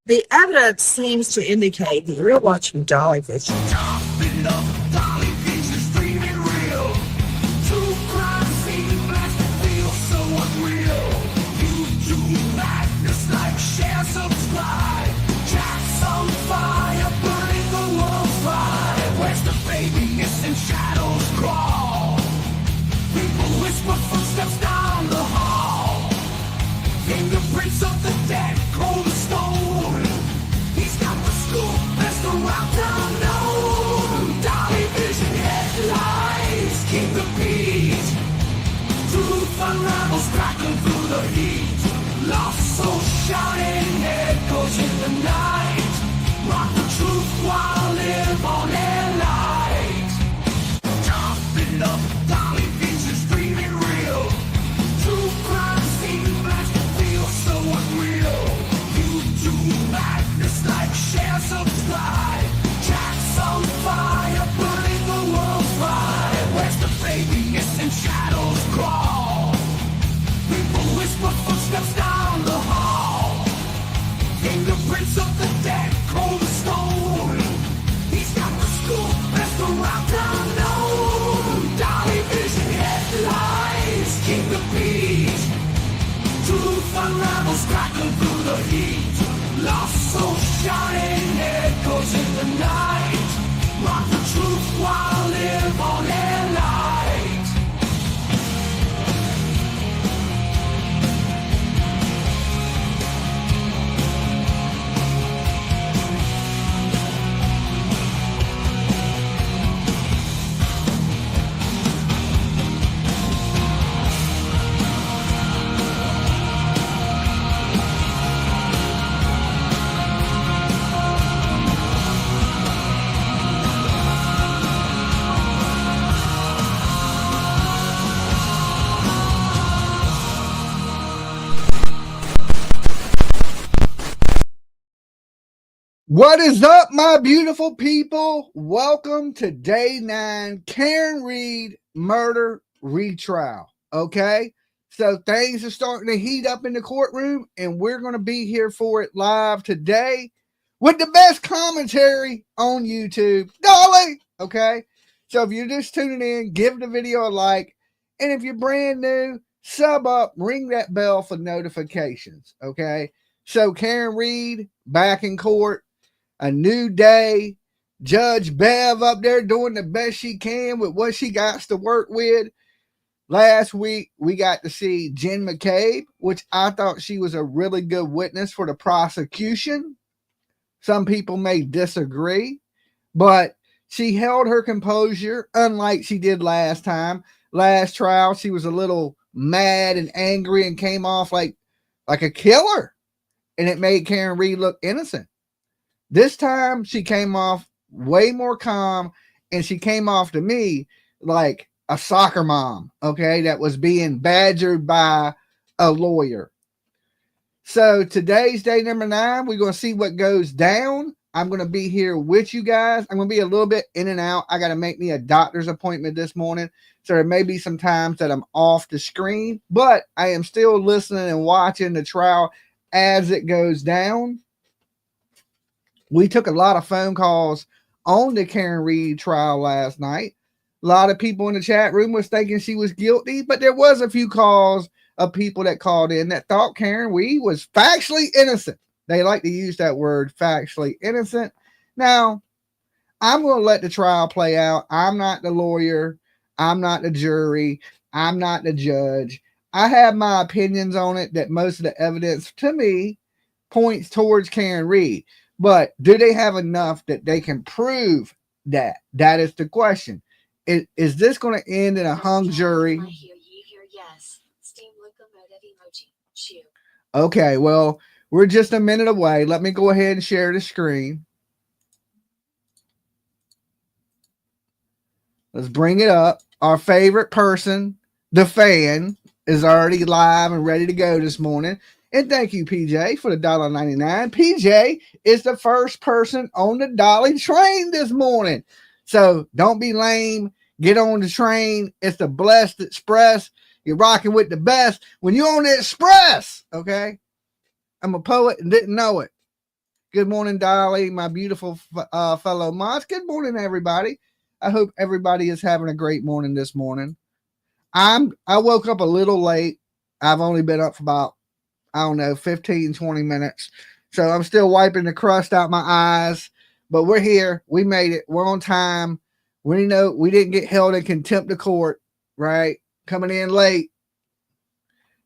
The evidence seems to indicate that you're watching Dolly Vision. Topping up, Dolly Vision streaming real. True crime scene blast feel so unreal. YouTube madness like share, subscribe. Jack's on fire, burning the world's fire. Where's the baby missing shadows crawl? People whisper footsteps down the hall. Fingerprints of the dead, cold as stone. He's got the scoop, best around town known. Dolly Vision headlines, King the Beat. Truth unravels, crackling through the heat. Lost soul shouting, echoes in the night. Rock the truth while live on air light. Topping up, Dolly Vision streaming real. True crime scene blast feel so unreal. YouTube madness like share, subscribe. Jack's on fire, burning the world's fire. Where's the baby missing shadows crawl? People whisper footsteps down the hall. Fingerprints of the dead, cold as stone. He's got the scoop, best around town known. Dolly Vision headlines, King the Beat. Truth unravels, crackling through the heat. Lost soul shouting, echoes in the night. Rock the truth while live on air light. What is up, my beautiful people? Welcome to day 9, Karen Read murder retrial. Okay, so things are starting to heat up in the courtroom, and we're going to be here for it live today with the best commentary on YouTube, Dolly. Okay, so if you're just tuning in, give the video a like, and if you're brand new, sub up, ring that bell for notifications. Okay, so Karen Read back in court. A new day. Judge Bev up there doing the best she can with what she got to work with. Last week, we got to see Jen McCabe, which I thought she was a really good witness for the prosecution. Some people may disagree, but she held her composure, unlike she did last time. Last trial, she was a little mad and angry and came off like a killer, and it made Karen Read look innocent. This time, she came off way more calm, and she came off to me like a soccer mom, okay, that was being badgered by a lawyer. So today's day number 9. We're going to see what goes down. I'm going to be here with you guys. I'm going to be a little bit in and out. I got to make me a doctor's appointment this morning, so there may be some times that I'm off the screen, but I am still listening and watching the trial as it goes down. We took a lot of phone calls on the Karen Read trial last night. A lot of people in the chat room was thinking she was guilty, but there was a few calls of people that called in that thought Karen Read was factually innocent. They like to use that word, factually innocent. Now, I'm going to let the trial play out. I'm not the lawyer. I'm not the jury. I'm not the judge. I have my opinions on it that most of the evidence to me points towards Karen Read. But do they have enough that they can prove that? That is the question. Is this going to end in a hung jury? I hear ye hear yes. Steam locomotive emoji. Chew. Okay, well, we're just a minute away. Let me go ahead and share the screen. Let's bring it up. Our favorite person, the fan, is already live and ready to go this morning. And thank you, PJ, for the $1.99. PJ is the first person on the Dolly train this morning. So don't be lame. Get on the train. It's the Blessed Express. You're rocking with the best when you're on the Express. Okay? I'm a poet and didn't know it. Good morning, Dolly, my beautiful fellow mods. Good morning, everybody. I hope everybody is having a great morning this morning. I woke up a little late. I've only been up for about, I don't know, 15, 20 minutes. So I'm still wiping the crust out my eyes. But we're here. We made it. We're on time. We know we didn't get held in contempt of court, right? Coming in late.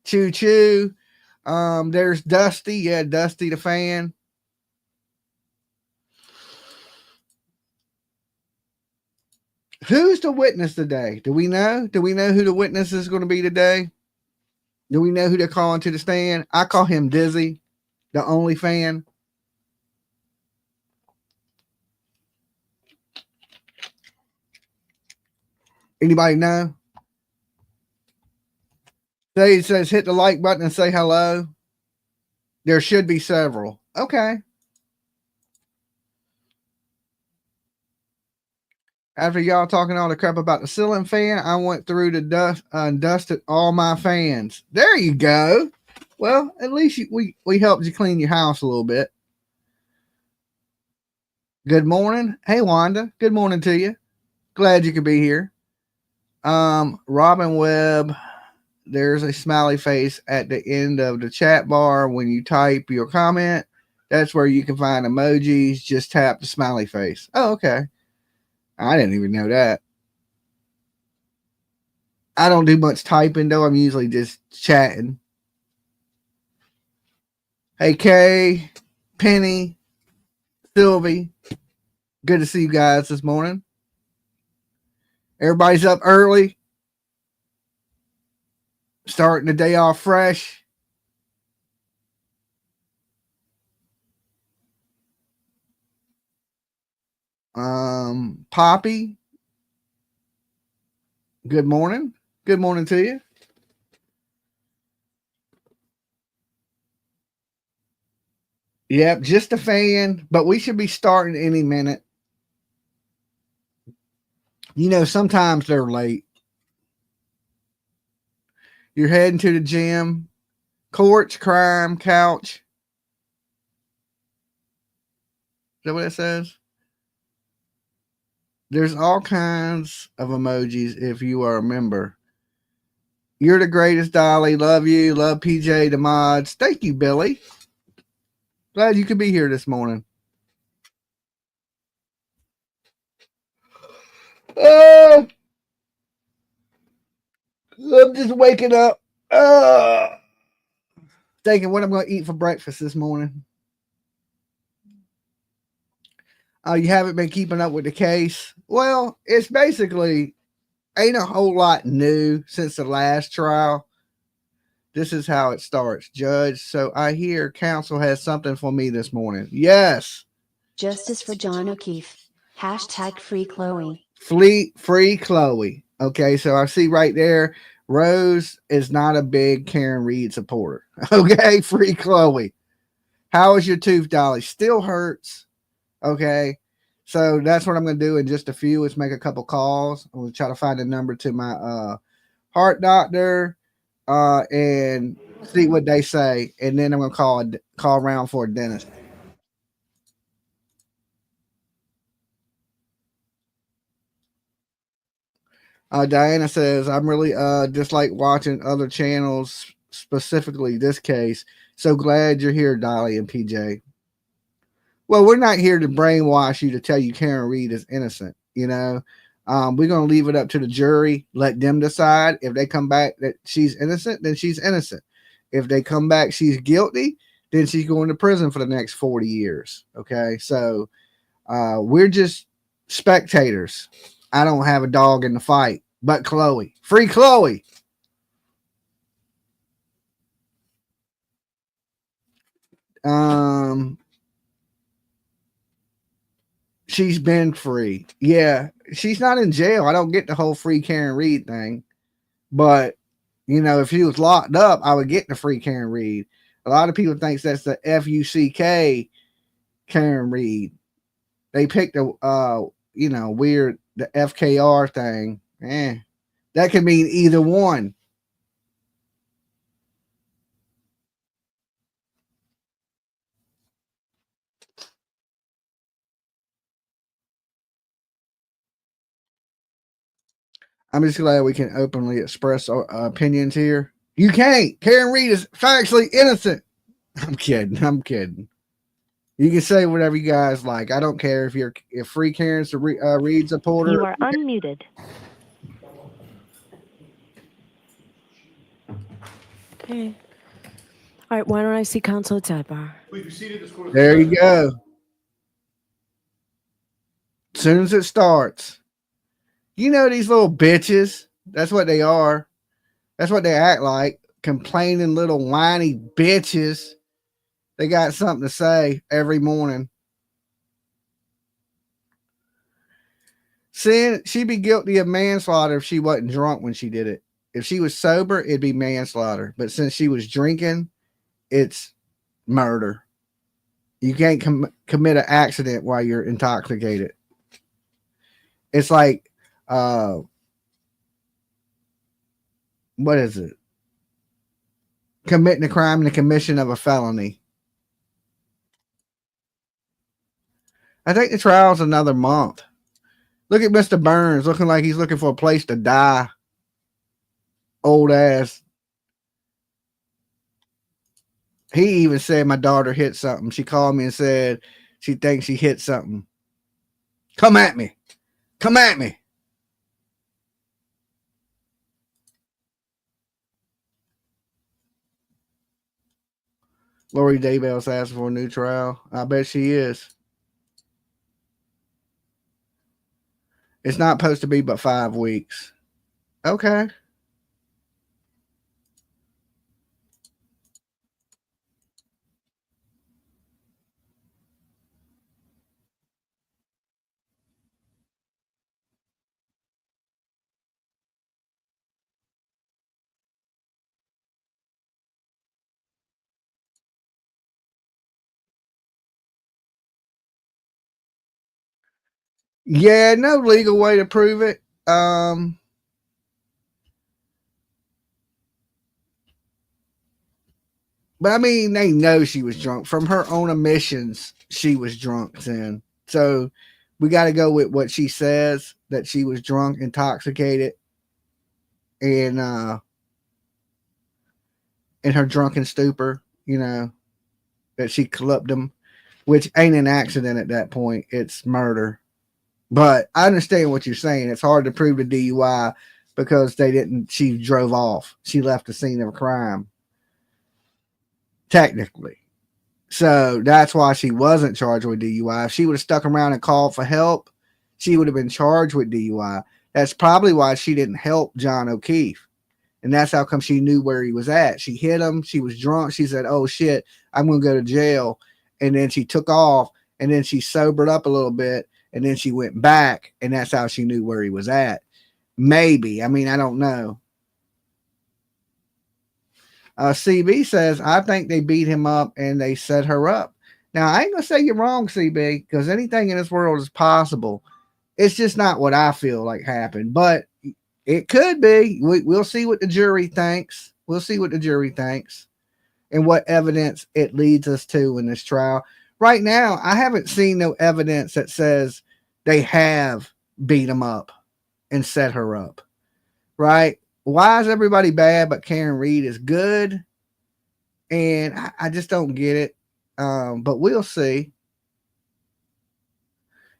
Choo choo. There's Dusty. Yeah, Dusty the fan. Who's the witness today? Do we know? Do we know who the witness is going to be today? Do we know who they're calling to the stand? I call him Dizzy, the only fan. Anybody know? It says hit the like button and say hello. There should be several. Okay. After y'all talking all the crap about the ceiling fan, I went through the dust and dusted all my fans. There you go. Well, at least we helped you clean your house a little bit. Good morning. Hey, Wanda. Good morning to you. Glad you could be here. Robin Webb, there's a smiley face at the end of the chat bar. When you type your comment, that's where you can find emojis. Just tap the smiley face. Oh, okay. I didn't even know that. I don't do much typing, though. I'm usually just chatting. Hey, Kay, Penny, Sylvie. Good to see you guys this morning. Everybody's up early. Starting the day off fresh. Poppy. Good morning. Good morning to you. Yep, just a fan, but we should be starting any minute. You know, sometimes they're late. You're heading to the gym, courts, crime, couch. Is that what it says? There's all kinds of emojis if you are a member. You're the greatest, Dolly. Love you. Love PJ, the mods. Thank you, Billy. Glad you could be here this morning. I'm just waking up. Thinking what I'm going to eat for breakfast this morning. You haven't been keeping up with the case. Well, it's basically ain't a whole lot new since the last trial. This is how it starts. Judge, so I hear counsel has something for me this morning. Yes. Justice for John O'Keefe. Hashtag free Chloe. Free Chloe. Okay, so I see right there, Rose is not a big Karen Reed supporter. Okay, free Chloe. How is your tooth, Dolly? Still hurts. Okay, so that's what I'm going to do in just a few is make a couple calls. I'm going to try to find a number to my heart doctor and see what they say, and then I'm going to call around for a dentist. Diana says, I'm really just like watching other channels, specifically this case. So glad you're here, Dolly and PJ. Well, we're not here to brainwash you to tell you Karen Reed is innocent. You know, we're going to leave it up to the jury. Let them decide. If they come back that she's innocent, then she's innocent. If they come back she's guilty, then she's going to prison for the next 40 years. Okay, so we're just spectators. I don't have a dog in the fight, but Chloe. Free Chloe. She's been free. Yeah, she's not in jail. I don't get the whole free Karen Reed thing. But, you know, if she was locked up, I would get the free Karen Reed. A lot of people think that's the FUCK Karen Reed. They picked a, you know, weird, the FKR thing. That could mean either one. I'm just glad we can openly express our opinions here. You can't. Karen Reed is factually innocent. I'm kidding. I'm kidding. You can say whatever you guys like. I don't care if Free Karen's a Reed supporter. You are unmuted. Okay. All right, why don't I see counsel at sidebar? There you go. As soon as it starts, you know these little bitches. That's what they are. That's what they act like. Complaining little whiny bitches. They got something to say every morning. Saying she'd be guilty of manslaughter if she wasn't drunk when she did it. If she was sober, it'd be manslaughter. But since she was drinking, it's murder. You can't commit an accident while you're intoxicated. It's like, what is it? Committing a crime in the commission of a felony. I think the trial's another month. Look at Mr. Burns looking like he's looking for a place to die. Old ass. He even said my daughter hit something. She called me and said she thinks she hit something. Come at me. Come at me. Lori Daybell's asking for a new trial. I bet she is. It's not supposed to be but 5 weeks. Okay. Yeah, no legal way to prove it. But I mean, they know she was drunk. From her own admissions, she was drunk then. So we got to go with what she says, that she was drunk, intoxicated, and in her drunken stupor, you know, that she clubbed him, which ain't an accident at that point. It's murder. But I understand what you're saying. It's hard to prove the DUI because she drove off. She left the scene of a crime. Technically. So that's why she wasn't charged with DUI. If she would have stuck around and called for help, she would have been charged with DUI. That's probably why she didn't help John O'Keefe. And that's how come she knew where he was at. She hit him. She was drunk. She said, oh, shit, I'm going to go to jail. And then she took off. And then she sobered up a little bit. And then she went back. And that's how she knew where he was at. Maybe. I mean, I don't know. CB says, I think they beat him up and they set her up. Now, I ain't going to say you're wrong, CB, because anything in this world is possible. It's just not what I feel like happened. But it could be. We'll see what the jury thinks. We'll see what the jury thinks and what evidence it leads us to in this trial. Right now, I haven't seen no evidence that says they have beat him up and set her up. Right? Why is everybody bad but Karen Reed is good? And I just don't get it. But we'll see.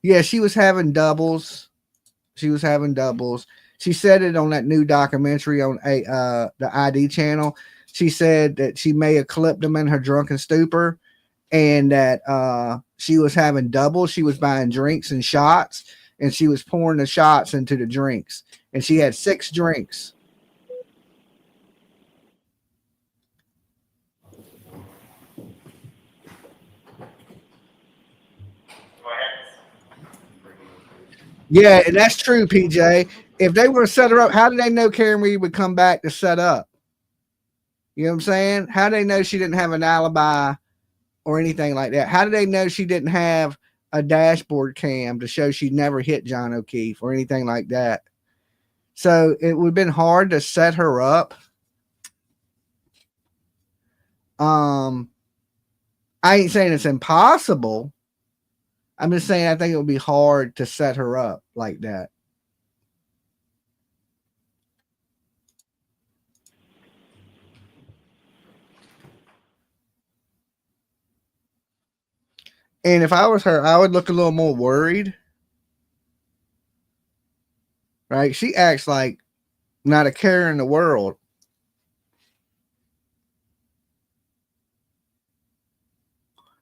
Yeah, she was having doubles. She was having doubles. She said it on that new documentary on the ID channel. She said that she may have clipped him in her drunken stupor and that she was having doubles. She was buying drinks and shots, and she was pouring the shots into the drinks. And she had 6 drinks. Yeah, and that's true, PJ. If they were to set her up, how did they know Karen Reed would come back to set up? You know what I'm saying? How do they know she didn't have an alibi or anything like that? How do they know she didn't have a dashboard cam to show she never hit John O'Keefe or anything like that? So it would have been hard to set her up. I ain't saying it's impossible. I'm just saying I think it would be hard to set her up like that. And if I was her, I would look a little more worried. Right? She acts like not a care in the world.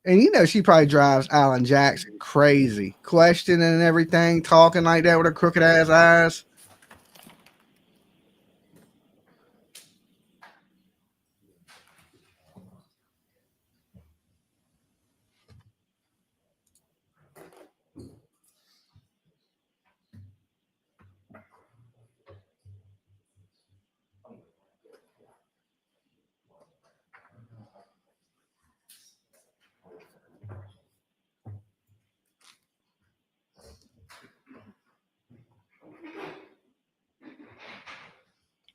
And you know, she probably drives Alan Jackson crazy, questioning and everything, talking like that with her crooked ass eyes.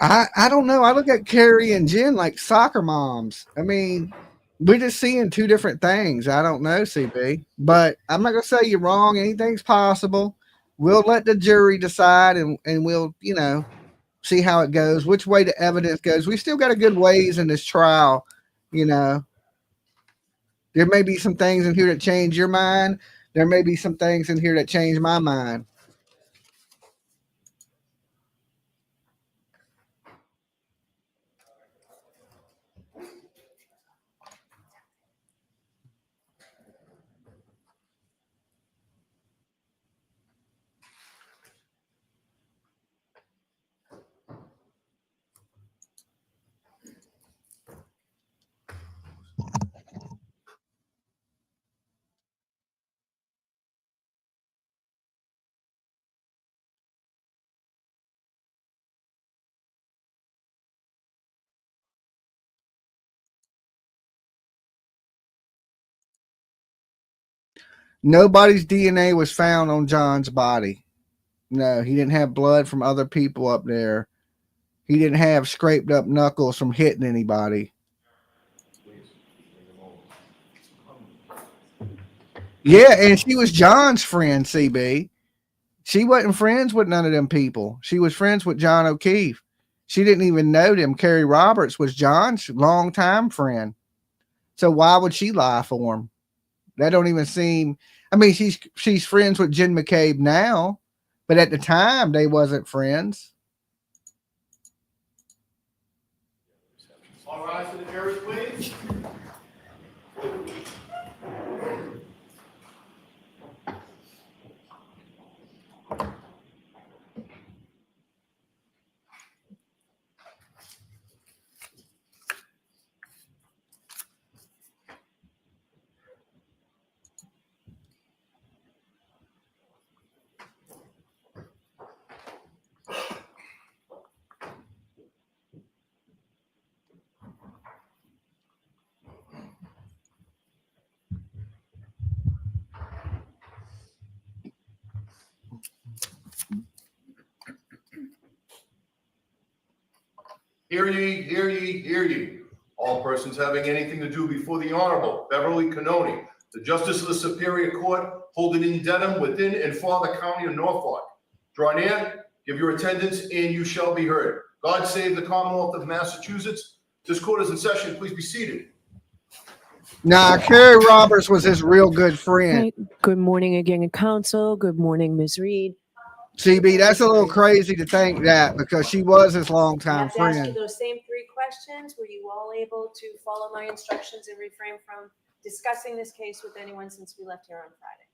I don't know. I look at Carrie and Jen like soccer moms. I mean, we're just seeing two different things. I don't know, CB, but I'm not gonna say you're wrong. Anything's possible. We'll let the jury decide, and we'll see how it goes, which way the evidence goes. We still got a good ways in this trial. You know, there may be some things in here that change your mind. There may be some things in here that change my mind. Nobody's DNA was found on John's body. No, he didn't have blood from other people up there. He didn't have scraped up knuckles from hitting anybody. Yeah, and she was John's friend, CB. She wasn't friends with none of them people. She was friends with John O'Keefe. She didn't even know them. Carrie Roberts was John's longtime friend. So why would she lie for him? That don't even seem. I mean, she's friends with Jen McCabe now, but at the time they wasn't friends. All rise for the jury, please. Hear ye, hear ye, hear ye. All persons having anything to do before the Honorable Beverly Canoni, the Justice of the Superior Court, holding in Dedham within and for the County of Norfolk. Draw near, give your attendance, and you shall be heard. God save the Commonwealth of Massachusetts. This court is in session. Please be seated. Nah, Carrie Roberts was his real good friend. Right. Good morning again, counsel. Good morning, Ms. Reed. CB, that's a little crazy to think that because she was his I longtime have to ask you friend. those same three questions. Were you all able to follow my instructions and refrain from discussing this case with anyone since we left here on Friday?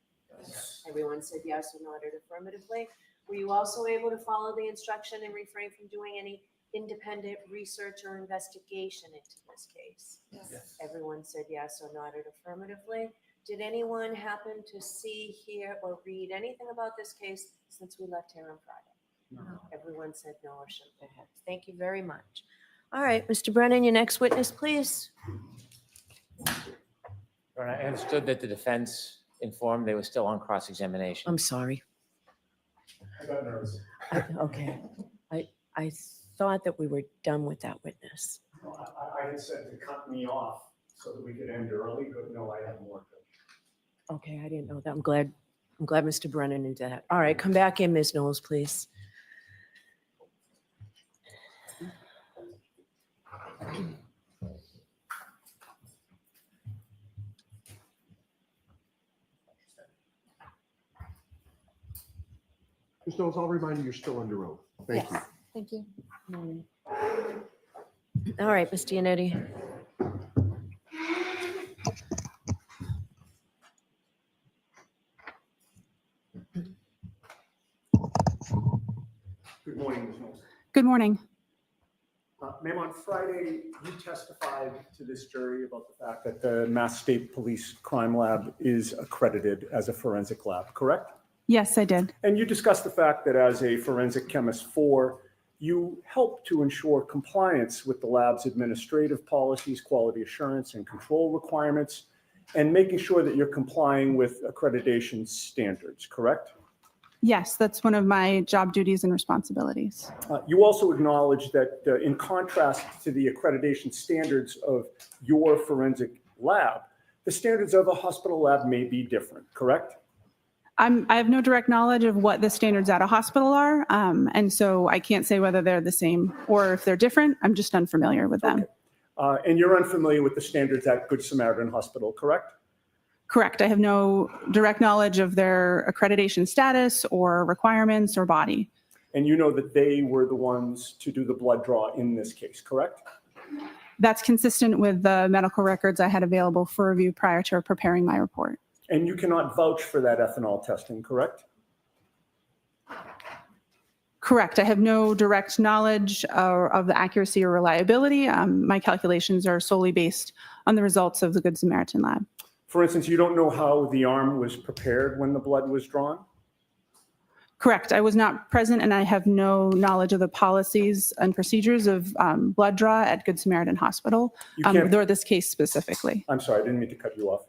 Yes. Everyone said yes or nodded affirmatively. Were you also able to follow the instruction and refrain from doing any independent research or investigation into this case? Yes. Everyone said yes or nodded affirmatively. Did anyone happen to see, hear, or read anything about this case since we left here on Friday? No. Everyone said no or shook their heads. Thank you very much. All right, Mr. Brennan, your next witness, please. I understood that the defense informed they were still on cross-examination. I'm sorry. I got nervous. Okay. I thought that we were done with that witness. I had said to cut me off so that we could end early, but no, I have more. Okay, I didn't know that. I'm glad Mr. Brennan knew that. All right, come back in, Ms. Knowles, please. Ms. Knowles, I'll remind you, you're still under oath. Thank you. Thank you. All right, Ms. Dianetti. Good morning, Ms. Knowles. Good morning. Ma'am, on Friday, you testified to this jury about the fact that the Mass State Police Crime Lab is accredited as a forensic lab, correct? Yes, I did. And you discussed the fact that as a forensic chemist 4, you help to ensure compliance with the lab's administrative policies, quality assurance, and control requirements, and making sure that you're complying with accreditation standards, correct? Yes, that's one of my job duties and responsibilities. You also acknowledge that in contrast to the accreditation standards of your forensic lab, the standards of a hospital lab may be different, correct? I have no direct knowledge of what the standards at a hospital are, and so I can't say whether they're the same or if they're different. I'm just unfamiliar with them. Okay. And you're unfamiliar with the standards at Good Samaritan Hospital, correct? Correct. I have no direct knowledge of their accreditation status or requirements or body. And you know that they were the ones to do the blood draw in this case, correct? That's consistent with the medical records I had available for review prior to preparing my report. And you cannot vouch for that ethanol testing, correct? Correct. I have no direct knowledge of the accuracy or reliability. My calculations are solely based on the results of the Good Samaritan lab. For instance, you don't know how the arm was prepared when the blood was drawn? Correct. I was not present and I have no knowledge of the policies and procedures of blood draw at Good Samaritan Hospital, or this case specifically. I'm sorry, I didn't mean to cut you off.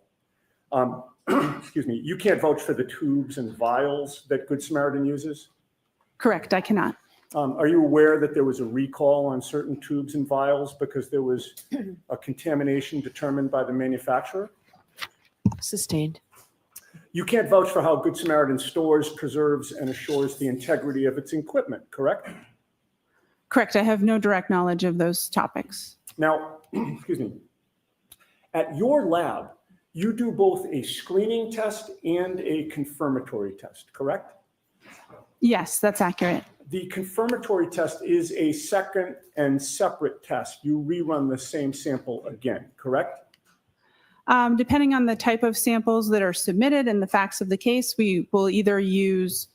Excuse me, you can't vouch for the tubes and vials that Good Samaritan uses? Correct, I cannot. Are you aware that there was a recall on certain tubes and vials because there was a contamination determined by the manufacturer? Sustained. You can't vouch for how Good Samaritan stores, preserves, and assures the integrity of its equipment, correct? Correct, I have no direct knowledge of those topics. Now, excuse me, at your lab, you do both a screening test and a confirmatory test, correct? Yes, that's accurate. The confirmatory test is a second and separate test. You rerun the same sample again, correct? Depending on the type of samples that are submitted and the facts of the case, we will either use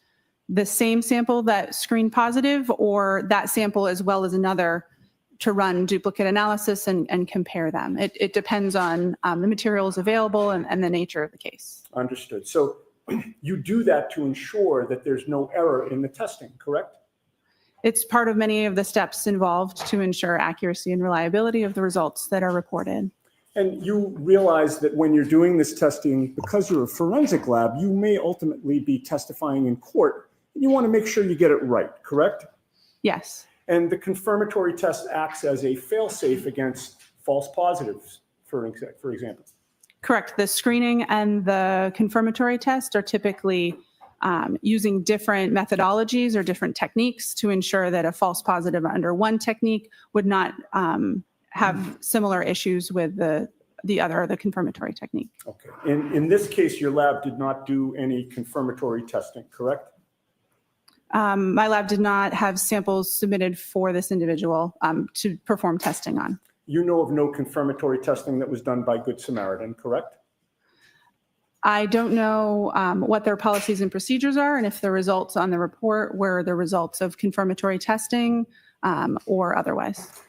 the same sample that screened positive or that sample as well as another to run duplicate analysis and compare them. It depends on the materials available and the nature of the case. Understood. So you do that to ensure that there's no error in the testing, correct? It's part of many of the steps involved to ensure accuracy and reliability of the results that are reported. And you realize that when you're doing this testing, because you're a forensic lab, you may ultimately be testifying in court. And you want to make sure you get it right, correct? Yes. And the confirmatory test acts as a fail-safe against false positives, for example. Correct. The screening and the confirmatory test are typically using different methodologies or different techniques to ensure that a false positive under one technique would not have similar issues with the confirmatory technique. Okay. In this case, your lab did not do any confirmatory testing, correct? My lab did not have samples submitted for this individual to perform testing on. You know of no confirmatory testing that was done by Good Samaritan, correct? I don't know what their policies and procedures are and if the results on the report were the results of confirmatory testing or otherwise.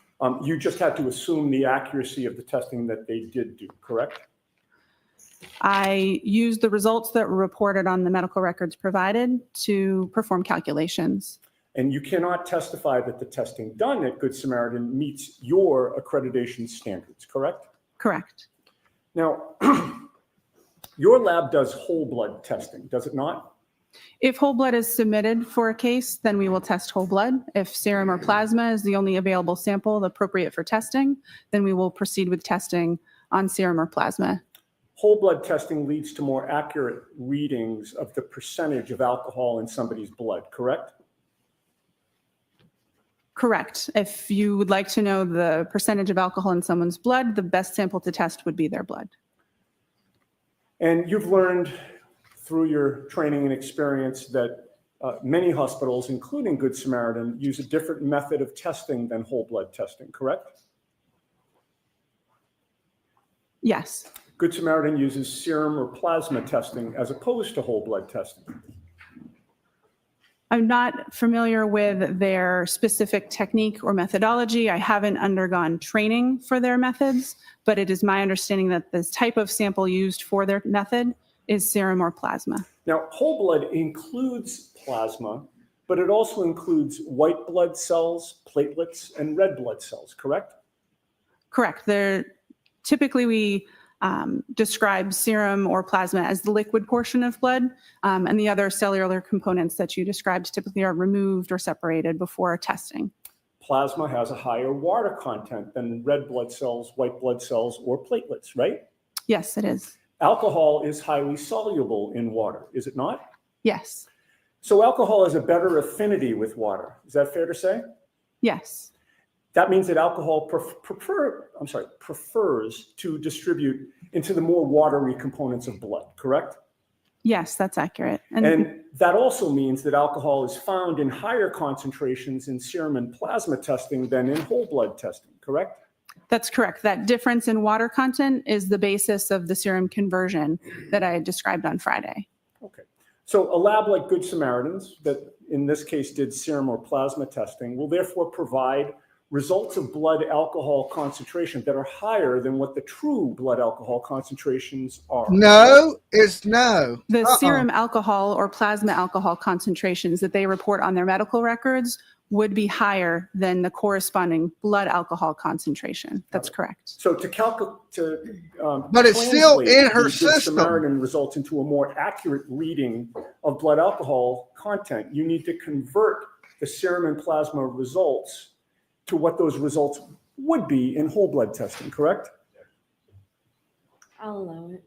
You just had to assume the accuracy of the testing that they did do, correct? I used the results that were reported on the medical records provided to perform calculations. And you cannot testify that the testing done at Good Samaritan meets your accreditation standards, correct? Correct. Now, your lab does whole blood testing, does it not? If whole blood is submitted for a case, then we will test whole blood. If serum or plasma is the only available sample appropriate for testing, then we will proceed with testing on serum or plasma. Whole blood testing leads to more accurate readings of the percentage of alcohol in somebody's blood, correct? Correct. If you would like to know the percentage of alcohol in someone's blood, the best sample to test would be their blood. And you've learned through your training and experience that many hospitals, including Good Samaritan, use a different method of testing than whole blood testing, correct? Yes. Good Samaritan uses serum or plasma testing as opposed to whole blood testing. I'm not familiar with their specific technique or methodology. I haven't undergone training for their methods, but it is my understanding that this type of sample used for their method is serum or plasma. Now, whole blood includes plasma, but it also includes white blood cells, platelets, and red blood cells, correct? Correct. Typically, we describe serum or plasma as the liquid portion of blood, and the other cellular components that you described typically are removed or separated before testing. Plasma has a higher water content than red blood cells, white blood cells, or platelets, right? Yes, it is. Alcohol is highly soluble in water, is it not? Yes. So alcohol has a better affinity with water. Is that fair to say? Yes. That means that alcohol prefers to distribute into the more watery components of blood, correct? Yes, that's accurate. And that also means that alcohol is found in higher concentrations in serum and plasma testing than in whole blood testing, correct? That's correct. That difference in water content is the basis of the serum conversion that I described on Friday. Okay. So a lab like Good Samaritans, that in this case did serum or plasma testing, will therefore provide results of blood alcohol concentration that are higher than what the true blood alcohol concentrations are. No, it's no. The serum alcohol or plasma alcohol concentrations that they report on their medical records would be higher than the corresponding blood alcohol concentration. That's correct. So to calculate, but it's still in her system. Samaritan results into a more accurate reading of blood alcohol content. You need to convert the serum and plasma results to what those results would be in whole blood testing, correct? I'll allow it.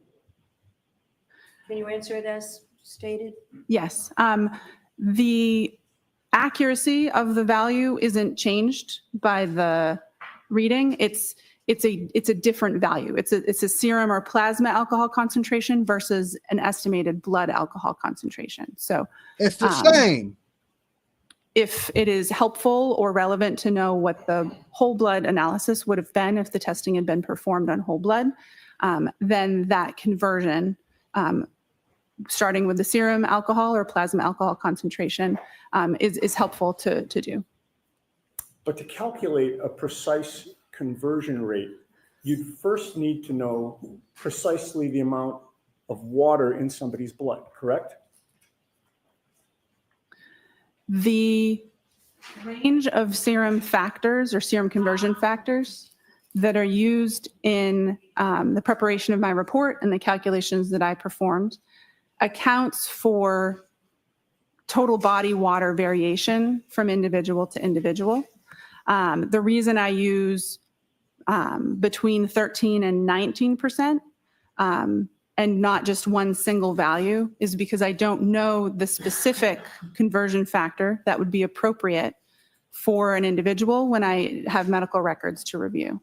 Can you answer it as stated? Yes. The accuracy of the value isn't changed by the reading. It's a different value. It's a serum or plasma alcohol concentration versus an estimated blood alcohol concentration. So it's the same. If it is helpful or relevant to know what the whole blood analysis would have been if the testing had been performed on whole blood, then that conversion, starting with the serum alcohol or plasma alcohol concentration, is helpful to do. But to calculate a precise conversion rate, you'd first need to know precisely the amount of water in somebody's blood, correct? The range of serum factors or serum conversion factors that are used in the preparation of my report and the calculations that I performed accounts for total body water variation from individual to individual. The reason I use between 13 and 19%, and not just one single value, is because I don't know the specific conversion factor that would be appropriate for an individual when I have medical records to review.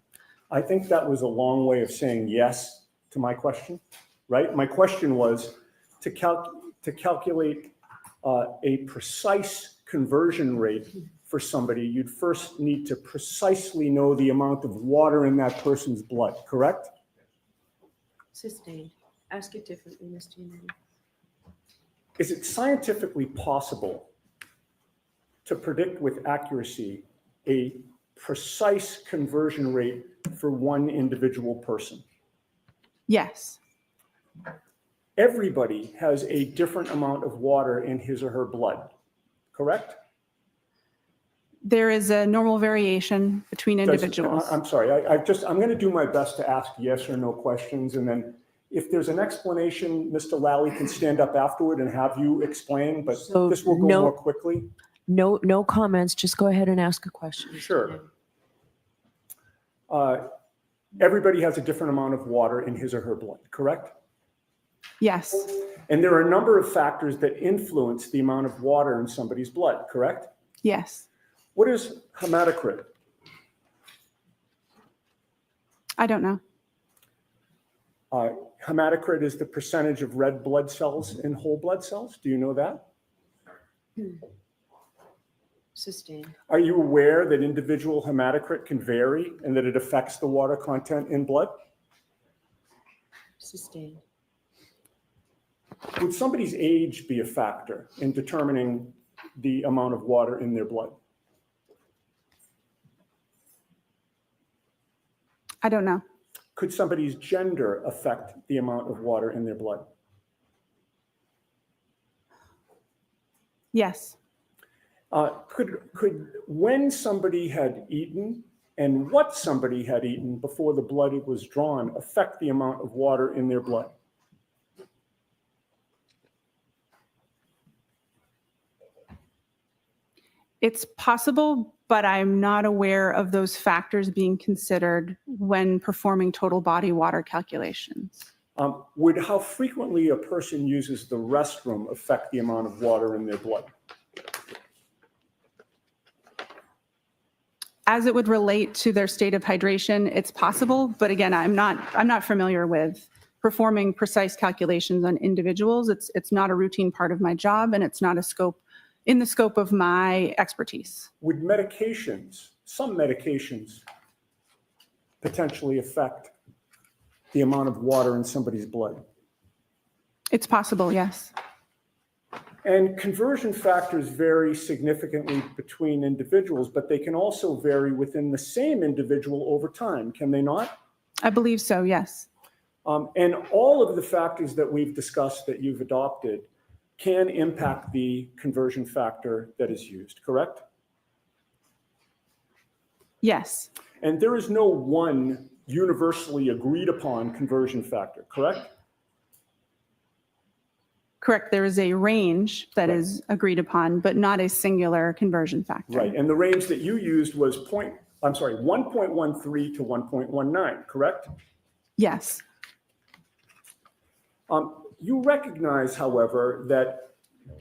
I think that was a long way of saying yes to my question, right? My question was to calculate a precise conversion rate for somebody, you'd first need to precisely know the amount of water in that person's blood, correct? Sustained. Ask it differently, Mr. Unity. Is it scientifically possible to predict with accuracy a precise conversion rate for one individual person? Yes. Everybody has a different amount of water in his or her blood, correct? There is a normal variation between individuals. I'm sorry, I'm going to do my best to ask yes or no questions, and then if there's an explanation, Mr. Lally can stand up afterward and have you explain, but So this will go more quickly. No comments. Just go ahead and ask a question. Sure. Everybody has a different amount of water in his or her blood, correct? Yes. And there are a number of factors that influence the amount of water in somebody's blood, correct? Yes. What is hematocrit? I don't know. Hematocrit is the percentage of red blood cells in whole blood cells. Do you know that? Sustained. Are you aware that individual hematocrit can vary and that it affects the water content in blood? Sustained. Would somebody's age be a factor in determining the amount of water in their blood? I don't know. Could somebody's gender affect the amount of water in their blood? Yes. Could when somebody had eaten and what somebody had eaten before the blood was drawn affect the amount of water in their blood? It's possible, but I'm not aware of those factors being considered when performing total body water calculations. Would how frequently a person uses the restroom affect the amount of water in their blood? As it would relate to their state of hydration, it's possible, but again, I'm not familiar with performing precise calculations on individuals. It's not a routine part of my job, and it's not in the scope of my expertise. Would medications, some medications, potentially affect the amount of water in somebody's blood? It's possible, yes. And conversion factors vary significantly between individuals, but they can also vary within the same individual over time, can they not? I believe so, yes. And all of the factors that we've discussed that you've adopted can impact the conversion factor that is used, correct? Yes. And there is no one universally agreed upon conversion factor, correct? Correct. There is a range that is agreed upon, but not a singular conversion factor. Right. And the range that you used was 1.13 to 1.19, correct? Yes. You recognize, however, that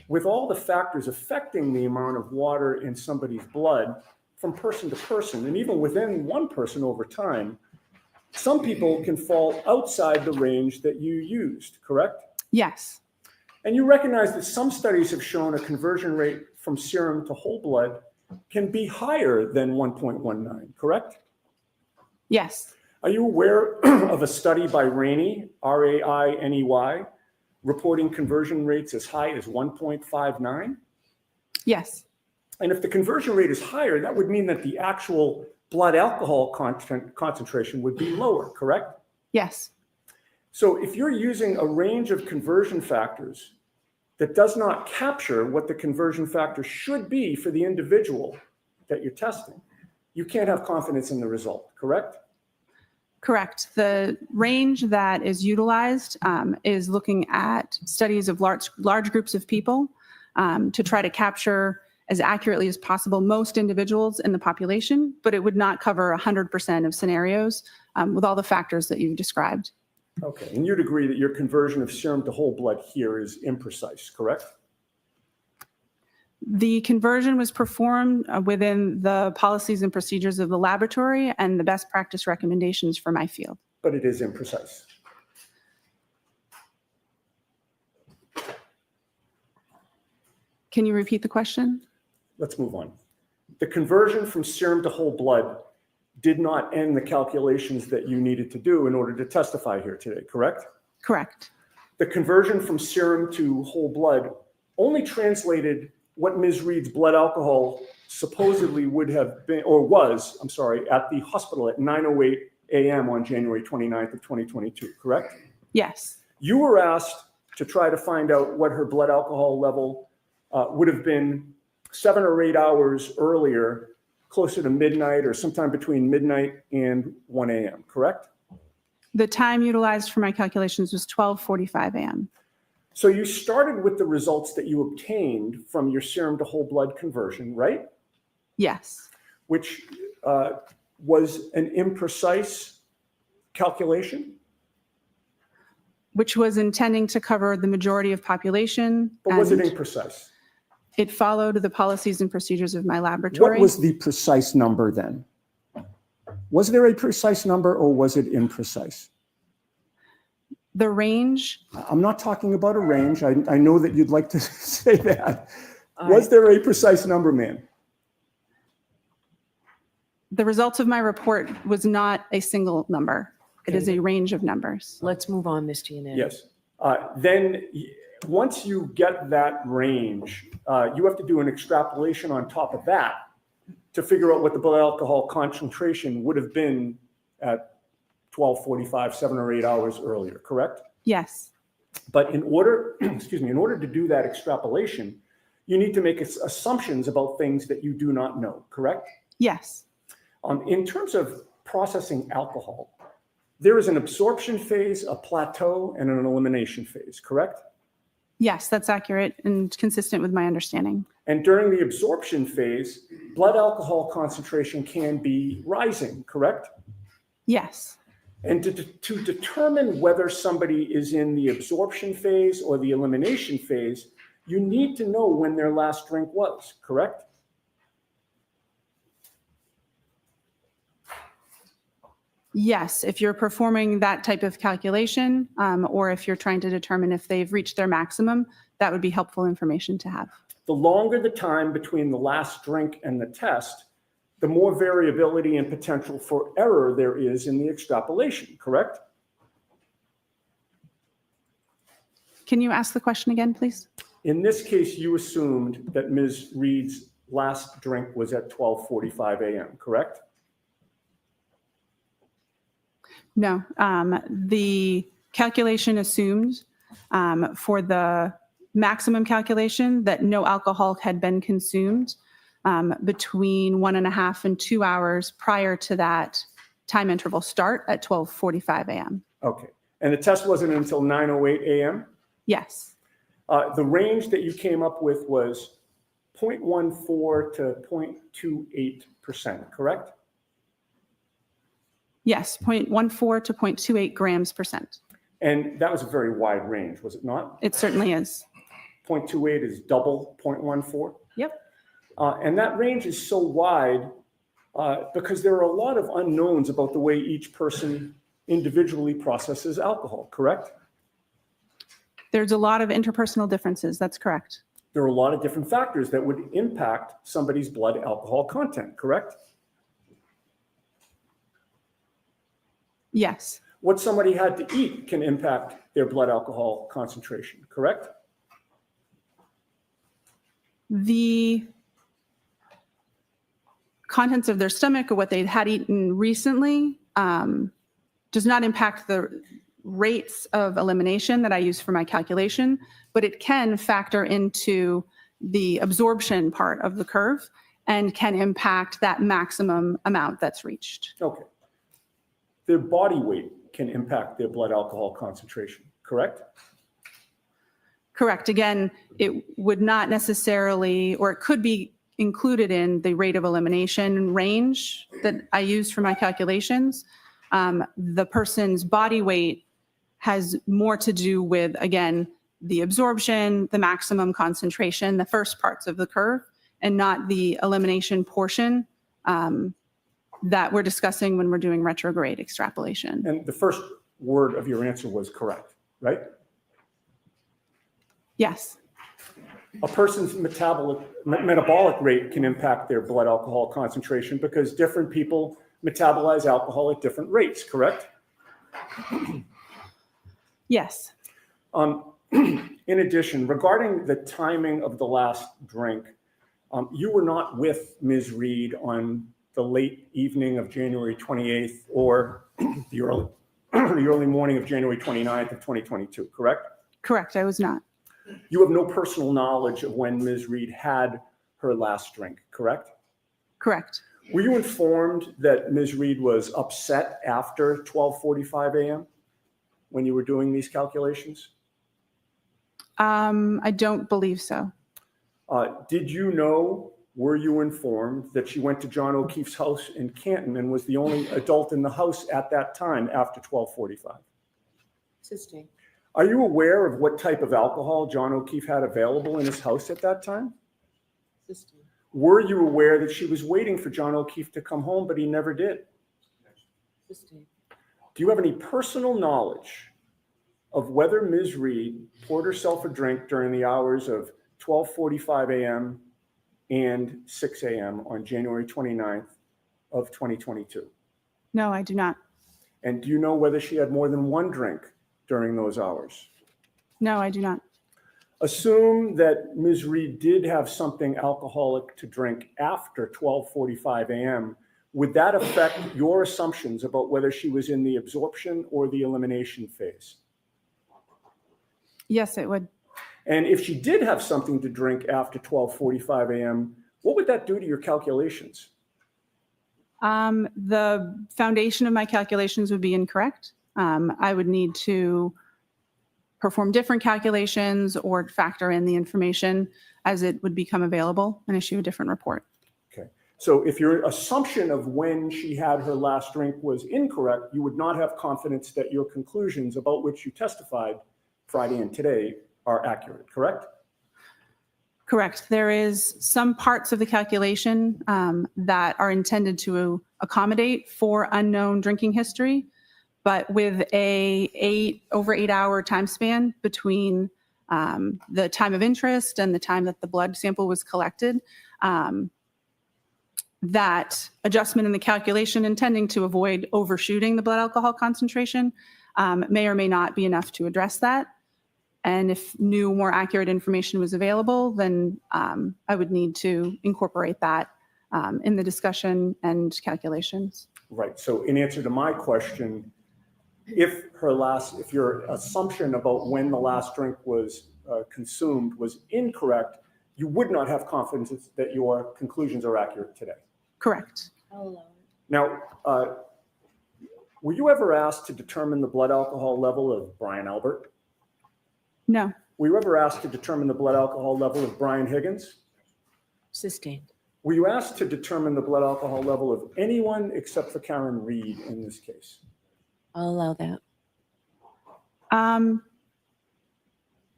with all the factors affecting the amount of water in somebody's blood from person to person, and even within one person over time, some people can fall outside the range that you used, correct? Yes. And you recognize that some studies have shown a conversion rate from serum to whole blood can be higher than 1.19, correct? Yes. Are you aware of a study by Rainey, R-A-I-N-E-Y, reporting conversion rates as high as 1.59? Yes. And if the conversion rate is higher, that would mean that the actual blood alcohol concentration would be lower, correct? Yes. So if you're using a range of conversion factors that does not capture what the conversion factor should be for the individual that you're testing, you can't have confidence in the result, correct? Correct. The range that is utilized is looking at studies of large groups of people to try to capture as accurately as possible most individuals in the population, but it would not cover 100% of scenarios with all the factors that you've described. Okay, and you'd agree that your conversion of serum to whole blood here is imprecise, correct? The conversion was performed within the policies and procedures of the laboratory and the best practice recommendations for my field. But it is imprecise. Can you repeat the question? Let's move on. The conversion from serum to whole blood did not end the calculations that you needed to do in order to testify here today, correct? Correct. The conversion from serum to whole blood only translated what Ms. Reed's blood alcohol supposedly would have been, or was, I'm sorry, at the hospital at 9:08 a.m. on January 29th of 2022, correct? Yes. You were asked to try to find out what her blood alcohol level would have been 7 or 8 hours earlier, closer to midnight or sometime between midnight and 1 a.m., correct? The time utilized for my calculations was 12:45 a.m. So you started with the results that you obtained from your serum to whole blood conversion, right? Yes. Which was an imprecise calculation? Which was intending to cover the majority of population. But was it and imprecise? It followed the policies and procedures of my laboratory. What was the precise number then? Was there a precise number or was it imprecise? The range. I'm not talking about a range. I know that you'd like to say that, All Was right. there a precise number, ma'am? The results of my report was not a single number. It is a range of numbers. Let's move on, Mr. Yannetti. Yes. Once you get that range, you have to do an extrapolation on top of that to figure out what the blood alcohol concentration would have been at 12:45, 7 or 8 hours earlier, correct? Yes. But in order, in order to do that extrapolation, you need to make assumptions about things that you do not know, correct? Yes. In terms of processing alcohol, there is an absorption phase, a plateau, and an elimination phase, correct? Yes, that's accurate and consistent with my understanding. And during the absorption phase, blood alcohol concentration can be rising, correct? Yes. And to determine whether somebody is in the absorption phase or the elimination phase, you need to know when their last drink was, correct? Yes, if you're performing that type of calculation, or if you're trying to determine if they've reached their maximum, that would be helpful information to have. The longer the time between the last drink and the test, the more variability and potential for error there is in the extrapolation, correct? Can you ask the question again, please? In this case, you assumed that Ms. Reed's last drink was at 12:45 a.m., correct? No. The calculation assumed for the maximum calculation that no alcohol had been consumed between 1.5 and 2 hours prior to that time interval start at 12:45 a.m. Okay. And the test wasn't until 9:08 a.m.? Yes. The range that you came up with was 0.14 to 0.28%, correct? Yes, 0.14 to 0.28 grams percent. And that was a very wide range, was it not? It certainly is. 0.28 is double 0.14? Yep. And that range is so wide because there are a lot of unknowns about the way each person individually processes alcohol, correct? There's a lot of interpersonal differences. That's correct. There are a lot of different factors that would impact somebody's blood alcohol content, correct? Yes. What somebody had to eat can impact their blood alcohol concentration, correct? The contents of their stomach or what they had eaten recently does not impact the rates of elimination that I use for my calculation, but it can factor into the absorption part of the curve and can impact that maximum amount that's reached. Okay. Their body weight can impact their blood alcohol concentration, correct? Correct. Again, it would not necessarily, or it could be included in the rate of elimination range that I use for my calculations. The person's body weight has more to do with, again, the absorption, the maximum concentration, the first parts of the curve, and not the elimination portion that we're discussing when we're doing retrograde extrapolation. And the first word of your answer was correct, right? Yes. A person's metabolic rate can impact their blood alcohol concentration because different people metabolize alcohol at different rates, correct? Yes. In addition, regarding the timing of the last drink, you were not with Ms. Reed on the late evening of January 28th or the early morning of January 29th of 2022, correct? Correct. I was not. You have no personal knowledge of when Ms. Reed had her last drink, correct? Correct. Were you informed that Ms. Reed was upset after 12:45 a.m. when you were doing these calculations? I don't believe so. Did you know, were you informed that she went to John O'Keefe's house in Canton and was the only adult in the house at that time after 12:45? Assisting. Are you aware of what type of alcohol John O'Keefe had available in his house at that time? Assisting. Were you aware that she was waiting for John O'Keefe to come home, but he never did? Assisting. Do you have any personal knowledge of whether Ms. Reed poured herself a drink during the hours of 12:45 a.m. and 6 a.m. on January 29th of 2022? No, I do not. And do you know whether she had more than one drink during those hours? No, I do not. Assume that Ms. Reed did have something alcoholic to drink after 12:45 a.m. Would that affect your assumptions about whether she was in the absorption or the elimination phase? Yes, it would. And if she did have something to drink after 12:45 a.m., what would that do to your calculations? The foundation of my calculations would be incorrect. I would need to perform different calculations or factor in the information as it would become available and issue a different report. Okay. So if your assumption of when she had her last drink was incorrect, you would not have confidence that your conclusions about which you testified Friday and today are accurate, correct? Correct. There is some parts of the calculation that are intended to accommodate for unknown drinking history, but with over 8 hour time span between the time of interest and the time that the blood sample was collected, that adjustment in the calculation intending to avoid overshooting the blood alcohol concentration may or may not be enough to address that. And if new, more accurate information was available, then I would need to incorporate that in the discussion and calculations. Right. So in answer to my question, if your assumption about when the last drink was consumed was incorrect, you would not have confidence that your conclusions are accurate today. Correct. Now, were you ever asked to determine the blood alcohol level of Brian Albert? No. Were you ever asked to determine the blood alcohol level of Brian Higgins? Sustained. Were you asked to determine the blood alcohol level of anyone except for Karen Reed in this case? I'll allow that.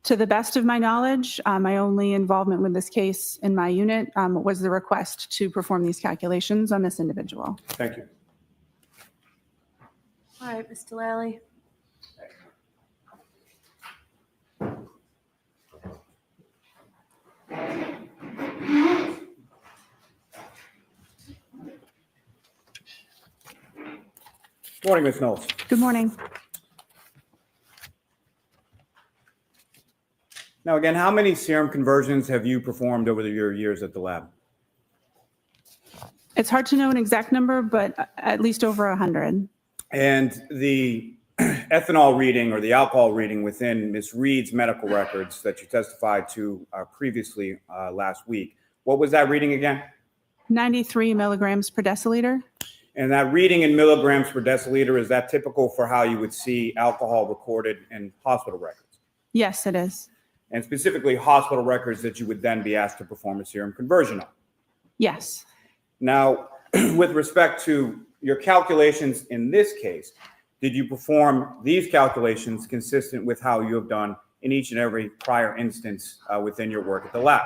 To the best of my knowledge, my only involvement with this case in my unit was the request to perform these calculations on this individual. Thank you. All right, Mr. Lally. Morning, Ms. Knowles. Good morning. Now, again, how many serum conversions have you performed over your years at the lab? It's hard to know an exact number, but at least over 100. And the ethanol reading or the alcohol reading within Ms. Reed's medical records that you testified to previously last week, what was that reading again? 93 milligrams per deciliter. And that reading in milligrams per deciliter, is that typical for how you would see alcohol recorded in hospital records? Yes, it is. And specifically hospital records that you would then be asked to perform a serum conversion on? Yes. Now, with respect to your calculations in this case, did you perform these calculations consistent with how you have done in each and every prior instance within your work at the lab?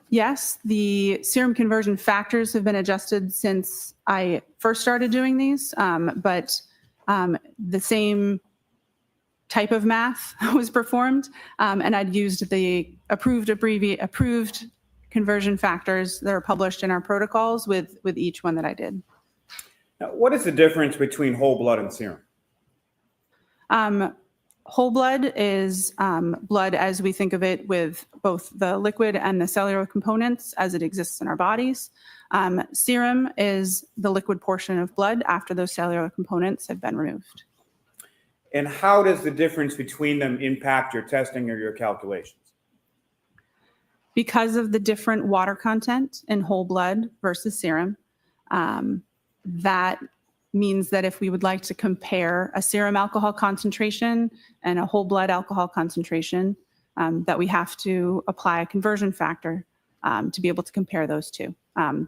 Yes, the serum conversion factors have been adjusted since I first started doing these, but the same type of math was performed, and I'd used the approved conversion factors that are published in our protocols with each one that I did. Now, what is the difference between whole blood and serum? Whole blood is blood as we think of it, with both the liquid and the cellular components as it exists in our bodies. Serum is the liquid portion of blood after those cellular components have been removed. And how does the difference between them impact your testing or your calculations? Because of the different water content in whole blood versus serum, that means that if we would like to compare a serum alcohol concentration and a whole blood alcohol concentration, that we have to apply a conversion factor to be able to compare those two.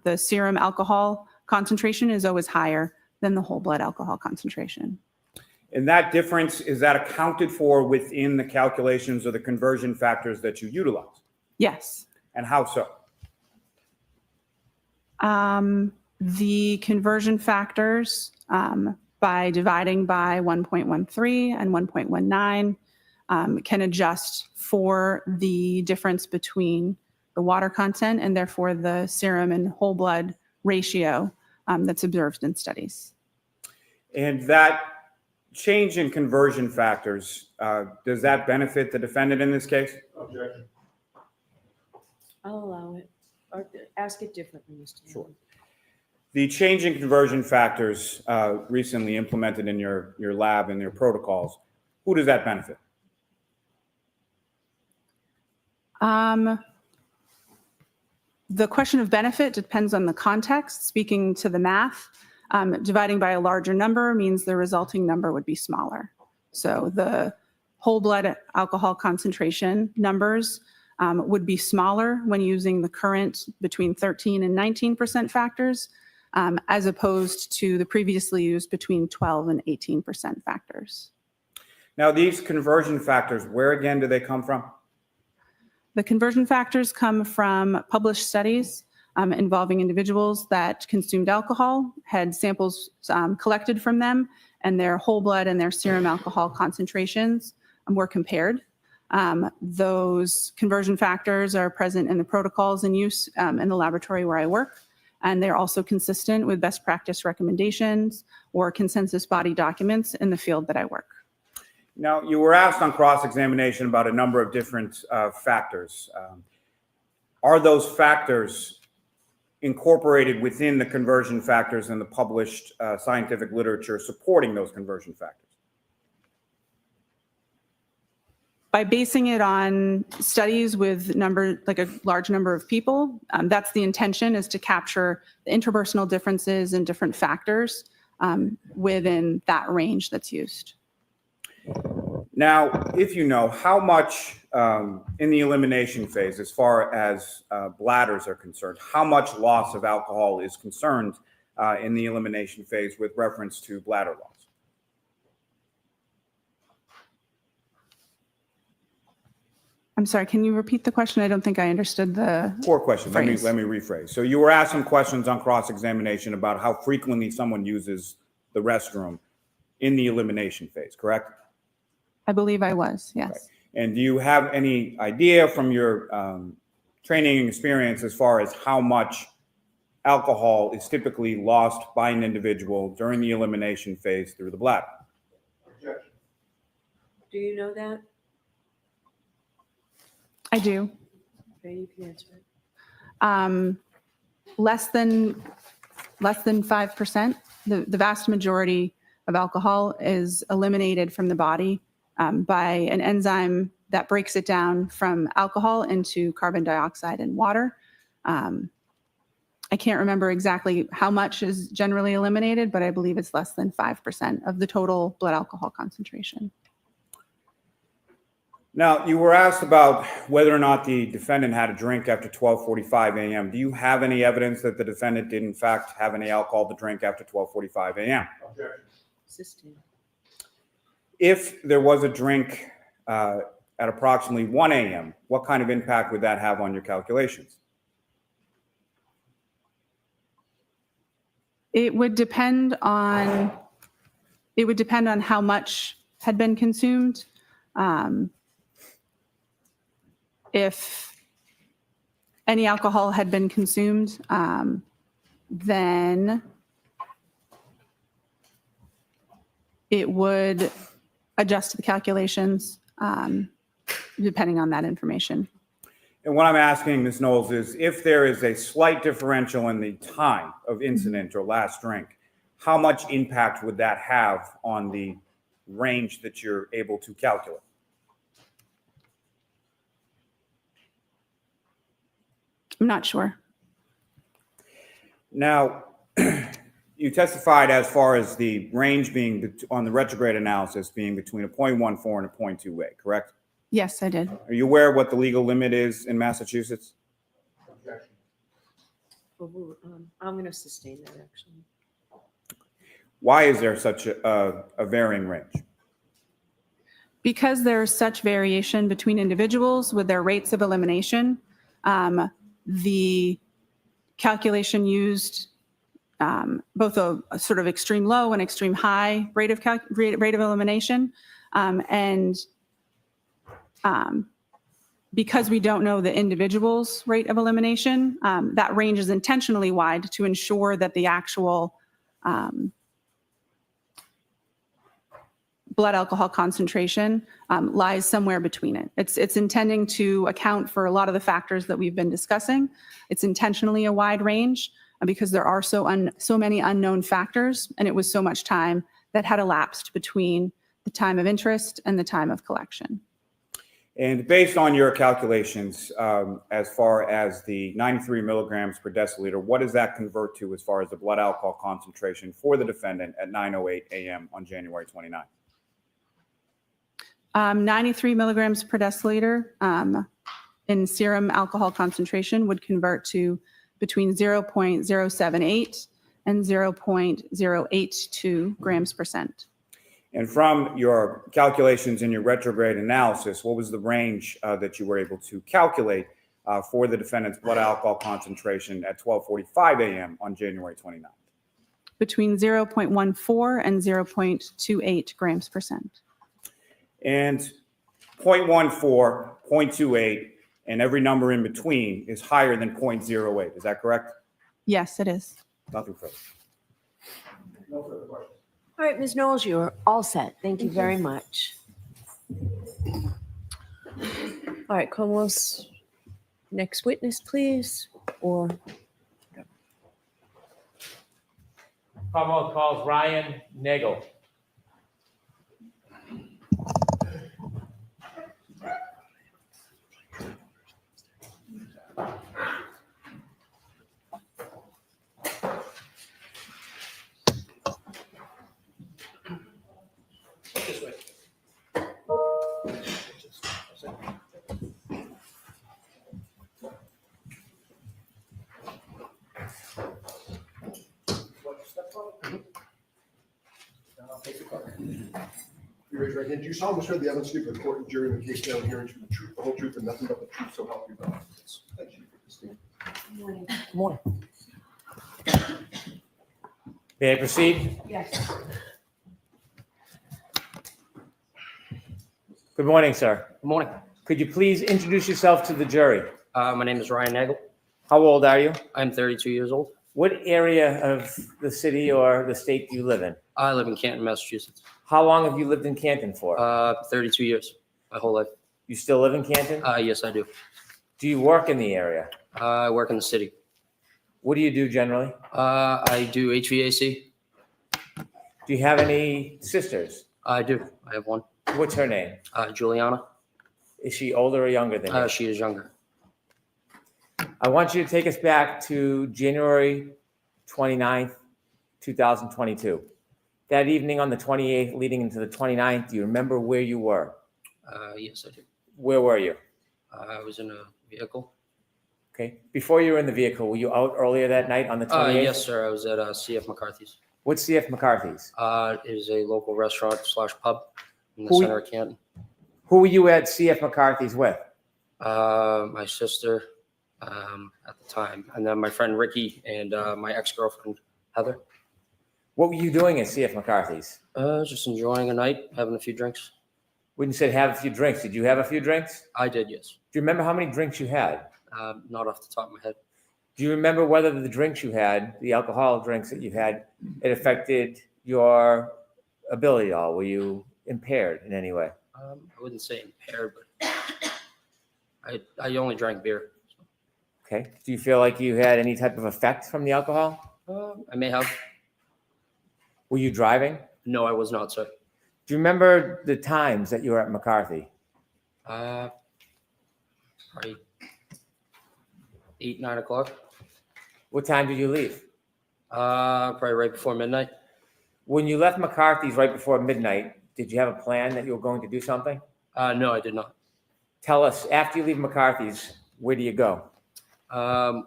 The serum alcohol concentration is always higher than the whole blood alcohol concentration. And that difference, is that accounted for within the calculations or the conversion factors that you utilize? Yes. And how so? The conversion factors, by dividing by 1.13 and 1.19, can adjust for the difference between the water content and therefore the serum and whole blood ratio that's observed in studies. And that change in conversion factors, does that benefit the defendant in this case? Objection. I'll allow it, or ask it differently, Mr. Sure. Nagel. The change in conversion factors recently implemented in your lab and your protocols, who does that benefit? The question of benefit depends on the context. Speaking to the math, dividing by a larger number means the resulting number would be smaller. So the whole blood alcohol concentration numbers would be smaller when using the current between 13 and 19% factors, as opposed to the previously used between 12 and 18% factors. Now, these conversion factors, where again do they come from? The conversion factors come from published studies involving individuals that consumed alcohol, had samples collected from them, and their whole blood and their serum alcohol concentrations were compared. Those conversion factors are present in the protocols in use in the laboratory where I work, and they're also consistent with best practice recommendations or consensus body documents in the field that I work. Now, you were asked on cross-examination about a number of different factors. Are those factors incorporated within the conversion factors in the published scientific literature supporting those conversion factors? By basing it on studies with like a large number of people, that's the intention, is to capture the interpersonal differences and different factors within that range that's used. Now, if you know, how much in the elimination phase, as far as bladders are concerned, how much loss of alcohol is concerned in the elimination phase with reference to bladder loss? I'm sorry, can you repeat the question? I don't think I understood the Poor question. Let me phrase. rephrase. So you were asked some questions on cross-examination about how frequently someone uses the restroom in the elimination phase, correct? I believe I was, yes. Right. And do you have any idea from your training and experience as far as how much alcohol is typically lost by an individual during the elimination phase through the bladder? Objection. Do you know that? I do. Okay, you can answer it. Less than 5%. The vast majority of alcohol is eliminated from the body by an enzyme that breaks it down from alcohol into carbon dioxide and water. I can't remember exactly how much is generally eliminated, but I believe it's less than 5% of the total blood alcohol concentration. Now, you were asked about whether or not the defendant had a drink after 12:45 a.m. Do you have any evidence that the defendant did, in fact, have any alcohol to drink after 12:45 a.m.? Objection. Sustained. If there was a drink at approximately 1 a.m., what kind of impact would that have on your calculations? It would depend on how much had been consumed. If any alcohol had been consumed, then it would adjust the calculations depending on that information. And what I'm asking, Ms. Knowles, is if there is a slight differential in the time of incident or last drink, how much impact would that have on the range that you're able to calculate? I'm not sure. Now, you testified as far as the range being on the retrograde analysis being between a 0.14 and a 0.28, correct? Yes, I did. Are you aware of what the legal limit is in Massachusetts? Objection. I'm going to sustain that, actually. Why is there such a varying range? Because there's such variation between individuals with their rates of elimination, the calculation used both a sort of extreme low and extreme high rate of elimination, and Because we don't know the individual's rate of elimination, that range is intentionally wide to ensure that the actual blood alcohol concentration lies somewhere between it. It's intending to account for a lot of the factors that we've been discussing. It's intentionally a wide range because there are so many unknown factors, and it was so much time that had elapsed between the time of interest and the time of collection. And based on your calculations, as far as the 93 milligrams per deciliter, what does that convert to as far as the blood alcohol concentration for the defendant at 9:08 a.m. on January 29th? 93 milligrams per deciliter in serum alcohol concentration would convert to between 0.078 and 0.082 grams percent. And from your calculations in your retrograde analysis, what was the range that you were able to calculate for the defendant's blood alcohol concentration at 12:45 a.m. on January 29th? Between 0.14 and 0.28 grams percent. And 0.14, 0.28, and every number in between is higher than 0.08. Is that correct? Yes, it is. Nothing further. No further questions. All right, Ms. Knowles, you're all set. Thank you very much. All right, Comos, next witness, please, or Commonwealth calls Ryan Nagel. You raise your right hand. Do you solemnly swear the evidence given to the court and jury in the case now and hearing the truth, the whole truth, and nothing but the truth, so help you God? Thank you for this thing. Good morning. May I proceed? Yes. Good morning, sir. Good morning. Could you please introduce yourself to the jury? My name is Ryan Nagel. How old are you? I'm 32 years old. What area of the city or the state do you live in? I live in Canton, Massachusetts. How long have you lived in Canton for? 32 years, my whole life. You still live in Canton? Yes, I do. Do you work in the area? I work in the city. What do you do generally? I do HVAC. Do you have any sisters? I do. I have one. What's her name? Juliana. Is she older or younger than you? She is younger. I want you to take us back to January 29th, 2022. That evening on the 28th, leading into the 29th, do you remember where you were? Yes, I do. Where were you? I was in a vehicle. Okay. Before you were in the vehicle, were you out earlier that night on the 28th? Yes, sir. I was at CF McCarthy's. What's CF McCarthy's? It is a local restaurant / pub in the Who- center of Canton. Who were you at CF McCarthy's with? My sister at the time, and then my friend Ricky and my ex-girlfriend Heather. What were you doing at CF McCarthy's? Just enjoying a night, having a few drinks. When you said have a few drinks, did you have a few drinks? I did, yes. Do you remember how many drinks you had? Not off the top of my head. Do you remember whether the drinks you had, the alcoholic drinks that you had, it affected your ability at all? Were you impaired in any way? I wouldn't say impaired, but I only drank beer. Okay. Do you feel like you had any type of effect from the alcohol? I may have. Were you driving? No, I was not, sir. Do you remember the times that you were at McCarthy? Probably 8, 9 o'clock. What time did you leave? Probably right before midnight. When you left McCarthy's right before midnight, did you have a plan that you were going to do something? No, I did not. Tell us, after you leave McCarthy's, where do you go? I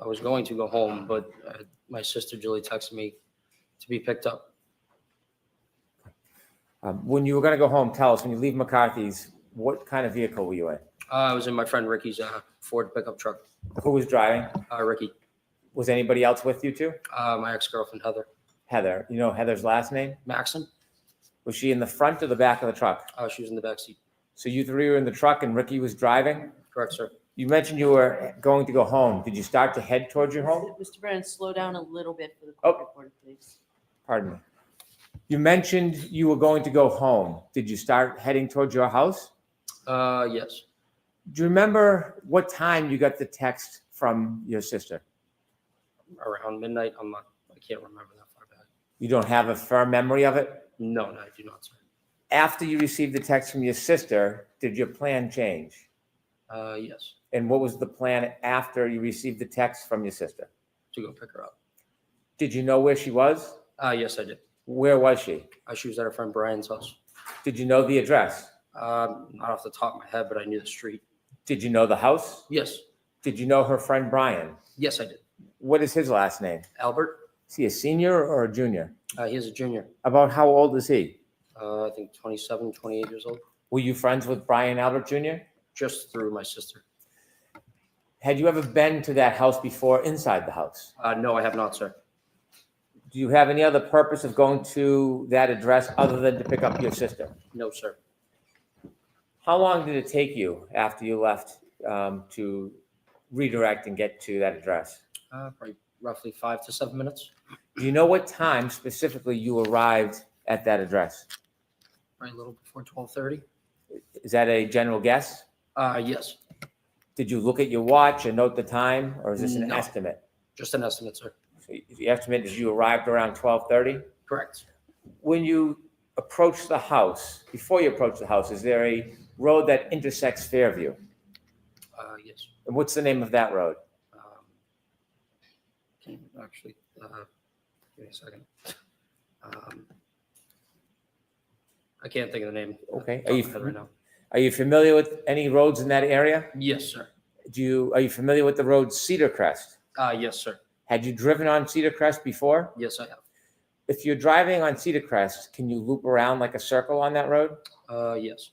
was going to go home, but my sister Julie texted me to be picked up. When you were going to go home, tell us, when you leave McCarthy's, what kind of vehicle were you in? I was in my friend Ricky's Ford pickup truck. Who was driving? Ricky. Was anybody else with you too? My ex-girlfriend Heather. Heather. You know Heather's last name? Maxon. Was she in the front or the back of the truck? She was in the back seat. So you three were in the truck and Ricky was driving? Correct, sir. You mentioned you were going to go home. Did you start to head towards your home? Mr. Brennan, slow down a little bit for the Oh. court reporter, please. Pardon me. You mentioned you were going to go home. Did you start heading towards your house? Yes. Do you remember what time you got the text from your sister? Around midnight. I can't remember that far back. You don't have a firm memory of it? No, I do not, sir. After you received the text from your sister, did your plan change? Yes. And what was the plan after you received the text from your sister? To go pick her up. Did you know where she was? Yes, I did. Where was she? She was at her friend Brian's house. Did you know the address? Not off the top of my head, but I knew the street. Did you know the house? Yes. Did you know her friend Brian? Yes, I did. What is his last name? Albert. Is he a senior or a junior? He is a junior. About how old is he? I think 27, 28 years old. Were you friends with Brian Albert Jr.? Just through my sister. Had you ever been to that house before inside the house? No, I have not, sir. Do you have any other purpose of going to that address other than to pick up your sister? No, sir. How long did it take you after you left to redirect and get to that address? Probably roughly 5 to 7 minutes. Do you know what time specifically you arrived at that address? Right, a little before 12:30. Is that a general guess? Yes. Did you look at your watch and note the time, or is this an No. estimate? Just an estimate, sir. So the estimate is you arrived around 12:30? Correct. When you approach the house, before you approach the house, is there a road that intersects Fairview? Yes. And what's the name of that road? Can you actually, give me a second. I can't think of the name. Okay. Are you right now? Are you familiar with any roads in that area? Yes, sir. Are you familiar with the road Cedar Crest? Yes, sir. Had you driven on Cedar Crest before? Yes, I have. If you're driving on Cedar Crest, can you loop around like a circle on that road? Yes.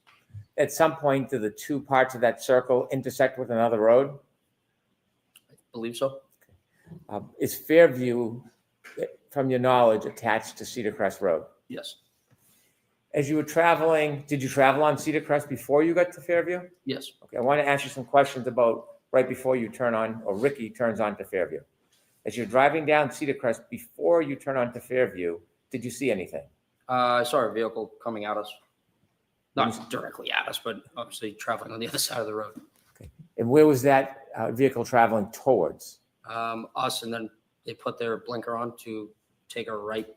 At some point, do the two parts of that circle intersect with another road? I believe so. Is Fairview, from your knowledge, attached to Cedar Crest Road? Yes. As you were traveling, did you travel on Cedar Crest before you got to Fairview? Yes. Okay, I want to ask you some questions about right before you turn on, or Ricky turns on to Fairview. As you're driving down Cedar Crest, before you turn on to Fairview, did you see anything? I saw a vehicle coming at us. Not directly at us, but obviously traveling on the other side of the road. Okay. And where was that vehicle traveling towards? Us, and then they put their blinker on to take a right.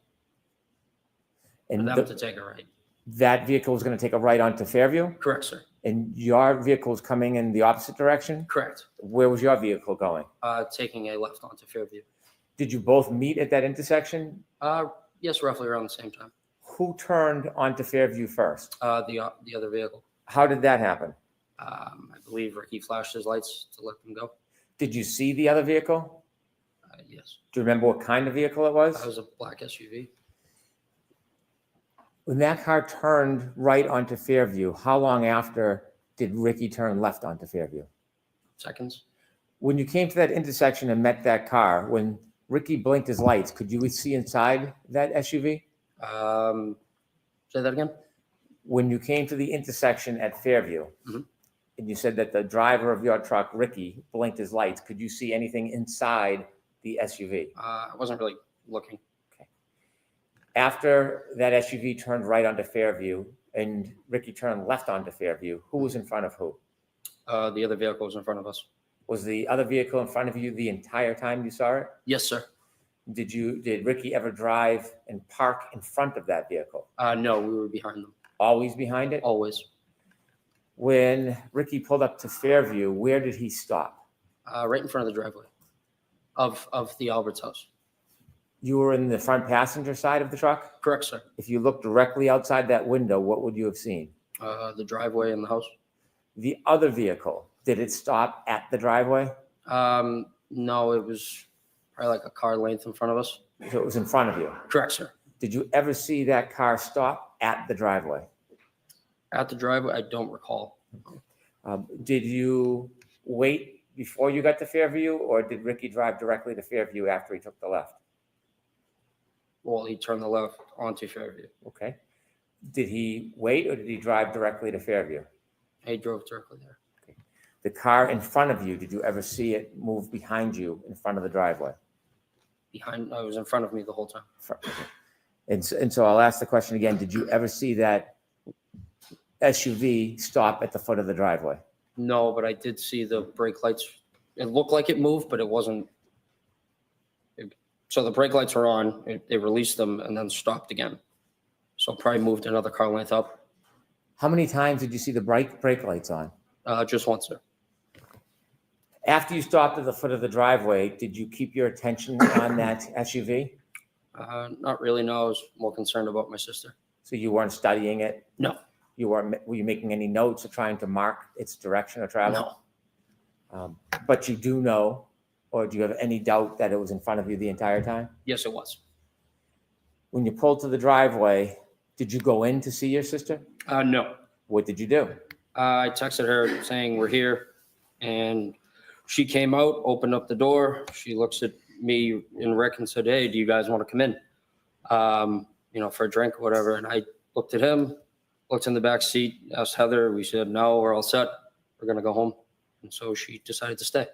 And For them to take a right. That vehicle was going to take a right onto Fairview? Correct, sir. And your vehicle was coming in the opposite direction? Correct. Where was your vehicle going? Taking a left onto Fairview. Did you both meet at that intersection? Yes, roughly around the same time. Who turned onto Fairview first? The other vehicle. How did that happen? I believe Ricky flashed his lights to let them go. Did you see the other vehicle? Yes. Do you remember what kind of vehicle it was? That was a black SUV. When that car turned right onto Fairview, how long after did Ricky turn left onto Fairview? Seconds. When you came to that intersection and met that car, when Ricky blinked his lights, could you see inside that SUV? Say that again? When you came to the intersection at Fairview, and you said that the driver of your truck, Ricky, blinked his lights, could you see anything inside the SUV? I wasn't really looking. After that SUV turned right onto Fairview and Ricky turned left onto Fairview, who was in front of who? The other vehicle was in front of us. Was the other vehicle in front of you the entire time you saw it? Yes, sir. Did Ricky ever drive and park in front of that vehicle? No, we were behind them. Always behind it? Always. When Ricky pulled up to Fairview, where did he stop? Right in front of the driveway of the Albert's house. You were in the front passenger side of the truck? Correct, sir. If you looked directly outside that window, what would you have seen? The driveway and the house. The other vehicle, did it stop at the driveway? No, it was probably like a car length in front of us. So it was in front of you? Correct, sir. Did you ever see that car stop at the driveway? At the driveway, I don't recall. Did you wait before you got to Fairview, or did Ricky drive directly to Fairview after he took the left? Well, he turned the left onto Fairview. Okay. Did he wait, or did he drive directly to Fairview? I drove directly there. The car in front of you, did you ever see it move behind you in front of the driveway? I was in front of me the whole time. Okay. And so I'll ask the question again. Did you ever see that SUV stop at the foot of the driveway? No, but I did see the brake lights. It looked like it moved, but it wasn't. So the brake lights were on, they released them and then stopped again. So probably moved another car length up. How many times did you see the brake lights on? Just once, sir. After you stopped at the foot of the driveway, did you keep your attention on that SUV? Not really, no. I was more concerned about my sister. So you weren't studying it? No. Were you making any notes or trying to mark its direction of travel? No. But you do know, or do you have any doubt that it was in front of you the entire time? Yes, it was. When you pulled to the driveway, did you go in to see your sister? No. What did you do? I texted her saying we're here, and she came out, opened up the door. She looks at me and Rick and said, "Hey, do you guys want to come in? For a drink or whatever." And I looked at him, looked in the back seat, asked Heather. We said, "No, we're all set. We're going to go home." And so she decided to stay.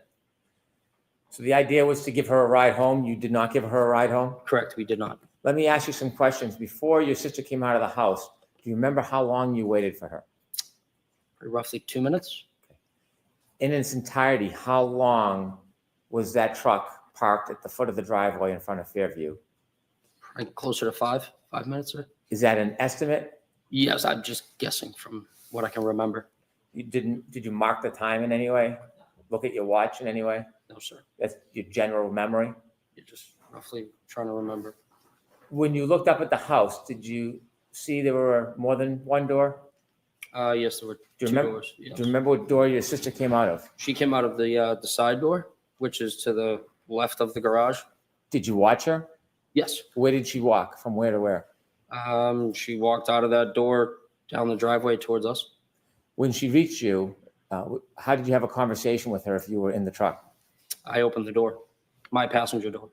So the idea was to give her a ride home. You did not give her a ride home? Correct, we did not. Let me ask you some questions. Before your sister came out of the house, do you remember how long you waited for her? Roughly 2 minutes. In its entirety, how long was that truck parked at the foot of the driveway in front of Fairview? Probably closer to 5 minutes, sir. Is that an estimate? Yes, I'm just guessing from what I can remember. Did you mark the time in any way? Look at your watch in any way? No, sir. That's your general memory? You're just roughly trying to remember. When you looked up at the house, did you see there were more than one door? Yes, there were two doors. Yes. Do you remember what door your sister came out of? She came out of the side door, which is to the left of the garage. Did you watch her? Yes. Where did she walk? From where to where? She walked out of that door down the driveway towards us. When she reached you, how did you have a conversation with her if you were in the truck? I opened the door, my passenger door.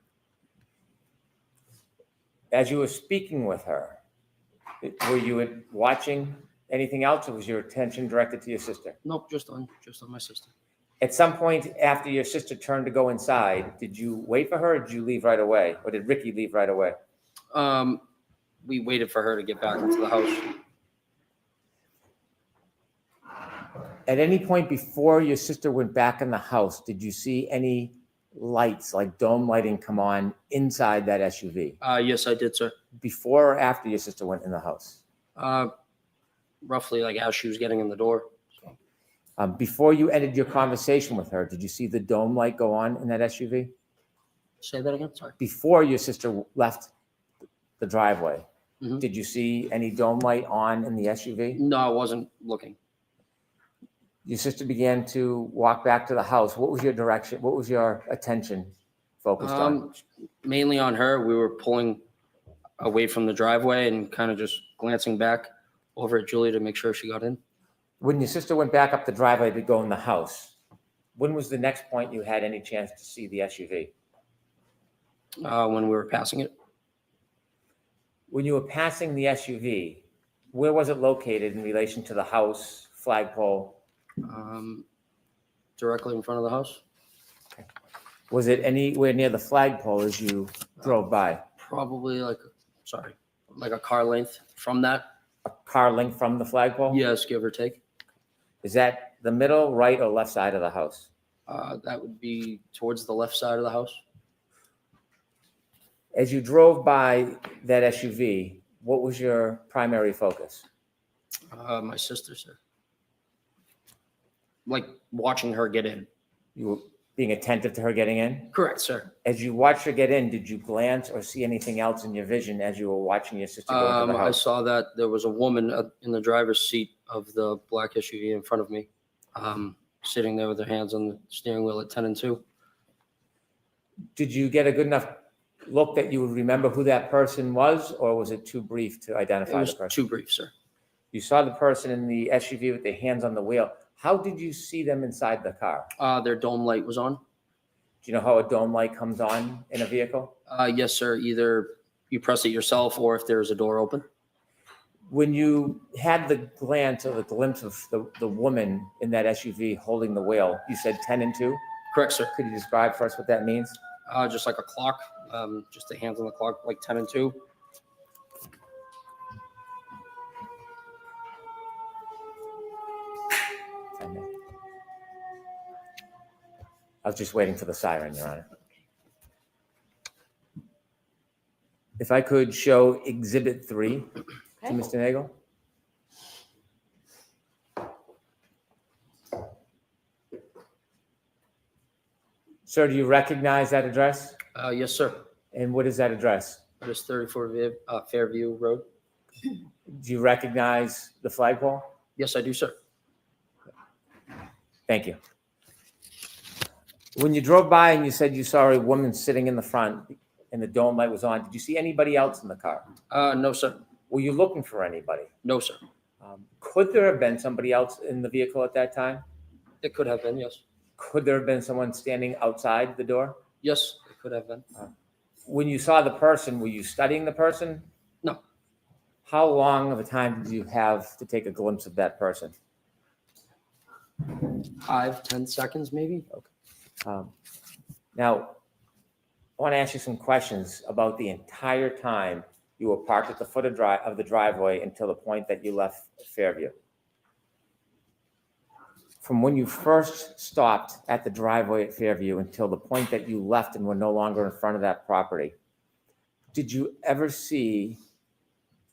As you were speaking with her, were you watching anything else, or was your attention directed to your sister? Nope, just on my sister. At some point after your sister turned to go inside, did you wait for her, or did you leave right away? Or did Ricky leave right away? We waited for her to get back into the house. At any point before your sister went back in the house, did you see any lights, like dome lighting, come on inside that SUV? Yes, I did, sir. Before or after your sister went in the house? Roughly like as she was getting in the door. Before you ended your conversation with her, did you see the dome light go on in that SUV? Say that again, sorry. Before your sister left the driveway, Mhm. did you see any dome light on in the SUV? No, I wasn't looking. Your sister began to walk back to the house. What was your direction? What was your attention focused on? Mainly on her. We were pulling away from the driveway and kind of just glancing back over at Julie to make sure she got in. When your sister went back up the driveway to go in the house, when was the next point you had any chance to see the SUV? When we were passing it. When you were passing the SUV, where was it located in relation to the house, flagpole? Directly in front of the house. Was it anywhere near the flagpole as you drove by? Probably like a car length from that. A car length from the flagpole? Yes, give or take. Is that the middle, right, or left side of the house? That would be towards the left side of the house. As you drove by that SUV, what was your primary focus? My sister, sir. Like watching her get in. You were being attentive to her getting in? Correct, sir. As you watched her get in, did you glance or see anything else in your vision as you were watching your sister go into the I house? saw that there was a woman in the driver's seat of the black SUV in front of me, sitting there with her hands on the steering wheel at 10 and 2. Did you get a good enough look that you would remember who that person was, or was it too brief to It identify was the person? too brief, sir. You saw the person in the SUV with their hands on the wheel. How did you see them inside the car? Their dome light was on. Do you know how a dome light comes on in a vehicle? Yes, sir. Either you press it yourself or if there's a door open. When you had the glance or the glimpse of the woman in that SUV holding the wheel, you said 10 and 2? Correct, sir. Could you describe for us what that means? Just like a clock, just the hands on the clock, like 10 and 2. I was just waiting for the siren, Your Honor. If I could show Exhibit 3 to Mr. Nagel. Sir, do you recognize that address? Yes, sir. And what is that address? It is 34 Fairview Road. Do you recognize the flagpole? Yes, I do, sir. Thank you. When you drove by and you said you saw a woman sitting in the front and the dome light was on, did you see anybody else in the car? No, sir. Were you looking for anybody? No, sir. Could there have been somebody else in the vehicle at that time? It could have been, yes. Could there have been someone standing outside the door? Yes, it could have been. When you saw the person, were you studying the person? No. How long of a time did you have to take a glimpse of that person? 5-10 seconds, maybe. Okay. Now, I want to ask you some questions about the entire time you were parked at the foot of the driveway until the point that you left Fairview. From when you first stopped at the driveway at Fairview until the point that you left and were no longer in front of that property, did you ever see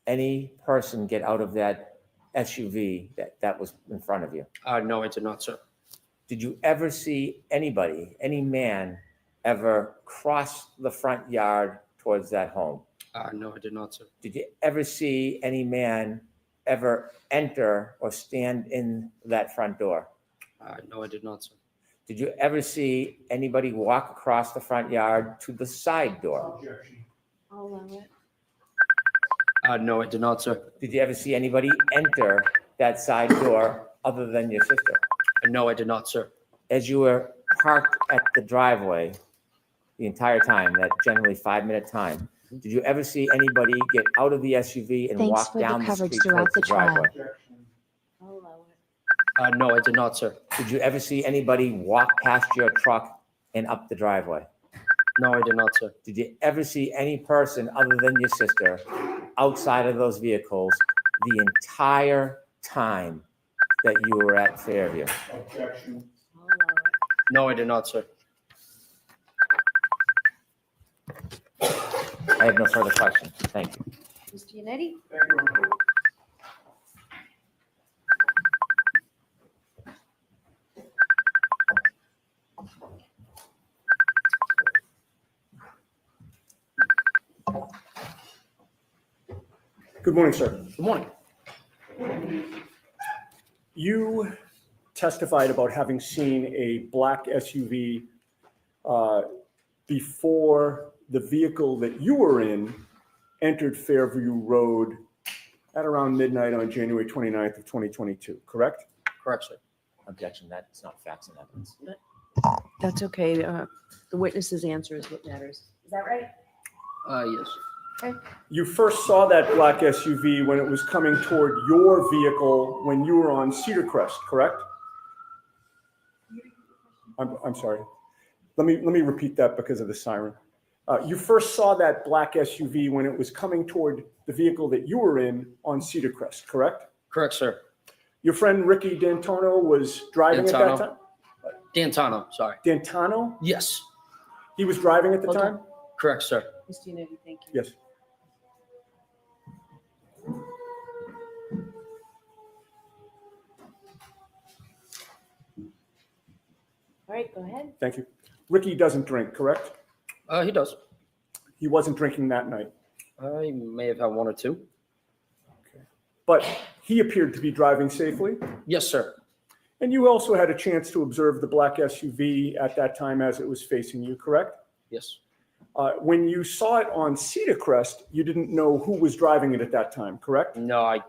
any person get out of that SUV that was in front of you? No, I did not, sir. Did you ever see anybody, any man, ever cross the front yard towards that home? No, I did not, sir. Did you ever see any man ever enter or stand in that front door? No, I did not, sir. Did you ever see anybody walk across the front yard to the side door? I'll allow it. No, I did not, sir. Did you ever see anybody enter that side door other than your sister? No, I did not, sir. As you were parked at the driveway the entire time, that generally 5-minute time, did you ever see anybody get out of the SUV and Thanks walk for the down the coverage street throughout towards the the trial. driveway? I'll allow it. No, I did not, sir. Did you ever see anybody walk past your truck and up the driveway? No, I did not, sir. Did you ever see any person other than your sister outside of those vehicles the entire time that you were at Fairview? Objection. I'll allow it. No, I did not, sir. I have no further questions. Thank you. Mr. Yannetti? Thank you, Uncle. Good morning, sir. Good morning. You testified about having seen a black SUV before the vehicle that you were in entered Fairview Road at around midnight on January 29th of 2022, correct? Correct, sir. Objection. That's not facts and evidence. That's okay. The witness's answer is what matters. Is that right? Yes. You first saw that black SUV when it was coming toward your vehicle when you were on Cedar Crest, correct? I'm sorry. Let me repeat that because of the siren. You first saw that black SUV when it was coming toward the vehicle that you were in on Cedar Crest, correct? Correct, sir. Your friend Ricky D'Antano was driving at that time? D'Antano, sorry. D'Antano? Yes. He was driving at the Hold on. time? Correct, sir. Mr. Yannetti, thank you. Yes. All right, go ahead. Thank you. Ricky doesn't drink, correct? He does. He wasn't drinking that night, He may have had one or two. but he appeared to be driving safely. Yes, sir. And you also had a chance to observe the black SUV at that time as it was facing you, correct? Yes. When you saw it on Cedar Crest, you didn't know who was driving it at that time, correct? No, I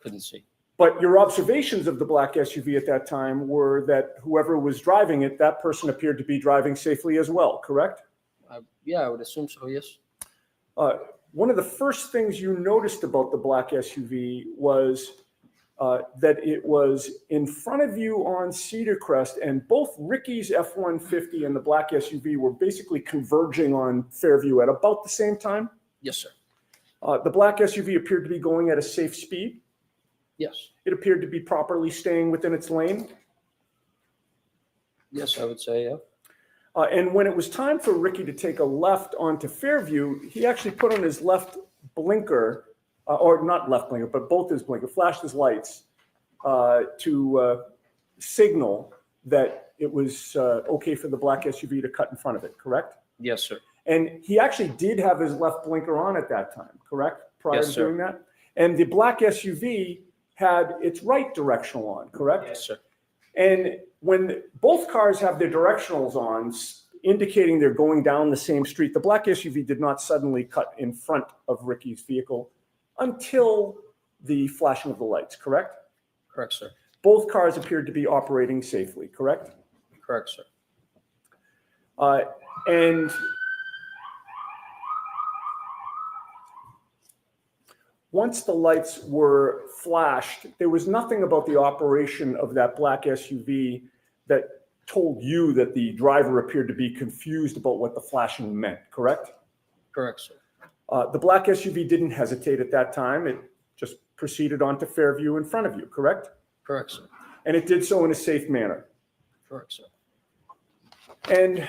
couldn't see. But your observations of the black SUV at that time were that whoever was driving it, that person appeared to be driving safely as well, correct? Yeah, I would assume so, yes. one of the first things you noticed about the black SUV was that it was in front of you on Cedar Crest, and both Ricky's F-150 and the black SUV were basically converging on Fairview at about the same time? Yes, sir. The black SUV appeared to be going at a safe speed. Yes. It appeared to be properly staying within its lane. Yes, I would say, yeah. And when it was time for Ricky to take a left onto Fairview, he actually put on his left blinker, or not left blinker, but both his blinker, flashed his lights to signal that it was okay for the black SUV to cut in front of it, correct? Yes, sir. And he actually did have his left blinker on at that time, correct? Prior Yes, to sir. doing that? And the black SUV had its right directional on, correct? Yes, sir. And when both cars have their directionals on, indicating they're going down the same street, the black SUV did not suddenly cut in front of Ricky's vehicle until the flashing of the lights, correct? Correct, sir. Both cars appeared to be operating safely, correct? Correct, sir. And once the lights were flashed, there was nothing about the operation of that black SUV that told you that the driver appeared to be confused about what the flashing meant, correct? Correct, sir. The black SUV didn't hesitate at that time. It just proceeded onto Fairview in front of you, correct? Correct, sir. And it did so in a safe manner. Correct, sir. And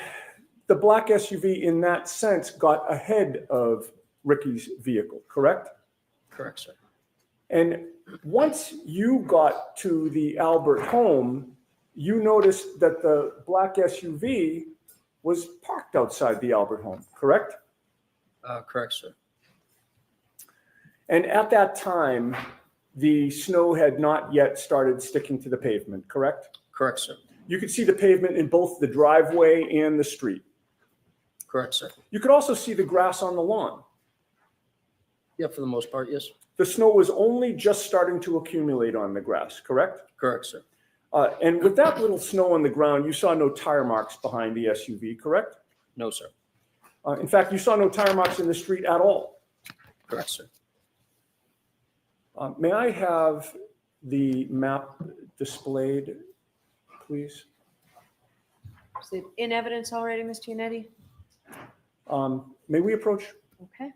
the black SUV in that sense got ahead of Ricky's vehicle, correct? Correct, sir. And once you got to the Albert home, you noticed that the black SUV was parked outside the Albert home, correct? Correct, sir. And at that time, the snow had not yet started sticking to the pavement, correct? Correct, sir. You could see the pavement in both the driveway and the street. Correct, sir. You could also see the grass on the lawn. Yeah, for the most part, yes. The snow was only just starting to accumulate on the grass, correct? Correct, sir. And with that little snow on the ground, you saw no tire marks behind the SUV, correct? No, sir. In fact, you saw no tire marks in the street at all. Correct, sir. May I have the map displayed, please? Is it in evidence already, Mr. Yannetti? May we approach? Okay.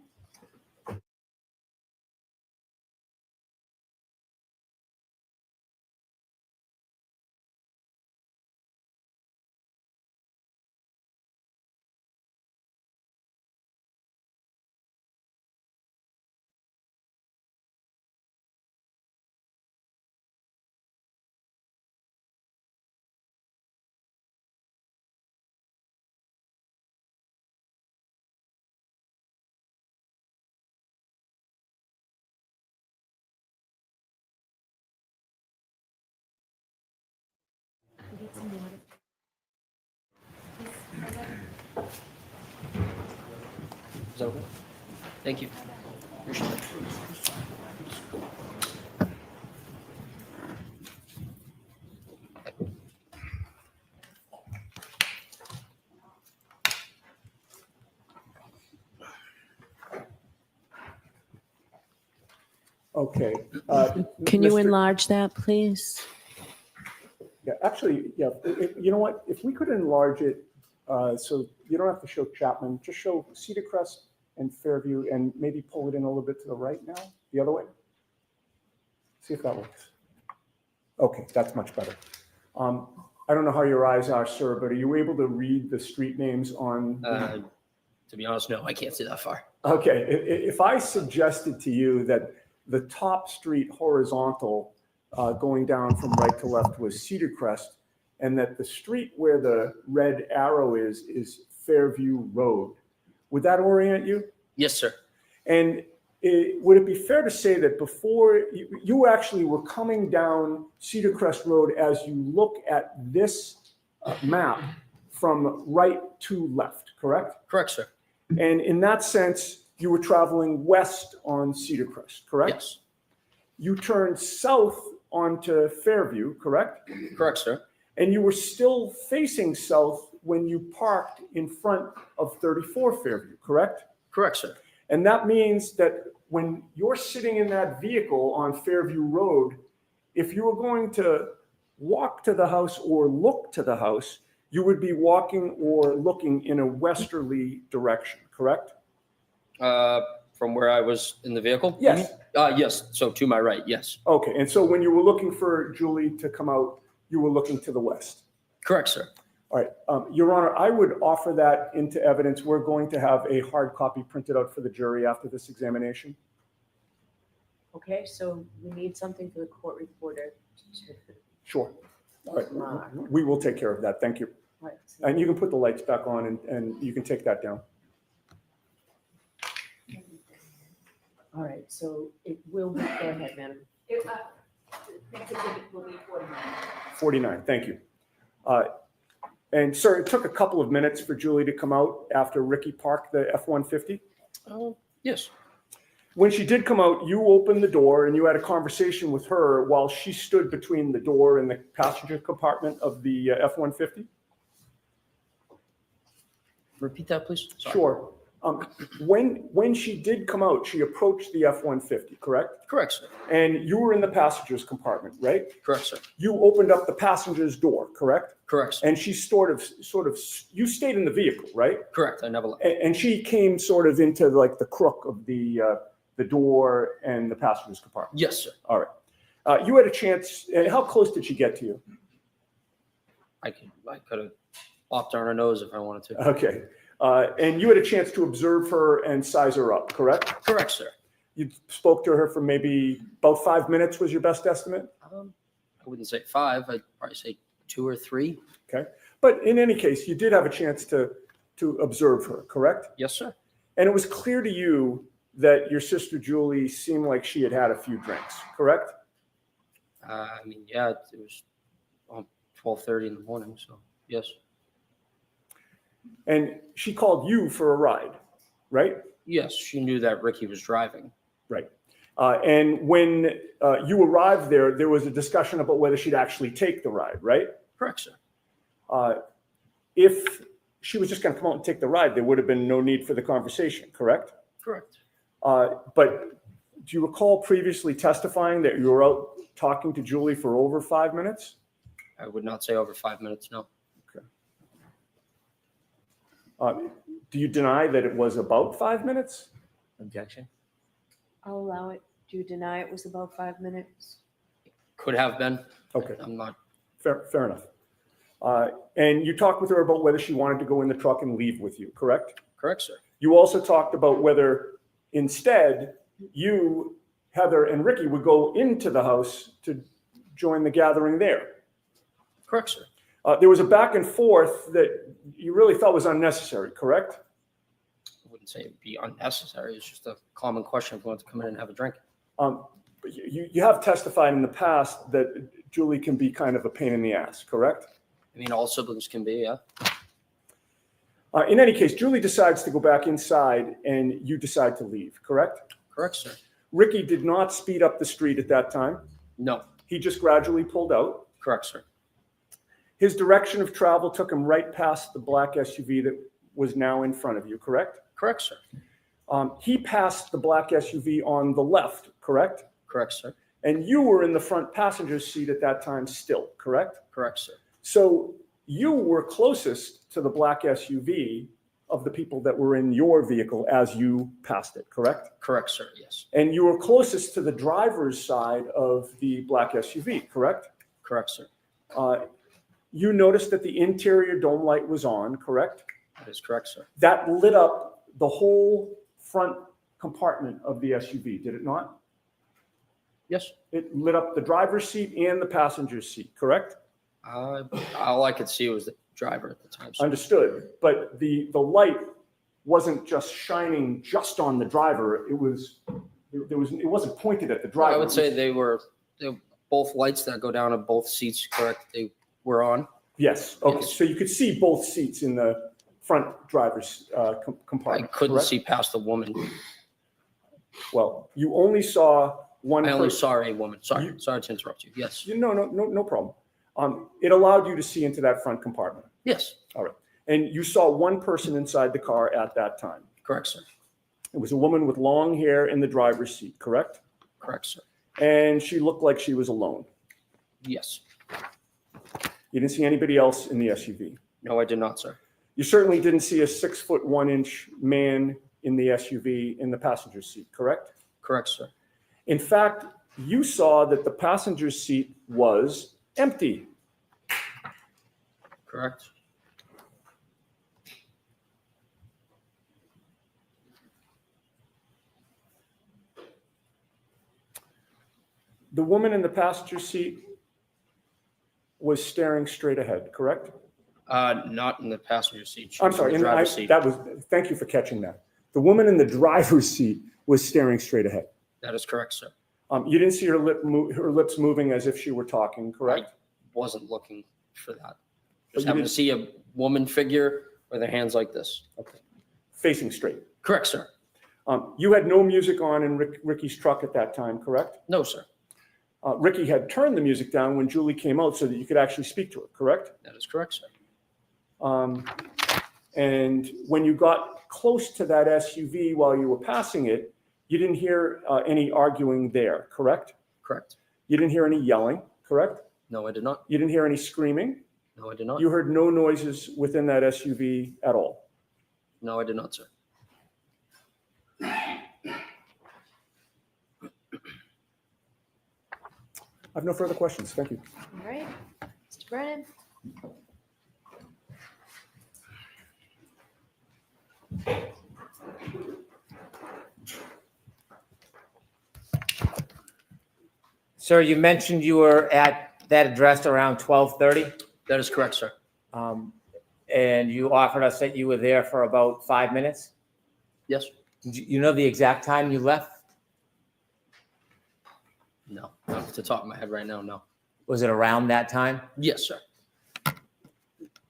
Is that okay? Thank you. Appreciate it. Okay. Can you Mr. enlarge that, please? Yeah, actually, yeah, you know what? If we could enlarge it, so you don't have to show Chapman, just show Cedar Crest and Fairview and maybe pull it in a little bit to the right now, the other way. See if that works. Okay, that's much better. I don't know how your eyes are, sir, but are you able to read the street names on? To be honest, no, I can't see that far. Okay, if I suggested to you that the top street horizontal going down from right to left was Cedar Crest, and that the street where the red arrow is Fairview Road, would that orient you? Yes, sir. And would it be fair to say that before you actually were coming down Cedar Crest Road as you look at this map from right to left, correct? Correct, sir. And in that sense, you were traveling west on Cedar Crest, correct? Yes. You turned south onto Fairview, correct? Correct, sir. And you were still facing south when you parked in front of 34 Fairview, correct? Correct, sir. And that means that when you're sitting in that vehicle on Fairview Road, if you were going to walk to the house or look to the house, you would be walking or looking in a westerly direction, correct? From where I was in the vehicle? Yes. Yes, so to my right, yes. Okay, and so when you were looking for Julie to come out, you were looking to the west? Correct, sir. All right, Your Honor, I would offer that into evidence. We're going to have a hard copy printed out for the jury after this examination. Okay, so we need something for the court reporter. Sure. All right, we will take care of that. Thank you. All right, so- And you can put the lights back on and you can take that down. All right, so it will be, go ahead, madam. Next exhibit will be 49. 49, thank you. And sir, it took a couple of minutes for Julie to come out after Ricky parked the F-150. Yes. When she did come out, you opened the door and you had a conversation with her while she stood between the door and the passenger compartment of the F-150? Repeat that, please. Sorry. Sure. When she did come out, she approached the F-150, correct? Correct, sir. And you were in the passenger's compartment, right? Correct, sir. You opened up the passenger's door, correct? Correct, sir. And she sort of, you stayed in the vehicle, right? Correct, I never left. And she came sort of into like the crook of the door and the passenger's compartment. Yes, sir. All right. You had a chance. How close did she get to you? I could have popped her on her nose if I wanted to. Okay. And you had a chance to observe her and size her up, correct? Correct, sir. You spoke to her for maybe about 5 minutes was your best estimate? I wouldn't say 5. I'd probably say 2 or 3. Okay. But in any case, you did have a chance to observe her, correct? Yes, sir. And it was clear to you that your sister Julie seemed like she had had a few drinks, correct? I mean, yeah, it was 12:30 in the morning, so yes. And she called you for a ride, right? Yes, she knew that Ricky was driving. Right. And when you arrived there, there was a discussion about whether she'd actually take the ride, right? Correct, sir. If she was just going to come out and take the ride, there would have been no need for the conversation, correct? Correct. But do you recall previously testifying that you were out talking to Julie for over 5 minutes? I would not say over 5 minutes, no. Do you deny that it was about 5 minutes? Objection. I'll allow it. Do you deny it was about 5 minutes? Could have been. Okay. I'm not. Fair enough. And you talked with her about whether she wanted to go in the truck and leave with you, correct? Correct, sir. You also talked about whether instead you, Heather, and Ricky would go into the house to join the gathering there. Correct, sir. There was a back and forth that you really thought was unnecessary, correct? I wouldn't say it'd be unnecessary. It's just a common question if you want to come in and have a drink. But you have testified in the past that Julie can be kind of a pain in the ass, correct? I mean, all siblings can be, yeah. In any case, Julie decides to go back inside and you decide to leave, correct? Correct, sir. Ricky did not speed up the street at that time. No. He just gradually pulled out. Correct, sir. His direction of travel took him right past the black SUV that was now in front of you, correct? Correct, sir. He passed the black SUV on the left, correct? Correct, sir. And you were in the front passenger seat at that time still, correct? Correct, sir. So you were closest to the black SUV of the people that were in your vehicle as you passed it, correct? Correct, sir, yes. And you were closest to the driver's side of the black SUV, correct? Correct, sir. You noticed that the interior dome light was on, correct? That is correct, sir. That lit up the whole front compartment of the SUV, did it not? Yes. It lit up the driver's seat and the passenger's seat, correct? All I could see was the driver at the time. Sir. Understood. But the light wasn't just shining just on the driver. It wasn't pointed at the driver. I would say they were both lights that go down at both seats, correct? They were on. Yes. Okay. Yes. So you could see both seats in the front driver's compartment. I couldn't correct? see past the woman. Well, you only saw one. I only person. saw a woman. Sorry to interrupt you. Yes. No problem. It allowed you to see into that front compartment. Yes. All right. And you saw one person inside the car at that time. Correct, sir. It was a woman with long hair in the driver's seat, correct? Correct, sir. And she looked like she was alone. Yes. You didn't see anybody else in the SUV. No, I did not, sir. You certainly didn't see a 6'1" man in the SUV in the passenger seat, correct? Correct, sir. In fact, you saw that the passenger seat was empty. Correct. The woman in the passenger seat was staring straight ahead, correct? Not in the passenger seat. She I'm was sorry, in the driver's seat. thank you for catching that. The woman in the driver's seat was staring straight ahead. That is correct, sir. You didn't see her lips moving as if she were talking, correct? I wasn't looking for that. But Just you happened didn't- to see a woman figure with her hands like this. Okay. Facing straight. Correct, sir. You had no music on in Ricky's truck at that time, correct? No, sir. Ricky had turned the music down when Julie came out so that you could actually speak to her, correct? That is correct, sir. And when you got close to that SUV while you were passing it, you didn't hear any arguing there, correct? Correct. You didn't hear any yelling, correct? No, I did not. You didn't hear any screaming? No, I did not. You heard no noises within that SUV at all? No, I did not, sir. I have no further questions. Thank you. All right, Mr. Brennan. Sir, you mentioned you were at that address around 12:30, That is correct, sir. and you offered us that you were there for about 5 minutes? Yes. You know the exact time you left? No, not off the top of my head right now, no. Was it around that time? Yes, sir.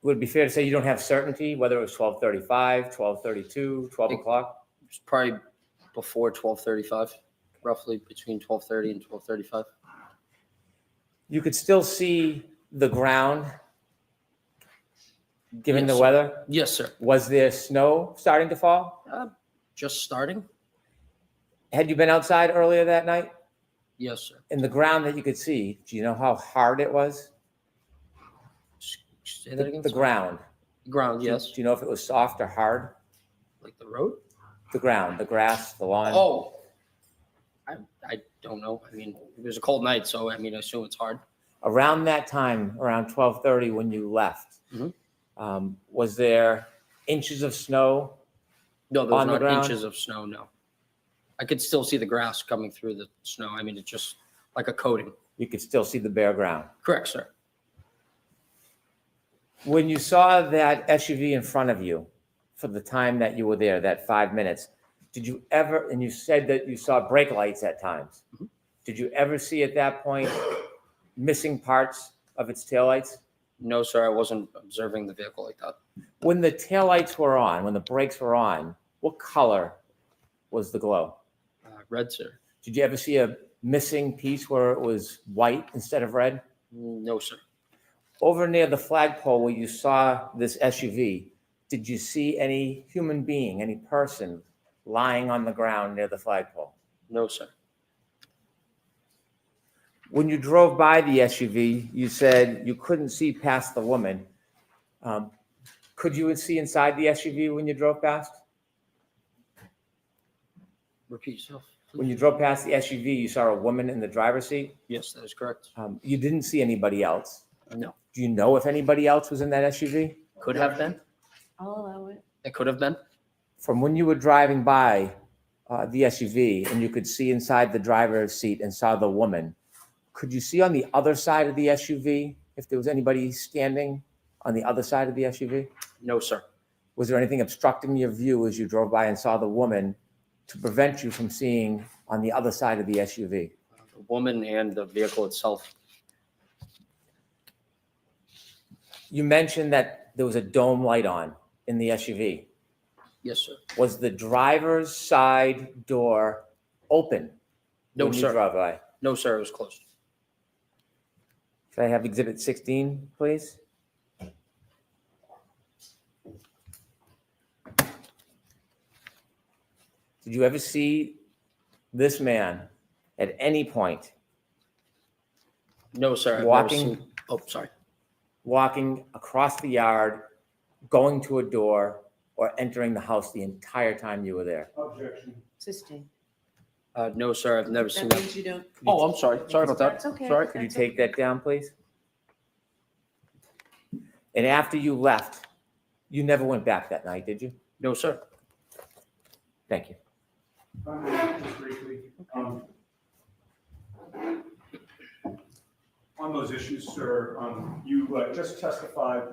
Would it be fair to say you don't have certainty whether it was 12:35, 12:32, 12 o'clock? It's probably before 12:35, roughly between 12:30 and 12:35. You could still see the ground, given Yes, the sir. weather? Yes, sir. Was there snow starting to fall? Just starting? Had you been outside earlier that night? Yes, sir. In the ground that you could see, do you know how hard it was? Say that again? The ground. Ground, Do yes. you know if it was soft or hard? Like the road? The ground, the grass, the lawn? Oh, I don't know. I mean, it was a cold night, so I mean, I assume it's hard. Around that time, around 12:30 when you left, was there inches of snow? No, there was On the not ground? inches of snow, no. I could still see the grass coming through the snow. I mean, it's just like a coating. You could still see the bare ground. Correct, sir. When you saw that SUV in front of you for the time that you were there, that 5 minutes, did you ever, and you said that you saw brake lights at times, did you ever see at that point missing parts of its taillights? No, sir, I wasn't observing the vehicle like that. When the taillights were on, when the brakes were on, what color was the glow? Red, sir. Did you ever see a missing piece where it was white instead of red? No, sir. Over near the flagpole where you saw this SUV, did you see any human being, any person lying on the ground near the flagpole? No, sir. When you drove by the SUV, you said you couldn't see past the woman. Could you see inside the SUV when you drove past? Repeat yourself. When you drove past the SUV, you saw a woman in the driver's seat? Yes, that is correct. You didn't see anybody else? No. Do you know if anybody else was in that SUV? Could have been. I'll allow it. It could have been. From when you were driving by the SUV and you could see inside the driver's seat and saw the woman, could you see on the other side of the SUV if there was anybody standing on the other side of the SUV? No, sir. Was there anything obstructing your view as you drove by and saw the woman to prevent you from seeing on the other side of the SUV? The woman and the vehicle itself. You mentioned that there was a dome light on in the SUV. Yes, sir. Was the driver's side door open? No, when you sir. drove by? No, sir, it was closed. Can I have Exhibit 16, please? Did you ever see this man at any point No, sir. I've never Walking. seen- Oh, sorry. walking across the yard, going to a door, or entering the house the entire time you were there? Objection. Sustained. No, sir. I've never seen That that. means you don't. Oh, I'm sorry. Sorry about that. That's okay. Sorry. Could you That's take okay. that down, please? And after you left, you never went back that night, did you? No, sir. Thank you. Just briefly, on those issues, sir, you just testified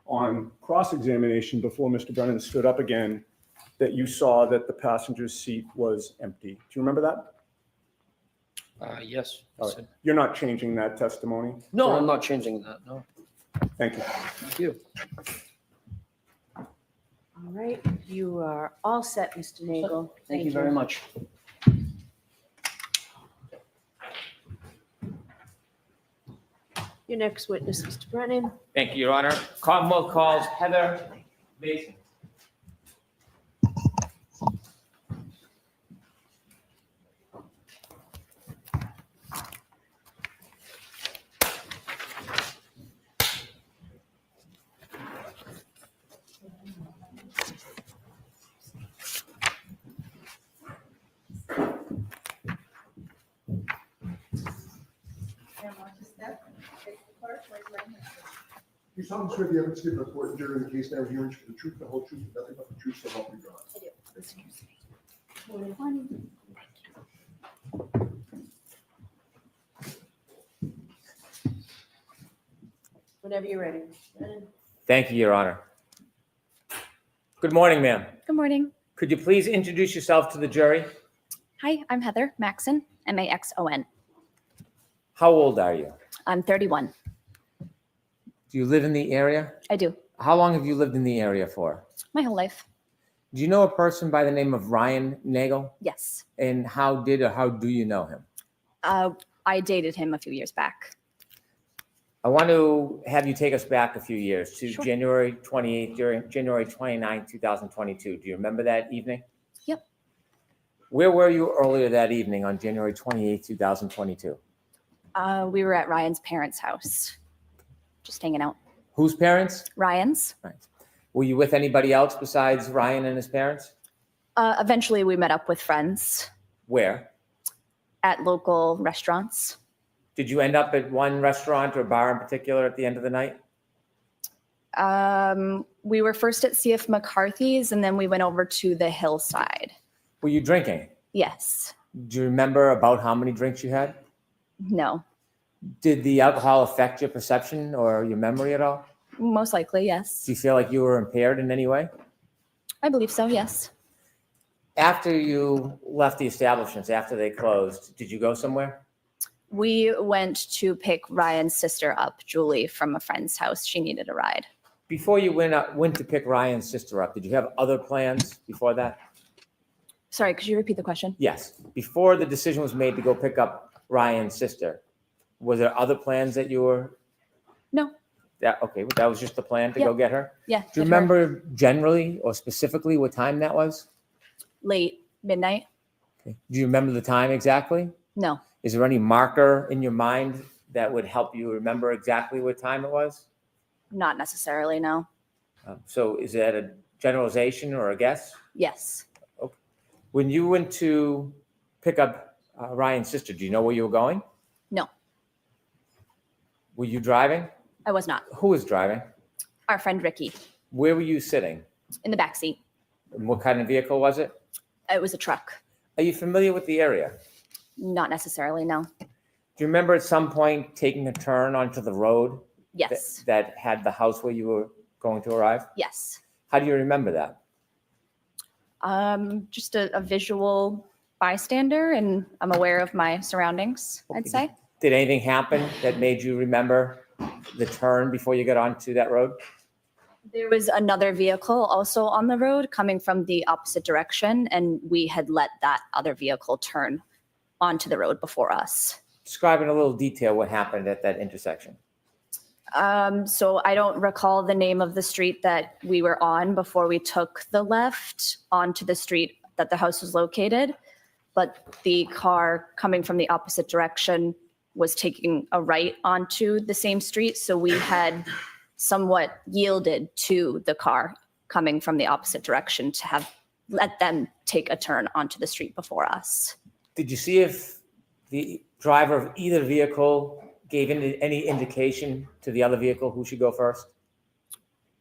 on cross-examination before Mr. Brennan stood up again that you saw that the passenger's seat was empty. Do you remember that? Yes. I All right. said- You're not changing that testimony? No, sir? I'm not changing that. No. Thank you. Thank you. All right, you are all set, Mr. Nagel. Thank you very much. Your next witness, Mr. Brennan. Thank you, Your Honor. Commonwealth calls Heather Mason. You solemnly swear the evidence given before the jury in the case now hearing for the truth, the whole truth, and nothing but the truth, so help you God. Whenever you're ready. Mr. Brennan. Thank you, Your Honor. Good morning, ma'am. Good morning. Could you please introduce yourself to the jury? Hi, I'm Heather Maxon, Maxon. How old are you? I'm 31. Do you live in the area? I do. How long have you lived in the area for? My whole life. Do you know a person by the name of Ryan Nagel? Yes. And how do you know him? I dated him a few years back. I want to have you take us back a few years to Sure. January 28th, during January 29th, 2022. Do you remember that evening? Yep. Where were you earlier that evening on January 28th, 2022? We were at Ryan's parents' house, just hanging out. Whose parents? Ryan's. Right. Were you with anybody else besides Ryan and his parents? Eventually, we met up with friends Where? at local restaurants. Did you end up at one restaurant or bar in particular at the end of the night? We were first at CF McCarthy's, and then we went over to the hillside. Were you drinking? Yes. Do you remember about how many drinks you had? No. Did the alcohol affect your perception or your memory at all? Most likely, yes. Do you feel like you were impaired in any way? I believe so, yes. After you left the establishments, after they closed, did you go somewhere? We went to pick Ryan's sister up, Julie, from a friend's house. She needed a ride. Before you went to pick Ryan's sister up, did you have other plans before that? Sorry, could you repeat the question? Yes. Before the decision was made to go pick up Ryan's sister, was there other plans that you were? No. Okay, that was just the plan to go get her? Yeah. Do you remember generally or specifically what time that was? Late midnight? Okay. Do you remember the time exactly? No. Is there any marker in your mind that would help you remember exactly what time it was? Not necessarily, no. So is that a generalization or a guess? Yes. Okay. When you went to pick up Ryan's sister, do you know where you were going? No, Were you driving? I was not. Who was driving? Our friend Ricky Where were you sitting? in the back seat. And what kind of vehicle was it? It was a truck. Are you familiar with the area? Not necessarily, no. Do you remember at some point taking a turn onto the road Yes. that had the house where you were going to arrive? Yes. How do you remember that? Just a visual bystander, and I'm aware of my surroundings, I'd say. Did anything happen that made you remember the turn before you got onto that road? There was another vehicle also on the road coming from the opposite direction, and we had let that other vehicle turn onto the road before us. Describe in a little detail what happened at that intersection. So I don't recall the name of the street that we were on before we took the left onto the street that the house was located, but the car coming from the opposite direction was taking a right onto the same street. So we had somewhat yielded to the car coming from the opposite direction to have let them take a turn onto the street before us. Did you see if the driver of either vehicle gave any indication to the other vehicle who should go first?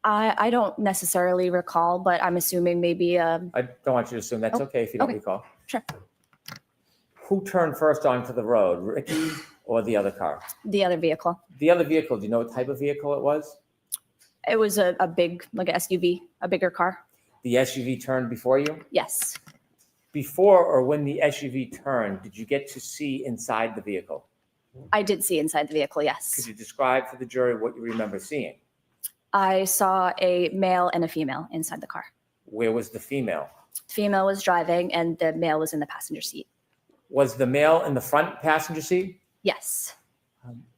I don't necessarily recall, but I'm assuming maybe I don't want you to assume. That's Oh, okay if you don't okay. recall. Sure. Who turned first onto the road, Ricky or the other car? The other vehicle. The other vehicle, do you know what type of vehicle it was? It was a big, like a SUV, a bigger car. The SUV turned before you? Yes. Before or when the SUV turned, did you get to see inside the vehicle? I did see inside the vehicle, yes. Could you describe for the jury what you remember seeing? I saw a male and a female inside the car. Where was the female? Female was driving and the male was in the passenger seat. Was the male in the front passenger seat? Yes.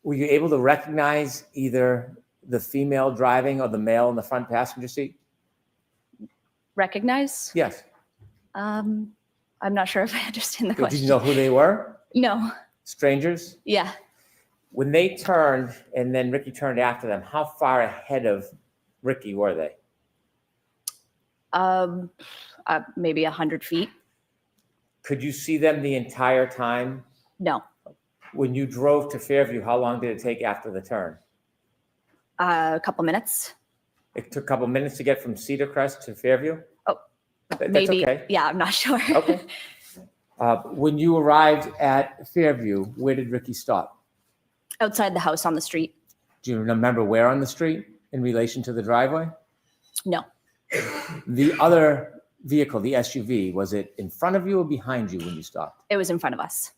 Were you able to recognize either the female driving or the male in the front passenger seat? Recognize? Yes. I'm not sure if I understand the Did question. you know who they were? No. Strangers? Yeah. When they turned and then Ricky turned after them, how far ahead of Ricky were they? Maybe 100 feet. Could you see them the entire time? No. When you drove to Fairview, how long did it take after the turn? A couple minutes. It took a couple minutes to get from Cedar Crest to Fairview? Oh, That's maybe. okay. Yeah, I'm not sure. Okay. When you arrived at Fairview, where did Ricky stop? Outside the house on the street. Do you remember where on the street in relation to the driveway? No. The other vehicle, the SUV, was it in front of you or behind you when you stopped? It was in front of us.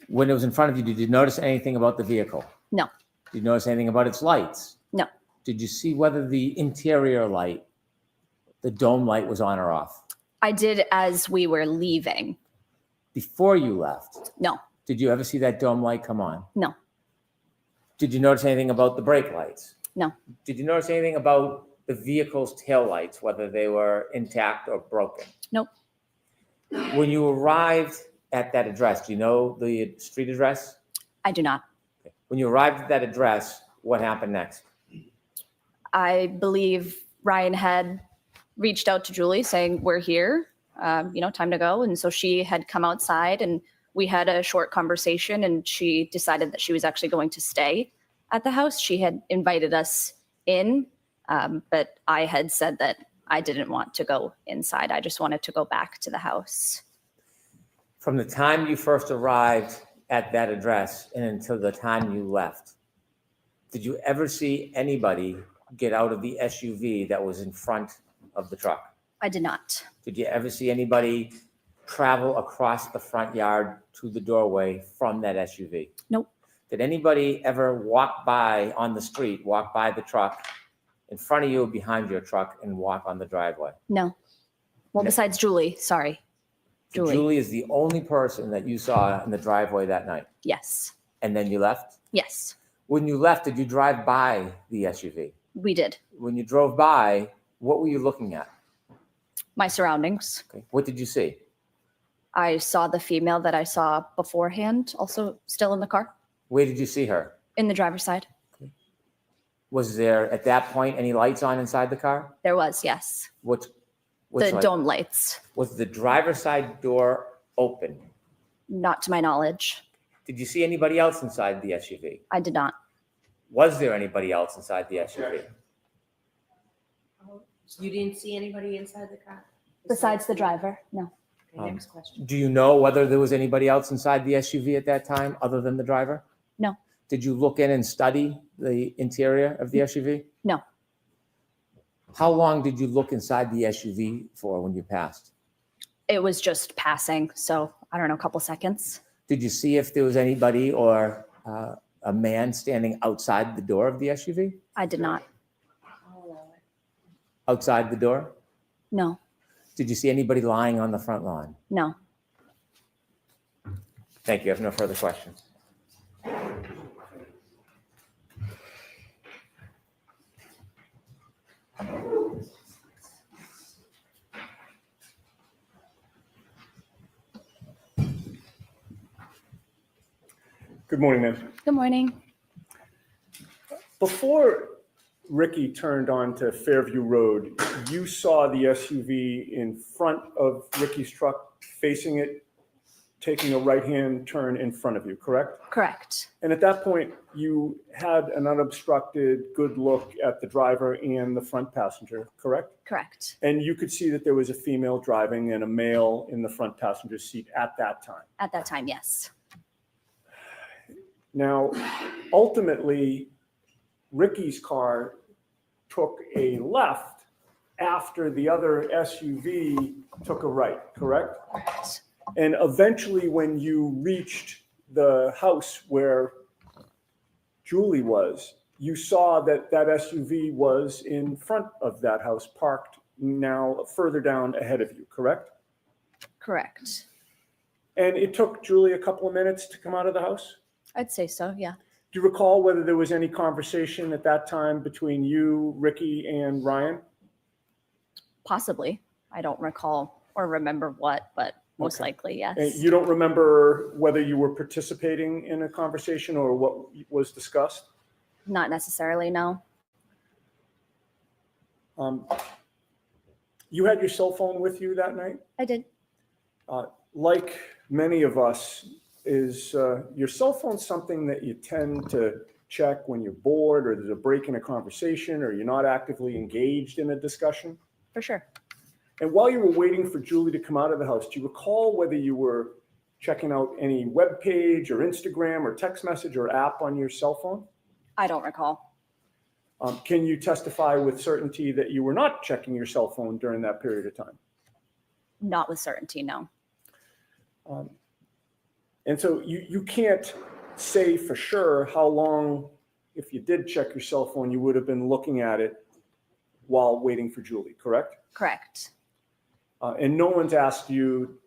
When it was in front of you, did you notice anything about the vehicle? No. Did you notice anything about its lights? No. Did you see whether the interior light, the dome light, was on or off? I did as we were leaving. Before you left? No. Did you ever see that dome light come on? No. Did you notice anything about the brake lights? No. Did you notice anything about the vehicle's tail lights, whether they were intact or broken? Nope. When you arrived at that address, do you know the street address? I do not. When you arrived at that address, what happened next? I believe Ryan had reached out to Julie saying, we're here, time to go. And so she had come outside and we had a short conversation and she decided that she was actually going to stay at the house. She had invited us in, but I had said that I didn't want to go inside. I just wanted to go back to the house. From the time you first arrived at that address and until the time you left, did you ever see anybody get out of the SUV that was in front of the truck? I did not. Did you ever see anybody travel across the front yard to the doorway from that SUV? Nope. Did anybody ever walk by on the street, walk by the truck in front of you or behind your truck and walk on the driveway? No. Well, besides Julie, sorry. So Julie is the only person that you saw in the driveway that night? Yes. And then you left? Yes, When you left, did you drive by the SUV? we did. When you drove by, what were you looking at? My surroundings. Okay. What did you see? I saw the female that I saw beforehand, also still in the car, Where did you see her? in the driver's side. Was there, at that point, any lights on inside the car? There was, yes. Which The light? dome lights, Was the driver's side door open? not to my knowledge. Did you see anybody else inside the SUV? I did not. Was there anybody else inside the SUV? You didn't see anybody inside the car? Besides the driver, no. Okay, next question. Do you know whether there was anybody else inside the SUV at that time other than the driver? No. Did you look in and study the interior of the SUV? No. How long did you look inside the SUV for when you passed? It was just passing, so I don't know, a couple seconds. Did you see if there was anybody or a man standing outside the door of the SUV? I did not. Outside the door? No, Did you see anybody lying on the front lawn? no. Thank you. I have no further questions. Good morning, ma'am. Good morning. Before Ricky turned onto Fairview Road, you saw the SUV in front of Ricky's truck, facing it, taking a right-hand turn in front of you, correct? Correct. And at that point, you had an unobstructed, good look at the driver and the front passenger, correct? Correct. And you could see that there was a female driving and a male in the front passenger seat at that time. At that time, yes. Now, ultimately, Ricky's car took a left after the other SUV took a right, correct? Correct. And eventually, when you reached the house where Julie was, you saw that that SUV was in front of that house, parked now further down ahead of you, correct? Correct. And it took Julie a couple of minutes to come out of the house? I'd say so, yeah. Do you recall whether there was any conversation at that time between you, Ricky, and Ryan? Possibly. I don't recall or remember what, but most Okay. likely, yes. And you don't remember whether you were participating in a conversation or what was discussed? Not necessarily, no. You had your cell phone with you that night? I did. Like many of us, is your cell phone something that you tend to check when you're bored or there's a break in a conversation or you're not actively engaged in a discussion? For sure. And while you were waiting for Julie to come out of the house, do you recall whether you were checking out any web page or Instagram or text message or app on your cell phone? I don't recall. Can you testify with certainty that you were not checking your cell phone during that period of time? Not with certainty, no. And so you can't say for sure how long, if you did check your cell phone, you would have been looking at it while waiting for Julie, correct? Correct. And no one's asked you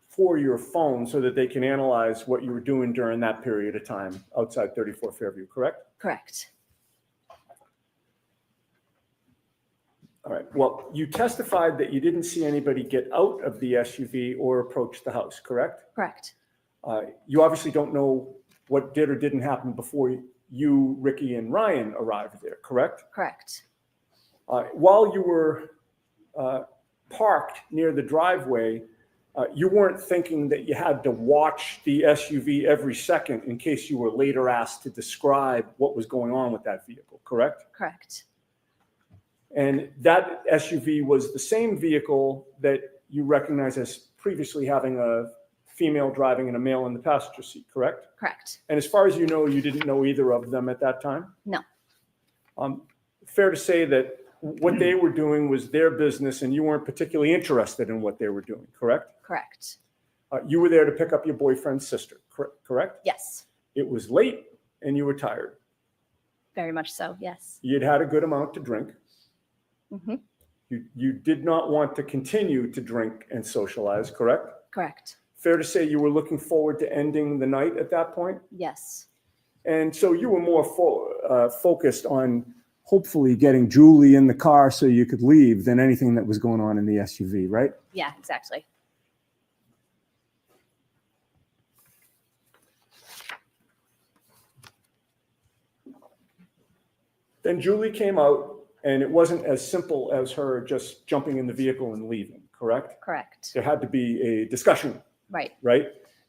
for your phone so that they can analyze what you were doing during that period of time outside 34 Fairview, correct? Correct. All right. Well, you testified that you didn't see anybody get out of the SUV or approach the house, correct? Correct. You obviously don't know what did or didn't happen before you, Ricky, and Ryan arrived there, correct? Correct. While you were parked near the driveway, you weren't thinking that you had to watch the SUV every second in case you were later asked to describe what was going on with that vehicle, correct? Correct. And that SUV was the same vehicle that you recognize as previously having a female driving and a male in the passenger seat, correct? Correct. And as far as you know, you didn't know either of them at that time? No. Fair to say that what they were doing was their business and you weren't particularly interested in what they were doing, correct? Correct. You were there to pick up your boyfriend's sister, correct? Yes. It was late and you were tired. Very much so, yes. You'd had a good amount to drink. Mm-hmm. You did not want to continue to drink and socialize, correct? Correct. Fair to say you were looking forward to ending the night at that point? Yes. And so you were more focused on hopefully getting Julie in the car so you could leave than anything that was going on in the SUV, right? Yeah, exactly. Then Julie came out and it wasn't as simple as her just jumping in the vehicle and leaving, correct? Correct. There had to be a discussion, Right. right?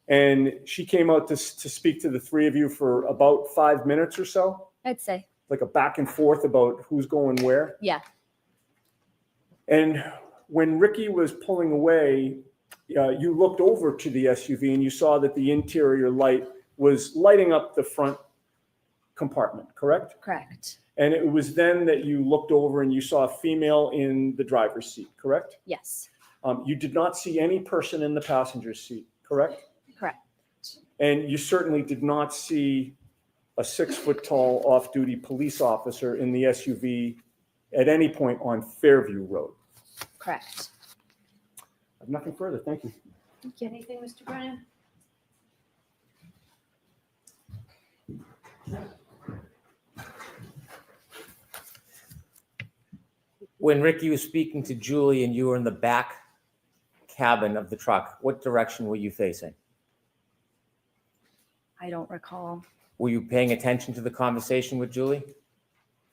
And she came out to speak to the three of you for about 5 minutes or so, I'd say. like a back and forth about who's going where. Yeah. And when Ricky was pulling away, you looked over to the SUV and you saw that the interior light was lighting up the front compartment, correct? Correct. And it was then that you looked over and you saw a female in the driver's seat, correct? Yes. You did not see any person in the passenger seat, correct? Correct. And you certainly did not see a 6-foot-tall off-duty police officer in the SUV at any point on Fairview Road. Correct. I have nothing further. Thank you. Anything, Mr. Brennan? When Ricky was speaking to Julie and you were in the back cabin of the truck, what direction were you facing? I I don't recall. Were you paying attention to the conversation with Julie?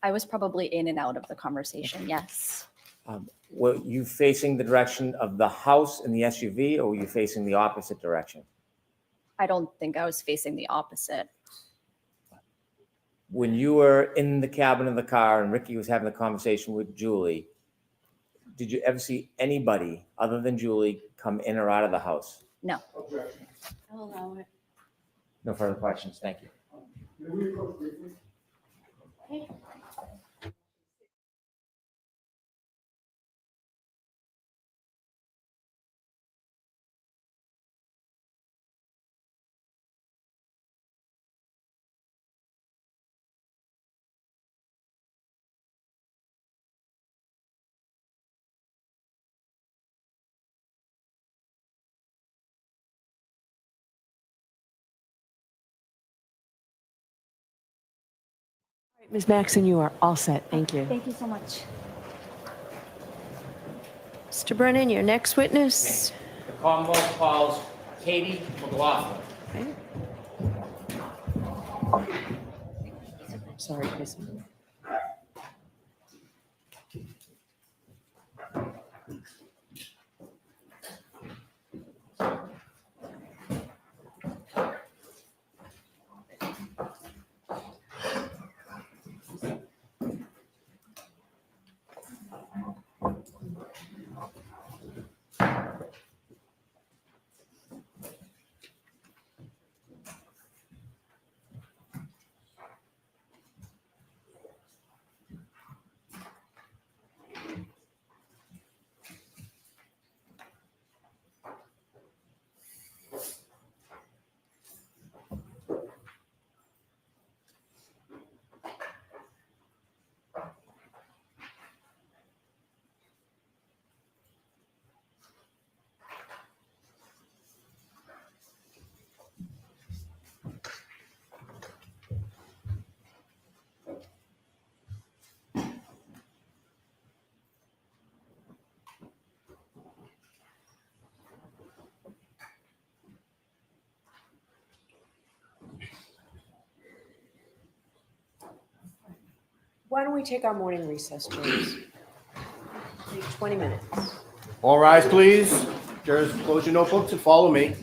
I was probably in and out of the conversation, yes. Were you facing the direction of the house in the SUV, or were you facing the opposite direction? I don't think I was facing the opposite. When you were in the cabin of the car and Ricky was having the conversation with Julie, did you ever see anybody other than Julie come in or out of the house? No. I'll allow it. No further questions. Thank you. May we approach briefly? Ms. Maxon, you are all set. Thank you. Thank you so much. Mr. Brennan, your next witness. The Commonwealth calls Katie Mclofflin. Okay. Sorry, Chris. Why don't we take our morning recess, James? Take 20 minutes. All rise, please. Jurors, close your notebooks and follow me.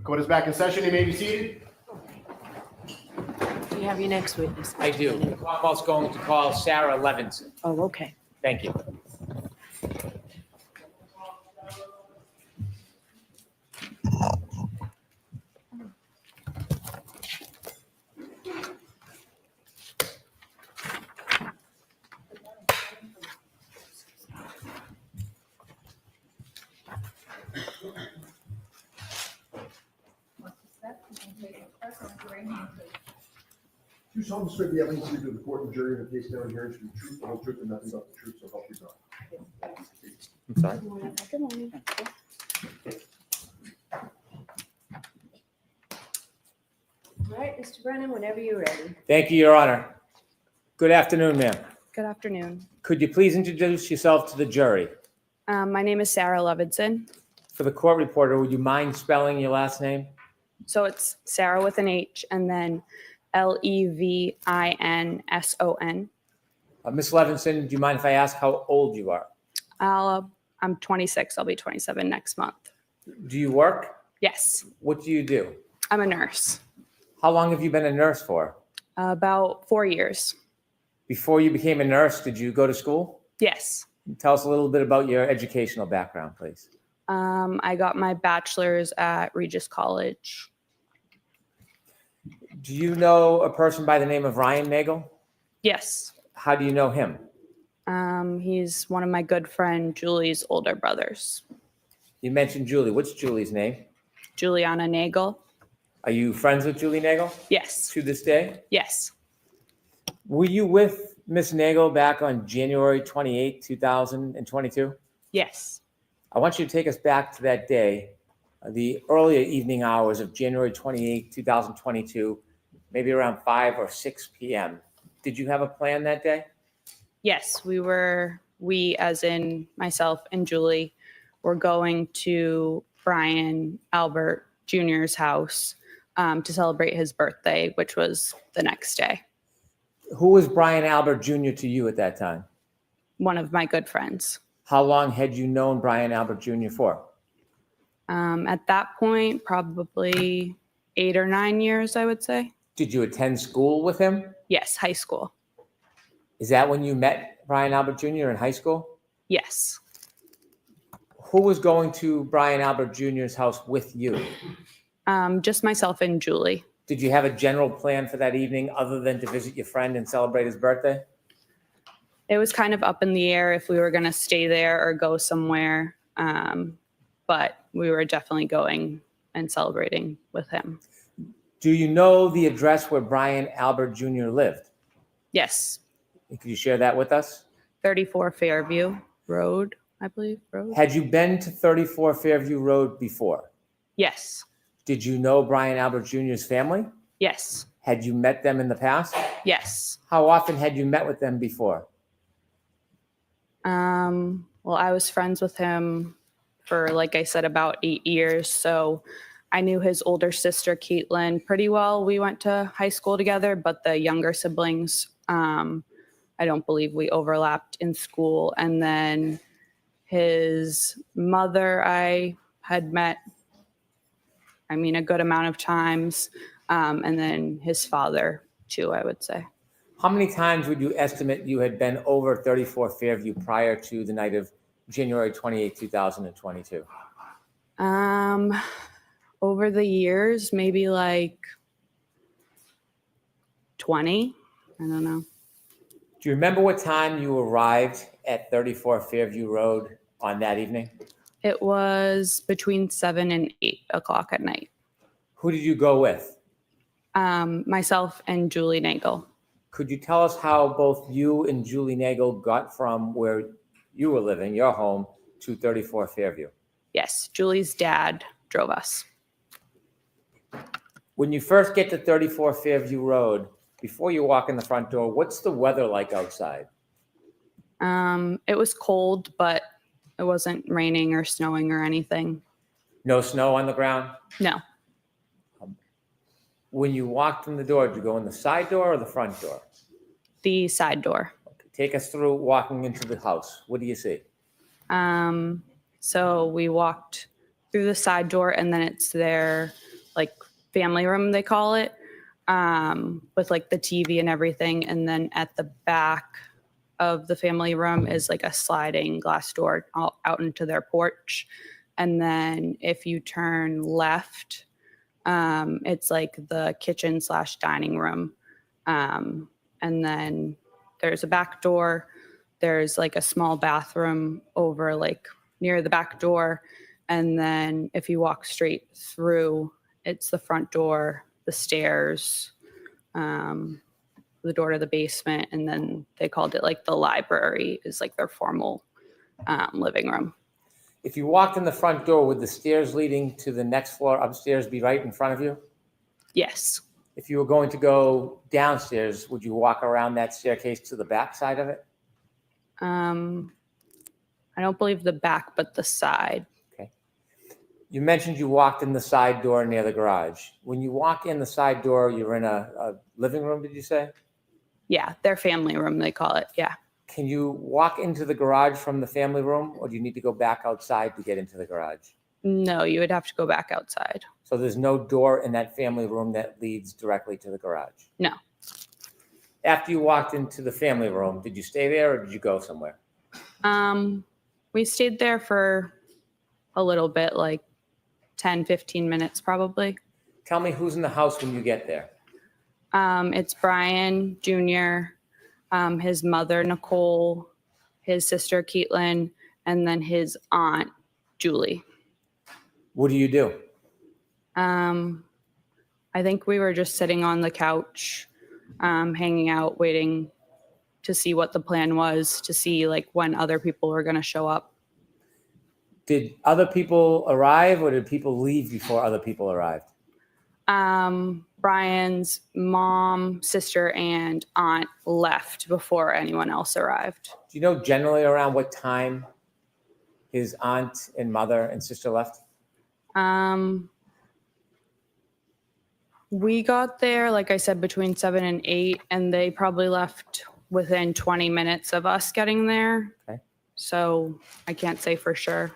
Court is back in session. You may be seated. Do you have your next witness? I do. The Commonwealth's going to call Sarah Levenson. Oh, okay. Thank you. Do solemnly swear the evidence given to the court and jury in the case now hearing to be the truth, the whole truth, and nothing but the truth, so help you God. I'm sorry. Good morning. All right, Mr. Brennan, whenever you're ready. Thank you, Your Honor. Good afternoon, ma'am. Good afternoon. Could you please introduce yourself to the jury? My name is Sarah Levenson. For the court reporter, would you mind spelling your last name? So it's Sarah with an H and then Levinson. Ms. Levenson, do you mind if I ask how old you are? I'm 26. I'll be 27 next month. Do you work? Yes, What do you do? I'm a nurse. How long have you been a nurse for? About 4 years. Before you became a nurse, did you go to school? Yes. Tell us a little bit about your educational background, please. I got my bachelor's at Regis College. Do you know a person by the name of Ryan Nagel? Yes. How do you know him? He's one of my good friend Julie's older brothers. You mentioned Julie. What's Julie's name? Juliana Nagel. Are you friends with Julie Nagel Yes. to this day? Yes. Were you with Miss Nagel back on January 28, 2022? Yes. I want you to take us back to that day, the earlier evening hours of January 28, 2022, maybe around 5 or 6 p.m. Did you have a plan that day? Yes, we as in myself and Julie, were going to Brian Albert Jr.'s house to celebrate his birthday, which was the next day. Who was Brian Albert Jr. to you at that time? One of my good friends. How long had you known Brian Albert Jr. for? At that point, probably 8 or 9 years, I would say. Did you attend school with him? Yes, high school. Is that when you met Brian Albert Jr. in high school? Yes. Who was going to Brian Albert Jr.'s house with you? Just myself and Julie. Did you have a general plan for that evening other than to visit your friend and celebrate his birthday? It was kind of up in the air if we were going to stay there or go somewhere. But we were definitely going and celebrating with him. Do you know the address where Brian Albert Jr. lived? Yes. Could you share that with us? 34 Fairview Road, I believe. Road. Had you been to 34 Fairview Road before? Yes. Did you know Brian Albert Jr.'s family? Yes. Had you met them in the past? Yes. How often had you met with them before? Well, I was friends with him for, like I said, about 8 years. So I knew his older sister, Caitlin, pretty well. We went to high school together, but the younger siblings, I don't believe we overlapped in school. And then his mother, I had met, a good amount of times. And then his father, too, I would say. How many times would you estimate you had been over 34 Fairview prior to the night of January 28, 2022? Over the years, maybe like 20. I don't know. Do you remember what time you arrived at 34 Fairview Road on that evening? It was between 7 and 8 o'clock at night. Who did you go with? Myself and Julie Nagel. Could you tell us how both you and Julie Nagel got from where you were living, your home, to 34 Fairview? Yes, Julie's dad drove us. When you first get to 34 Fairview Road, before you walk in the front door, what's the weather like outside? It was cold, but it wasn't raining or snowing or anything. No snow on the ground? No. When you walked in the door, did you go in the side door or the front door? The side door. Okay. Take us through walking into the house. What do you see? So we walked through the side door, and then it's their family room, they call it, with like the TV and everything. And then at the back of the family room is like a sliding glass door out into their porch. And then if you turn left, it's like the kitchen / dining room. And then there's a back door. There's like a small bathroom over like near the back door. And then if you walk straight through, it's the front door, the stairs, the door to the basement. And then they called it like the library is like their formal living room. If you walked in the front door, would the stairs leading to the next floor upstairs be right in front of you? Yes. If you were going to go downstairs, would you walk around that staircase to the back side of it? I don't believe the back, but the side. Okay. You mentioned you walked in the side door near the garage. When you walk in the side door, you're in a living room, did you say? Yeah, their family room, they call it. Yeah. Can you walk into the garage from the family room, or do you need to go back outside to get into the garage? No, you would have to go back outside. So there's no door in that family room that leads directly to the garage? No. After you walked into the family room, did you stay there or did you go somewhere? We stayed there for a little bit, like 10, 15 minutes probably. Tell me who's in the house when you get there. It's Brian Jr., his mother, Nicole, his sister, Caitlin, and then his aunt, Julie. What do you do? I think we were just sitting on the couch, hanging out, waiting to see what the plan was, to see like when other people were going to show up. Did other people arrive or did people leave before other people arrived? Brian's mom, sister, and aunt left before anyone else arrived. Do you know generally around what time his aunt and mother and sister left? We got there, like I said, between 7 and 8, and they probably left within 20 minutes of us getting there. Okay. So I can't say for sure.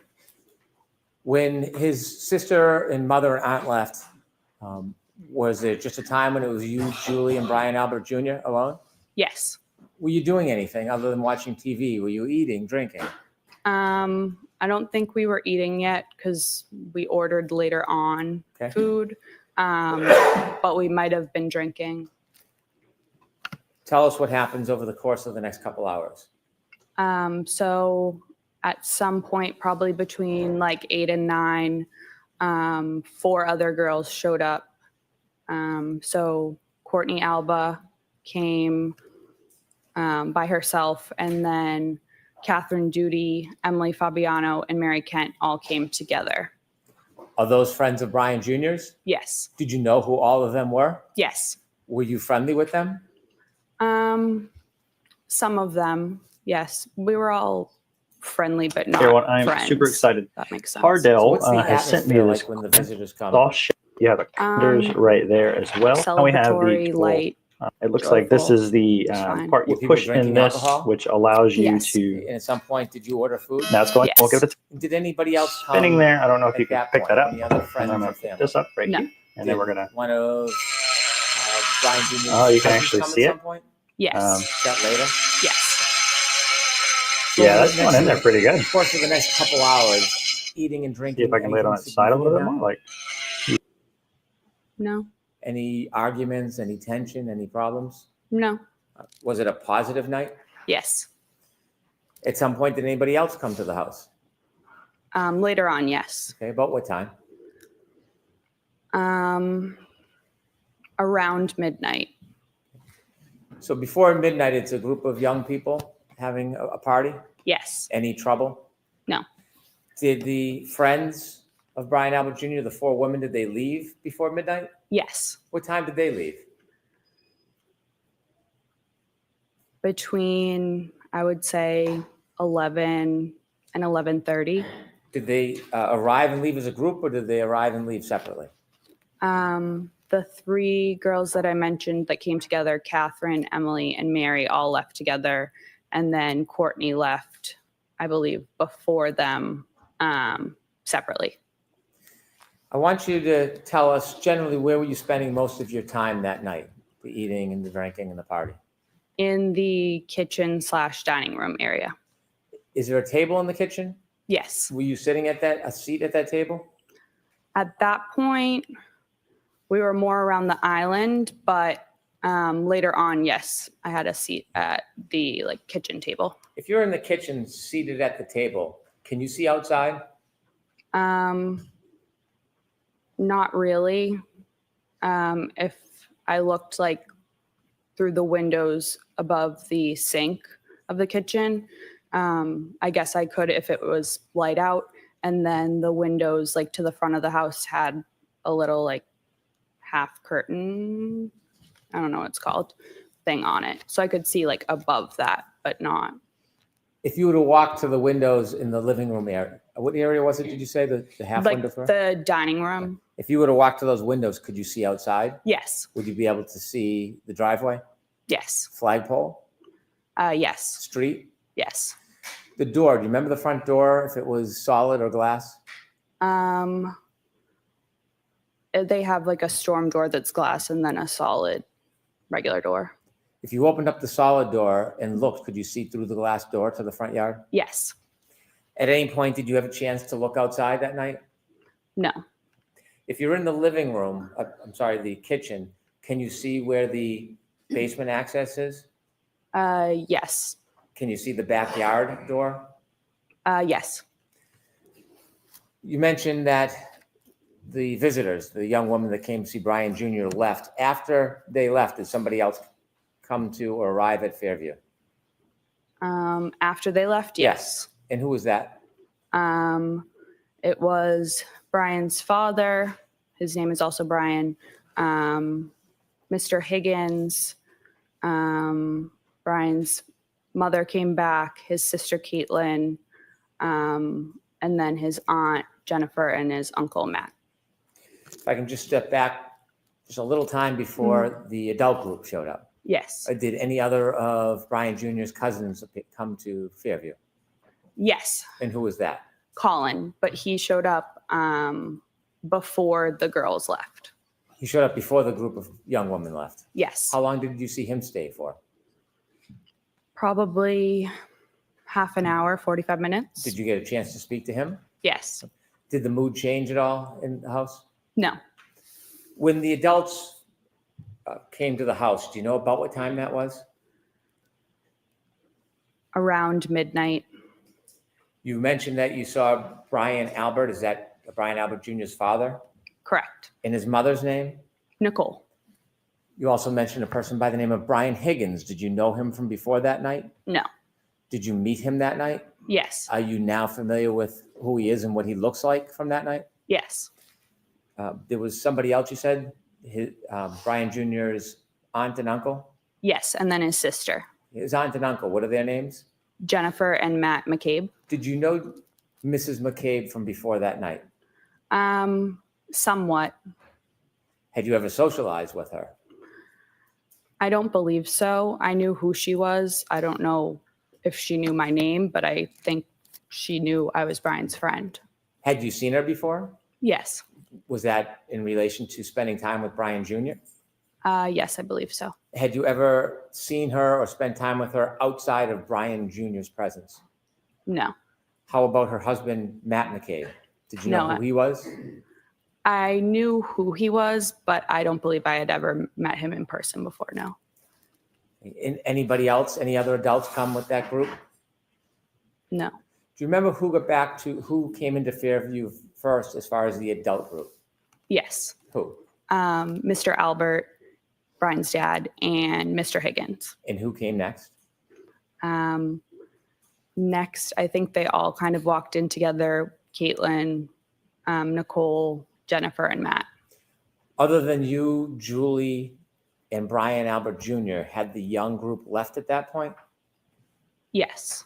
When his sister and mother and aunt left, was it just a time when it was you, Julie, and Brian Albert Jr. alone? Yes. Were you doing anything other than watching TV? Were you eating, drinking? I don't think we were eating yet because we ordered later on food, but we might have been drinking. Tell us what happens over the course of the next couple hours. So at some point, probably between like 8 and 9, 4 other girls showed up. So Courtney Alba came by herself, and then Catherine Duty, Emily Fabiano, and Mary Kent all came together. Are those friends of Brian Jr.'s? Yes. Did you know who all of them were? Yes. Were you friendly with them? Some of them, yes. We were all friendly, but not Everyone, I'm friends. super excited. That makes sense. Hardell What's the has sent me atmosphere this like when the visitors come? sauce shake. You have the calendars right there as well. And we have Celebratory, the tool. light, It looks like this joyful. is the fine. part you Were people push in drinking this, alcohol? which allows you Yes. to. And at some point, did you order food? Now it's going. Yes. We'll give it a Did anybody else come spinning there. I don't know if at you can that pick point? that up. Any other And friends I'm or gonna family? put this up right No. here, and then we're gonna. One of Brian Jr.'s Oh, you can cousins actually come see at it. some point? Yes. Is that later? Yes. Yeah, that's going in there pretty good. Of course, for the next couple hours, eating and drinking. See if I can lay it on anything its side a little bit significant more. happen? Like No. Any arguments, any tension, any problems? No. Was it a positive night? Yes. At some point, did anybody else come to the house? Later on, yes. Okay, about what time? Around midnight. So before midnight, it's a group of young people having a party? Yes. Any trouble? No. Did the friends of Brian Albert Jr., the 4 women, did they leave before midnight? Yes. What time did they leave? Between, I would say, 11 and 11:30. Did they arrive and leave as a group, or did they arrive and leave separately? The 3 girls that I mentioned that came together, Catherine, Emily, and Mary, all left together. And then Courtney left, I believe, before them separately. I want you to tell us generally where were you spending most of your time that night, the eating and the drinking and the party? In the kitchen / dining room area. Is there a table in the kitchen? Yes. Were you sitting at a seat at that table? At that point, we were more around the island, but later on, yes, I had a seat at the kitchen table. If you're in the kitchen seated at the table, can you see outside? Not really. If I looked through the windows above the sink of the kitchen, I guess I could if it was light out. And then the windows to the front of the house had a little half curtain, I don't know what it's called, thing on it. So I could see above that, but not. If you were to walk to the windows in the living room area, what area was it, did you say, the half window? The dining room. If you were to walk to those windows, could you see outside? Yes. Would you be able to see the driveway? Yes. Flagpole? Yes. Street? Yes. The door, do you remember the front door, if it was solid or glass? They have a storm door that's glass and then a solid regular door. If you opened up the solid door and looked, could you see through the glass door to the front yard? Yes. At any point, did you have a chance to look outside that night? No. If you're in the living room, the kitchen, can you see where the basement access is? Yes. Can you see the backyard door? Yes. You mentioned that the visitors, the young woman that came to see Brian Jr. left. After they left, did somebody else come to or arrive at Fairview? After they left, yes. And who was that? It was Brian's father. His name is also Brian. Mr. Higgins. Brian's mother came back, his sister Caitlin, and then his aunt Jennifer and his uncle Matt. If I can just step back just a little time before the adult group showed up. Yes. Did any other of Brian Jr.'s cousins come to Fairview? Yes. And who was that? Colin, but he showed up before the girls left. He showed up before the group of young women left? Yes. How long did you see him stay for? Probably half an hour, 45 minutes. Did you get a chance to speak to him? Yes. Did the mood change at all in the house? No. When the adults came to the house, do you know about what time that was? Around midnight. You mentioned that you saw Brian Albert. Is that Brian Albert Jr.'s father? Correct. And his mother's name? Nicole. You also mentioned a person by the name of Brian Higgins. Did you know him from before that night? No. Did you meet him that night? Yes. Are you now familiar with who he is and what he looks like from that night? Yes. There was somebody else you said, Brian Jr.'s aunt and uncle? Yes, and then his sister. His aunt and uncle, what are their names? Jennifer and Matt McCabe. Did you know Mrs. McCabe from before that night? Somewhat. Had you ever socialized with her? I don't believe so. I knew who she was. I don't know if she knew my name, but I think she knew I was Brian's friend. Had you seen her before? Yes. Was that in relation to spending time with Brian Jr.? Yes, I believe so. Had you ever seen her or spent time with her outside of Brian Jr.'s presence? No. How about her husband, Matt McCabe? Did you know No. who he was? I knew who he was, but I don't believe I had ever met him in person before, no. Anybody else, any other adults come with that group? No. Do you remember who came into Fairview first as far as the adult group? Yes. Who? Mr. Albert, Brian's dad, and Mr. Higgins. And who came next? Next, I think they all kind of walked in together, Caitlin, Nicole, Jennifer, and Matt. Other than you, Julie, and Brian Albert Jr., had the young group left at that point? Yes.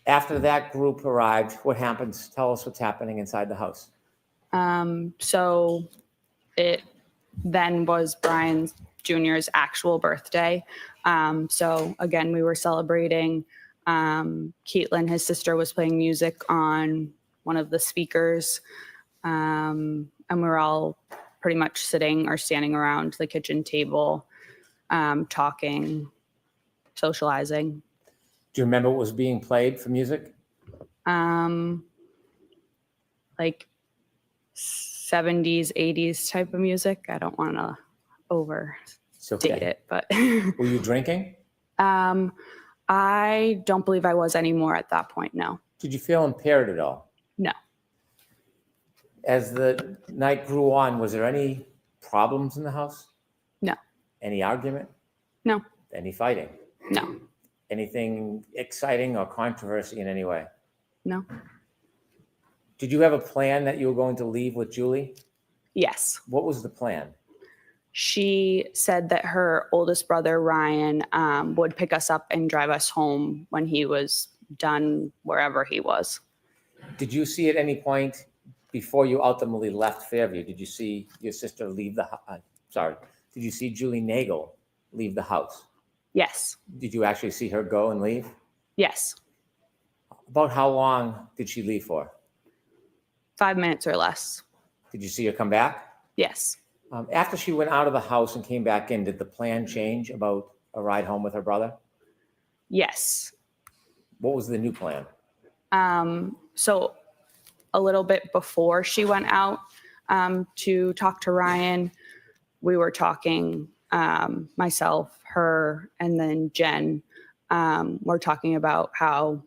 After that group arrived, what happens? Tell us what's happening inside the house. So it then was Brian Jr.'s actual birthday. So again, we were celebrating. Caitlin, his sister, was playing music on one of the speakers. And we were all pretty much sitting or standing around the kitchen table, talking, socializing. Do you remember what was being played for music? Like 70s, 80s type of music. I don't want to overstate it, but Were you drinking? I don't believe I was anymore at that point. No. Did you feel impaired at all? No. As the night grew on, was there any problems in the house? No. Any argument? No. Any fighting? No. Anything exciting or controversy in any way? No. Did you have a plan that you were going to leave with Julie? Yes. What was the plan? She said that her oldest brother, Ryan, would pick us up and drive us home when he was done wherever he was. Did you see at any point before you ultimately left Fairview, did you see your sister leave the did you see Julie Nagel leave the house? Yes. Did you actually see her go and leave? Yes. About how long did she leave for? 5 minutes or less. Did you see her come back? Yes. After she went out of the house and came back in, did the plan change about a ride home with her brother? Yes. What was the new plan? So a little bit before she went out to talk to Ryan, we were talking, myself, her, and then Jen, were talking about how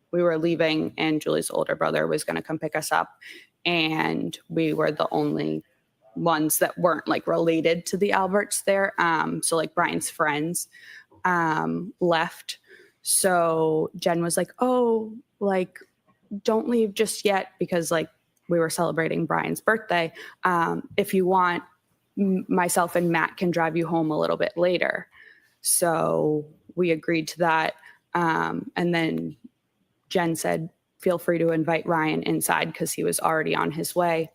we were leaving and Julie's older brother was going to come pick us up. And we were the only ones that weren't like related to the Alberts there. So like Brian's friends left. So Jen was like, oh, like, don't leave just yet, because like we were celebrating Brian's birthday. If you want, myself and Matt can drive you home a little bit later. So we agreed to that. And then Jen said, feel free to invite Ryan inside because he was already on his way.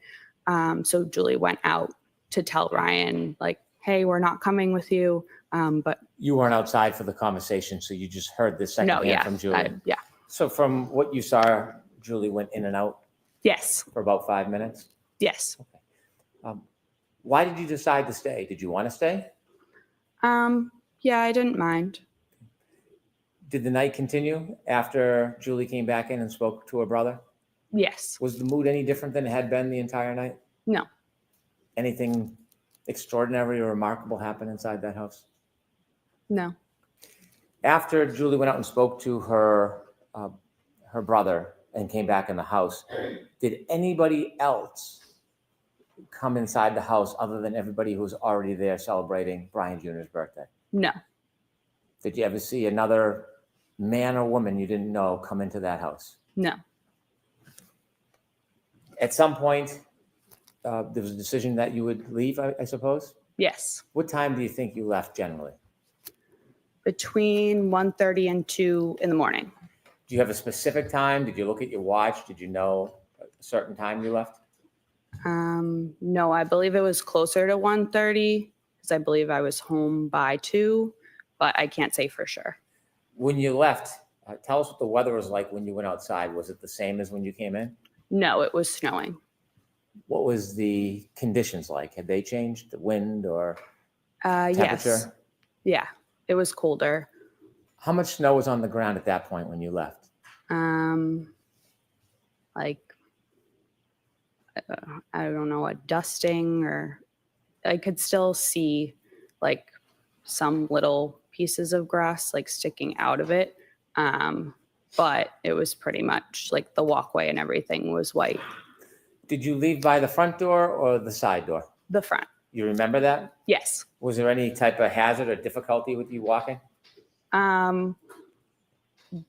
So Julie went out to tell Ryan, like, hey, we're not coming with you. But You weren't outside for the conversation, so you just heard this secondhand from Julie. Yeah. So from what you saw, Julie went in and out? Yes. For about 5 minutes? Yes. Why did you decide to stay? Did you want to stay? Yeah, I didn't mind. Did the night continue after Julie came back in and spoke to her brother? Yes. Was the mood any different than it had been the entire night? No. Anything extraordinary or remarkable happen inside that house? No. After Julie went out and spoke to her brother and came back in the house, did anybody else come inside the house other than everybody who was already there celebrating Brian Jr.'s birthday? No. Did you ever see another man or woman you didn't know come into that house? No. At some point, there was a decision that you would leave, I suppose? Yes. What time do you think you left generally? Between 1:30 and 2 in the morning. Do you have a specific time? Did you look at your watch? Did you know a certain time you left? No, I believe it was closer to 1:30 because I believe I was home by 2, but I can't say for sure. When you left, tell us what the weather was like when you went outside. Was it the same as when you came in? No, it was snowing. What was the conditions like? Had they changed, the wind or temperature? Yes. Yeah, it was colder. How much snow was on the ground at that point when you left? Like, I don't know, a dusting, or I could still see like some little pieces of grass like sticking out of it. But it was pretty much like the walkway and everything was white. Did you leave by the front door or the side door? The front. You remember that? Yes. Was there any type of hazard or difficulty with you walking?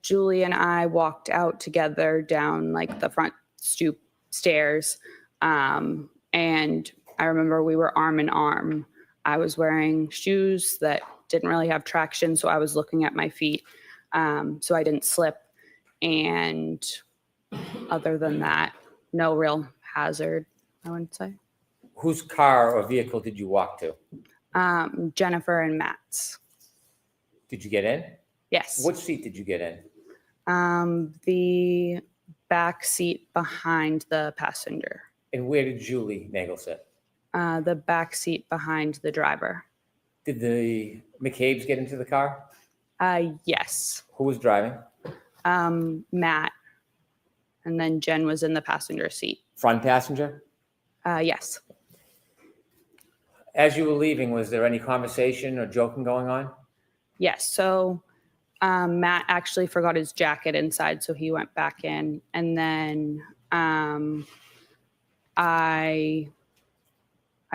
Julie and I walked out together down like the front stoop stairs. And I remember we were arm in arm. I was wearing shoes that didn't really have traction, so I was looking at my feet, so I didn't slip. And other than that, no real hazard, I wouldn't say. Whose car or vehicle did you walk to? Jennifer and Matt's. Did you get in? Yes. Which seat did you get in? The back seat behind the passenger. And where did Julie Nagel sit? The back seat behind the driver. Did the McCabe's get into the car? Yes. Who was driving? Matt. And then Jen was in the passenger seat. Front passenger? Yes. As you were leaving, was there any conversation or joking going on? Yes. So Matt actually forgot his jacket inside, so he went back in. And then I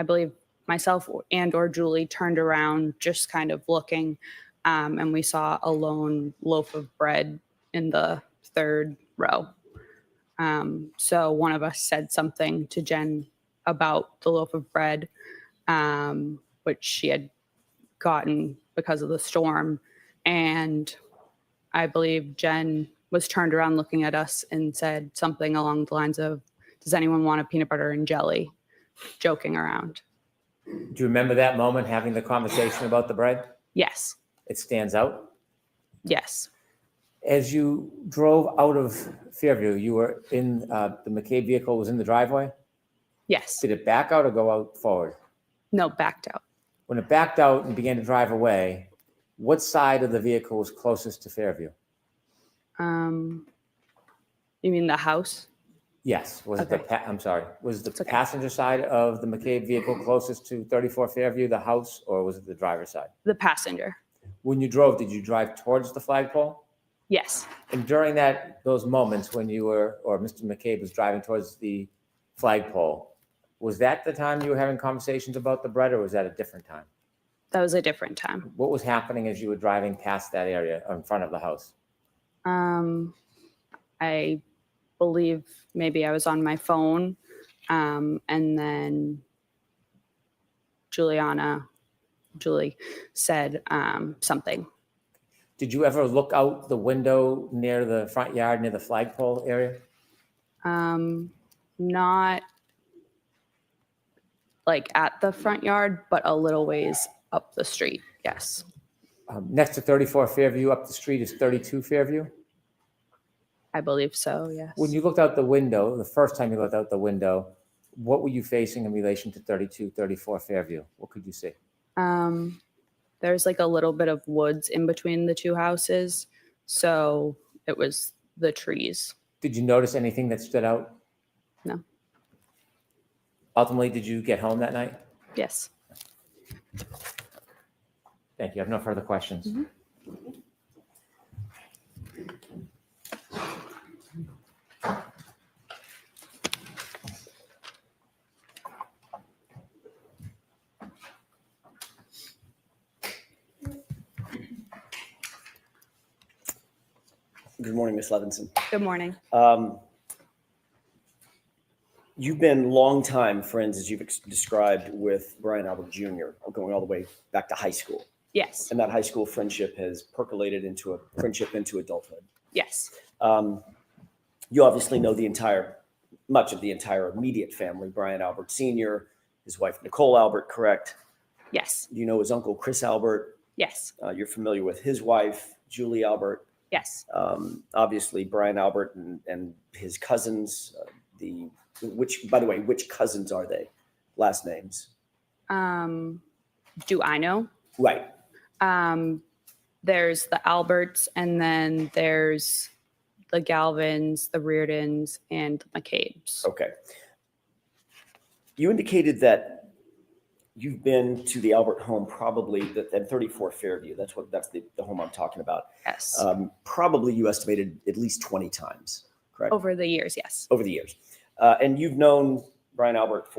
believe myself and or Julie turned around just kind of looking, and we saw a lone loaf of bread in the third row. So one of us said something to Jen about the loaf of bread, which she had gotten because of the storm. And I believe Jen was turned around looking at us and said something along the lines of, "Does anyone want a peanut butter and jelly?" Joking around. Do you remember that moment, having the conversation about the bread? Yes. It stands out? Yes. As you drove out of Fairview, you were in, the McCabe vehicle was in the driveway? Yes. Did it back out or go out forward? No, backed out. When it backed out and began to drive away, what side of the vehicle was closest to Fairview? You mean the house? Yes. Was it Okay. I'm sorry. Was the passenger side of the McCabe vehicle closest to 34 Fairview, the house, or was it the driver's side? The passenger. When you drove, did you drive towards the flagpole? Yes. And during those moments when you were, or Mr. McCabe was driving towards the flagpole, was that the time you were having conversations about the bread, or was that a different time? That was a different time. What was happening as you were driving past that area in front of the house? I believe maybe I was on my phone, and then Julie said something. Did you ever look out the window near the front yard, near the flagpole area? Not like at the front yard, but a little ways up the street. Yes. Next to 34 Fairview, up the street is 32 Fairview? I believe so, yes. When you looked out the window, the first time you looked out the window, what were you facing in relation to 32, 34 Fairview? What could you see? There's like a little bit of woods in between the two houses. So it was the trees. Did you notice anything that stood out? No. Ultimately, did you get home that night? Yes. Thank you. I have no further questions. Mm-hmm. Good morning, Ms. Levenson. Good morning. You've been longtime friends, as you've described, with Brian Albert Jr., going all the way back to high school. Yes. And that high school friendship has percolated into a friendship into adulthood. Yes. You obviously know much of the entire immediate family, Brian Albert Sr., his wife, Nicole Albert, correct? Yes. You know his uncle, Chris Albert. Yes. You're familiar with his wife, Julie Albert. Yes. Obviously, Brian Albert and his cousins, which cousins are they? Last names? Do I know? Right. There's the Alberts, and then there's the Galvins, the Reardons, and the McCabes. Okay. You indicated that you've been to the Albert home probably at 34 Fairview. That's the home I'm talking about. Yes. Probably you estimated at least 20 times, correct? Over the years, yes. Over the years. And you've known Brian Albert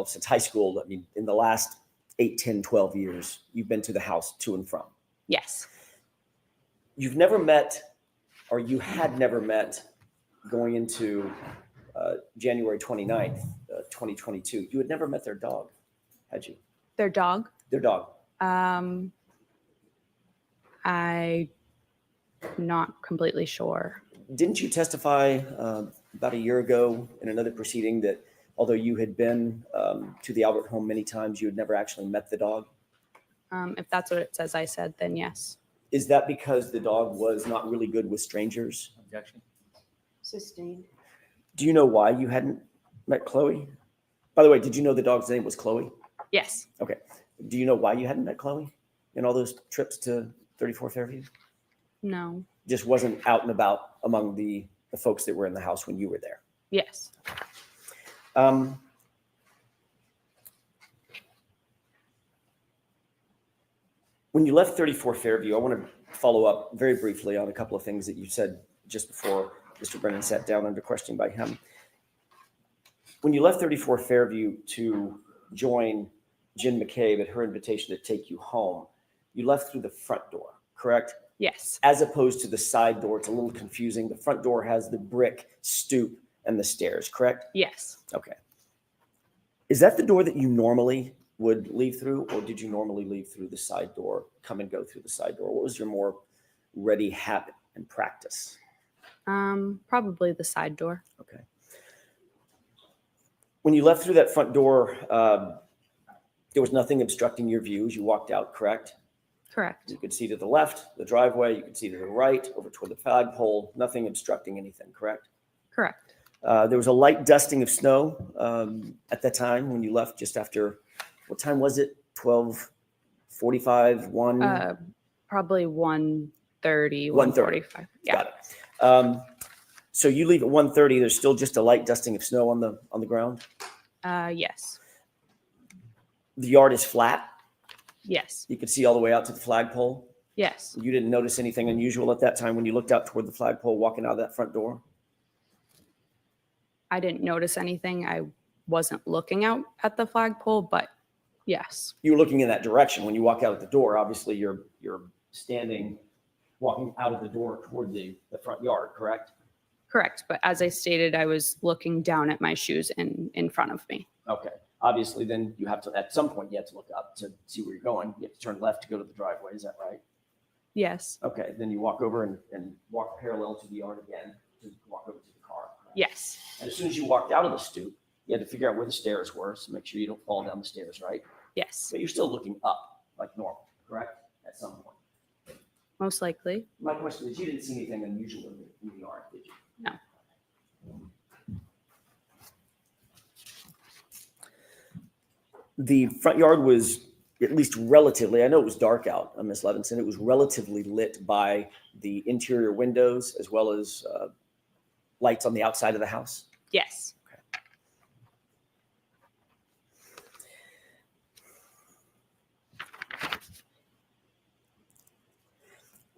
since high school. I mean, in the last 8, 10, 12 years, you've been to the house to and from. Yes. You've never met, or you had never met, going into January 29th, 2022. You had never met their dog, had you? Their dog? Their dog. I'm not completely sure. Didn't you testify about a year ago in another proceeding that although you had been to the Albert home many times, you had never actually met the dog? If that's what it says I said, then yes. Is that because the dog was not really good with strangers? Objection. Sustained. Do you know why you hadn't Met Chloe? By the way, did you know the dog's name was Chloe? Yes. Okay. Do you know why you hadn't met Chloe in all those trips to 34 Fairview? No. Just wasn't out and about among the folks that were in the house when you were there. Yes. When you left 34 Fairview, I want to follow up very briefly on a couple of things that you said just before Mr. Brennan sat down under questioning by him. When you left 34 Fairview to join Jen McCabe at her invitation to take you home, you left through the front door, correct? Yes. As opposed to the side door. It's a little confusing. The front door has the brick stoop and the stairs, correct? Yes. Okay. Is that the door that you normally would leave through, or did you normally leave through the side door, come and go through the side door? What was your more ready habit and practice? Probably the side door. Okay. When you left through that front door, there was nothing obstructing your view as you walked out, correct? Correct. You could see to the left, the driveway. You could see to the right, over toward the flagpole. Nothing obstructing anything, correct? Correct. There was a light dusting of snow at that time when you left, just after, what time was it? 12:45, 1? Probably 1:30, 1:30. 1:45. Yeah. Got it. So you leave at 1:30. There's still just a light dusting of snow on the ground. Yes. The yard is flat. Yes. You could see all the way out to the flagpole. Yes. You didn't notice anything unusual at that time when you looked out toward the flagpole walking out of that front door? I didn't notice anything. I wasn't looking out at the flagpole, but yes. You were looking in that direction when you walk out of the door. Obviously, you're standing, walking out of the door toward the front yard, correct? Correct. But as I stated, I was looking down at my shoes in front of me. Okay. Obviously, then you have to, at some point, you have to look up to see where you're going. You have to turn left to go to the driveway. Is that right? Yes. Okay. Then you walk over and walk parallel to the yard again to walk over to the car. Correct? Yes. And as soon as you walked out of the stoop, you had to figure out where the stairs were. So make sure you don't fall down the stairs, right? Yes. But you're still looking up like normal, correct? At some point. Most likely. My question is, you didn't see anything unusual in the yard, did you? No. The front yard was at least relatively, I know it was dark out, Ms. Levenson, it was relatively lit by the interior windows as well as lights on the outside of the house. Yes.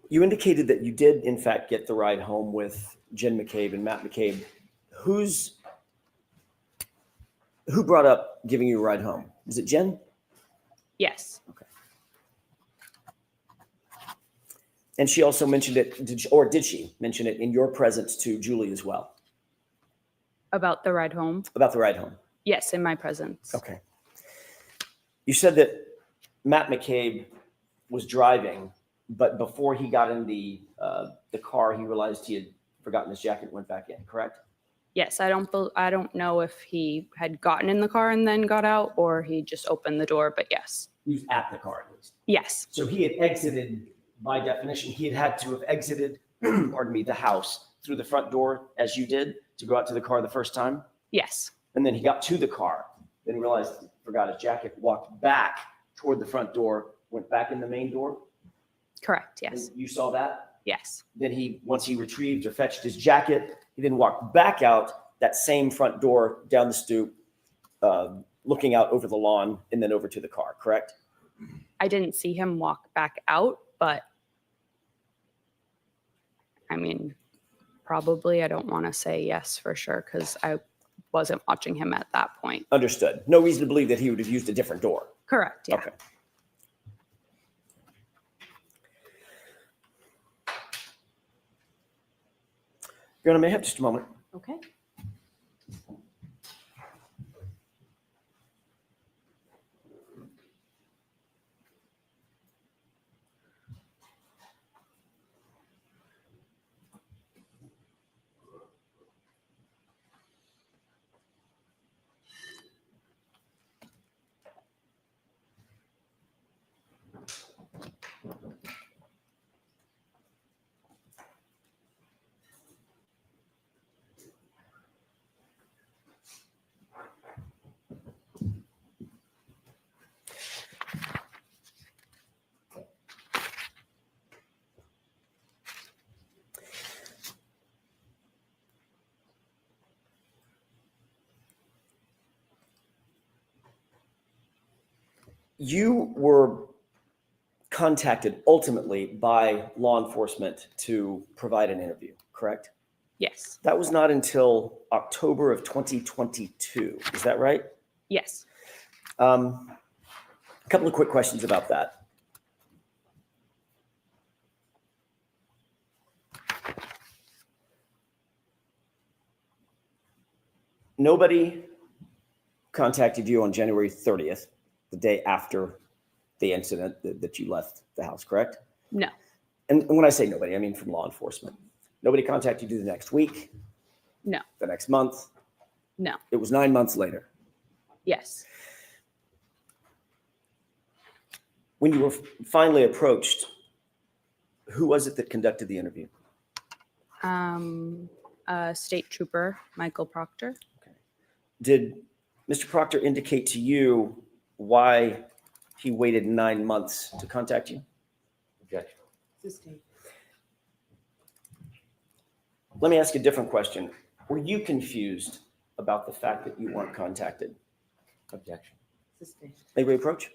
You indicated that you did, in fact, get the ride home with Jen McCabe and Matt McCabe. Who brought up giving you a ride home? Was it Jen? Yes. Okay. And she also mentioned it, did she mention it in your presence to Julie as well? About the ride home? About the ride home? Yes, in my presence. Okay. You said that Matt McCabe was driving, but before he got in the car, he realized he had forgotten his jacket and went back in, correct? Yes, I don't know if he had gotten in the car and then got out, or he just opened the door, but yes. He was at the car at least. Yes. So he had exited, by definition, he had to have exited, pardon me, the house through the front door as you did to go out to the car the first time? Yes. And then he got to the car, then realized he forgot his jacket, walked back toward the front door, went back in the main door? Correct, yes. And you saw that? Yes. Then once he retrieved or fetched his jacket, he then walked back out that same front door down the stoop, looking out over the lawn and then over to the car, correct? I didn't see him walk back out, but I mean, probably I don't want to say yes for sure because I wasn't watching him at that point. Understood. No reason to believe that he would have used a different door. Correct, yeah. Okay. Your Honor, may I have just a moment? Okay. You were contacted ultimately by law enforcement to provide an interview, correct? Yes. That was not until October of 2022. Is that right? Yes. A couple of quick questions about that. Nobody contacted you on January 30th, the day after the incident that you left the house, correct? No. And when I say nobody, I mean from law enforcement. Nobody contacted you the next week, No. the next month. No. It was 9 months later. Yes. When you were finally approached, who was it that conducted the interview? State Trooper Michael Proctor. Did Mr. Proctor indicate to you why he waited 9 months to contact you? Objection. Let me ask you a different question. Were you confused about the fact that you weren't contacted? Objection. May we approach?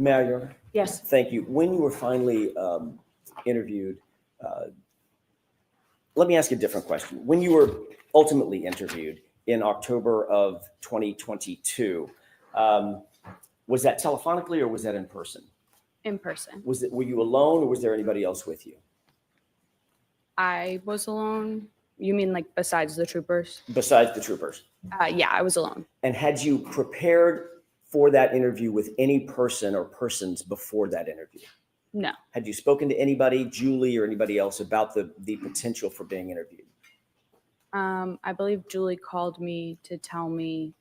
May I, Your Honor? Yes. Thank you. When you were finally interviewed, let me ask you a different question. When you were ultimately interviewed in October of 2022. Was that telephonically or was that in person? In person. Were you alone or was there anybody else with you? I was alone. You mean like besides the troopers? Besides the troopers? Yeah, I was alone. And had you prepared for that interview with any person or persons before that interview? No. Had you spoken to anybody, Julie or anybody else, about the potential for being interviewed? I believe Julie called me to tell me.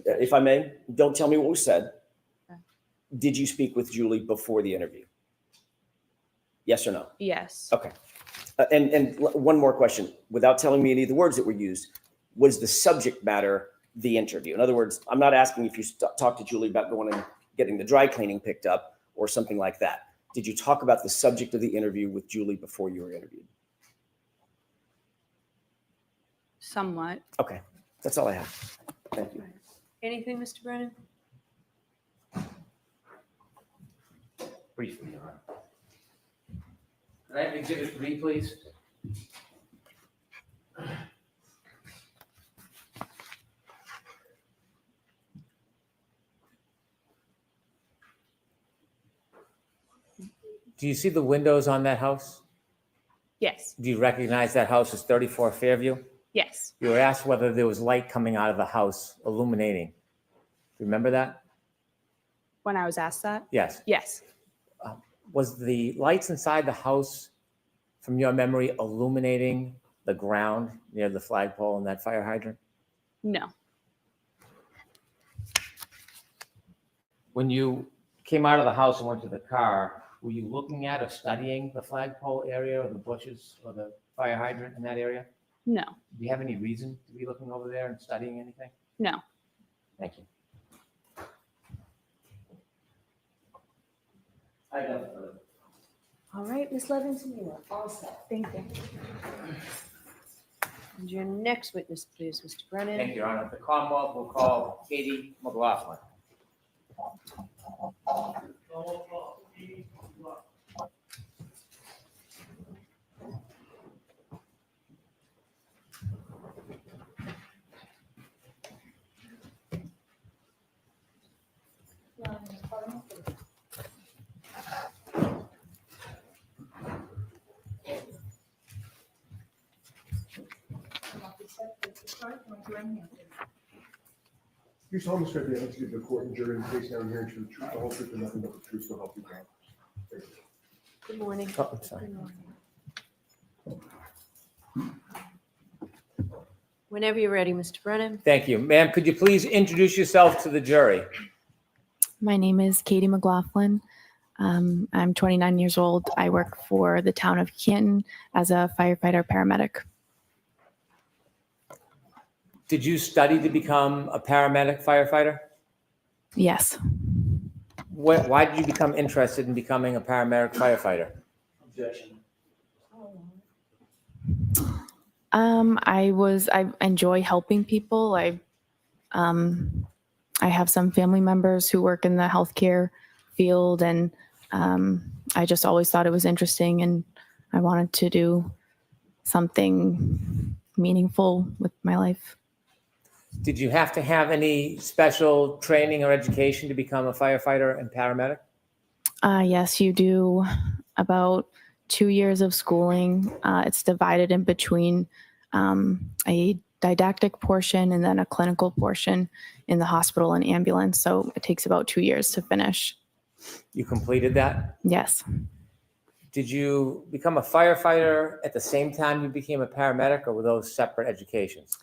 If I may, don't tell me what was said. Okay. Did you speak with Julie before the interview? Yes or no? Yes. Okay. And one more question, without telling me any of the words that were used, was the subject matter the interview? In other words, I'm not asking if you talked to Julie about going and getting the dry cleaning picked up or something like that. Did you talk about the subject of the interview with Julie before you were interviewed? Somewhat. Okay, that's all I have. Thank you. Anything, Mr. Brennan? Briefly, Your Honor. Could I have exhibit 3, please? Do you see the windows on that house? Yes. Do you recognize that house as 34 Fairview? Yes. You were asked whether there was light coming out of the house illuminating. Do you remember that? When I was asked that? Yes. Yes. Was the lights inside the house, from your memory, illuminating the ground near the flagpole and that fire hydrant? No. When you came out of the house and went to the car, were you looking at or studying the flagpole area or the bushes or the fire hydrant in that area? No. Do you have any reason to be looking over there and studying anything? No. Thank you. All right, Ms. Levenson, you are all set. Thank you. And your next witness, please, Mr. Brennan. Thank you, Your Honor. The Commonwealth will call Katie Mclofflin. You solemnly swear the evidence you give the court and jury in the case now hearing to the truth, the whole truth, and nothing but the truth, so help you God. Thank you. Good morning. Oh, I'm sorry. Good morning. Whenever you're ready, Mr. Brennan. Thank you. Ma'am, could you please introduce yourself to the jury? My name is Katie Mclofflin. I'm 29 years old. I work for the town of Canton as a firefighter paramedic. Did you study to become a paramedic firefighter? Yes. Why did you become interested in becoming a paramedic firefighter? Objection. I enjoy helping people. I have some family members who work in the healthcare field, and I just always thought it was interesting, and I wanted to do something meaningful with my life. Did you have to have any special training or education to become a firefighter and paramedic? Yes, you do about 2 years of schooling. It's divided in between a didactic portion and then a clinical portion in the hospital and ambulance. So it takes about 2 years to finish. You completed that? Yes. Did you become a firefighter at the same time you became a paramedic, or were those separate educations?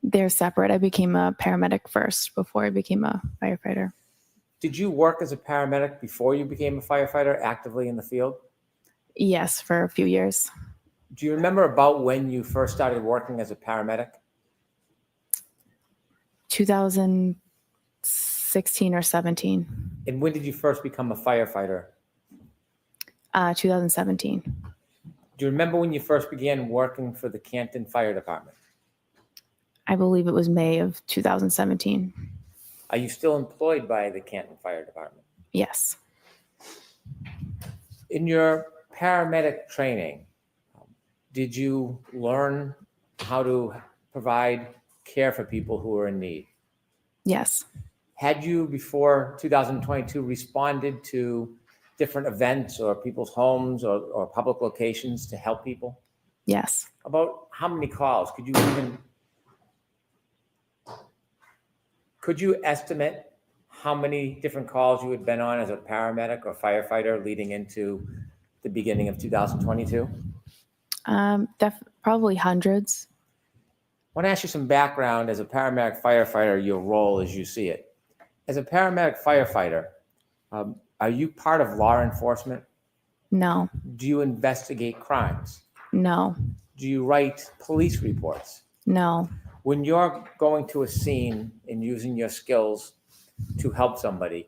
They're separate. I became a paramedic first before I became a firefighter. Did you work as a paramedic before you became a firefighter actively in the field? Yes, for a few years. Do you remember about when you first started working as a paramedic? 2016 or 17. And when did you first become a firefighter? 2017. Do you remember when you first began working for the Canton Fire Department? I believe it was May of 2017. Are you still employed by the Canton Fire Department? Yes. In your paramedic training, did you learn how to provide care for people who are in need. Yes. Had you, before 2022, responded to different events or people's homes or public locations to help people? Yes. About how many calls? Could you estimate how many different calls you had been on as a paramedic or firefighter leading into the beginning of 2022? Probably hundreds. I want to ask you some background as a paramedic firefighter, your role as you see it. As a paramedic firefighter, are you part of law enforcement? No. Do you investigate crimes? No. Do you write police reports? No. When you're going to a scene and using your skills to help somebody,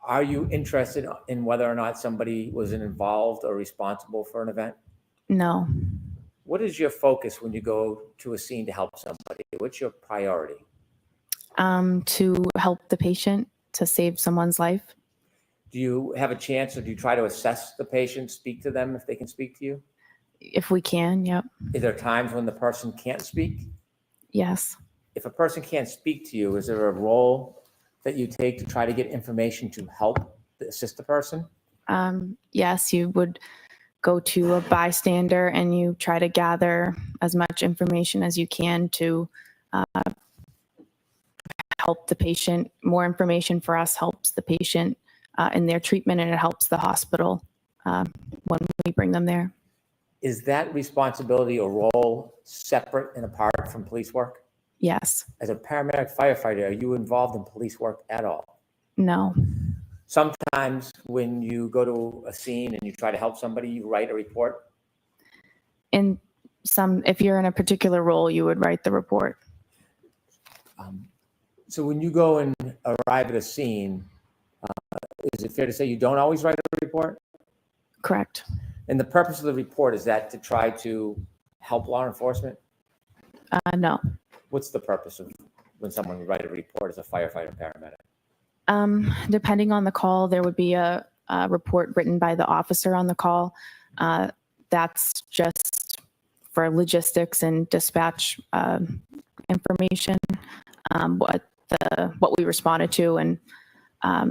are you interested in whether or not somebody was involved or responsible for an event? No. What is your focus when you go to a scene to help somebody? What's your priority? To help the patient, to save someone's life. Do you have a chance, or do you try to assess the patient, speak to them if they can speak to you? If we can, yep. Is there times when the person can't speak? Yes. If a person can't speak to you, is there a role that you take to try to get information to help assist the person? Yes, you would go to a bystander and you try to gather as much information as you can to help the patient. More information for us helps the patient in their treatment, and it helps the hospital when we bring them there. Is that responsibility or role separate and apart from police work? Yes. As a paramedic firefighter, are you involved in police work at all? No. Sometimes when you go to a scene and you try to help somebody, you write a report? If you're in a particular role, you would write the report. So when you go and arrive at a scene, is it fair to say you don't always write a report? Correct. And the purpose of the report, is that to try to help law enforcement? No. What's the purpose of when someone would write a report as a firefighter paramedic? Depending on the call, there would be a report written by the officer on the call. That's just for logistics and dispatch information, what we responded to, and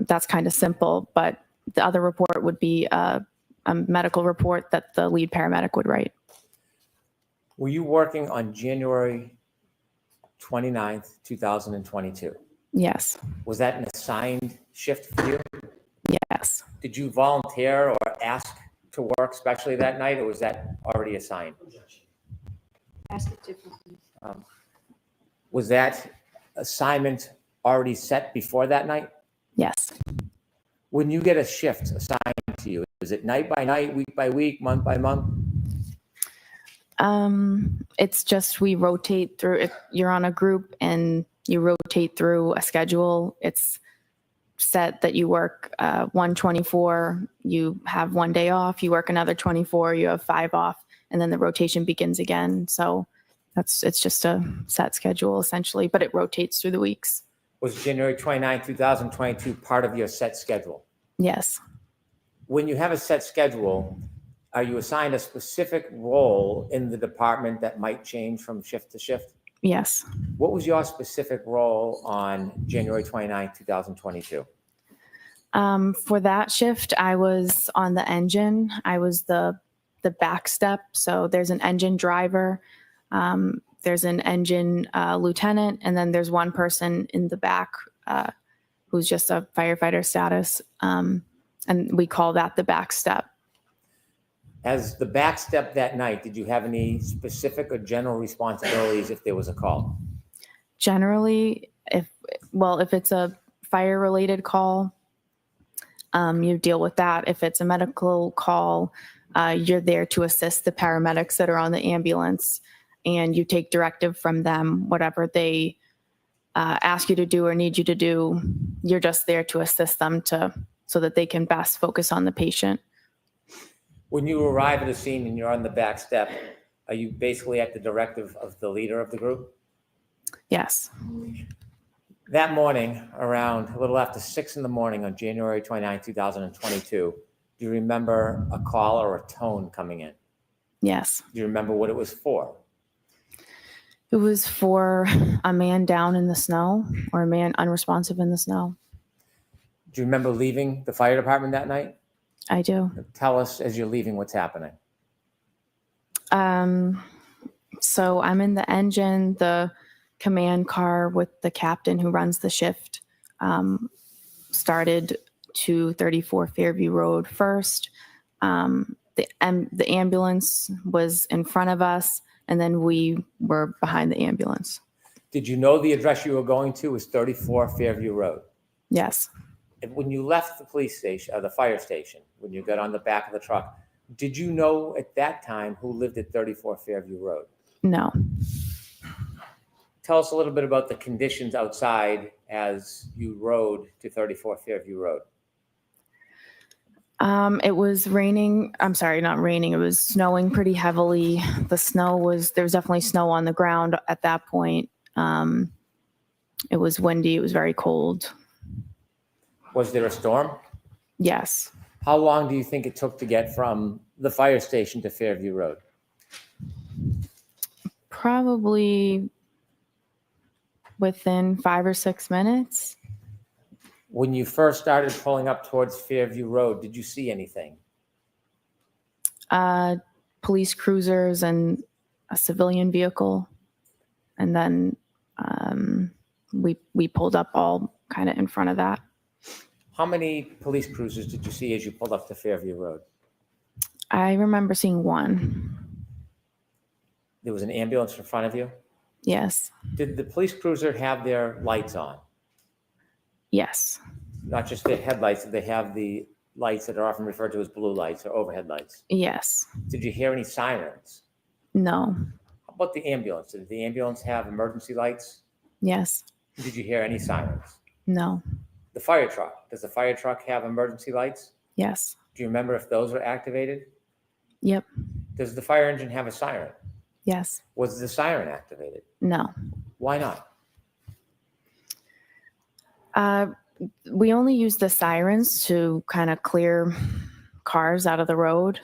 that's kind of simple. But the other report would be a medical report that the lead paramedic would write. Were you working on January 29th, 2022? Yes. Was that an assigned shift for you? Yes. Did you volunteer or ask to work especially that night, or was that already assigned? Ask it differently. Was that assignment already set before that night? Yes. When you get a shift assigned to you, is it night by night, week by week, month by month? It's just we rotate through. If you're on a group and you rotate through a schedule, it's set that you work 124, you have 1 day off, you work another 24, you have 5 off, and then the rotation begins again. So it's just a set schedule essentially, but it rotates through the weeks. Was January 29, 2022 part of your set schedule? Yes. When you have a set schedule, are you assigned a specific role in the department that might change from shift to shift? Yes. What was your specific role on January 29, 2022? For that shift, I was on the engine. I was the back step. So there's an engine driver, there's an engine lieutenant, and then there's one person in the back who's just a firefighter status. And we call that the back step. As the back step that night, did you have any specific or general responsibilities if there was a call? Generally, if it's a fire-related call, you deal with that. If it's a medical call, you're there to assist the paramedics that are on the ambulance, and you take directive from them. Whatever they ask you to do or need you to do, you're just there to assist them so that they can best focus on the patient. When you arrive at a scene and you're on the back step, are you basically at the directive of the leader of the group? Yes. That morning, around a little after 6 in the morning on January 29, 2022, do you remember a call or a tone coming in? Yes. Do you remember what it was for? It was for a man down in the snow or a man unresponsive in the snow. Do you remember leaving the fire department that night? I do. Tell us as you're leaving what's happening. So I'm in the engine, the command car with the captain who runs the shift started to 34 Fairview Road first. The ambulance was in front of us, and then we were behind the ambulance. Did you know the address you were going to was 34 Fairview Road? Yes. And when you left the police station, or the fire station, when you got on the back of the truck, did you know at that time who lived at 34 Fairview Road? No. Tell us a little bit about the conditions outside as you rode to 34 Fairview Road. It was raining. I'm sorry, not raining. It was snowing pretty heavily. There was definitely snow on the ground at that point. It was windy. It was very cold. Was there a storm? Yes. How long do you think it took to get from the fire station to Fairview Road? Probably within 5 or 6 minutes. When you first started pulling up towards Fairview Road, did you see anything? Police cruisers and a civilian vehicle. And then we pulled up all kind of in front of that. How many police cruisers did you see as you pulled up to Fairview Road? I remember seeing one. There was an ambulance in front of you? Yes. Did the police cruiser have their lights on? Yes. Not just their headlights, they have the lights that are often referred to as blue lights or overhead lights. Yes. Did you hear any sirens? No. How about the ambulance? Did the ambulance have emergency lights? Yes. Did you hear any sirens? No. The fire truck, does the fire truck have emergency lights? Yes. Do you remember if those were activated? Yep. Does the fire engine have a siren? Yes. Was the siren activated? No. Why not? We only use the sirens to kind of clear cars out of the road.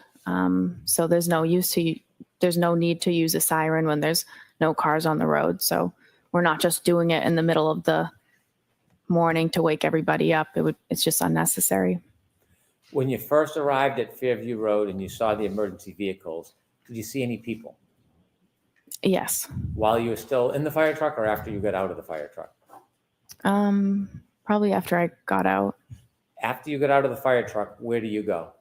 So there's no need to use a siren when there's no cars on the road. So we're not just doing it in the middle of the morning to wake everybody up. It's just unnecessary. When you first arrived at Fairview Road and you saw the emergency vehicles, did you see any people? Yes. While you were still in the fire truck or after you got out of the fire truck? Probably after I got out. After you got out of the fire truck, where do you go?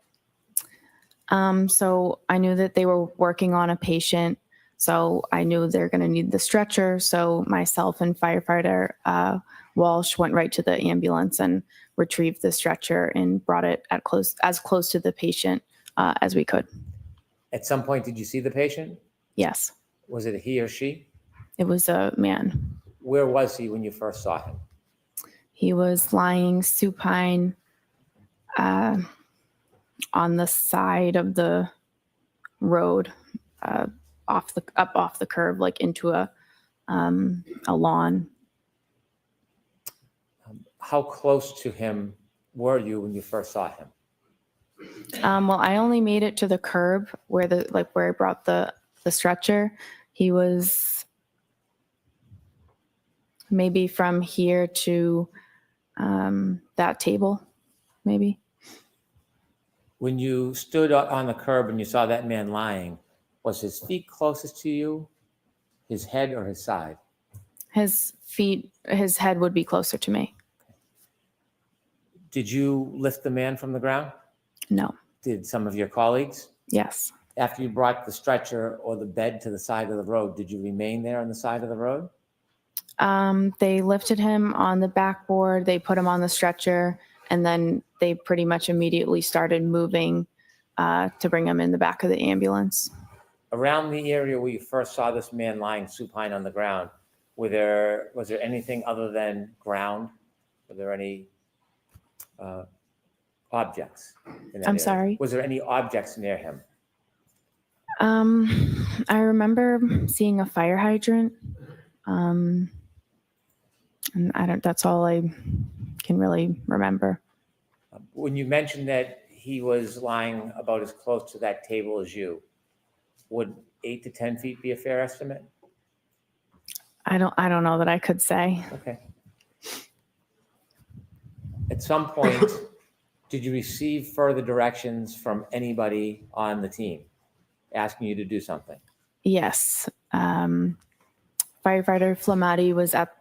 So I knew that they were working on a patient. So I knew they're going to need the stretcher. So myself and firefighter Walsh went right to the ambulance and retrieved the stretcher and brought it as close to the patient as we could. At some point, did you see the patient? Yes. Was it a he or she? It was a man. Where was he when you first saw him? He was lying supine on the side of the road, off the curb, like into a lawn. How close to him were you when you first saw him? Well, I only made it to the curb where I brought the stretcher. He was maybe from here to that table, maybe. When you stood on the curb and you saw that man lying, was his feet closest to you, his head, or his side? His head would be closer to me. Did you lift the man from the ground? No. Did some of your colleagues? Yes. After you brought the stretcher or the bed to the side of the road, did you remain there on the side of the road? They lifted him on the backboard, they put him on the stretcher, and then they pretty much immediately started moving to bring him in the back of the ambulance. Around the area where you first saw this man lying supine on the ground, was there anything other than ground? Were there any objects in that I'm area? sorry? Was there any objects near him? I remember seeing a fire hydrant. And that's all I can really remember. When you mentioned that he was lying about as close to that table as you, would 8 to 10 feet be a fair estimate? I don't know that I could say. Okay. At some point, did you receive further directions from anybody on the team asking you to do something? Yes. Firefighter Flamati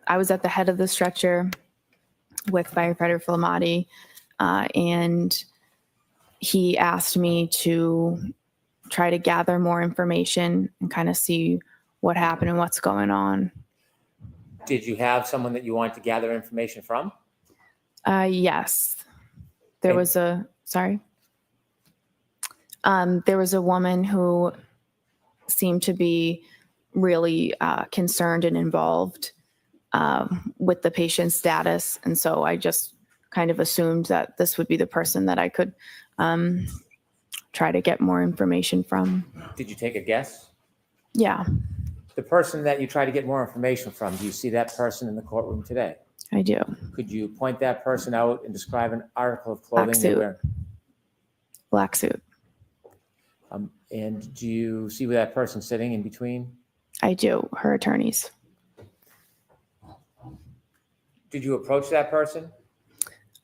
I was at the head of the stretcher with firefighter Flamati, and he asked me to try to gather more information and kind of see what happened and what's going on. Did you have someone that you wanted to gather information from? Yes. There And- was there was a woman who seemed to be really concerned and involved with the patient's status. And so I just kind of assumed that this would be the person that I could try to get more information from. Did you take a guess? Yeah, The person that you try to get more information from, do you see that person in the courtroom today? I do. Could you point that person out and describe an article of clothing Black they suit. wear? Black suit. And do you see where that person's sitting in between? I do. Her attorneys. Did you approach that person?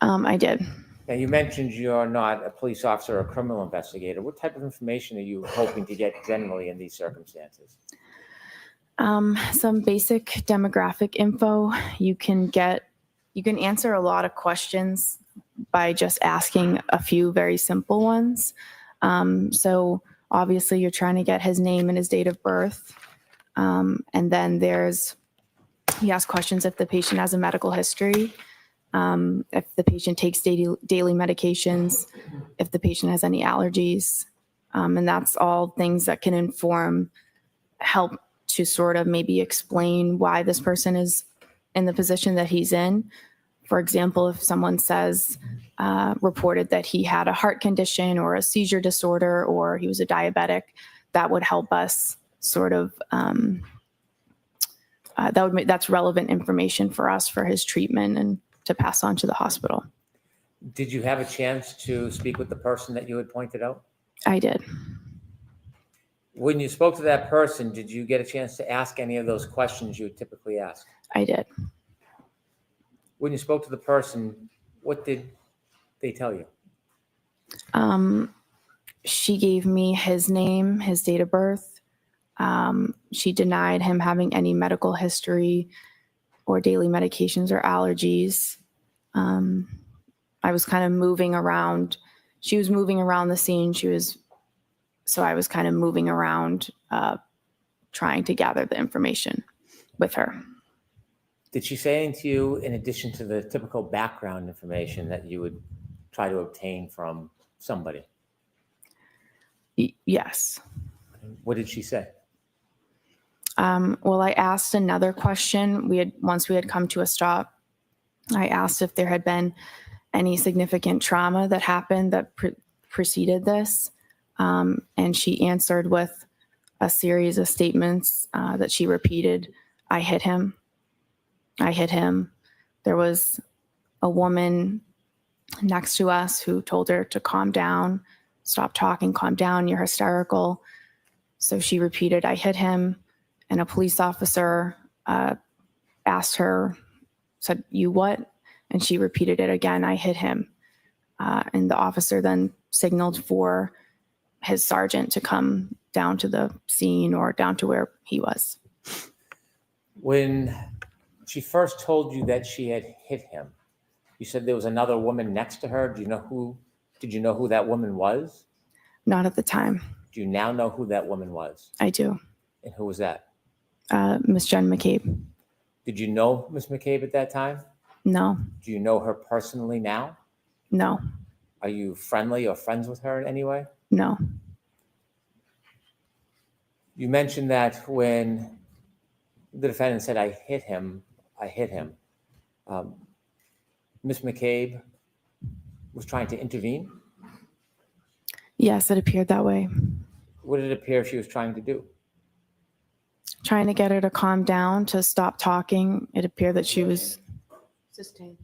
I did. Now, you mentioned you're not a police officer or a criminal investigator. What type of information are you hoping to get generally in these circumstances? Some basic demographic info. You can answer a lot of questions by just asking a few very simple ones. So obviously you're trying to get his name and his date of birth. And then you ask questions if the patient has a medical history, if the patient takes daily medications, if the patient has any allergies. And that's all things that can help to sort of maybe explain why this person is in the position that he's in. For example, if someone reported that he had a heart condition or a seizure disorder or he was a diabetic, that would help us sort of, that's relevant information for us for his treatment and to pass on to the hospital. Did you have a chance to speak with the person that you had pointed out? I did. When you spoke to that person, did you get a chance to ask any of those questions you would typically ask? I did. When you spoke to the person, what did they tell you? She gave me his name, his date of birth. She denied him having any medical history or daily medications or allergies. I was kind of moving around. She was moving around the scene. So I was kind of moving around, trying to gather the information with her. Did she say anything to you in addition to the typical background information that you would try to obtain from somebody? Yes. What did she say? Well, I asked another question. Once we had come to a stop, I asked if there had been any significant trauma that happened that preceded this. And she answered with a series of statements that she repeated. I hit him. I hit him. There was a woman next to us who told her to calm down, stop talking, calm down, you're hysterical. So she repeated, I hit him. And a police officer asked her, said, you what? And she repeated it again, I hit him. And the officer then signaled for his sergeant to come down to the scene or down to where he was. When she first told you that she had hit him, you said there was another woman next to her. Did you know who that woman was? Not at the time. Do you now know who that woman was? I do. And who was that? Miss Jen McCabe. Did you know Miss McCabe at that time? No. Do you know her personally now? No. Are you friendly or friends with her in any way? No. You mentioned that when the defendant said, I hit him, Miss McCabe was trying to intervene? Yes, it appeared that way. What did it appear she was trying to do? Trying to get her to calm down, to stop talking. It appeared that she was... Sustained.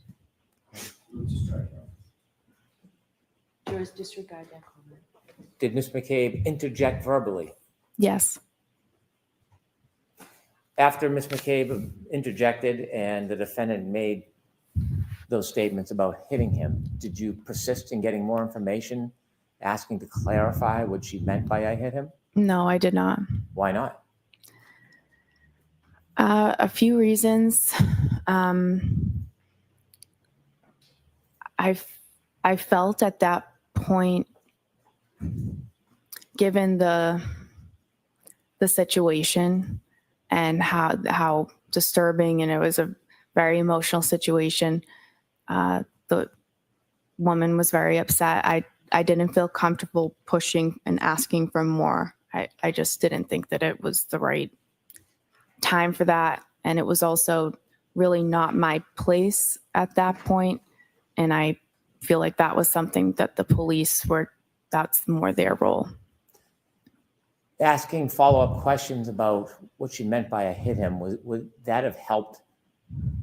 Jurors disregard that comment. Did Miss McCabe interject verbally? Yes. After Ms. McCabe interjected and the defendant made those statements about hitting him, did you persist in getting more information, asking to clarify what she meant by I hit him? No, I did not. Why not? A few reasons. I felt at that point, given the situation and how disturbing, and it was a very emotional situation, the woman was very upset. I didn't feel comfortable pushing and asking for more. I just didn't think that it was the right time for that. And it was also really not my place at that point. And I feel like that was something that the police that's more their role. Asking follow-up questions about what she meant by I hit him, would that have helped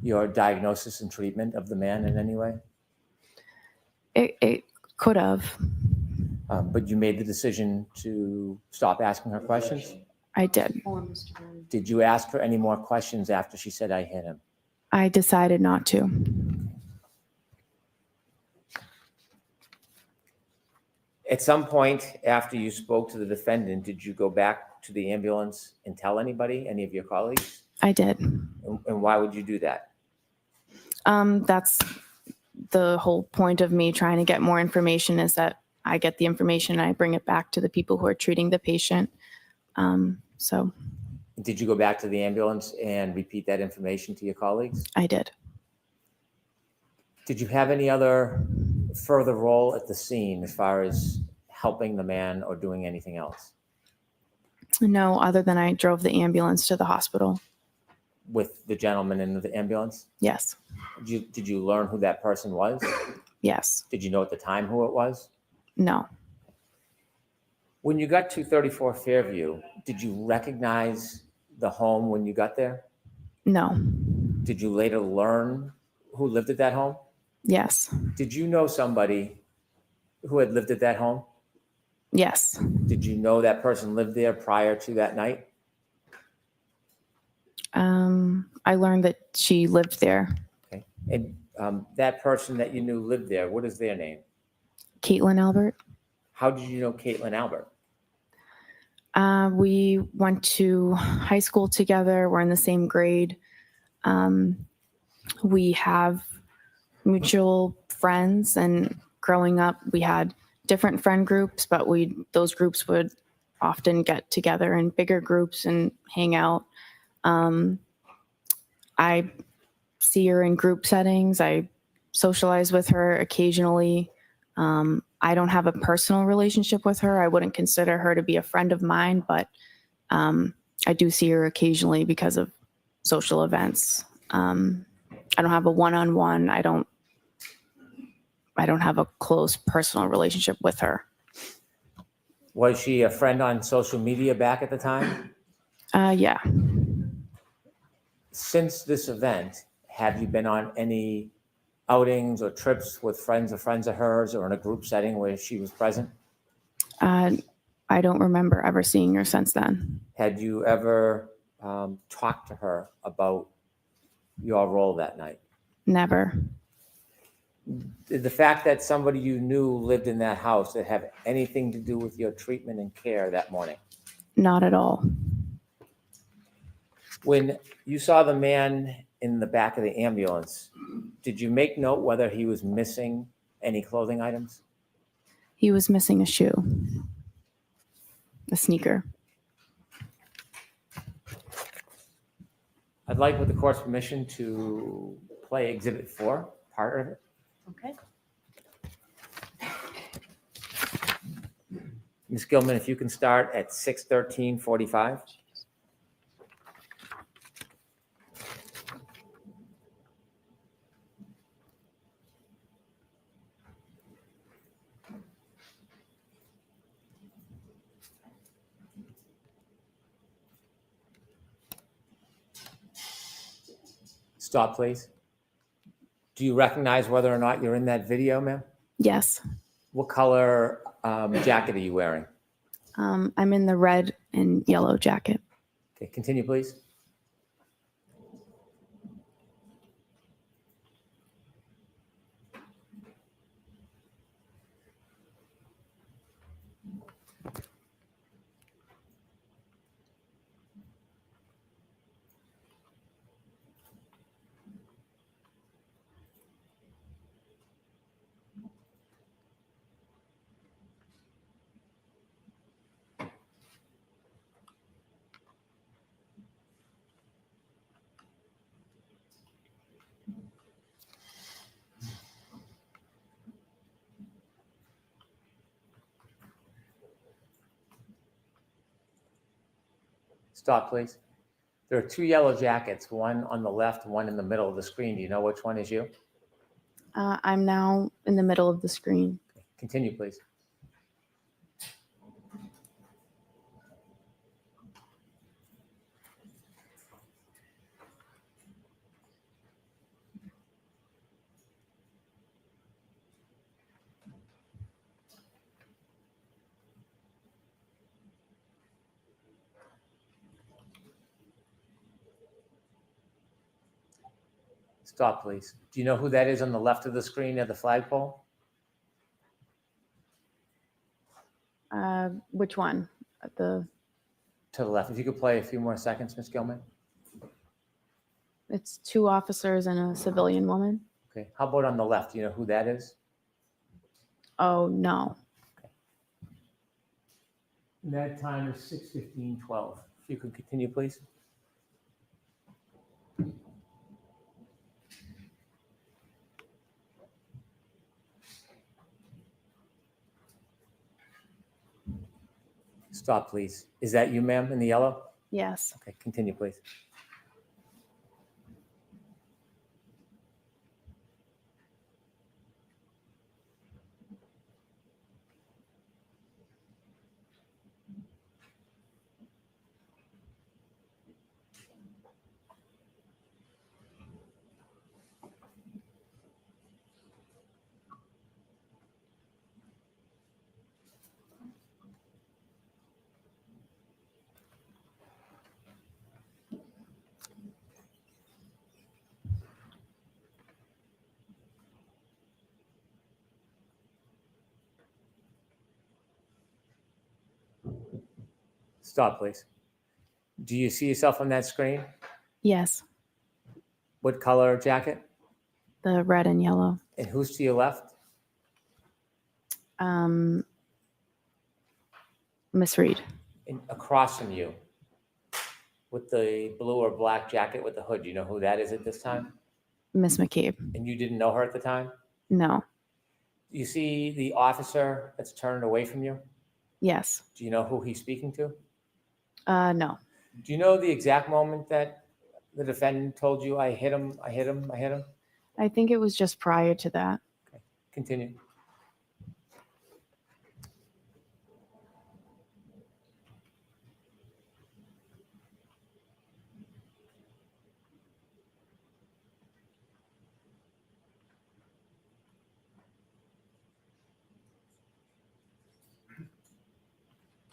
your diagnosis and treatment of the man in any way? It could have. But you made the decision to stop asking her questions? I did. Did you ask her any more questions after she said I hit him? I decided not to. At some point after you spoke to the defendant, did you go back to the ambulance and tell anybody, any of your colleagues? I did. And why would you do that? That's the whole point of me trying to get more information, is that I get the information and I bring it back to the people who are treating the patient. So. Did you go back to the ambulance and repeat that information to your colleagues? I did. Did you have any other further role at the scene as far as helping the man or doing anything else? No, other than I drove the ambulance to the hospital. With the gentleman in the ambulance? Yes. Did you learn who that person was? Yes. Did you know at the time who it was? No. When you got to 34 Fairview, did you recognize the home when you got there? No. Did you later learn who lived at that home? Yes. Did you know somebody who had lived at that home? Yes. Did you know that person lived there prior to that night? I learned that she lived there. Okay. And that person that you knew lived there, what is their name? Caitlin Albert. How did you know Caitlin Albert? We went to high school together. We're in the same grade. We have mutual friends, and growing up, we had different friend groups, but those groups would often get together in bigger groups and hang out. I see her in group settings. I socialize with her occasionally. I don't have a personal relationship with her. I wouldn't consider her to be a friend of mine, but I do see her occasionally because of social events. I don't have a one-on-one. I don't have a close personal relationship with her. Was she a friend on social media back at the time? Yeah. Since this event, have you been on any outings or trips with friends of hers, or in a group setting where she was present? I don't remember ever seeing her since then. Had you ever talked to her about your role that night? Never. Did the fact that somebody you knew lived in that house that have anything to do with your treatment and care that morning? Not at all. When you saw the man in the back of the ambulance, did you make note whether he was missing any clothing items? He was missing a shoe, a sneaker. I'd like, with the court's permission, to play Exhibit 4, part of it. Okay. Ms. Gilman, if you can start at 6:13:45. Stop, please. Do you recognize whether or not you're in that video, ma'am? Yes. What color jacket are you wearing? I'm in the red and yellow jacket. Okay, continue, please. Stop, please. There are two yellow jackets, one on the left, one in the middle of the screen. Do you know which one is you? I'm now in the middle of the screen. Continue, please. Stop, please. Do you know who that is on the left of the screen near the flagpole? Which one? To the left. If you could play a few more seconds, Ms. Gilman. It's two officers and a civilian woman. Okay. How about on the left? Do you know who that is? Oh, no. And that time is 6:15:12. If you could continue, please. Stop, please. Is that you, ma'am, in the yellow? Yes. Okay, continue, please. Stop, please. Do you see yourself on that screen? Yes. What color jacket? The red and yellow. And who's to your left? Miss Reed. And across from you, with the blue or black jacket with the hood. Do you know who that is at this time? Miss McCabe. And you didn't know her at the time? No. Do you see the officer that's turned away from you? Yes. Do you know who he's speaking to? No. Do you know the exact moment that the defendant told you, I hit him, I hit him, I hit him? I think it was just prior to that. Continue.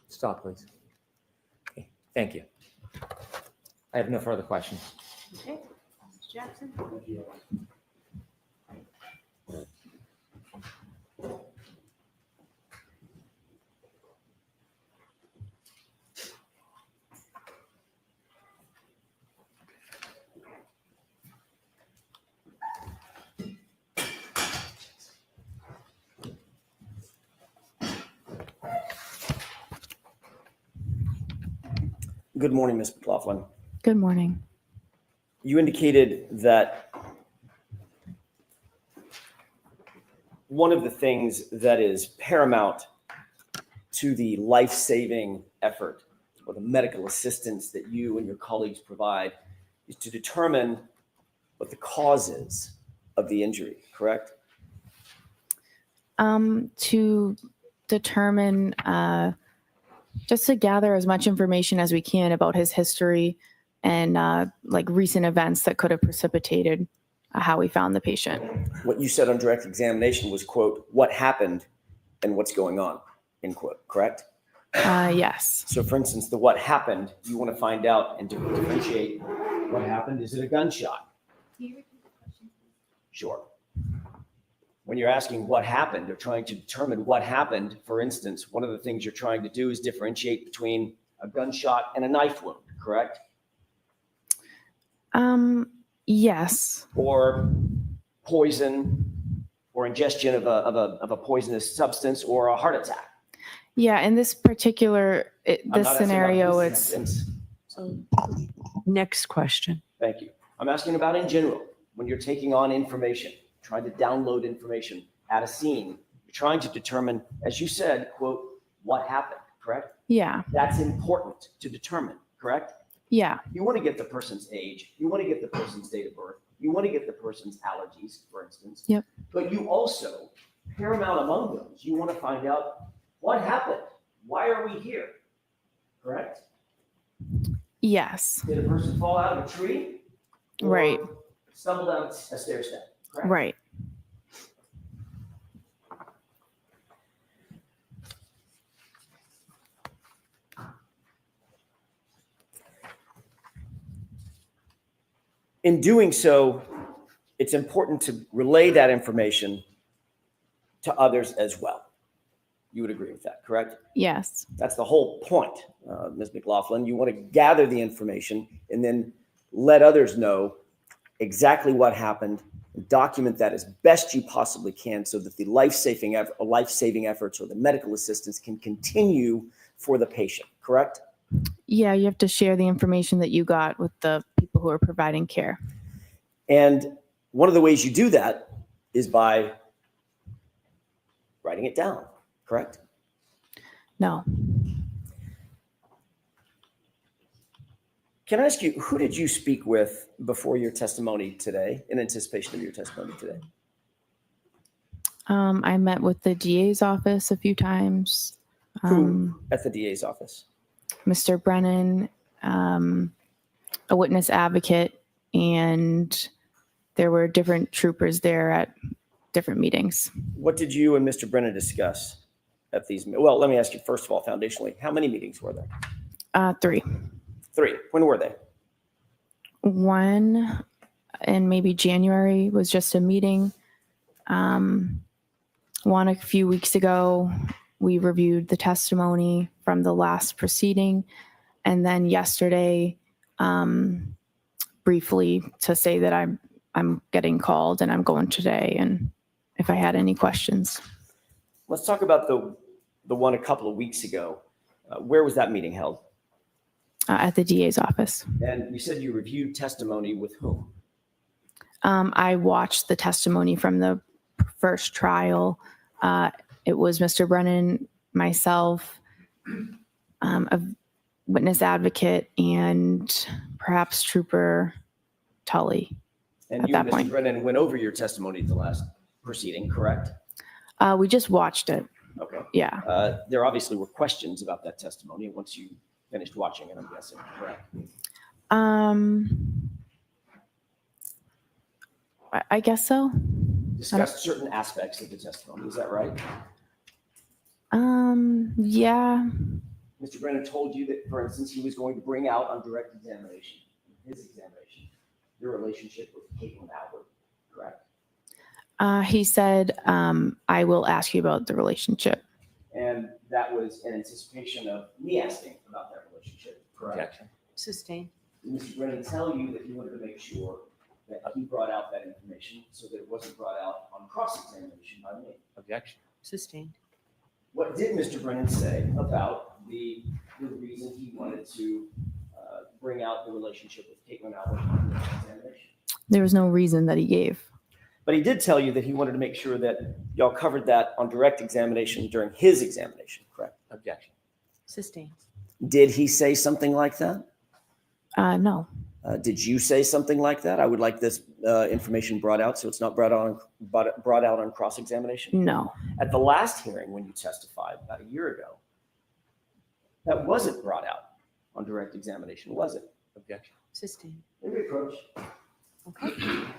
Stop, please. Okay, thank you. I have no further questions. Okay, Mr. Jackson? Good morning, Ms. Mclofflin. Good morning. You indicated that one of the things that is paramount to the life-saving effort or the medical assistance that you and your colleagues provide is to determine what the cause is of the injury, correct? To determine, just to gather as much information as we can about his history and like recent events that could have precipitated how we found the patient. What you said on direct examination was, quote, what happened and what's going on, end quote, correct? Yes. So for instance, the what happened, you want to find out and differentiate what happened. Is it a gunshot? Can you repeat the question? Sure. When you're asking what happened or trying to determine what happened, for instance, one of the things you're trying to do is differentiate between a gunshot and a knife wound, correct? Yes. Or poison or ingestion of a poisonous substance or a heart attack. Yeah, in this particular, I'm this not asking about scenario, this it's, instance. Next question. Thank you. I'm asking about in general, when you're taking on information, trying to download information at a scene, you're trying to determine, as you said, quote, what happened, correct? yeah, That's important to determine, correct? You want to get the person's age. You want to get the person's date of birth. You want to get the person's allergies, for instance. Yep. But you also, paramount among those, you want to find out what happened. Why are we here? Correct? Yes. Did a person fall out of a tree? Or Right. stumble down a stair step? Correct? Right. In doing so, it's important to relay that information to others as well. You would agree with that, correct? Yes. That's the whole point, Ms. Mclofflin. You want to gather the information and then let others know exactly what happened, document that as best you possibly can so that the life-saving efforts or the medical assistance can continue for the patient, correct? Yeah, you have to share the information that you got with the people who are providing care. And one of the ways you do that is by writing it down, correct? No. Can I ask you, who did you speak with before your testimony today, in anticipation of your testimony today? I met with the DA's office a few times. Who at the DA's office? Mr. Brennan, a witness advocate, and there were different troopers there at different meetings. What did you and Mr. Brennan discuss at these? Well, let me ask you, first of all, foundationally, how many meetings were there? 3. 3. When were they? One in maybe January was just a meeting. One a few weeks ago, we reviewed the testimony from the last proceeding. And then yesterday, briefly to say that I'm getting called and I'm going today, and if I had any questions. Let's talk about the one a couple of weeks ago. Where was that meeting held? At the DA's office. And you said you reviewed testimony with whom? I watched the testimony from the first trial. It was Mr. Brennan, myself, a witness advocate, and perhaps Trooper Tully. And at you that and Mr. point. Brennan went over your testimony at the last proceeding, correct? We just watched it. Okay. Yeah. There obviously were questions about that testimony once you finished watching it, I'm guessing, correct? I guess so. Discussed certain aspects of the testimony, is that right? Yeah. Mr. Brennan told you that, for instance, he was going to bring out on direct examination, his examination, your relationship with Caitlin Albert, correct? He said, I will ask you about the relationship. And that was in anticipation of me asking about that relationship, correct? Objection. Sustained. Did Mr. Brennan tell you that he wanted to make sure that he brought out that information so that it wasn't brought out on cross-examination by me? Objection. Sustained. What did Mr. Brennan say about the reason he wanted to bring out the relationship with Caitlin Albert on the examination? There was no reason that he gave. But he did tell you that he wanted to make sure that y'all covered that on direct examination during his examination, correct? Objection. Sustained. Did he say something like that? No. Did you say something like that? I would like this information brought out so it's not brought out on cross-examination? No. At the last hearing when you testified about a year ago, that wasn't brought out on direct examination, was it? Objection. Sustained. May we approach? Okay.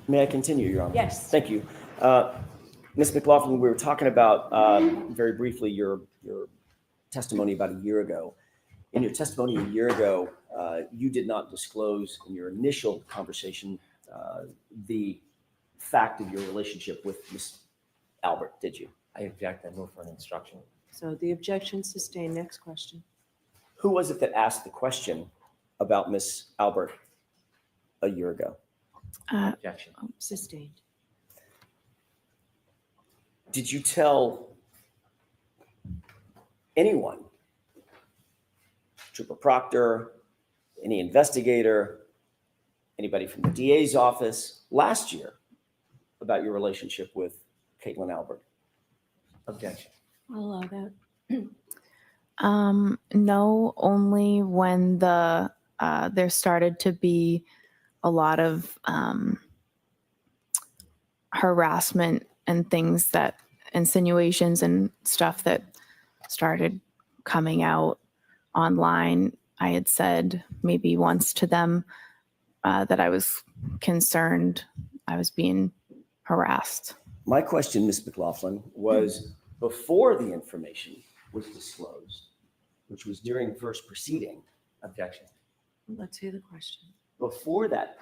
May I continue, Your Honor? Yes. Thank you. Ms. Mclofflin, we were talking about very briefly your testimony about a year ago. In your testimony a year ago, you did not disclose in your initial conversation the fact of your relationship with Ms. Albert, did you? I object. I move for an instruction. So the objection sustained. Next question. Who was it that asked the question about Ms. Albert a year ago? Objection. Sustained. Did you tell anyone, Trooper Proctor, any investigator, anybody from the DA's office last year about your relationship with Caitlin Albert? Objection. I'll allow that. No, only when there started to be a lot of harassment and things that insinuations and stuff that started coming out online. I had said maybe once to them that I was concerned I was being harassed. My question, Ms. Mclofflin, was before the information was disclosed, which was during the first proceeding. Objection. Let's hear the question. Before that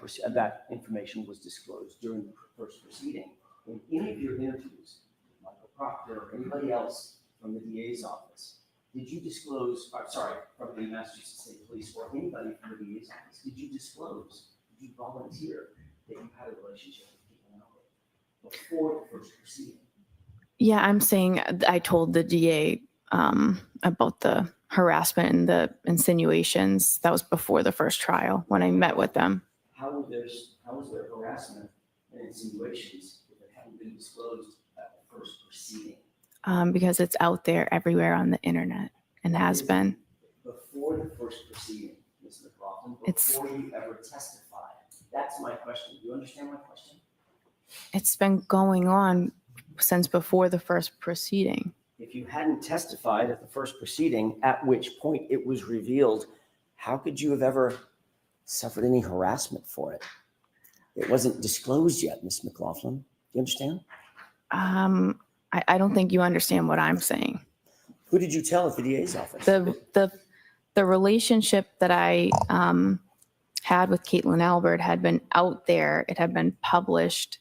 information was disclosed during the first proceeding, in any of your interviews, Michael Proctor or anybody else from the DA's office, did you disclose, from the Massachusetts State Police or anybody from the DA's office, did you disclose, did you volunteer that you had a relationship with Caitlin Albert before the first proceeding? Yeah, I'm saying I told the DA about the harassment and the insinuations. That was before the first trial when I met with them. How was there harassment and insinuations if it hadn't been disclosed at the first proceeding? Because it's out there everywhere on the internet and has been. Before the first proceeding, Ms. Mclofflin, before you ever testified. That's my question. Do you understand my question? It's been going on since before the first proceeding. If you hadn't testified at the first proceeding, at which point it was revealed, how could you have ever suffered any harassment for it? It wasn't disclosed yet, Ms. Mclofflin. Do you understand? I don't think you understand what I'm saying. Who did you tell at the DA's office? The relationship that I had with Caitlin Albert had been out there. It had been published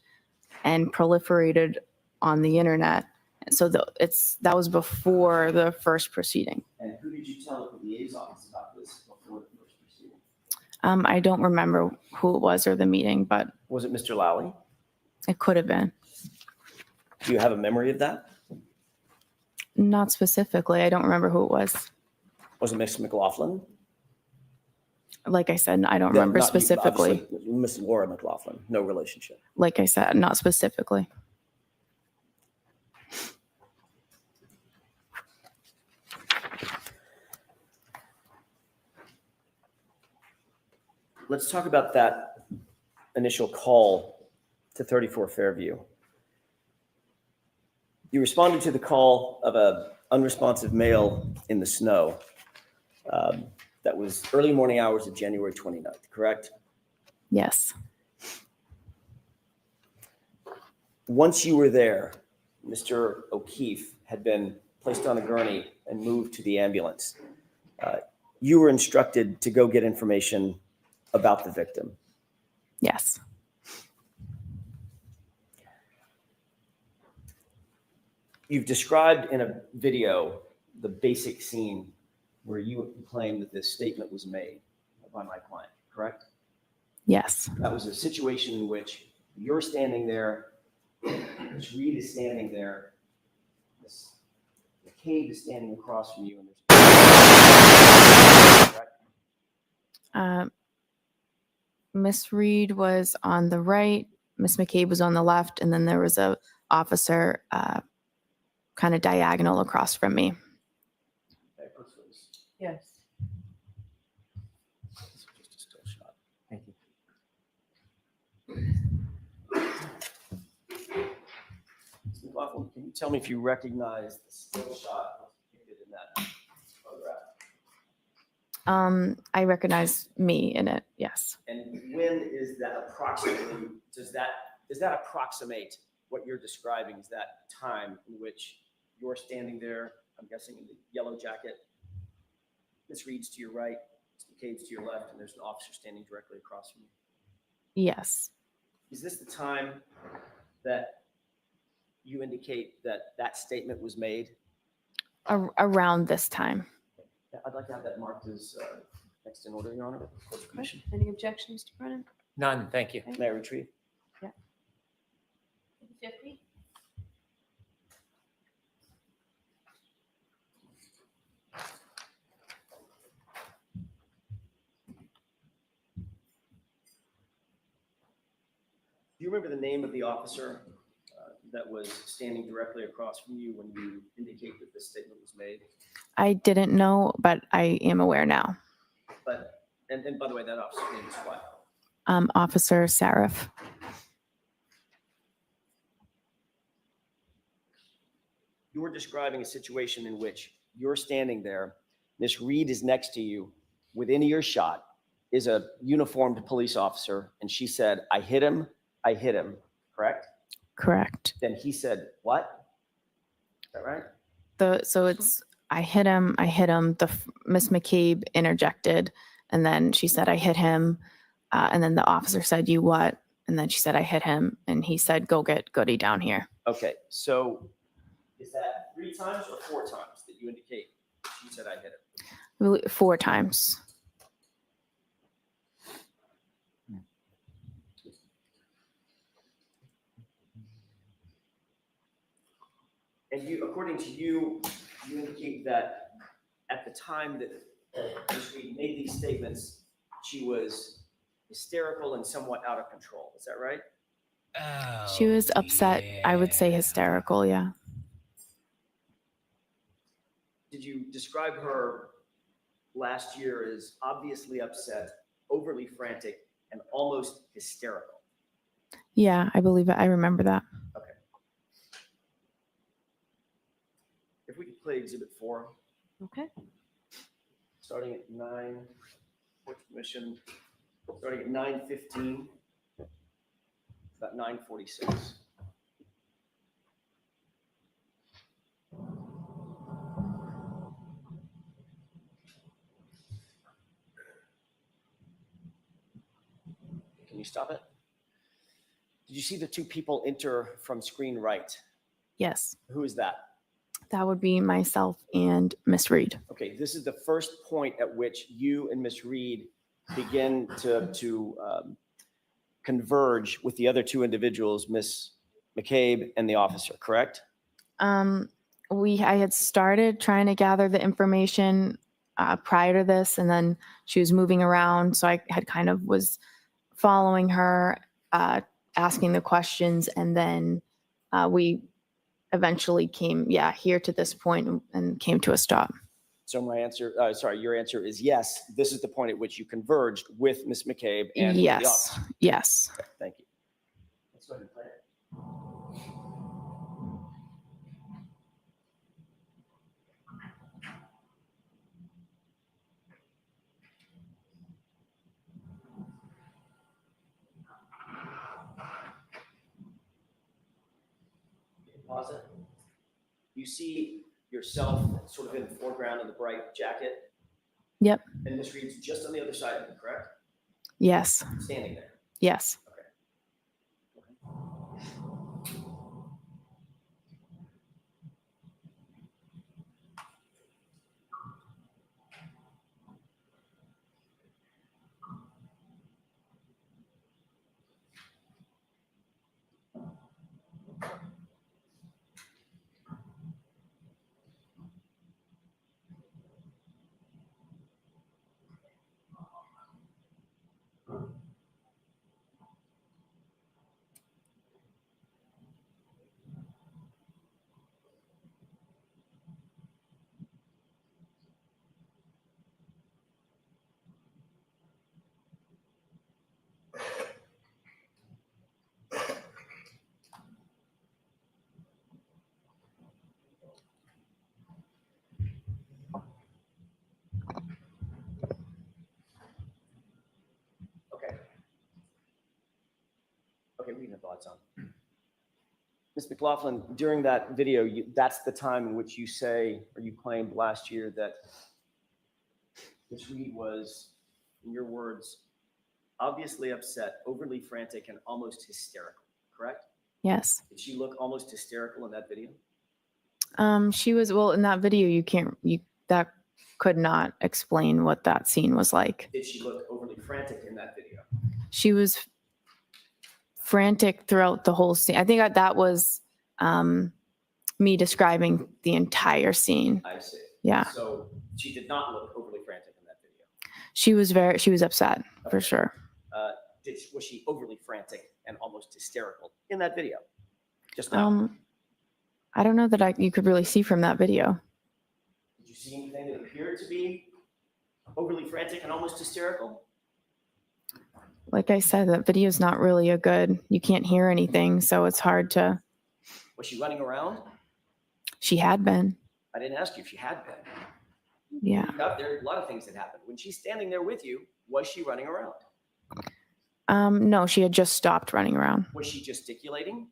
and proliferated on the internet. So that was before the first proceeding. And who did you tell at the DA's office about this before the first proceeding? I don't remember who it was or the meeting, but Was it Mr. Lally? it could have been. Do you have a memory of that? Not specifically. I don't remember who it was. Was it Ms. McLaughlin? Like I said, I don't remember Not you, specifically. obviously, Miss Laura McLaughlin, no relationship. Like I said, not specifically. Let's talk about that initial call to 34 Fairview. You responded to the call of an unresponsive male in the snow. That was early morning hours of January 29th, correct? Yes. Once you were there, Mr. O'Keefe had been placed on a gurney and moved to the ambulance. You were instructed to go get information about the victim. Yes. You've described in a video the basic scene where you claim that this statement was made by my client, correct? Yes. That was a situation in which you're standing there, Ms. Reed is standing there, Ms. McCabe is standing across from you, and there's Miss Reed was on the right, Miss McCabe was on the left, and then there was a officer kind of diagonal across from me. Yes. Just a still shot. Thank you. Ms. McLaughlin, can you tell me if you recognize the still shot depicted in that photograph? I recognize me in it, yes. And when is that approximately, does that does that approximate what you're describing as that time in which you're standing there, I'm guessing in the yellow jacket, Ms. Reed's to your right, Ms. McCabe's to your left, and there's an officer standing directly across from you? Yes. Is this the time that you indicate that that statement was made? Around this time. Yeah, I'd like to have that marked as next in order, Your Honor. Court Commission. Any objections, Mr. Brennan? None, thank you. May I retrieve? 50? Do you remember the name of the officer that was standing directly across from you when you indicate that this statement was made? I didn't know, but I am aware now. But, and by the way, that officer's name is what? Officer Sarif. You're describing a situation in which you're standing there, Miss Reed is next to you, within earshot is a uniformed police officer, and she said, I hit him, correct? Correct. Then he said, what? Is that right? So it's, I hit him. Miss McCabe interjected, and then she said, I hit him. And then the officer said, you what? And then she said, I hit him. And he said, go get Goody down here. Okay, so is that 3 times or 4 times that you indicate she said I hit him? 4 times. And you, according to you, you indicate that at the time that Ms. Reed made these statements, she was hysterical and somewhat out of control. Is that right? She was upset. I would say hysterical. Yeah. Did you describe her last year as obviously upset, overly frantic, and almost hysterical? Yeah, I believe it. I remember that. Okay. If we could play Exhibit 4. Okay. Starting at 9, Court Commission, starting at 9:15, about 9:46. Can you stop it? Did you see the 2 people enter from screen right? Yes. Who is that? That would be myself and Miss Reed. Okay, this is the first point at which you and Miss Reed begin to converge with the other 2 individuals, Miss McCabe and the officer, correct? I had started trying to gather the information prior to this, and then she was moving around, so I had kind of was following her, asking the questions, and then we eventually came, here to this point and came to a stop. So my answer, your answer is yes. This is the point at which you converged with Miss McCabe and the officer. Yes. Okay, thank you. Let's go ahead and play it. Pause it. You see yourself sort of in the foreground of the bright jacket. Yep. And Miss Reed's just on the other side of you, correct? Yes. Standing there. Yes. Okay, we can have thoughts on. Ms. Mclofflin, during that video, that's the time in which you say, or you claimed last year that Ms. Reed was, in your words, obviously upset, overly frantic, and almost hysterical, correct? Yes. Did she look almost hysterical in that video? She was, well, in that video, that could not explain what that scene was like. Did she look overly frantic in that video? She was frantic throughout the whole scene. I think that was me describing the entire scene. I see. Yeah. So she did not look overly frantic in that video. She was upset for sure. Was she overly frantic and almost hysterical in that video? Just now. I don't know that you could really see from that video. Did you see anything that appeared to be overly frantic and almost hysterical? Like I said, that video is not really you can't hear anything, so it's hard to. Was she running around? She had been. I didn't ask you if she had been. Yeah. There are a lot of things that happened. When she's standing there with you, was she running around? No, she had just stopped running around. Was she gesticulating?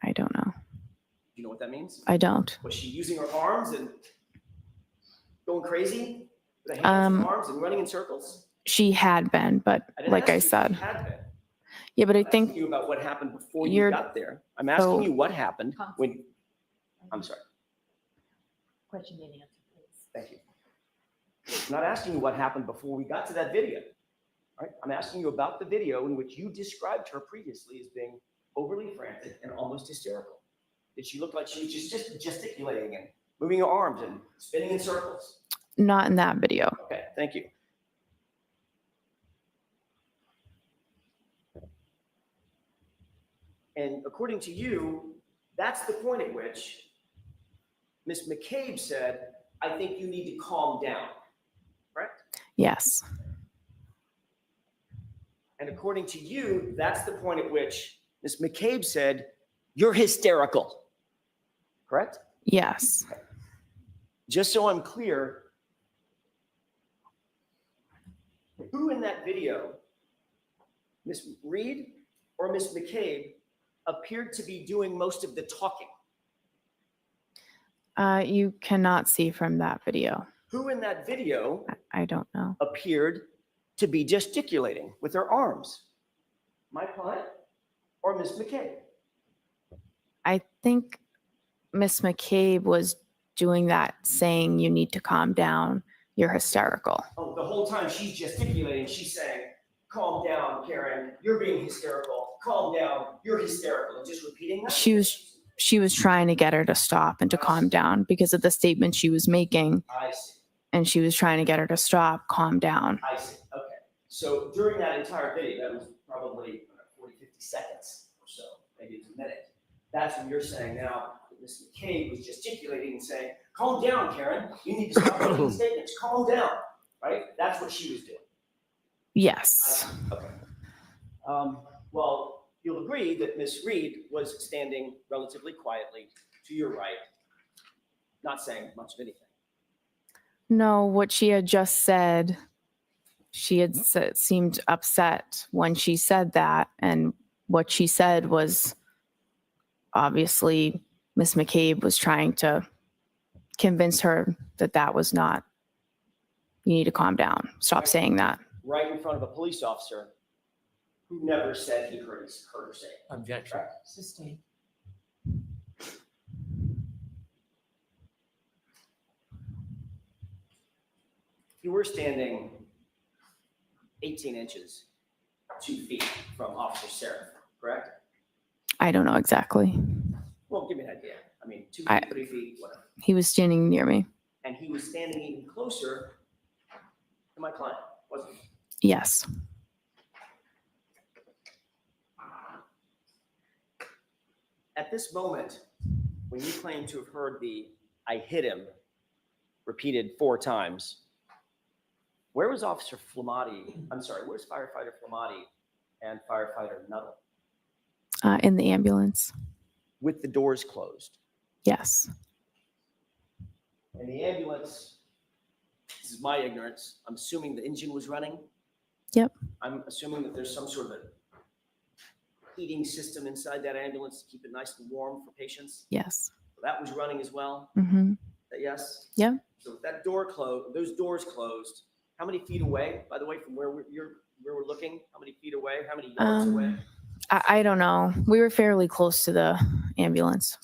I don't know. Do you know what that means? I don't. Was she using her arms and going crazy with her hands and arms and running in circles? She had been, but like I said. She had been. Yeah, but I I'm think asking you about what happened before you got there. I'm asking you what happened when. I'm sorry. Question and answer, please. Thank you. I'm not asking you what happened before we got to that video. All right? I'm asking you about the video in which you described her previously as being overly frantic and almost hysterical. Did she look like she was just gesticulating and moving her arms and spinning in circles? Not in that video. Okay, thank you. And according to you, that's the point at which Ms. McCabe said, I think you need to calm down, correct? Yes. And according to you, that's the point at which Ms. McCabe said, you're hysterical, correct? Yes. Okay. Just so I'm clear, who in that video, Ms. Reed or Ms. McCabe, appeared to be doing most of the talking? You cannot see from that video. Who in that video I don't know. appeared to be gesticulating with her arms? My client or Ms. McCabe? I think Miss McCabe was doing that, saying you need to calm down. You're hysterical. Oh, the whole time she's gesticulating, she's saying, calm down, Karen, you're being hysterical. Calm down, you're hysterical. And just repeating that? She was trying to get her to stop and to calm down because of the statement she was making. I see. And she was trying to get her to stop, calm down. I see. Okay. So during that entire video, that was probably 40, 50 seconds or so, maybe it's a minute. That's when you're saying now that Ms. McCabe was gesticulating and saying, calm down, Karen. You need to stop making statements. Calm down. Right? That's what she was doing. Yes. Okay. Well, you'll agree that Ms. Reed was standing relatively quietly to your right, not saying much of anything. No, what she had just said, she had seemed upset when she said that. And what she said was obviously Miss McCabe was trying to convince her that that was not, you need to calm down. Stop saying that. Right in front of a police officer who never said he heard her say it. Objection. Right? Sustained. You were standing 18 inches, 2 feet from Officer Seraph, correct? I don't know exactly. Well, give me an idea. I mean, 2 feet, 3 feet, whatever. He was standing near me. And he was standing even closer to my client, wasn't he? Yes. At this moment, when you claim to have heard the I hit him repeated 4 times, where was Officer Flamati? I'm sorry, where's Firefighter Flamati and Firefighter Nuttall? In the ambulance. With the doors closed. Yes. And the ambulance, this is my ignorance, I'm assuming the engine was running. Yep. I'm assuming that there's some sort of a heating system inside that ambulance to keep it nice and warm for patients? Yes. That was running as well? Mm-hmm. Yes? Yeah. So if that door closed, those doors closed, how many feet away, by the way, from where we're looking? How many feet away? How many yards away? I don't know. We were fairly close to the ambulance.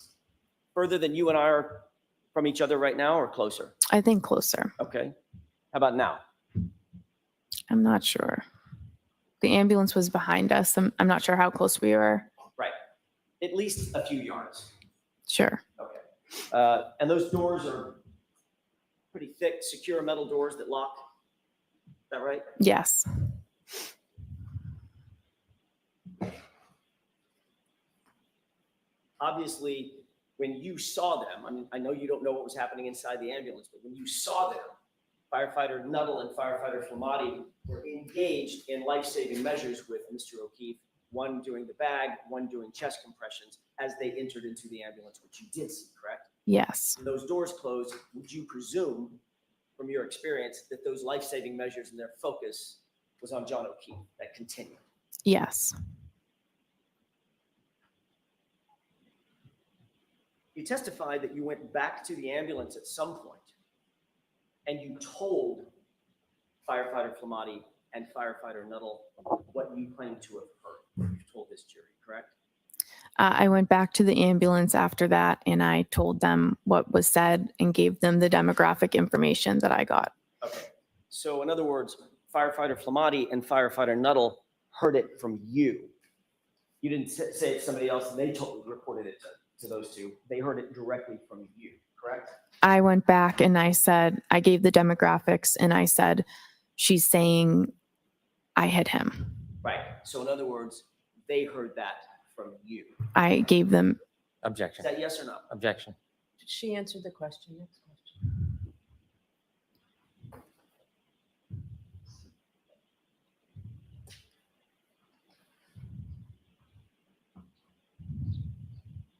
Further than you and I are from each other right now, or closer? I think closer. Okay. How about now? I'm not sure. The ambulance was behind us. I'm not sure how close we were. Right. At least a few yards. Sure. Okay. And those doors are pretty thick, secure metal doors that lock. Is that right? Yes. Obviously, when you saw them, I mean, I know you don't know what was happening inside the ambulance, but when you saw them, firefighter Nuttall and firefighter Flamati were engaged in life-saving measures with Mr. O'Keefe, one doing the bag, one doing chest compressions as they entered into the ambulance, which you did see, correct? Yes. When those doors closed, would you presume, from your experience, that those life-saving measures and their focus was on John O'Keefe, that continued? Yes. You testified that you went back to the ambulance at some point and you told firefighter Flamati and firefighter Nuttall what you claimed to have heard. You told this jury, correct? I went back to the ambulance after that and I told them what was said and gave them the demographic information that I got. Okay. So in other words, firefighter Flamati and firefighter Nuttall heard it from you. You didn't say it to somebody else and they reported it to those two. They heard it directly from you, correct? I went back and I said, I gave the demographics and I said, she's saying I hit him. Right. So in other words, they heard that from you. I gave them. Objection. Is that yes or no? Objection. She answered the question. Next question.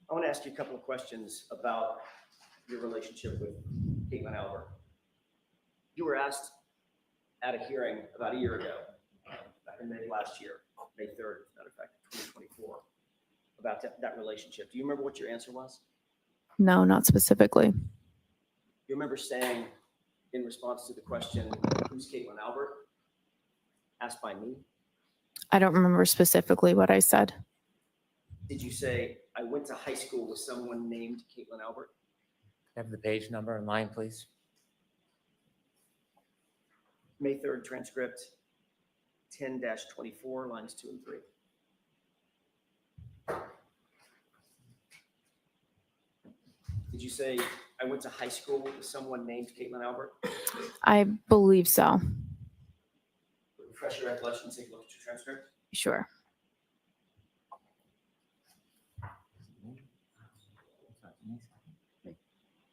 I want to ask you a couple of questions about your relationship with Caitlin Albert. You were asked at a hearing about a year ago, back in May last year, May 3rd, as a matter of fact, 2024, about that relationship. Do you remember what your answer was? No, not specifically. You remember saying in response to the question, who's Caitlin Albert? Asked by me. I don't remember specifically what I said. Did you say, I went to high school with someone named Caitlin Albert? Have the page number in line, please. May 3rd transcript, 10-24, lines 2 and 3. Did you say, I went to high school with someone named Caitlin Albert? I believe so. Refresh your recollection, take a look at your transcript. Sure.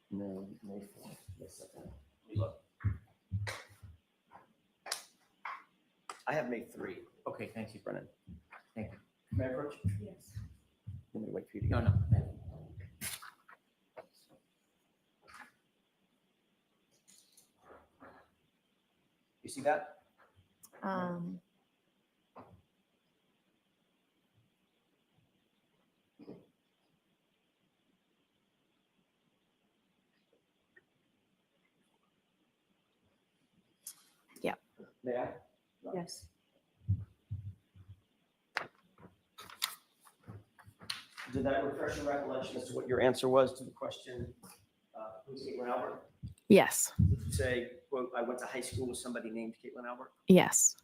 No, May 4th. May 2nd. Let me look. I have May 3. Okay, thank you, Brennan. Thank you. May I approach? Yes. Let me wait for you to No, get. no. You see that? Yeah. May I? Yes. Did that refresh your recollection as to what your answer was to the question, who's Caitlin Albert? Yes. Did you say, quote, I went to high school with somebody named Caitlin Albert? Yes.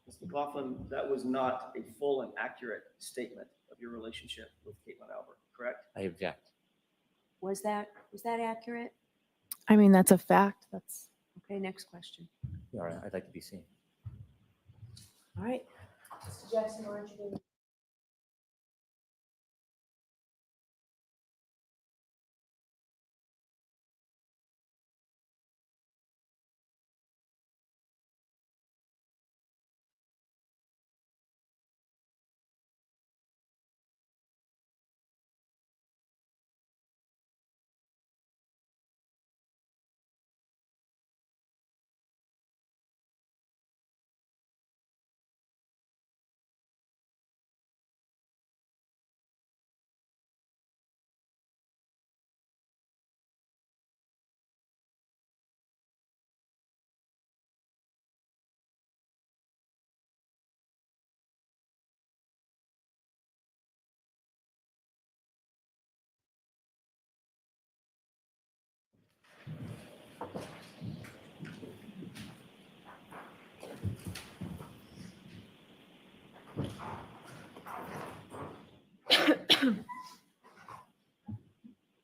Ms. Mclofflin, that was not a full and accurate statement of your relationship with Caitlin Albert, correct? I object. Was that accurate? I mean, that's a fact. That's. Okay, next question. All right, I'd like to be seen. All right. Mr. Jackson, why don't you do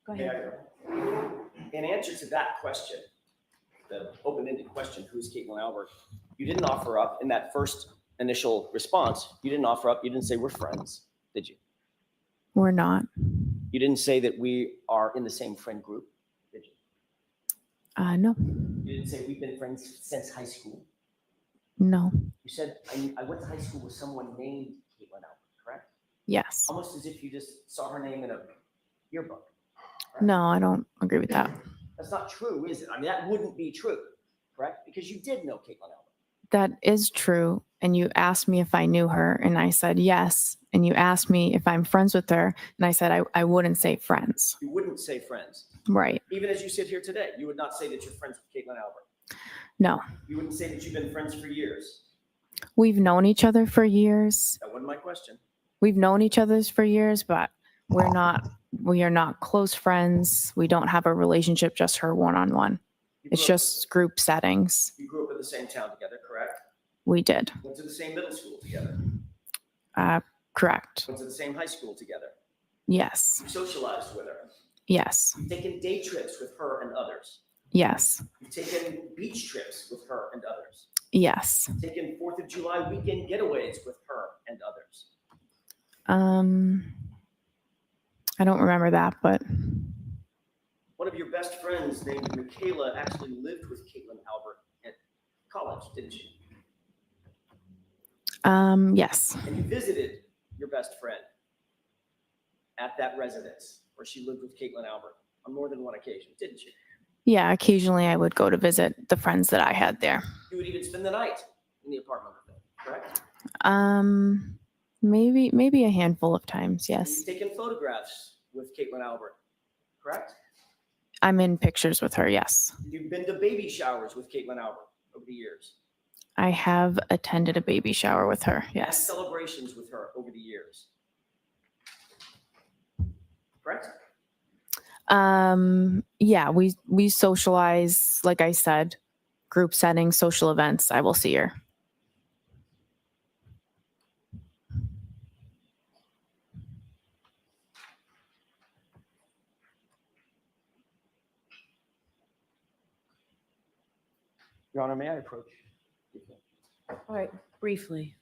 Go ahead. In answer to that question, the open-ended question, who's Caitlin Albert, you didn't offer up in that first initial response. You didn't offer up. You didn't say we're friends, did you? We're not. You didn't say that we are in the same friend group, did you? No. You didn't say we've been friends since high school. No. You said I went to high school with someone named Caitlin Albert, correct? Yes. Almost as if you just saw her name in a yearbook. No, I don't agree with that. That's not true, is it? I mean, that wouldn't be true, correct? Because you did know Caitlin Albert. That is true. And you asked me if I knew her, and I said yes. And you asked me if I'm friends with her, and I said I wouldn't say friends. You wouldn't say friends. Right. Even as you sit here today, you would not say that you're friends with Caitlin Albert. No. You wouldn't say that you've been friends for years. We've known each other for years. That wasn't my question. We've known each other for years, but we are not close friends. We don't have a relationship, just her one-on-one. It's just group settings. You grew up in the same town together, correct? We did. Went to the same middle school together. Correct. Went to the same high school together. Yes. You socialized with her. Yes. You've taken day trips with her and others. Yes. You've taken beach trips with her and others. Yes. You've taken 4th of July weekend getaways with her and others. I don't remember that, but One of your best friends named Michaela actually lived with Caitlin Albert at college, didn't she? yes. And you visited your best friend at that residence where she lived with Caitlin Albert on more than one occasion, didn't you? Yeah, occasionally I would go to visit the friends that I had there. You would even spend the night in the apartment with them, correct? Maybe a handful of times, yes. You've taken photographs with Caitlin Albert, correct? I'm in pictures with her, yes. You've been to baby showers with Caitlin Albert over the years. I have attended a baby shower with her, Had yes. celebrations with her over the years, correct? Yeah, we socialize, like I said, group settings, social events. I will see her. Your Honor, may I approach? All right, briefly.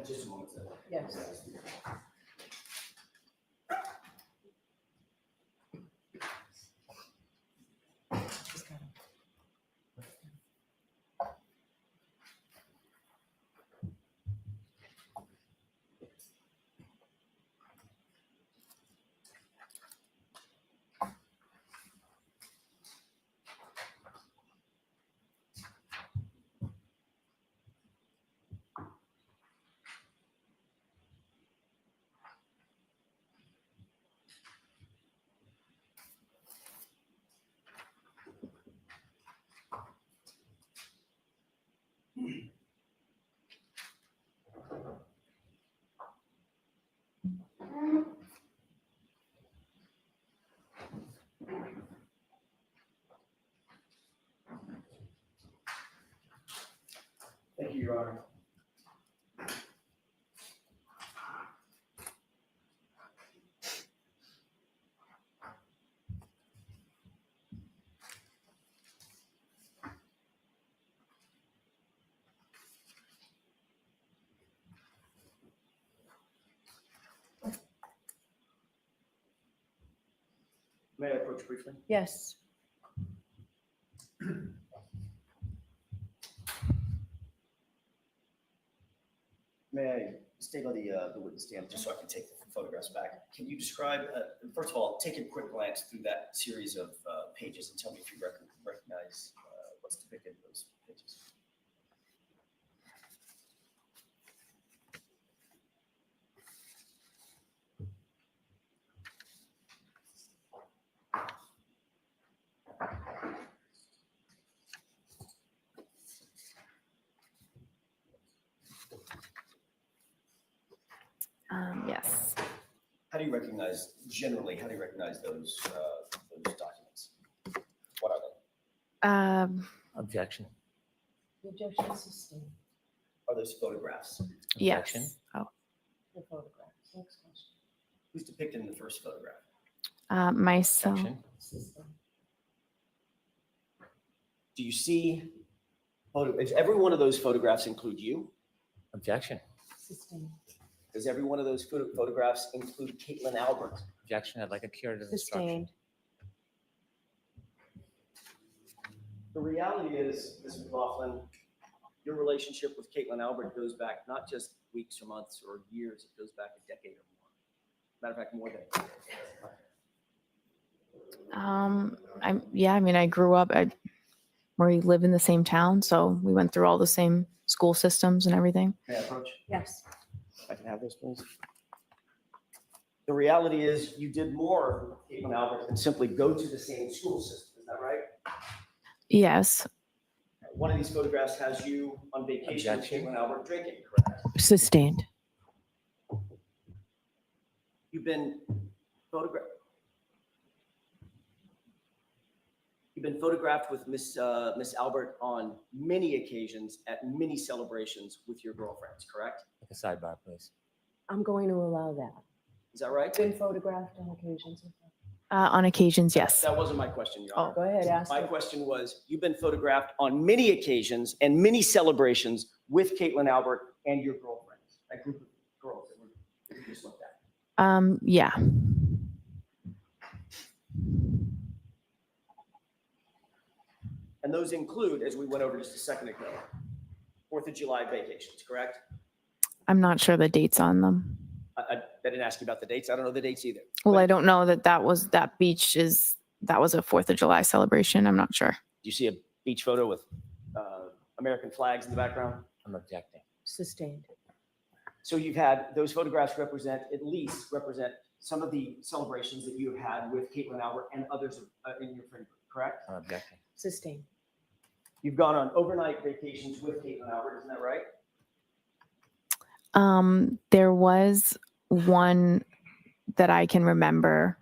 Just a moment, sir. Yes. Thank you, Your Honor. May I approach briefly? Yes. May I state on the witness stand, just so I can take the photographs back? Can you describe, first of all, take a quick glance through that series of pages and tell me if you recognize what's depicted in those pages? Yes. How do you recognize, generally, how do you recognize those documents? What are they? Objection. The objection is sustained. Are those photographs? Objection. Yes. Oh. The photograph. Next question. Who's depicted in the first photograph? Myself. Objection. Sustained. Do you see, does every one of those photographs include you? Objection. Sustained. Does every one of those photographs include Caitlin Albert? Objection. I'd like a curative instruction. Sustained. The reality is, Ms. Mclofflin, your relationship with Caitlin Albert goes back not just weeks or months or years, it goes back a decade or more. Matter of fact, more than a decade. I mean, I grew up we live in the same town, so we went through all the same school systems and everything. May I approach? Yes. If I can have this, please. The reality is you did more with Caitlin Albert than simply go to the same school system. Is that right? Yes. One of these photographs has you on vacation Objection. with Caitlin Albert drinking, correct? Sustained. You've been photographed. You've been photographed with Miss Albert on many occasions at many celebrations with your girlfriends, correct? Like a sidebar, please. I'm going to allow that. Is that right? Been photographed on occasions. On occasions, yes. That wasn't my question, Your Honor. Go ahead, ask My it. question was, you've been photographed on many occasions and many celebrations with Caitlin Albert and your girlfriends, that group of girls that we just looked at. Yeah. And those include, as we went over just a second ago, 4th of July vacations, correct? I'm not sure the dates on them. I didn't ask you about the dates. I don't know the dates either. Well, I don't know that was a 4th of July celebration. I'm not sure. Do you see a beach photo with American flags in the background? I'm objecting. Sustained. So you've had, those photographs represent some of the celebrations that you have had with Caitlin Albert and others in your friend group, correct? I'm objecting. Sustained. You've gone on overnight vacations with Caitlin Albert, isn't that right? There was one that I can remember,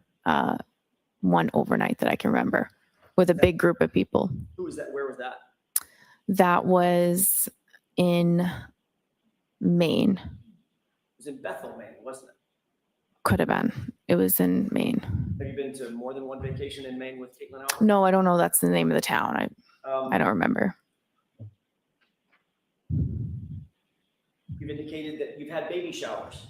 one overnight that I can remember with a big group of people. Who was that? Where was that? That was in Maine. It was in Bethel, Maine, wasn't it? Could have been. It was in Maine. Have you been to more than one vacation in Maine with Caitlin Albert? No, I don't know. That's the name of the town. I don't remember. You've indicated that you've had baby showers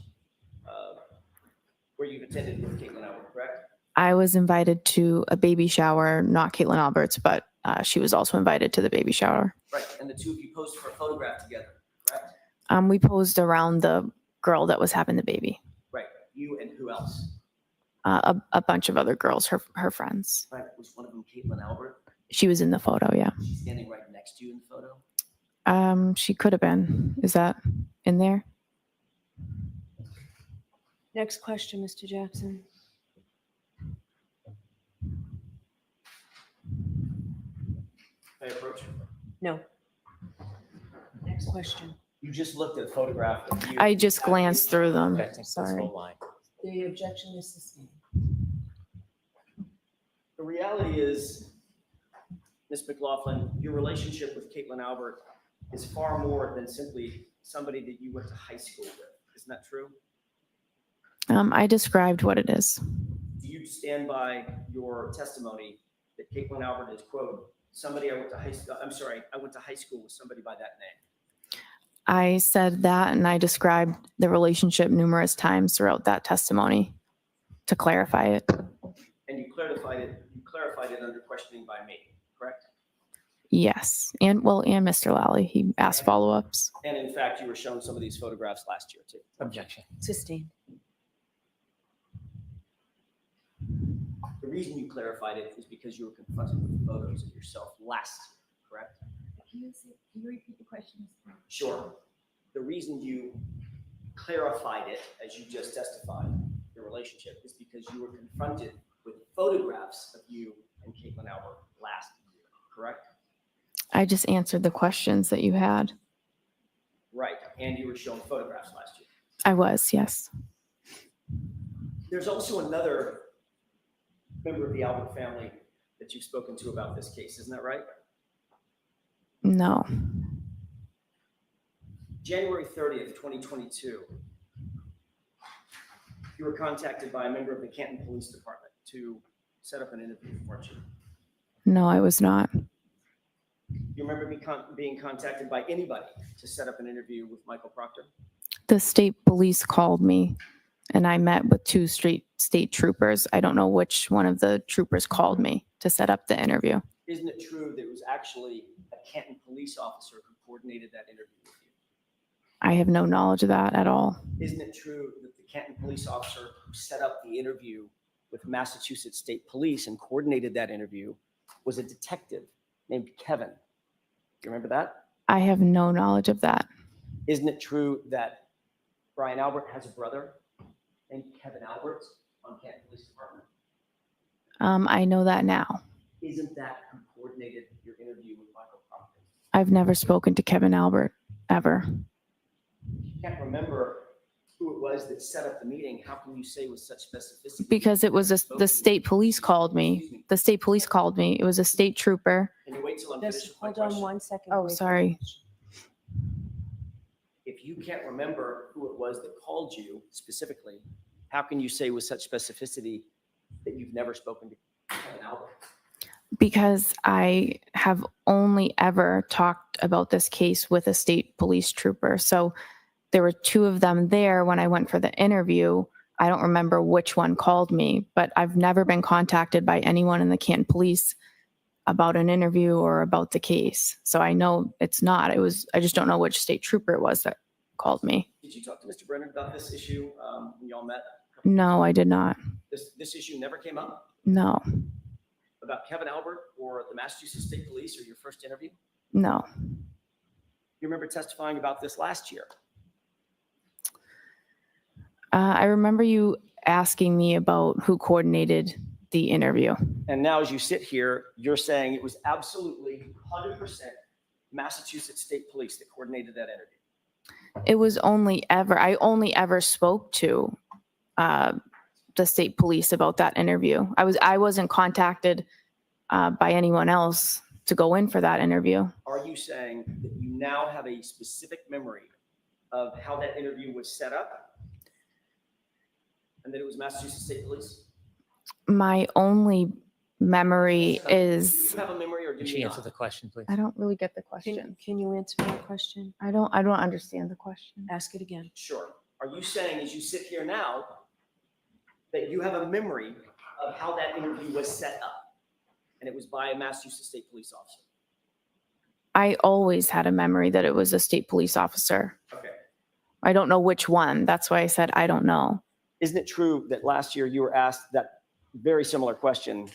where you've attended with Caitlin Albert, correct? I was invited to a baby shower, not Caitlin Alberts, but she was also invited to the baby shower. Right, and the two of you posed for a photograph together, correct? We posed around the girl that was having the baby. Right, you and who else? A bunch of other girls, her friends. Right, was one of them Caitlin Albert? She was in the photo, yeah. She's standing right next to you in the photo? She could have been. Is that in there? Next question, Mr. Jackson. May I approach? No. Next question. You just looked at a photograph of you. I just glanced through them. Sorry. The objection is sustained. The reality is, Ms. Mclofflin, your relationship with Caitlin Albert is far more than simply somebody that you went to high school with. Isn't that true? I described what it is. Do you stand by your testimony that Caitlin Albert is, quote, somebody I went to high school with somebody by that name? I said that, and I described the relationship numerous times throughout that testimony to clarify it. And you clarified it under questioning by me, correct? Yes. And Mr. Lally, he asked follow-ups. And in fact, you were shown some of these photographs last year too. Objection. Sustained. The reason you clarified it is because you were confronted with photos of yourself last year, correct? Can you repeat the question? Sure. The reason you clarified it, as you just testified, your relationship, is because you were confronted with photographs of you and Caitlin Albert last year, correct? I just answered the questions that you had. Right, and you were shown photographs last year. I was, yes. There's also another member of the Albert family that you've spoken to about this case, isn't that right? No. January 30th, 2022, you were contacted by a member of the Canton Police Department to set up an interview, weren't you? No, I was not. You remember being contacted by anybody to set up an interview with Michael Proctor? The state police called me, and I met with two state troopers. I don't know which one of the troopers called me to set up the interview. Isn't it true that it was actually a Canton police officer who coordinated that interview with you? I have no knowledge of that at all. Isn't it true that the Canton police officer who set up the interview with Massachusetts State Police and coordinated that interview was a detective named Kevin? Do you remember that? I have no knowledge of that. Isn't it true that Brian Albert has a brother named Kevin Albert on Canton Police Department? I know that now. Isn't that who coordinated your interview with Michael Proctor? I've never spoken to Kevin Albert, ever. You can't remember who it was that set up the meeting. How can you say with such specificity? Because it was the state police called me. The state police called me. It was a state trooper. Can you wait till I'm Just finished with my hold on question? 1 second. Oh, Wait. sorry. If you can't remember who it was that called you specifically, how can you say with such specificity that you've never spoken to Kevin Albert? Because I have only ever talked about this case with a state police trooper. So there were two of them there when I went for the interview. I don't remember which one called me, but I've never been contacted by anyone in the Canton Police about an interview or about the case. So I know it's not. I just don't know which state trooper it was that called me. Did you talk to Mr. Brennan about this issue when y'all met? No, I did not. This issue never came up? No, About Kevin Albert or the Massachusetts State Police or your first interview? no. You remember testifying about this last year? I remember you asking me about who coordinated the interview. And now as you sit here, you're saying it was absolutely 100% Massachusetts State Police that coordinated that interview. It was I only ever spoke to the state police about that interview. I wasn't contacted by anyone else to go in for that interview. Are you saying that you now have a specific memory of how that interview was set up and that it was Massachusetts State Police? My only memory Do is, you have a memory or do Can you she answer not? the question, please? I don't really get the question. Can you answer my question? I don't understand the question. Ask it again. Sure. Are you saying as you sit here now that you have a memory of how that interview was set up and it was by a Massachusetts State Police officer? I always had a memory that it was a state police officer. Okay. I don't know which one. That's why I said I don't know. Isn't it true that last year you were asked that very similar question?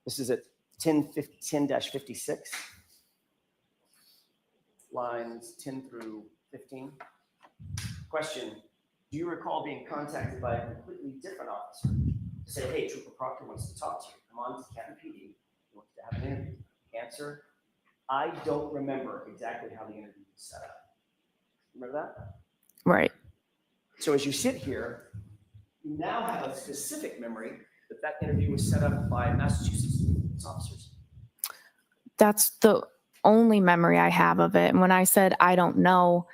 This is at 10-56, lines 10 through 15. Question, do you recall being contacted by a completely different officer to say, hey, Trooper Proctor wants to talk to you. Come on to Canton PD. He wants to have an interview. Answer, I don't remember exactly how the interview was set up. Remember that? Right. So as you sit here, you now have a specific memory that that interview was set up by Massachusetts police officers. That's the only memory I have of it. And when I said I don't know,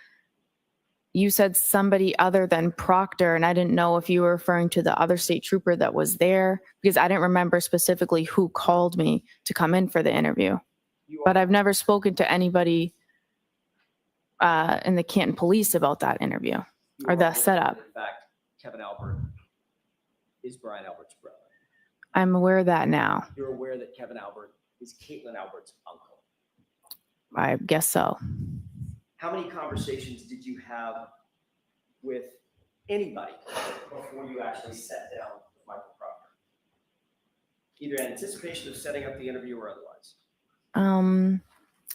you said somebody other than Proctor, and I didn't know if you were referring to the other state trooper that was there, because I didn't remember specifically who called me to come in for the interview. But I've never spoken to anybody in the Canton Police about that interview or the setup. In fact, Kevin Albert is Brian Albert's brother. I'm aware of that now. You're aware that Kevin Albert is Caitlin Albert's uncle. I guess so. How many conversations did you have with anybody before you actually sat down with Michael Proctor? Either in anticipation of setting up the interview or otherwise?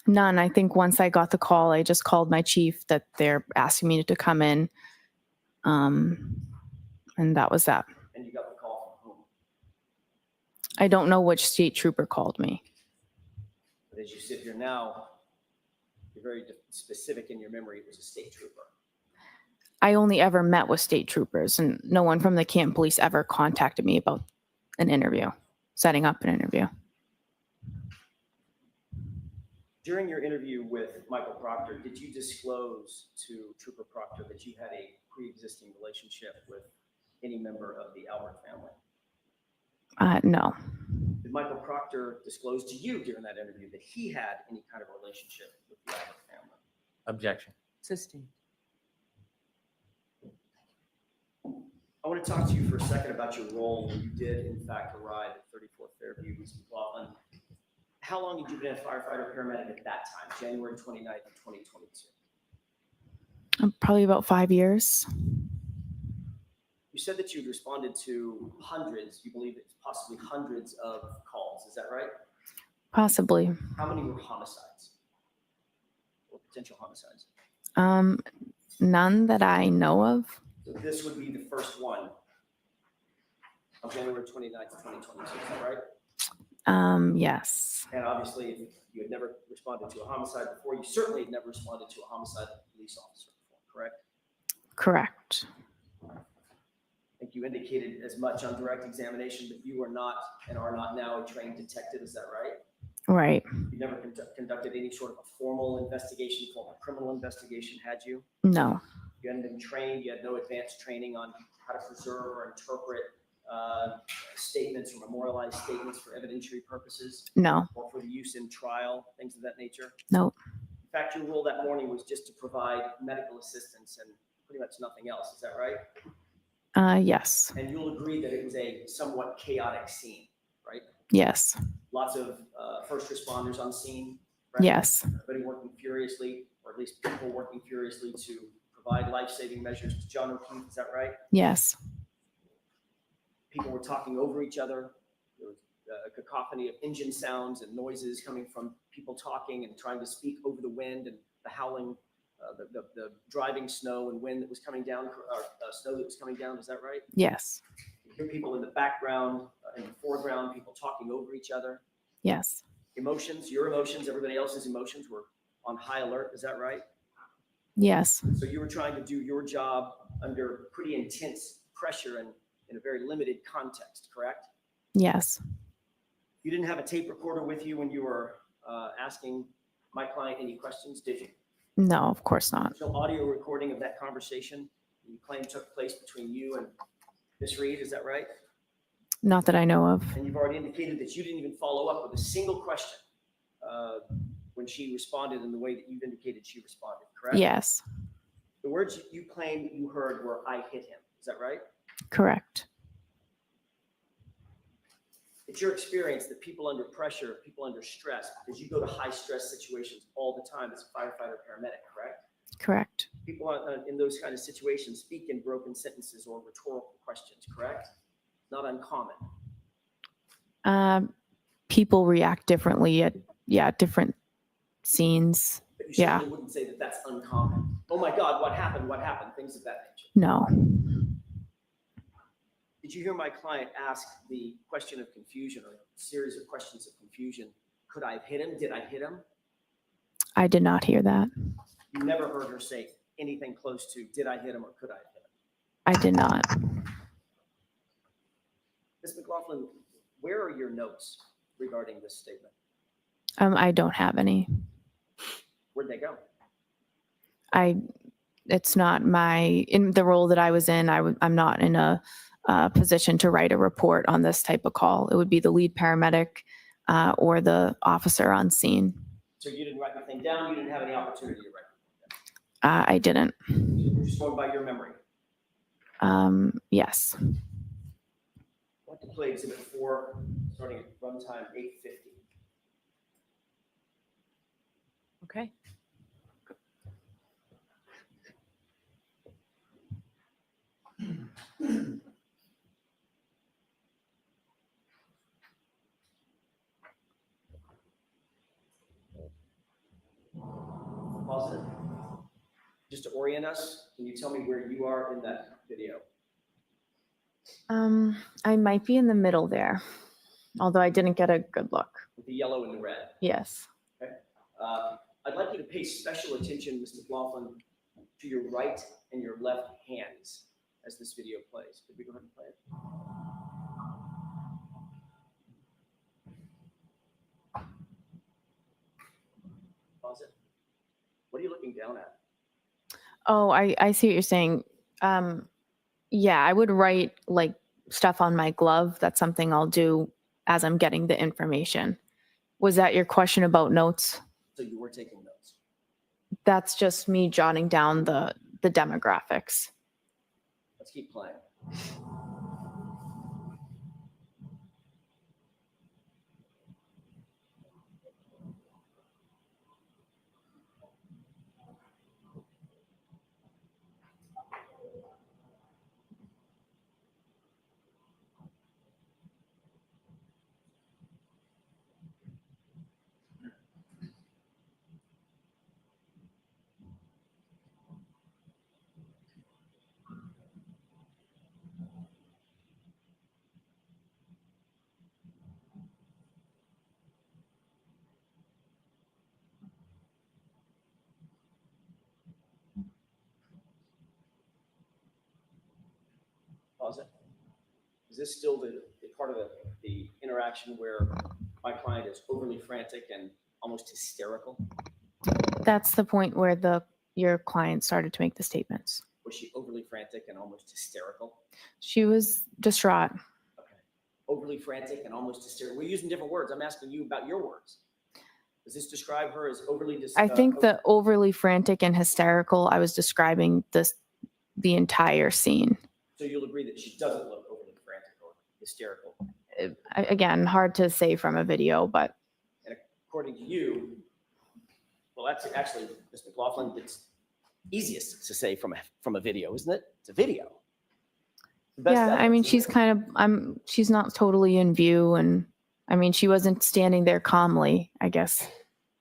None. I think once I got the call, I just called my chief that they're asking me to come in. And that was that. And you got the call from whom? I don't know which state trooper called me. But as you sit here now, you're very specific in your memory. It was a state trooper. I only ever met with state troopers, and no one from the Canton Police ever contacted me about an interview, setting up an interview. During your interview with Michael Proctor, did you disclose to Trooper Proctor that you had a pre-existing relationship with any member of the Albert family? No. Did Michael Proctor disclose to you during that interview that he had any kind of relationship with the Albert family? Objection. Sustained. I want to talk to you for a second about your role when you did, in fact, arrive at 34th Fairview, Mclofflin. How long had you been a firefighter paramedic at that time, January 29th of 2022? Probably about 5 years. You said that you'd responded to hundreds, you believe it's possibly hundreds of calls. Is that right? Possibly. How many were homicides or potential homicides? None that I know of. So this would be the first one on January 29th of 2022, is that right? Yes. And obviously, if you had never responded to a homicide before, you certainly had never responded to a homicide police officer before, correct? Correct. I think you indicated as much on direct examination that you are not and are not now a trained detective, is that right? Right. You never conducted any sort of a formal investigation, formal criminal investigation, had you? No. You hadn't been trained, you had no advanced training on how to preserve or interpret statements or memorialize statements for evidentiary purposes? No. Or for the use in trial, things of that nature? No. In fact, your role that morning was just to provide medical assistance and pretty much nothing else, is that right? Yes. And you'll agree that it was a somewhat chaotic scene, right? Yes. Lots of first responders on scene. Right? Yes. Everybody working furiously, or at least people working furiously to provide life-saving measures to John O'Keefe, is that right? Yes. People were talking over each other. There was a cacophony of engine sounds and noises coming from people talking and trying to speak over the wind and the howling, the driving snow and wind that was coming down, or snow that was coming down. Is that right? Yes. You hear people in the background, in the foreground, people talking over each other. Yes. Emotions, your emotions, everybody else's emotions were on high alert. Is that right? Yes. So you were trying to do your job under pretty intense pressure and in a very limited context, correct? Yes. You didn't have a tape recorder with you when you were asking my client any questions, did you? No, of course not. There's no audio recording of that conversation you claim took place between you and Miss Reed, is that right? Not that I know of. And you've already indicated that you didn't even follow up with a single question when she responded in the way that you've indicated she responded, correct? Yes, The words you claim you heard were, "I hit him." Is that right? correct. It's your experience that people under pressure, people under stress, because you go to high stress situations all the time as a firefighter, paramedic, correct? Correct. People in those kind of situations speak in broken sentences or rhetorical questions, correct? Not uncommon. People react differently at different scenes. But you Yeah. certainly wouldn't say that that's uncommon. Oh my God, what happened? What happened? Things of that nature. No. Did you hear my client ask the question of confusion or a series of questions of confusion? Could I have hit him? Did I hit him? I did not hear that. You never heard her say anything close to, did I hit him or could I have hit him? I did not. Ms. Mclofflin, where are your notes regarding this statement? I don't have any. Where'd they go? It's not in the role that I was in, I'm not in a position to write a report on this type of call. It would be the lead paramedic or the officer on scene. So you didn't write anything down? You didn't have any opportunity to write anything I didn't. down? You're just going by your memory? Yes. What to play exhibit 4, starting at runtime 8:50. Okay. Pause it. Just to orient us, can you tell me where you are in that video? I might be in the middle there, although I didn't get a good look. With the yellow and the red. Yes. Okay. I'd like you to pay special attention, Mr. Mclofflin, to your right and your left hands as this video plays. Could we go ahead and play it? Pause it. What are you looking down at? Oh, I see what you're saying. Yeah, I would write like stuff on my glove. That's something I'll do as I'm getting the information. Was that your question about notes? So you were taking notes. That's just me jotting down the demographics. Let's keep playing. Pause it. Is this still the part of the interaction where my client is overly frantic and almost hysterical? That's the point where your client started to make the statements. Was she overly frantic and almost hysterical? She was distraught. Okay. Overly frantic and almost hysterical. We're using different words. I'm asking you about your words. Does this describe her as overly I think the overly frantic and hysterical, I was describing the entire scene. So you'll agree that she doesn't look overly frantic or hysterical? Again, hard to say from a video, but. And according to you, well, that's actually, Ms. Mclofflin, it's easiest to say from a video, isn't it? It's a video. Yeah, I mean, she's she's not totally in view, and I mean, she wasn't standing there calmly, I guess.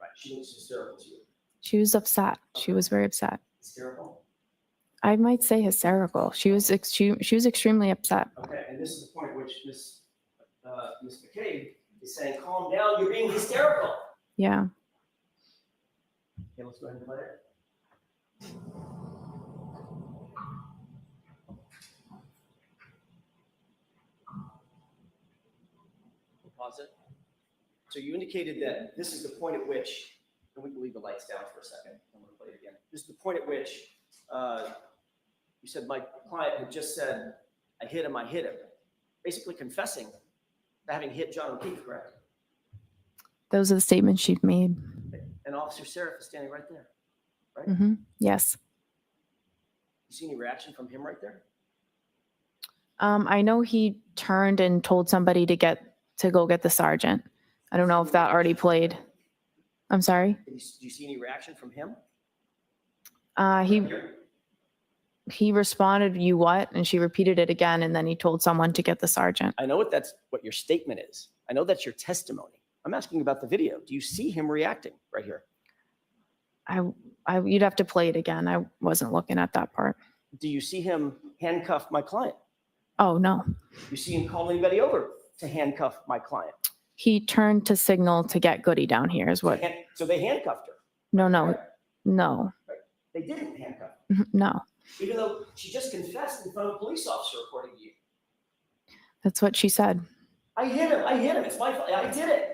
Right, she was hysterical to you. She was upset. She was very upset. Hysterical? I might say hysterical. She was extremely upset. Okay, and this is the point at which Ms. McCabe is saying, calm down, you're being hysterical. Yeah. Okay, let's go ahead and play it. Pause it. So you indicated that this is the point at which, and we can leave the lights down for a second. I'm going to play it again. This is the point at which you said my client had just said, I hit him. basically confessing to having hit John O'Keefe, correct? Those are the statements she made. And Officer Seraph is standing right there, right? Yes. You see any reaction from him right there? I know he turned and told somebody to go get the sergeant. I don't know if that already played. I'm sorry. Do you see any reaction from him? He responded, "You what?" And she repeated it again, and then he told someone to get the sergeant. I know that's what your statement is. I know that's your testimony. I'm asking about the video. Do you see him reacting right here? You'd have to play it again. I wasn't looking at that part. Do you see him handcuff my client? Oh, no. You see him call anybody over to handcuff my client? He turned to signal to get Goody down here is what. So they handcuffed her? No. They didn't handcuff her? No. Even though she just confessed in front of a police officer, according to you. That's what she said. I hit him. It's my fault. I did it.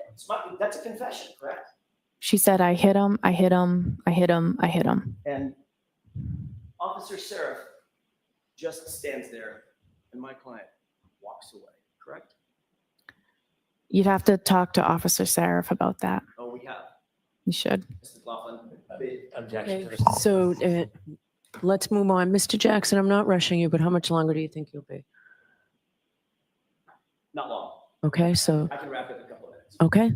That's a confession, correct? She said, "I hit him. I hit him. I hit him. I hit him." And Officer Seraph just stands there and my client walks away, correct? You'd have to talk to Officer Seraph about that. Oh, we have. You should. Mr. Mclofflin. Objection. Okay, so let's move on. Mr. Jackson, I'm not rushing you, but how much longer do you think you'll be? Not long. Okay, so, I can wrap it in a couple of minutes. okay.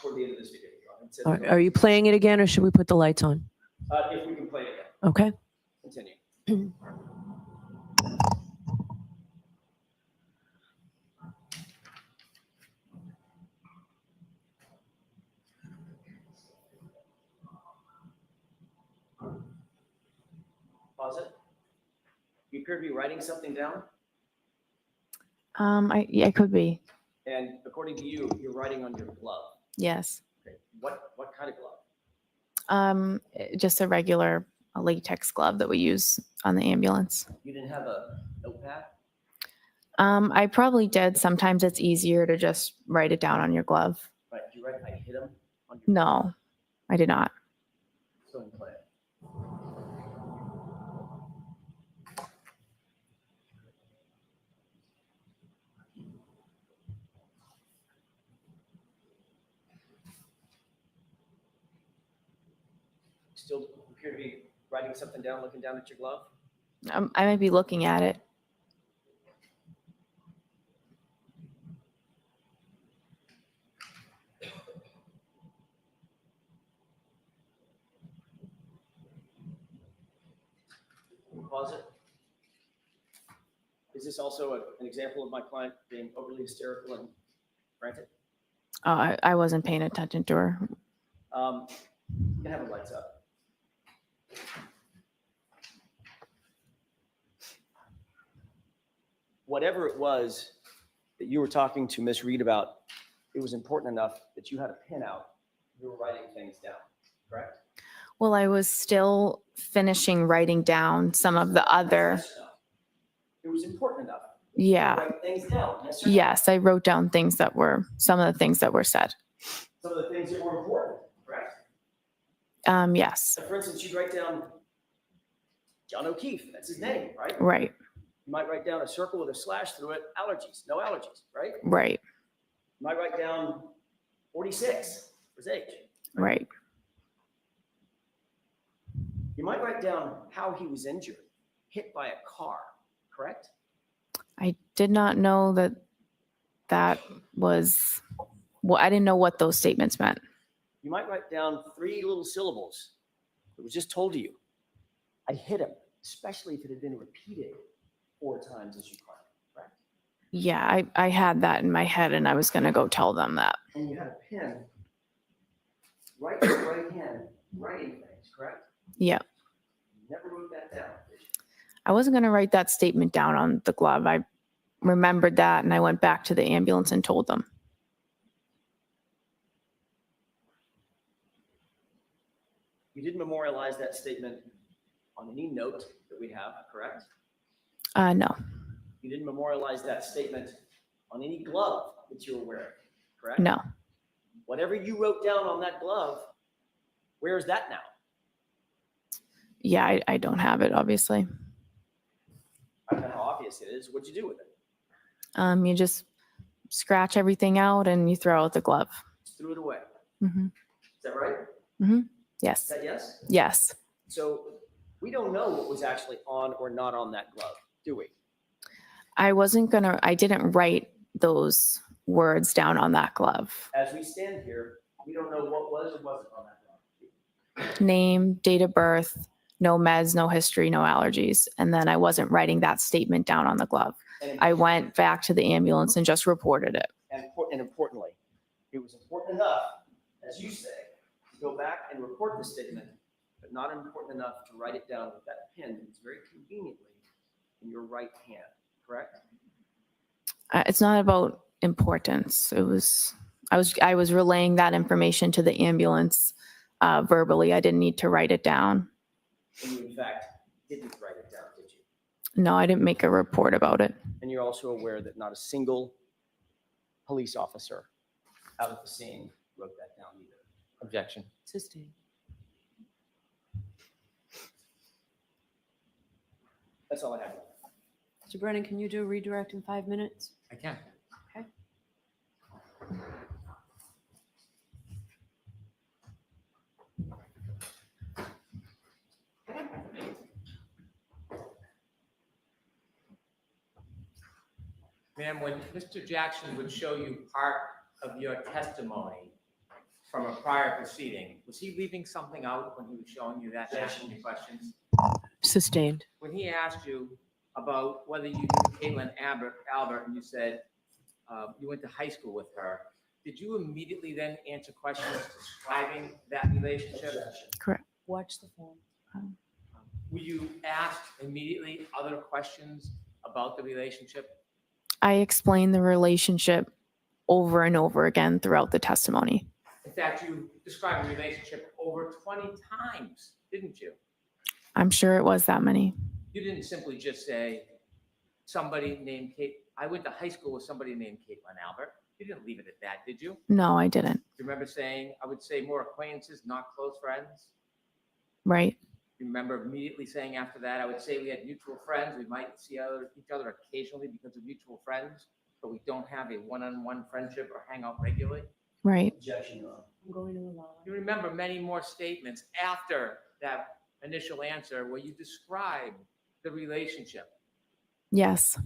Toward the end of this video. Are you playing it again, or should we put the lights on? If we can play it again. Okay. Continue. Pause it. You appear to be writing something down, I could be. and according to you, you're writing on your glove. Yes. Okay. What kind of glove? Just a regular latex glove that we use on the ambulance. You didn't have a notepad? I probably did. Sometimes it's easier to just write it down on your glove. Right. Did you write I hit him on your No, I did not. Go and play it. Still appear to be writing something down, looking down at your glove? I might be looking at it. Pause it. Is this also an example of my client being overly hysterical and frantic? I wasn't paying attention to her. You can have the lights up. Whatever it was that you were talking to Miss Reed about, it was important enough that you had a pin out. You were writing things down, correct? Well, I was still finishing writing down some of the other. It was important enough. Yeah. To write things down. Yes, sir? Yes, I wrote down things that were some of the things that were said. Some of the things that were important, correct? Yes. So for instance, you'd write down John O'Keefe. That's his name, right? Right. You might write down a circle with a slash through it. Allergies. No allergies, right? Right. You might write down 46 for his age. Right. You might write down how he was injured, hit by a car, correct? I did not know that was. Well, I didn't know what those statements meant. You might write down 3 little syllables. It was just told to you. I hit him, especially if it had been repeated 4 times as you claimed, correct? Yeah, I had that in my head, and I was going to go tell them that. And you had a pen right in your right hand writing things, correct? Yeah. You never wrote that down, did you? I wasn't going to write that statement down on the glove. I remembered that, and I went back to the ambulance and told them. You didn't memorialize that statement on any note that we have, correct? No. You didn't memorialize that statement on any glove that you were wearing, correct? No. Whatever you wrote down on that glove, where is that now? Yeah, I don't have it, obviously. I don't know how obvious it is. What'd you do with it? You just scratch everything out and you throw out the glove. Just threw it away. Hmm. Is that right? Hmm. Is Yes. that yes? Yes. So we don't know what was actually on or not on that glove, do we? I didn't write those words down on that glove. As we stand here, we don't know what was or wasn't on that glove. Name, date of birth, no meds, no history, no allergies. And then I wasn't writing that statement down on the glove. I went back to the ambulance and just reported it. And importantly, it was important enough, as you say, to go back and report the statement, but not important enough to write it down with that pen that's very conveniently in your right hand, correct? It's not about importance. I was relaying that information to the ambulance verbally. I didn't need to write it down. And you, in fact, didn't write it down, did you? No, I didn't make a report about it. And you're also aware that not a single police officer out at the scene wrote that down either. Objection. Sustained. That's all I have. Mr. Brennan, can you do a redirect in 5 minutes? I can. Okay. Ma'am, when Mr. Jackson would show you part of your testimony from a prior proceeding, was he leaving something out when he was showing you that, asking you questions? Sustained. When he asked you about whether you knew Caitlin Albert, and you said you went to high school with her, did you immediately then answer questions describing that relationship? Correct. Watch the phone. Were you asked immediately other questions about the relationship? I explained the relationship over and over again throughout the testimony. In fact, you described the relationship over 20 times, didn't you? I'm sure it was that many. You didn't simply just say somebody named Kate. I went to high school with somebody named Caitlin Albert. You didn't leave it at that, did you? No, I didn't. Do you remember saying, I would say more acquaintances, not close friends? Right. You remember immediately saying after that, I would say we had mutual friends. We might see each other occasionally because of mutual friends, but we don't have a one-on-one friendship or hang out regularly. Right. Objection. I'm going to allow it. You remember many more statements after that initial answer where you describe the relationship. Yes.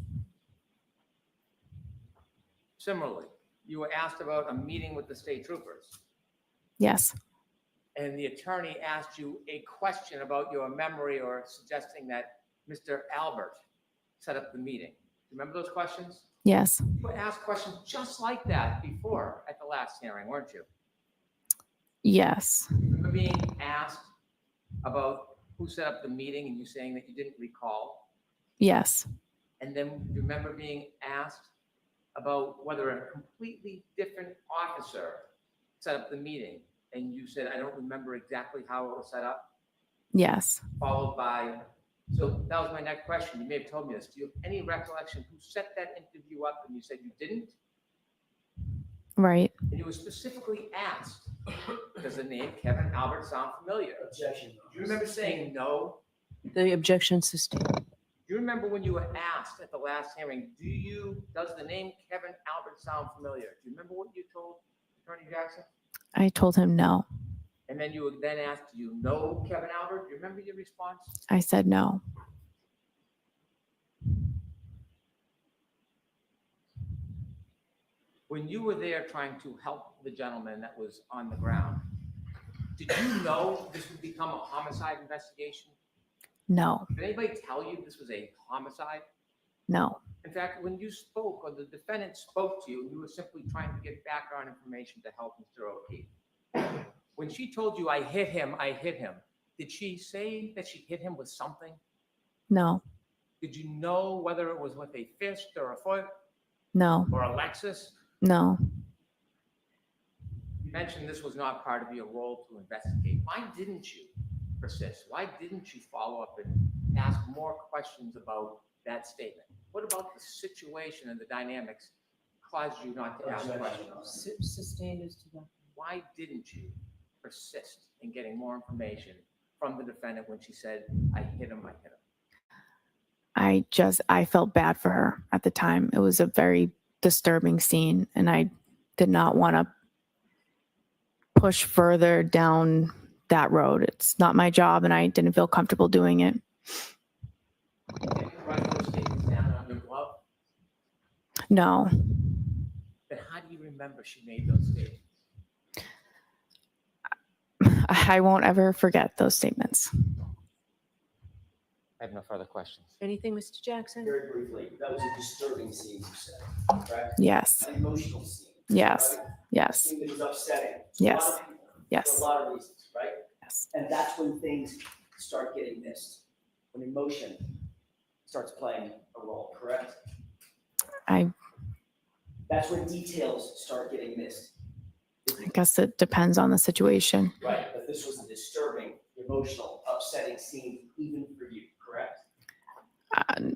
Similarly, you were asked about a meeting with the state troopers, Yes. and the attorney asked you a question about your memory or suggesting that Mr. Albert set up the meeting. Do you remember those questions? Yes. You were asked questions just like that before at the last hearing, weren't you? Yes. Remember being asked about who set up the meeting and you saying that you didn't recall? Yes. And then you remember being asked about whether a completely different officer set up the meeting, and you said, I don't remember exactly how it was set up, Yes. followed by, so that was my next question. You may have told me this. Do you have any recollection who set that interview up? And you said you didn't? Right. And you were specifically asked, does the name Kevin Albert sound familiar? Objection. Do you remember saying no? The objection sustained. Do you remember when you were asked at the last hearing, does the name Kevin Albert sound familiar? Do you remember what you told Attorney Jackson? I told him no. And then you were then asked, do you know Kevin Albert? Do you remember your response? I said no. When you were there trying to help the gentleman that was on the ground, did you know this would become a homicide investigation? No. Did anybody tell you this was a homicide? No. In fact, when you spoke or the defendant spoke to you, you were simply trying to get background information to help Mr. O'Keefe. When she told you, I hit him, did she say that she hit him with something? No. Did you know whether it was with a fist or a foot No. or a Lexus? No. You mentioned this was not part of your role to investigate. Why didn't you persist? Why didn't you follow up and ask more questions about that statement? What about the situation and the dynamics caused you not to ask questions? Sustained is to the. Why didn't you persist in getting more information from the defendant when she said, I hit him? I felt bad for her at the time. It was a very disturbing scene, and I did not want to push further down that road. It's not my job, and I didn't feel comfortable doing it. Write those statements down on your glove. No. Then how do you remember she made those statements? I won't ever forget those statements. I have no further questions. Anything, Mr. Jackson? Very briefly, that was a disturbing scene, you said, correct? Yes. An emotional scene. Yes. Right? Yes. A scene that was upsetting. Yes. A lot of people, Yes. for a lot of reasons, right? Yes. And that's when things start getting missed, when emotion starts playing a role, correct? That's when details start getting missed. I guess it depends on the situation. Right, but this was a disturbing, emotional, upsetting scene even for you, correct?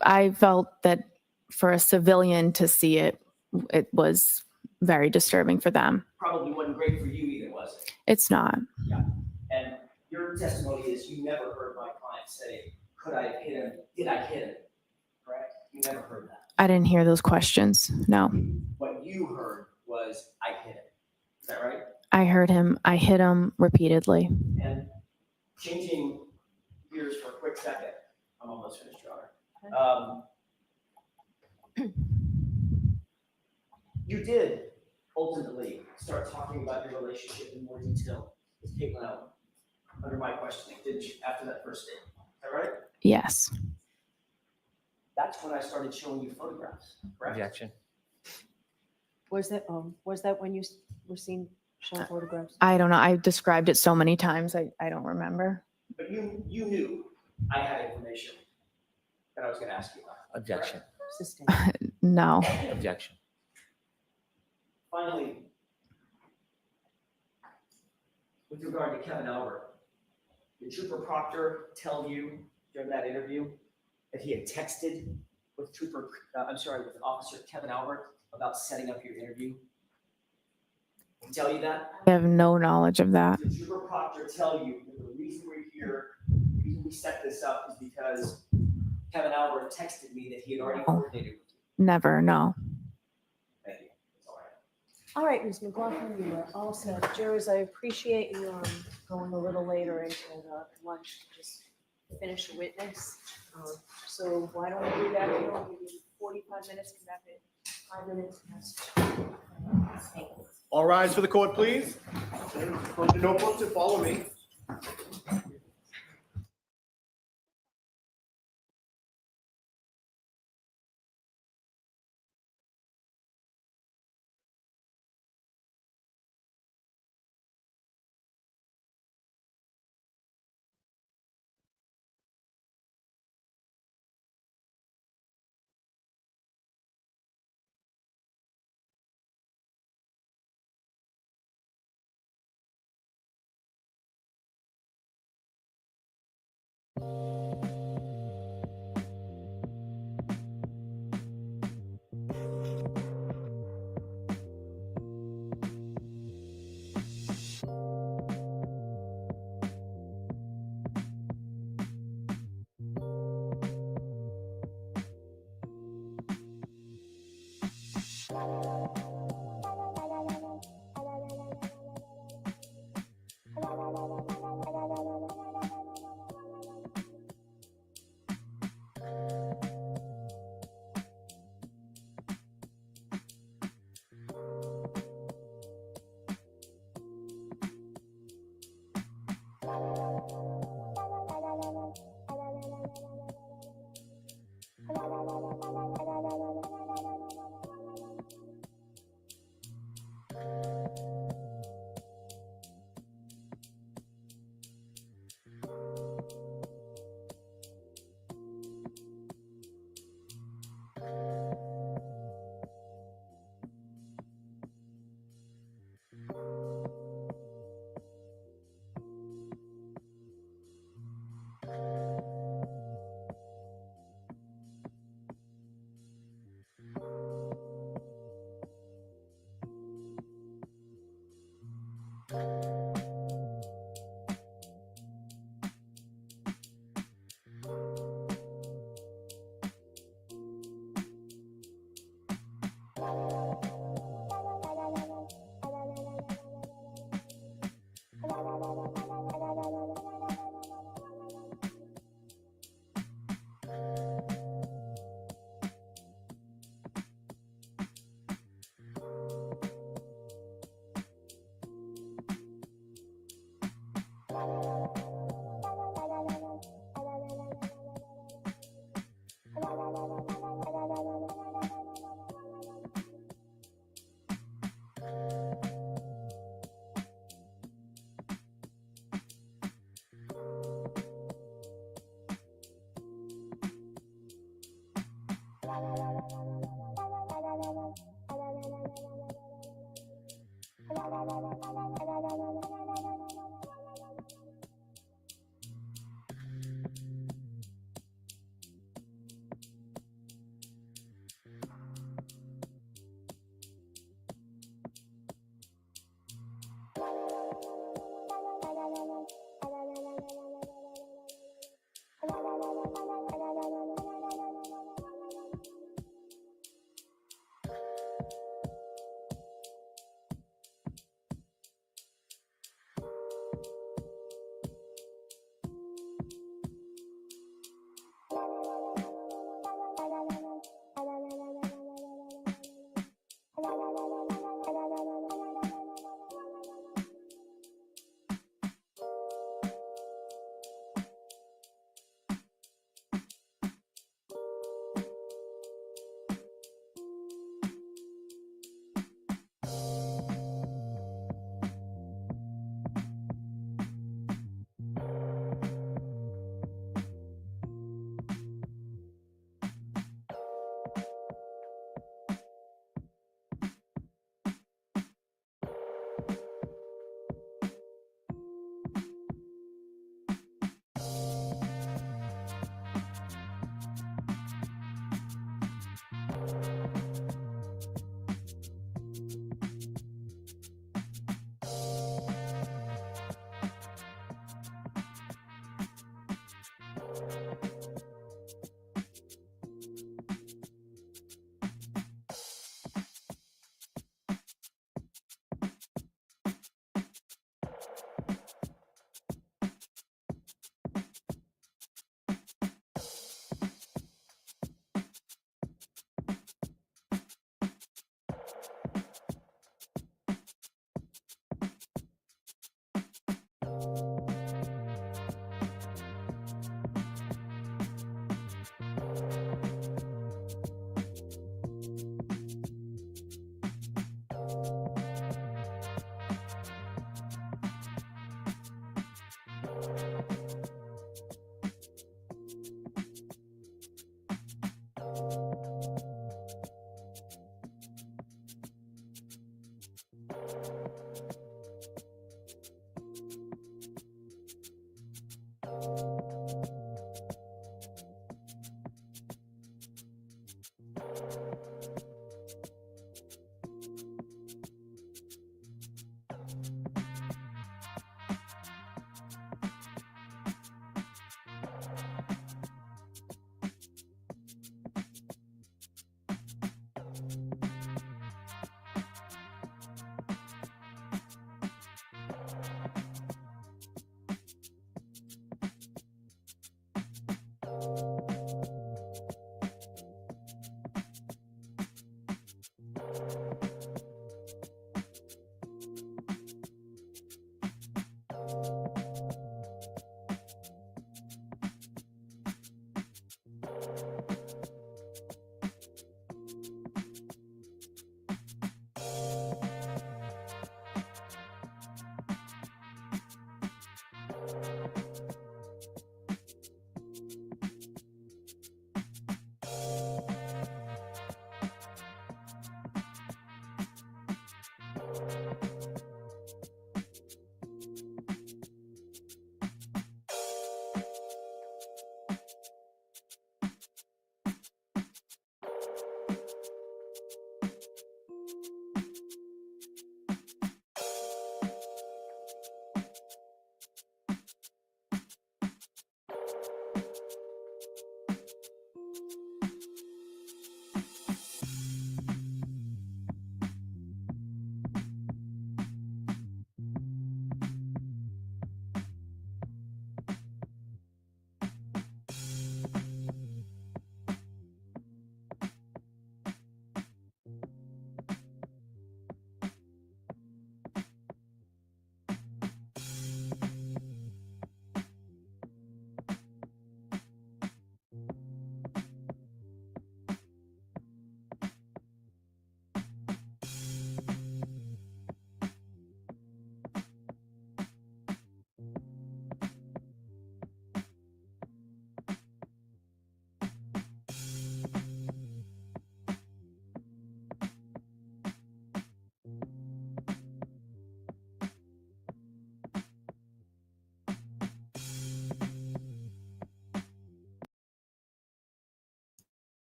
I felt that for a civilian to see it, it was very disturbing for them. Probably wasn't great for you either, was it? It's not. Yeah. And your testimony is you never heard my client say, could I have hit him? Did I hit him? Correct? You never heard that. I didn't hear those questions. No. What you heard was, I hit him. Is that right? I heard him. I hit him repeatedly. And changing gears for a quick second, I'm almost finished, Your Honor. You did ultimately start talking about your relationship in more detail with Caitlin Allen under my questioning, didn't you, after that first date? Is that right? Yes. That's when I started showing you photographs, correct? Objection. Was that when you were seen showing photographs? I don't know. I described it so many times. I don't remember. But you knew I had information that I was going to ask you about. Objection. No. Objection. Finally, with regard to Kevin Albert, did Trooper Proctor tell you during that interview that he had texted with with Officer Kevin Albert about setting up your interview? Did he tell you that? I have no knowledge of that. Did Trooper Proctor tell you that the reason we're here, the reason we set this up is because Kevin Albert texted me that he had already coordinated with you? Never. No. Thank you. That's all I have. All right, Ms. Mclofflin, you are all set. Jurors, I appreciate you going a little later into lunch, just to finish the witness. So why don't we do that? We'll give you 45 minutes, come back in 5 minutes. Thank you. All rise for the court, please. Close your notebooks and follow me.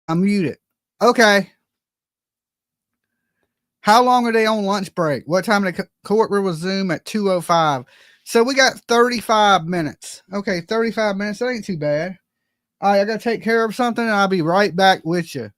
I'm muted. Okay. How long are they on lunch break? What time the court will resume at 2:05? So we got 35 minutes. Okay, 35 minutes. That ain't too bad. All right, I got to take care of something, and I'll be right back with you.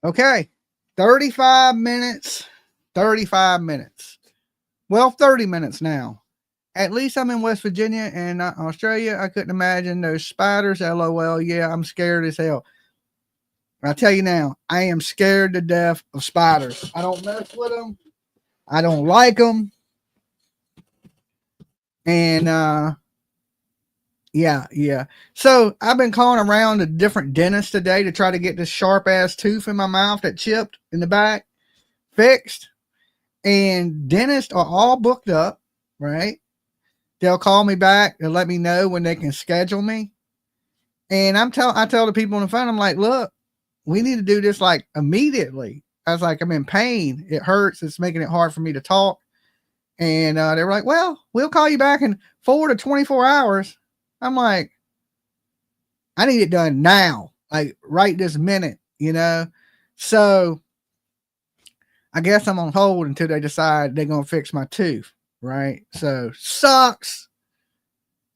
Okay, 35 minutes, 35 minutes. Well, 30 minutes now. At least I'm in West Virginia and not Australia. I couldn't imagine those spiders. LOL. Yeah, I'm scared as hell. I tell you now, I am scared to death of spiders. I don't mess with them. I don't like them. And yeah. So I've been calling around to different dentists today to try to get this sharp ass tooth in my mouth that chipped in the back fixed. and dentists are all booked up, right? They'll call me back and let me know when they can schedule me. And I tell the people on the phone, I'm like, look, we need to do this like immediately. I was like, I'm in pain. It hurts. It's making it hard for me to talk. And they were like, well, we'll call you back in 4 to 24 hours. I'm like, I need it done now, like right this minute, you know? So I guess I'm on hold until they decide they're going to fix my tooth, right? So sucks.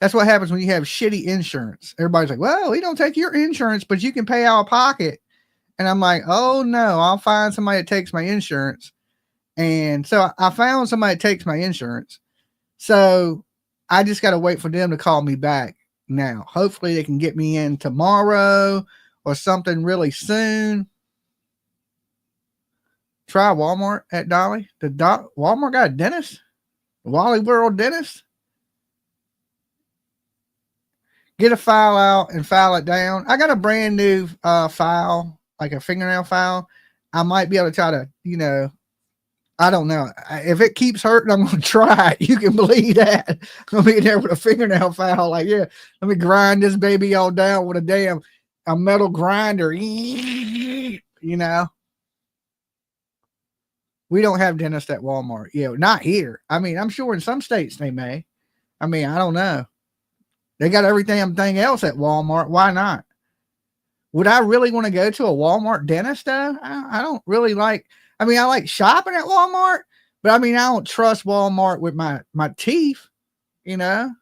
That's what happens when you have shitty insurance. Everybody's like, well, we don't take your insurance, but you can pay out of pocket. And I'm like, oh no, I'll find somebody that takes my insurance. And so I found somebody that takes my insurance. So I just got to wait for them to call me back now. Hopefully they can get me in tomorrow or something really soon. Try Walmart at Dolly. Walmart got a dentist? Wally World dentist? Get a file out and file it down. I got a brand new file, like a fingernail file. I might be able to try to, you know, I don't know. If it keeps hurting, I'm going to try it. You can believe that. I'm going to be there with a fingernail file. Like, yeah, let me grind this baby all down with a metal grinder. You know, we don't have dentists at Walmart. Yeah, not here. I mean, I'm sure in some states they may. I mean, I don't know. They got everything else at Walmart. Why not? Would I really want to go to a Walmart dentist though? I don't really like. I mean, I like shopping at Walmart, but I mean, I don't trust Walmart with my teeth, you know.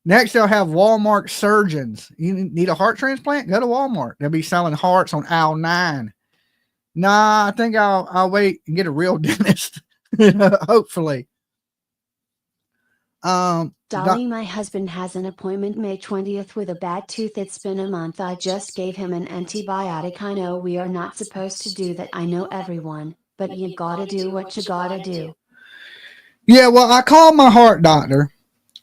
Next, they'll have Walmart surgeons. You need a heart transplant? Go to Walmart. They'll be selling hearts on aisle 9. Nah, I think I'll wait and get a real dentist. Hopefully. Dolly, my husband has an appointment May 20th with a bad tooth. It's been a month. I just gave him an antibiotic. I know we are not supposed to do that. I know everyone, but you gotta do what you gotta do. Yeah, well, I called my heart doctor.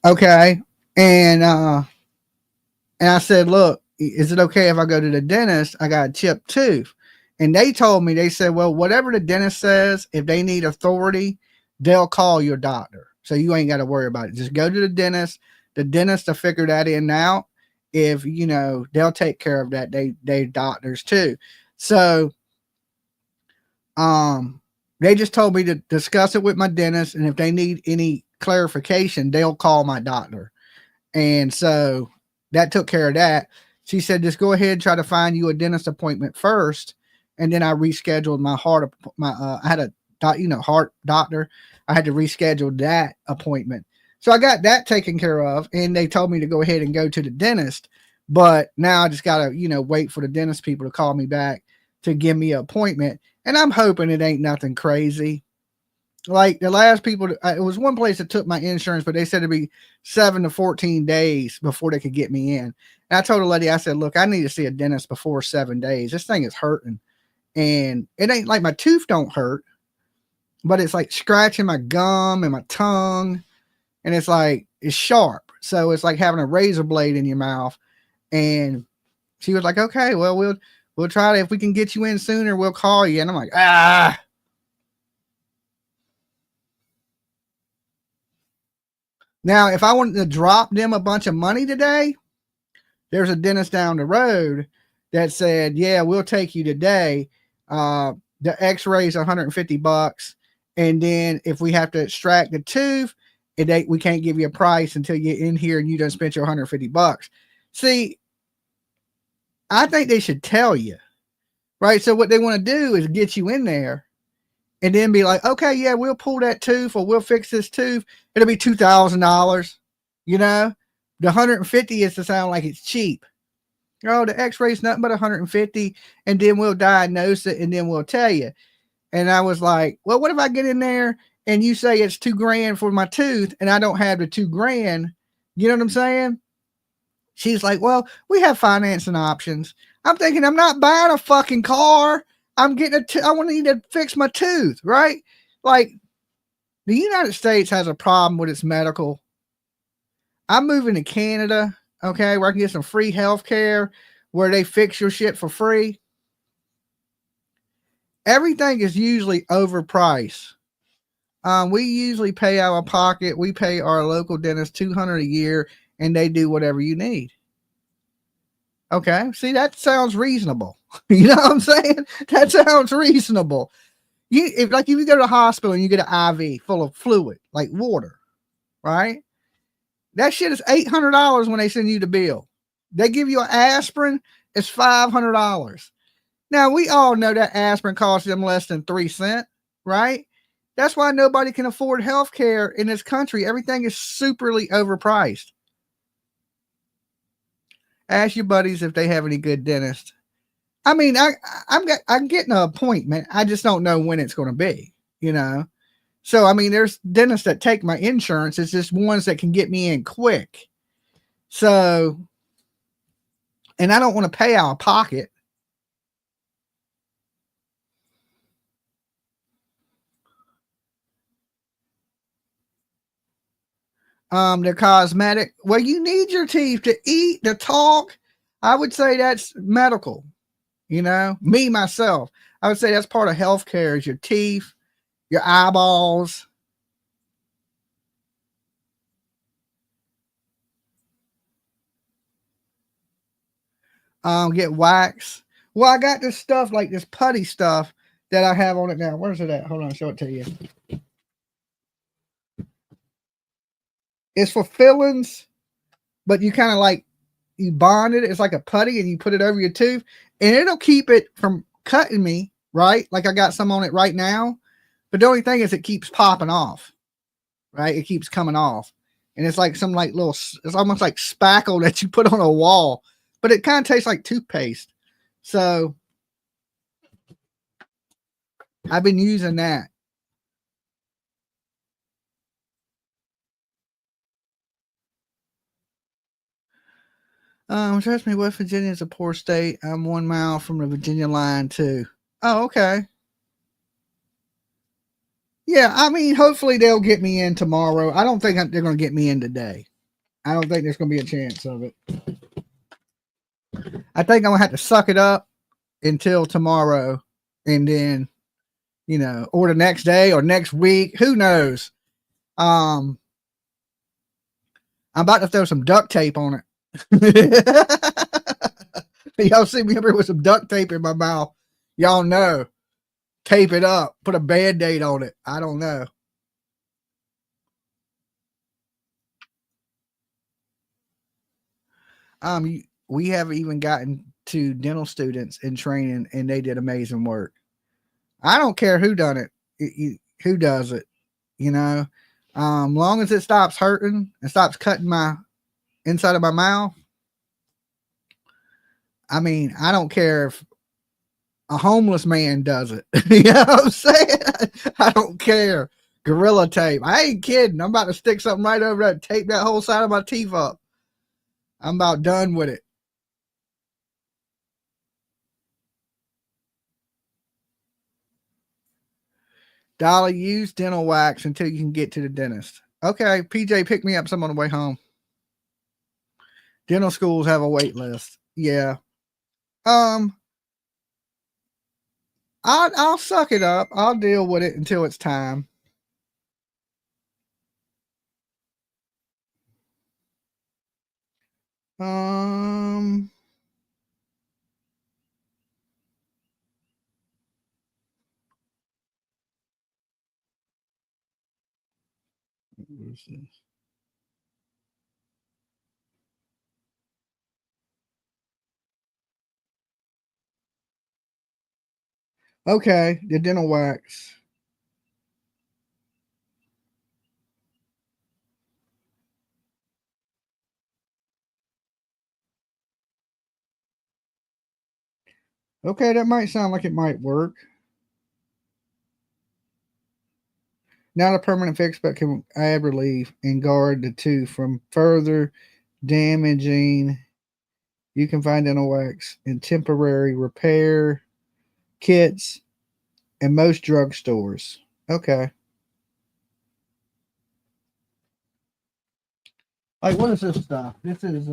Okay. And I said, look, is it okay if I go to the dentist? I got a chipped tooth. And they told me, they said, well, whatever the dentist says, if they need authority, they'll call your doctor. So you ain't got to worry about it. Just go to the dentist. The dentist will figure that in now. If, you know, they'll take care of that. They doctors too. So, they just told me to discuss it with my dentist. And if they need any clarification, they'll call my doctor. And so that took care of that. She said, just go ahead and try to find you a dentist appointment first. And then I rescheduled my heart. I had a heart doctor. I had to reschedule that appointment. So I got that taken care of, and they told me to go ahead and go to the dentist. But now I just got to, wait for the dentist people to call me back to give me an appointment. And I'm hoping it ain't nothing crazy. Like the last people, it was one place that took my insurance, but they said it'd be 7 to 14 days before they could get me in. And I told the lady, I said, look, I need to see a dentist before 7 days. This thing is hurting. And it ain't like my tooth don't hurt, but it's like scratching my gum and my tongue. And it's like, it's sharp. So it's like having a razor blade in your mouth. And she was like, okay, well, we'll try to, if we can get you in sooner, we'll call you. And I'm like, Now, if I wanted to drop them a bunch of money today, there's a dentist down the road that said, yeah, we'll take you today. The x-ray is $150. And then if we have to extract the tooth, we can't give you a price until you get in here and you done spent your $150. See, I think they should tell you, right? So what they want to do is get you in there and then be like, okay, yeah, we'll pull that tooth or we'll fix this tooth. It'll be $2,000. The $150 is to sound like it's cheap. Oh, the x-ray is nothing but $150, and then we'll diagnose it and then we'll tell you. And I was like, well, what if I get in there and you say it's $2,000 for my tooth and I don't have the $2,000? You know what I'm saying? She's like, well, we have financing options. I'm thinking, I'm not buying a fucking car. I'm getting I want to need to fix my tooth, right? Like, the United States has a problem with its medical. I'm moving to Canada, okay, where I can get some free health care, where they fix your shit for free. everything is usually overpriced. We usually pay out of pocket. We pay our local dentist $200 a year, and they do whatever you need. Okay, see, that sounds reasonable. You know what I'm saying? That sounds reasonable. If you go to the hospital and you get an IV full of fluid, like water, right? That shit is $800 when they send you the bill. They give you an aspirin, it's $500. Now, we all know that aspirin costs them less than 3 cents, right? That's why nobody can afford health care in this country. Everything is superly overpriced. Ask your buddies if they have any good dentists. I mean, I'm getting an appointment. I just don't know when it's going to be, you know? So, I mean, there's dentists that take my insurance. It's just ones that can get me in quick. So, and I don't want to pay out of pocket. They're cosmetic. Well, you need your teeth to eat, to talk. I would say that's medical. You know, me, myself, I would say that's part of healthcare is your teeth, your eyeballs. Get wax. Well, I got this stuff like this putty stuff that I have on it now. Where's it at? Hold on, I'll show it to you. It's for fillings, but you kind of like, you bond it. It's like a putty and you put it over your tooth and it'll keep it from cutting me, right? Like I got some on it right now, but the only thing is it keeps popping off, right? It keeps coming off. And it's like some like little, it's almost like spackle that you put on a wall, but it kind of tastes like toothpaste. So I've been using that. Trust me, West Virginia is a poor state. I'm 1 mile from the Virginia line too. Oh, okay. Yeah, I mean, hopefully they'll get me in tomorrow. I don't think they're going to get me in today. I don't think there's going to be a chance of it. I think I'm going to have to suck it up until tomorrow and then, you know, or the next day or next week. Who knows? I'm about to throw some duct tape on it. Y'all see me up here with some duct tape in my mouth. Y'all know. Tape it up. Put a Band-Aid on it. I don't know. We have even gotten to dental students in training and they did amazing work. I don't care who done it, who does it, you know, long as it stops hurting and stops cutting my inside of my mouth. I mean, I don't care if a homeless man does it. You know what I'm saying? I don't care. Gorilla tape. I ain't kidding. I'm about to stick something right over that, tape that whole side of my teeth up. I'm about done with it. Dolly, use dental wax until you can get to the dentist. Okay, PJ, pick me up some on the way home. Dental schools have a wait list. Yeah. I'll suck it up. I'll deal with it until it's time. Where's this? Okay, the dental wax. Okay, that might sound like it might work. Not a permanent fix, but can add relief and guard the tooth from further damaging. You can find dental wax in temporary repair kits in most drugstores. Okay. Like, what is this stuff? This is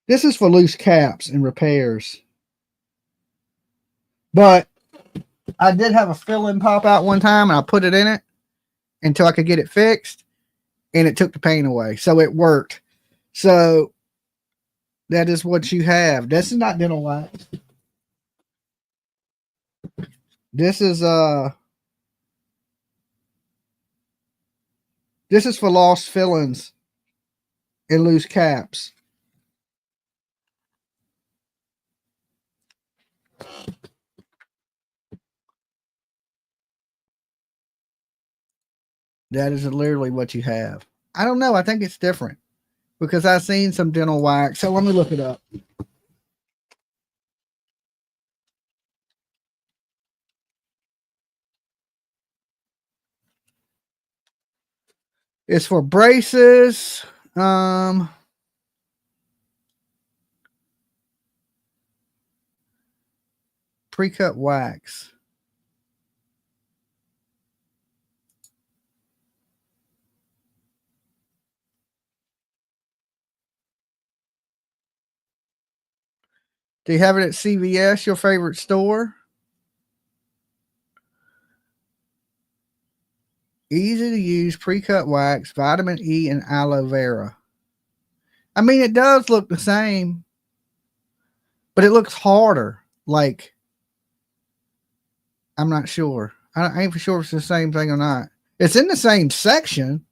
This is for loose caps and repairs. But I did have a fill-in pop out one time, and I put it in it until I could get it fixed, and it took the pain away. So it worked. So that is what you have. This is not dental wax. This is for lost fillings and loose caps. That is literally what you have. I don't know. I think it's different because I've seen some dental wax. So let me look it up. It's for braces. Pre-cut wax. Do you have it at CVS, your favorite store? Easy to use pre-cut wax, vitamin E, and aloe vera. I mean, it does look the same, but it looks harder. Like, I'm not sure. I ain't for sure if it's the same thing or not. It's in the same section.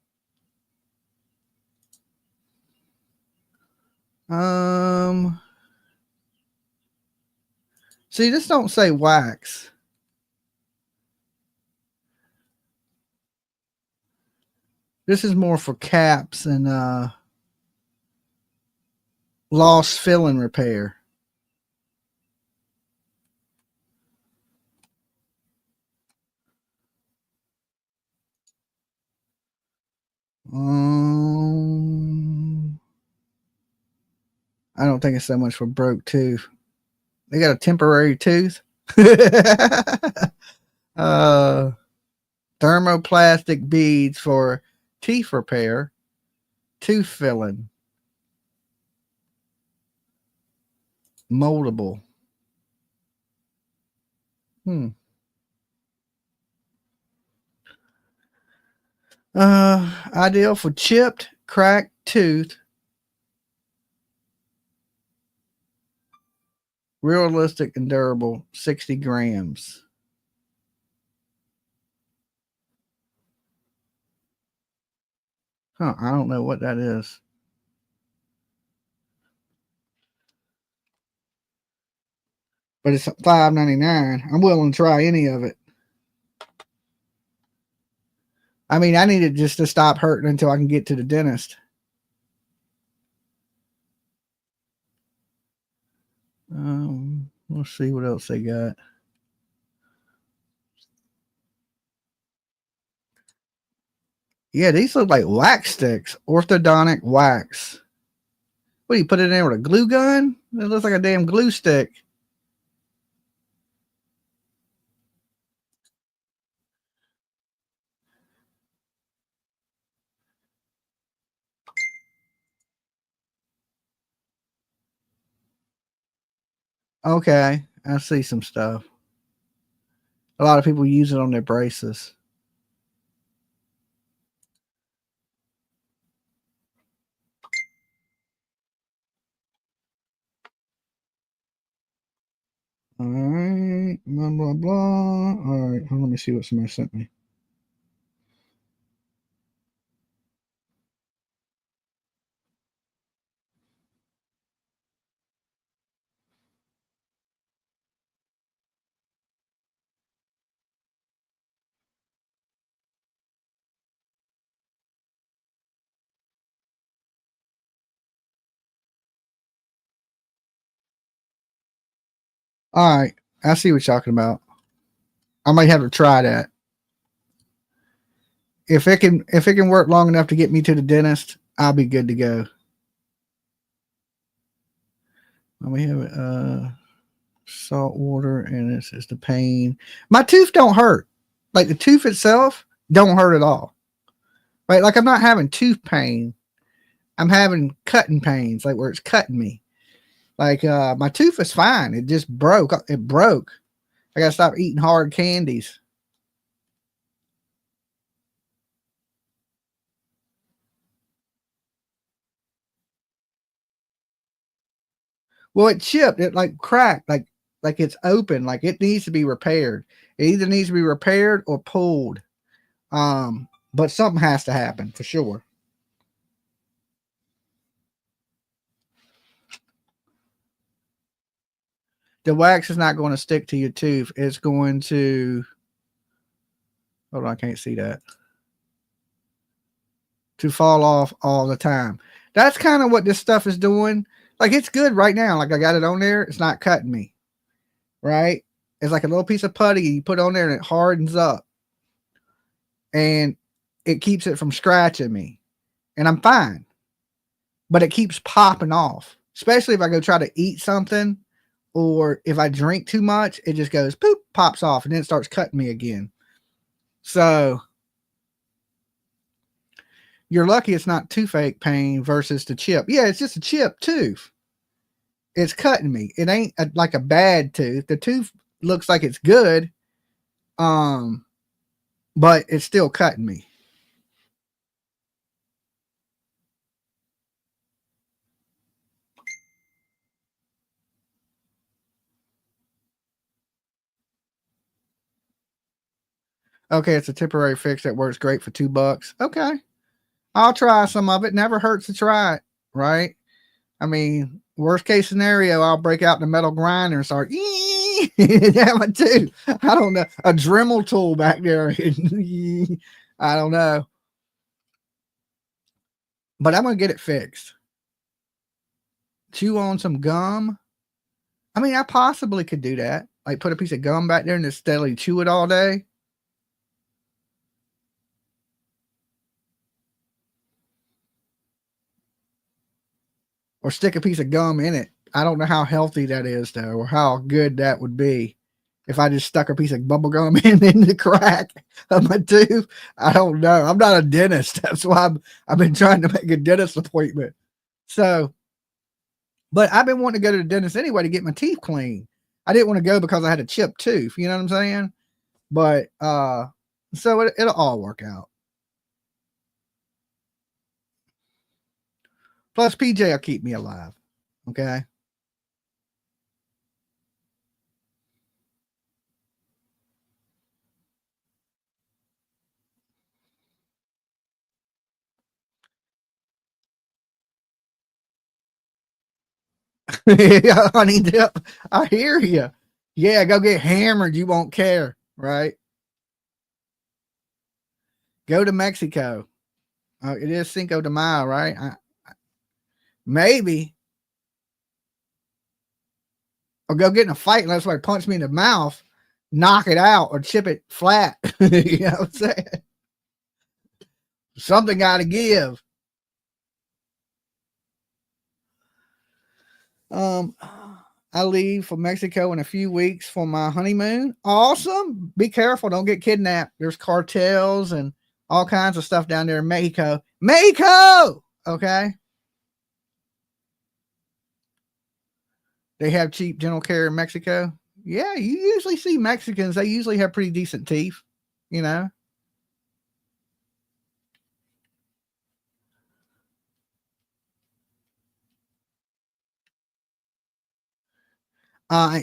See, this don't say wax. This is more for caps and lost filling repair. I don't think it's so much for broke tooth. They got a temporary tooth. Thermoplastic beads for teeth repair, tooth filling, moldable. Ideal for chipped, cracked tooth. Realistic and durable, 60 grams. I don't know what that is. But it's $5.99. I'm willing to try any of it. I mean, I need it just to stop hurting until I can get to the dentist. Let's see what else they got. Yeah, these look like wax sticks. Orthodontic wax. What do you put it in there with a glue gun? It looks like a damn glue stick. Okay, I see some stuff. A lot of people use it on their braces. All right, blah, blah, blah. All right, let me see what somebody sent me. All right, I see what you're talking about. I might have to try that. If it can work long enough to get me to the dentist, I'll be good to go. We have salt water, and this is the pain. My tooth don't hurt. Like the tooth itself don't hurt at all. Right? Like I'm not having tooth pain. I'm having cutting pains, like where it's cutting me. Like my tooth is fine. It just broke. It broke. I gotta stop eating hard candies. Well, it chipped. It like cracked. Like it's open. Like it needs to be repaired. It either needs to be repaired or pulled. But something has to happen for sure. The wax is not going to stick to your tooth. It's going to, hold on, I can't see that. To fall off all the time. That's kind of what this stuff is doing. Like it's good right now. Like I got it on there. It's not cutting me. Right? It's like a little piece of putty you put on there and it hardens up. And it keeps it from scratching me. And I'm fine. But it keeps popping off. Especially if I go try to eat something. Or if I drink too much, it just goes poop, pops off, and then it starts cutting me again. So you're lucky it's not toothache pain versus the chip. Yeah, it's just a chipped tooth. It's cutting me. It ain't like a bad tooth. The tooth looks like it's good, but it's still cutting me. Okay, it's a temporary fix that works great for $2. Okay. I'll try some of it. Never hurts to try it, right? I mean, worst case scenario, I'll break out the metal grinder and start have a tooth. I don't know. A Dremel tool back there. I don't know. But I'm gonna get it fixed. Chew on some gum. I mean, I possibly could do that. Like put a piece of gum back there and just steadily chew it all day. Or stick a piece of gum in it. I don't know how healthy that is, though, or how good that would be. If I just stuck a piece of bubble gum in the crack of my tooth, I don't know. I'm not a dentist. That's why I've been trying to make a dentist appointment. So, but I've been wanting to go to the dentist anyway to get my teeth clean. I didn't want to go because I had a chipped tooth. You know what I'm saying? But, so it'll all work out. Plus, PJ will keep me alive. Okay. Yeah, honey dip. I hear you. Yeah, go get hammered. You won't care, right? Go to Mexico. It is Cinco de Mayo, right? Maybe. Or go get in a fight unless somebody punch me in the mouth, knock it out, or chip it flat. You know what I'm saying? Something got to give. I leave for Mexico in a few weeks for my honeymoon. Awesome. Be careful. Don't get kidnapped. There's cartels and all kinds of stuff down there in Mexico. Mexico! Okay. They have cheap dental care in Mexico. Yeah, you usually see Mexicans. They usually have pretty decent teeth, you know.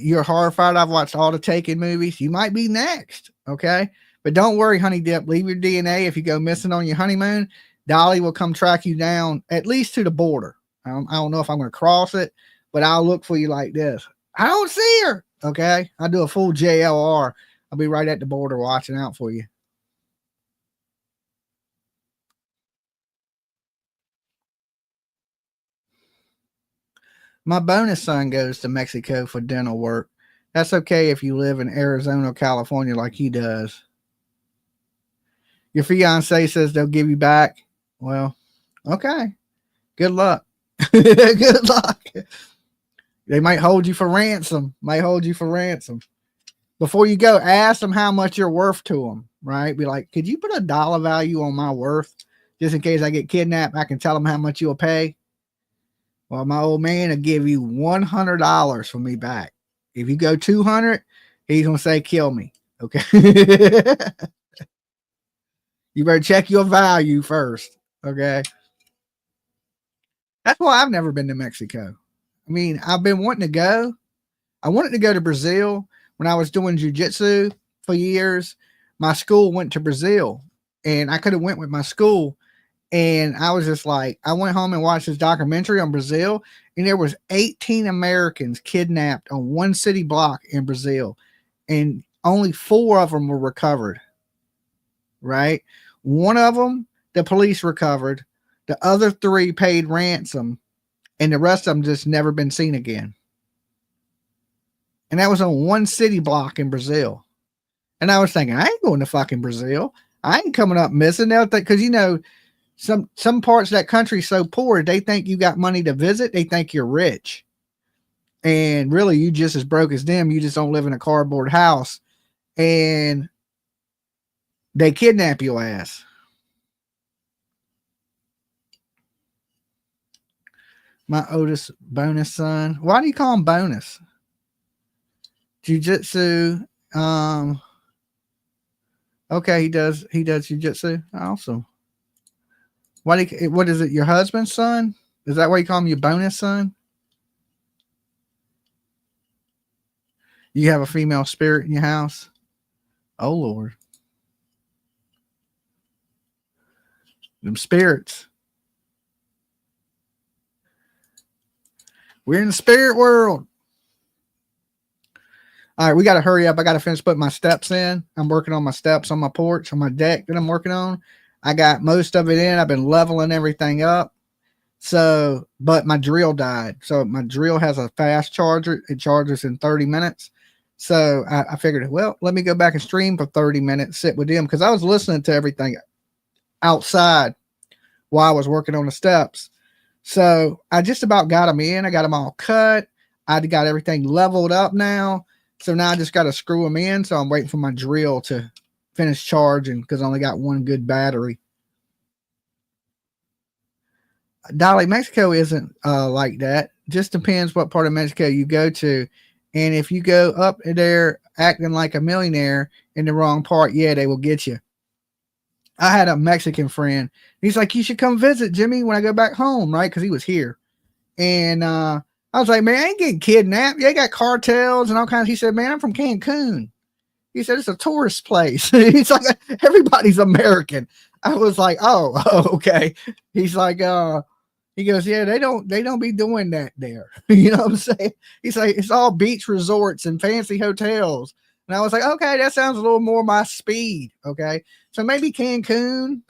You're horrified. I've watched all the Taken movies. You might be next. Okay. But don't worry, honey dip. Leave your DNA. If you go missing on your honeymoon, Dolly will come track you down at least to the border. I don't know if I'm going to cross it, but I'll look for you like this. I don't see her. Okay. I'll do a full JLR. I'll be right at the border watching out for you. My bonus son goes to Mexico for dental work. That's okay if you live in Arizona or California like he does. Your fiance says they'll give you back. Well, okay. Good luck. Good luck. They might hold you for ransom. Before you go, ask them how much you're worth to them, right? Be like, could you put a dollar value on my worth? Just in case I get kidnapped, I can tell them how much you'll pay. Well, my old man will give you $100 for me back. If you go 200, he's gonna say kill me. Okay. You better check your value first. Okay. That's why I've never been to Mexico. I mean, I've been wanting to go. I wanted to go to Brazil when I was doing jiu-jitsu for years. My school went to Brazil, and I could have went with my school. And I was just like, I went home and watched this documentary on Brazil, and there was 18 Americans kidnapped on one city block in Brazil, and only 4 of them were recovered. Right? One of them, the police recovered. The other 3 paid ransom, and the rest of them just never been seen again. And that was on one city block in Brazil. And I was thinking, I ain't going to fucking Brazil. I ain't coming up missing. Because, you know, some parts of that country so poor, they think you got money to visit. They think you're rich. And really, you just as broke as them. You just don't live in a cardboard house. And they kidnap your ass. My oldest bonus son. Why do you call him bonus? Jiu-jitsu. Okay, he does jiu-jitsu. Awesome. What is it? Your husband's son? Is that why you call him your bonus son? You have a female spirit in your house? Oh Lord. Them spirits. We're in the spirit world. All right, we got to hurry up. I got to finish putting my steps in. I'm working on my steps on my porch, on my deck that I'm working on. I got most of it in. I've been leveling everything up. So, but my drill died. So my drill has a fast charger. It charges in 30 minutes. So I figured, well, let me go back and stream for 30 minutes, sit with them. Because I was listening to everything outside while I was working on the steps. So I just about got them in. I got them all cut. I got everything leveled up now. So now I just got to screw them in. So I'm waiting for my drill to finish charging because I only got one good battery. Dolly, Mexico isn't like that. Just depends what part of Mexico you go to. And if you go up there acting like a millionaire in the wrong part, yeah, they will get you. I had a Mexican friend. He's like, you should come visit Jimmy when I go back home, right? Because he was here. And I was like, man, I ain't getting kidnapped. They got cartels and all kinds. He said, man, I'm from Cancun. He said, it's a tourist place. He's like, everybody's American. I was like, oh, okay. He's like, he goes, yeah, they don't be doing that there. You know what I'm saying? He's like, it's all beach resorts and fancy hotels. And I was like, okay, that sounds a little more my speed. Okay. So maybe Cancun,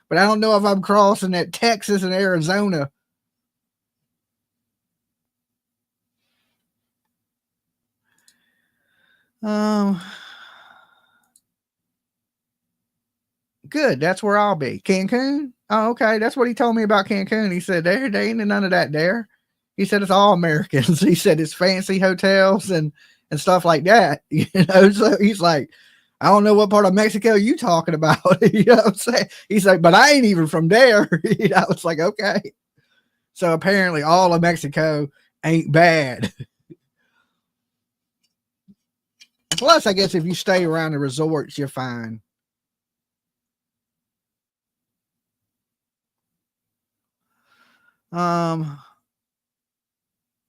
but I don't know if I'm crossing that Texas and Arizona. Good. That's where I'll be. Cancun. Oh, okay. That's what he told me about Cancun. He said there ain't none of that there. He said it's all Americans. He said it's fancy hotels and stuff like that. You know, so he's like, I don't know what part of Mexico you talking about. You know what I'm saying? He's like, but I ain't even from there. You know, I was like, okay. So apparently all of Mexico ain't bad. Plus, I guess if you stay around the resorts, you're fine.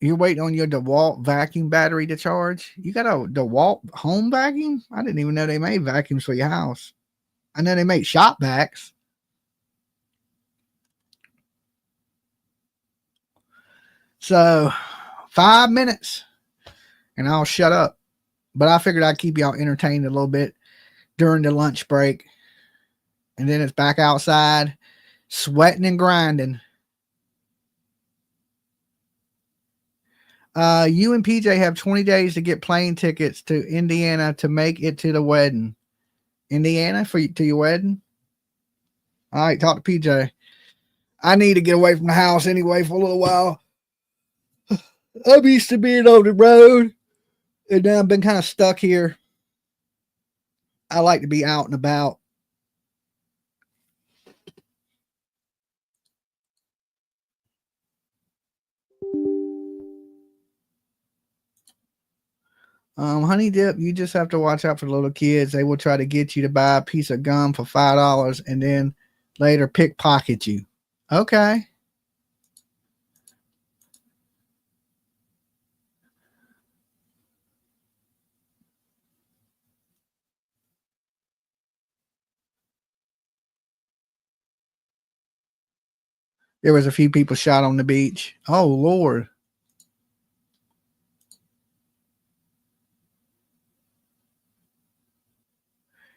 You're waiting on your DeWalt vacuum battery to charge. You got a DeWalt home vacuum? I didn't even know they made vacuums for your house. I know they make shop vacs. So 5 minutes and I'll shut up. But I figured I'd keep y'all entertained a little bit during the lunch break. And then it's back outside, sweating and grinding. You and PJ have 20 days to get plane tickets to Indiana to make it to the wedding. Indiana to your wedding? All right, talk to PJ. I need to get away from the house anyway for a little while. I'm used to being on the road, and now I've been kind of stuck here. I like to be out and about. Honey Dip, you just have to watch out for the little kids. They will try to get you to buy a piece of gum for $5 and then later pickpocket you. Okay. There was a few people shot on the beach. Oh, Lord.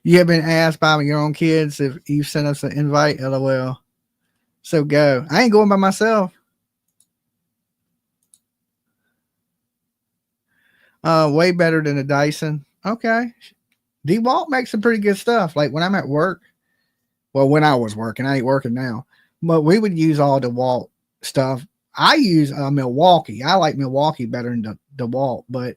You have been asked by your own kids if you sent us an invite, LOL. So go. I ain't going by myself. Way better than a Dyson. Okay. DeWalt makes some pretty good stuff. Like when I'm at work, well, when I was working, I ain't working now, but we would use all DeWalt stuff. I use Milwaukee. I like Milwaukee better than DeWalt, but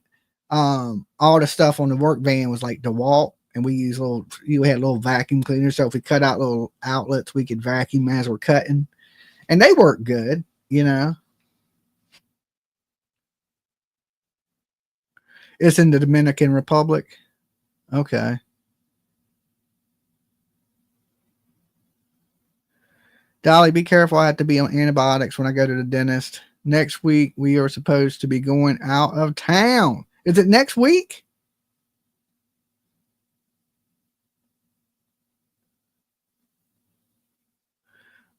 all the stuff on the work van was like DeWalt, and we use we had little vacuum cleaners. So if we cut out little outlets, we could vacuum as we're cutting, and they work good, you know. It's in the Dominican Republic. Okay. Dolly, be careful. I have to be on antibiotics when I go to the dentist. Next week, we are supposed to be going out of town. Is it next week?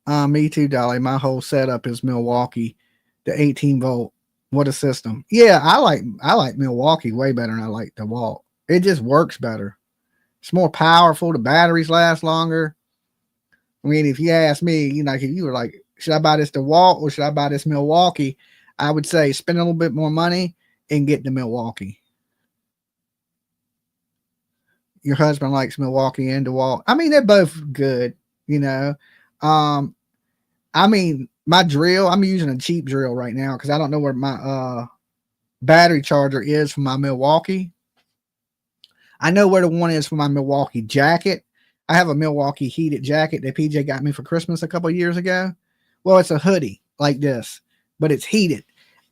Me too, Dolly. My whole setup is Milwaukee, the 18 volt. What a system. Yeah, I like Milwaukee way better than I like DeWalt. It just works better. It's more powerful. The batteries last longer. I mean, if you ask me, you know, if you were like, should I buy this DeWalt or should I buy this Milwaukee? I would say spend a little bit more money and get the Milwaukee. Your husband likes Milwaukee and DeWalt. I mean, they're both good, you know. I mean, my drill, I'm using a cheap drill right now because I don't know where my battery charger is for my Milwaukee. I know where the one is for my Milwaukee jacket. I have a Milwaukee heated jacket that PJ got me for Christmas a couple of years ago. Well, it's a hoodie like this, but it's heated.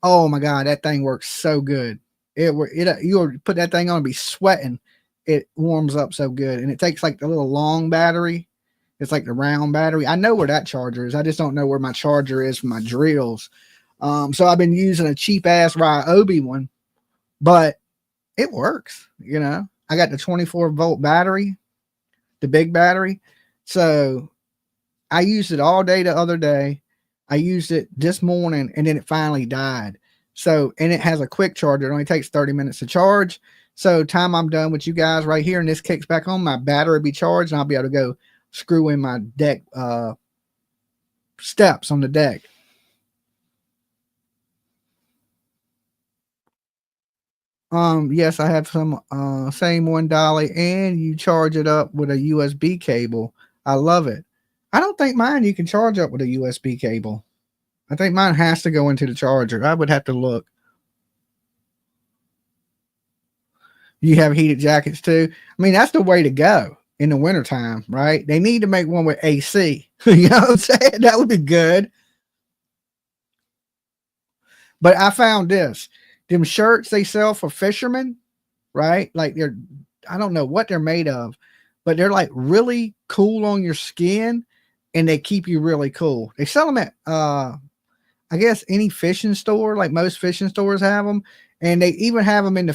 Oh my God, that thing works so good. You put that thing on and be sweating. It warms up so good. And it takes like the little long battery. It's like the round battery. I know where that charger is. I just don't know where my charger is for my drills. So I've been using a cheap ass Ryobi one, but it works. You know, I got the 24 volt battery, the big battery. So I used it all day the other day. I used it this morning and then it finally died. So, and it has a quick charger. It only takes 30 minutes to charge. So time I'm done with you guys right here and this kicks back on, my battery will be charged and I'll be able to go screw in my deck steps on the deck. Yes, I have some same $1 and you charge it up with a USB cable. I love it. I don't think mine you can charge up with a USB cable. I think mine has to go into the charger. I would have to look. You have heated jackets too. I mean, that's the way to go in the wintertime, right? They need to make one with AC. You know what I'm saying? That would be good. But I found this. Them shirts they sell for fishermen, right? Like I don't know what they're made of, but they're like really cool on your skin and they keep you really cool. They sell them at, I guess any fishing store, like most fishing stores have them. And they even have them in the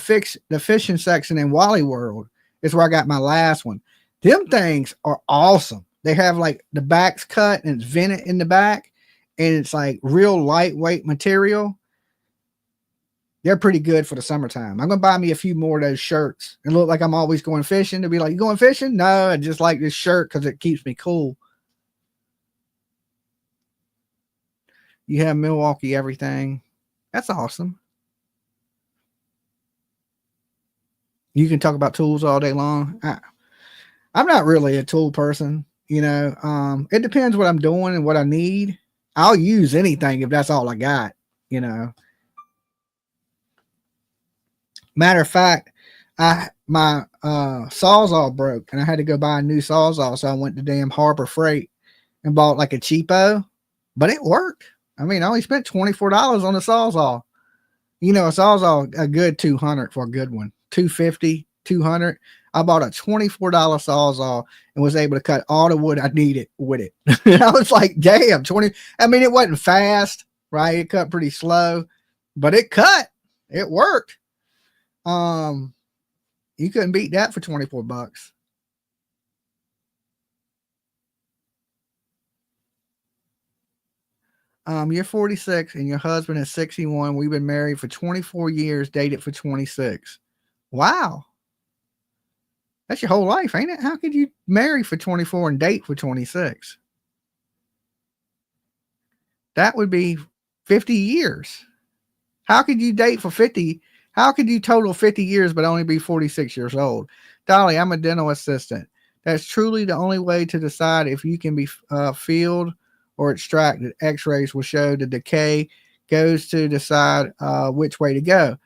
fishing section in Wally World. It's where I got my last one. Them things are awesome. They have like the back's cut and it's vented in the back and it's like real lightweight material. They're pretty good for the summertime. I'm going to buy me a few more of those shirts and look like I'm always going fishing. To be like, you going fishing? No, I just like this shirt because it keeps me cool. You have Milwaukee everything. That's awesome. You can talk about tools all day long. I'm not really a tool person, you know. It depends what I'm doing and what I need. I'll use anything if that's all I got, you know. Matter of fact, my Sawzall broke and I had to go buy a new Sawzall, so I went to damn Harbor Freight and bought like a cheapo, but it worked. I mean, I only spent $24 on a Sawzall. You know, a Sawzall a good $200 for a good one. $250, $200. I bought a $24 Sawzall and was able to cut all the wood I needed with it. I was like, damn, 20. I mean, it wasn't fast, right? It cut pretty slow, but it cut. It worked. You couldn't beat that for $24. You're 46 and your husband is 61. We've been married for 24 years, dated for 26. Wow. That's your whole life, ain't it? How could you marry for 24 and date for 26? That would be 50 years. How could you date for 50? How could you total 50 years but only be 46 years old? Dolly, I'm a dental assistant. That's truly the only way to decide if you can be filled or extracted. X-rays will show the decay goes to decide which way to go.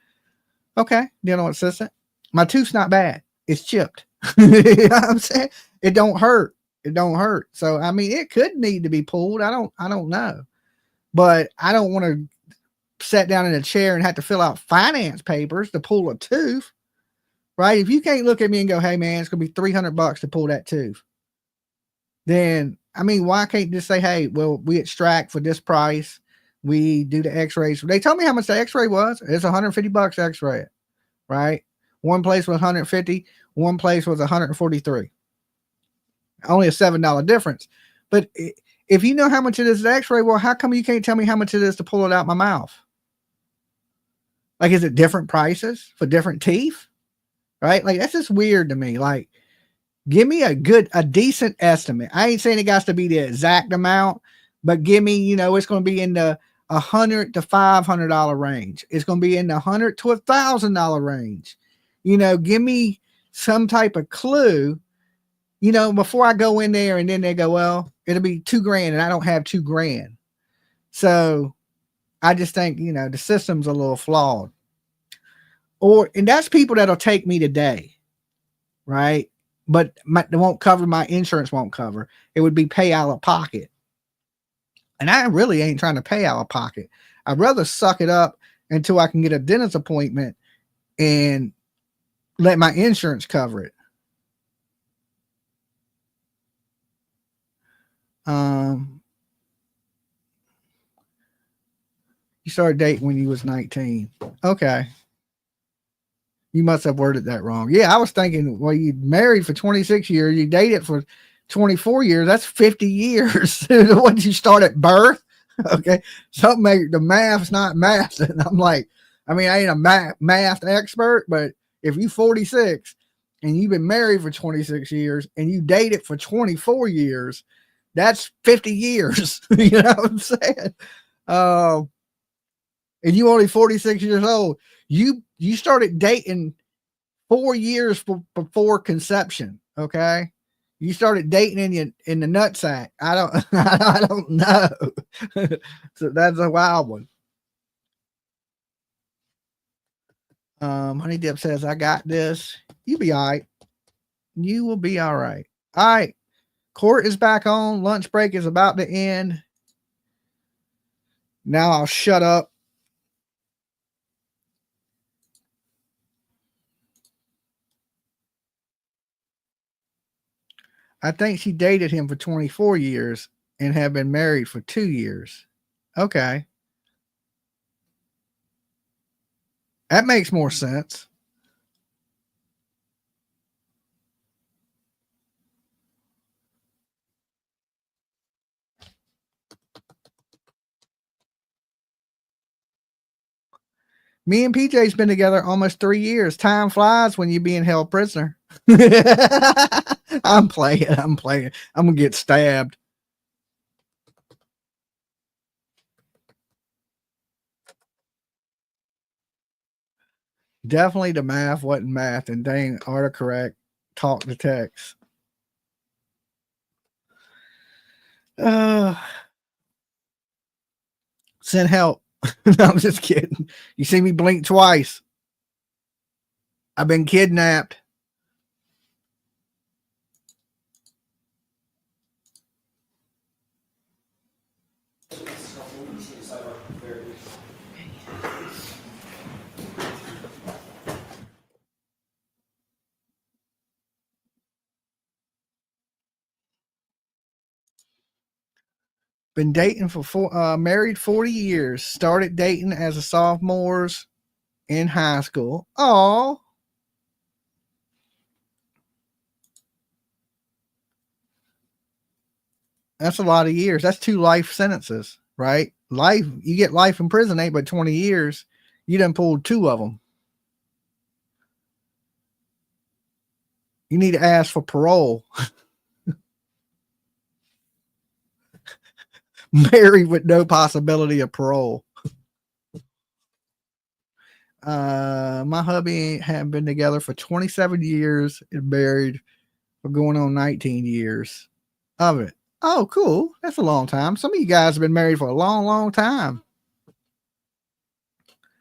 Okay, dental assistant. My tooth's not bad. It's chipped. You know what I'm saying? It don't hurt. It don't hurt. So I mean, it could need to be pulled. I don't know. But I don't want to sit down in a chair and have to fill out finance papers to pull a tooth. Right? If you can't look at me and go, hey man, it's gonna be $300 to pull that tooth, then I mean, why can't you just say, hey, well, we extract for this price, we do the x-rays. They told me how much the x-ray was. It's $150 x-ray, right? One place was 150, one place was 143. Only a $7 difference. But if you know how much it is the x-ray, well, how come you can't tell me how much it is to pull it out my mouth? Like, is it different prices for different teeth? Right? Like, that's just weird to me. Like, give me a decent estimate. I ain't saying it got to be the exact amount, but give me, you know, it's going to be in the $100 to $500 range. It's going to be in the $100 to $1,000 range. You know, give me some type of clue, you know, before I go in there and then they go, well, it'll be $2,000 and I don't have $2,000. So I just think, you know, the system's a little flawed. And that's people that'll take me today, right? But they won't cover, my insurance won't cover. It would be pay out of pocket. And I really ain't trying to pay out of pocket. I'd rather suck it up until I can get a dentist appointment and let my insurance cover it. You started dating when you was 19. Okay. You must have worded that wrong. Yeah, I was thinking, well, you married for 26 years, you dated for 24 years. That's 50 years. Once you start at birth, okay, something the math's not math. And I'm like, I mean, I ain't a math expert, but if you 46 and you've been married for 26 years and you dated for 24 years, that's 50 years. You know what I'm saying? And you only 46 years old. You started dating 4 years before conception. Okay. You started dating in the nutsack. I don't know. So that's a wild one. Honey Dip says, I got this. You be all right. You will be all right. All right. Court is back on. Lunch break is about to end. Now I'll shut up. I think she dated him for 24 years and have been married for 2 years. Okay. That makes more sense. Me and PJ's been together almost 3 years. Time flies when you're being held prisoner. I'm playing. I'm going to get stabbed. Definitely the math wasn't math, and dang, autocorrect talk to text. Send help. No, I'm just kidding. You see me blink twice. I've been kidnapped. Been dating for married 40 years. Started dating as a sophomores in high school. Oh, that's a lot of years. That's 2 life sentences, right? Life, you get life in prison, ain't but 20 years. You done pulled 2 of them. You need to ask for parole. Married with no possibility of parole. My hubby have been together for 27 years and married for going on 19 years of it. Oh, cool. That's a long time. Some of you guys have been married for a long, long time.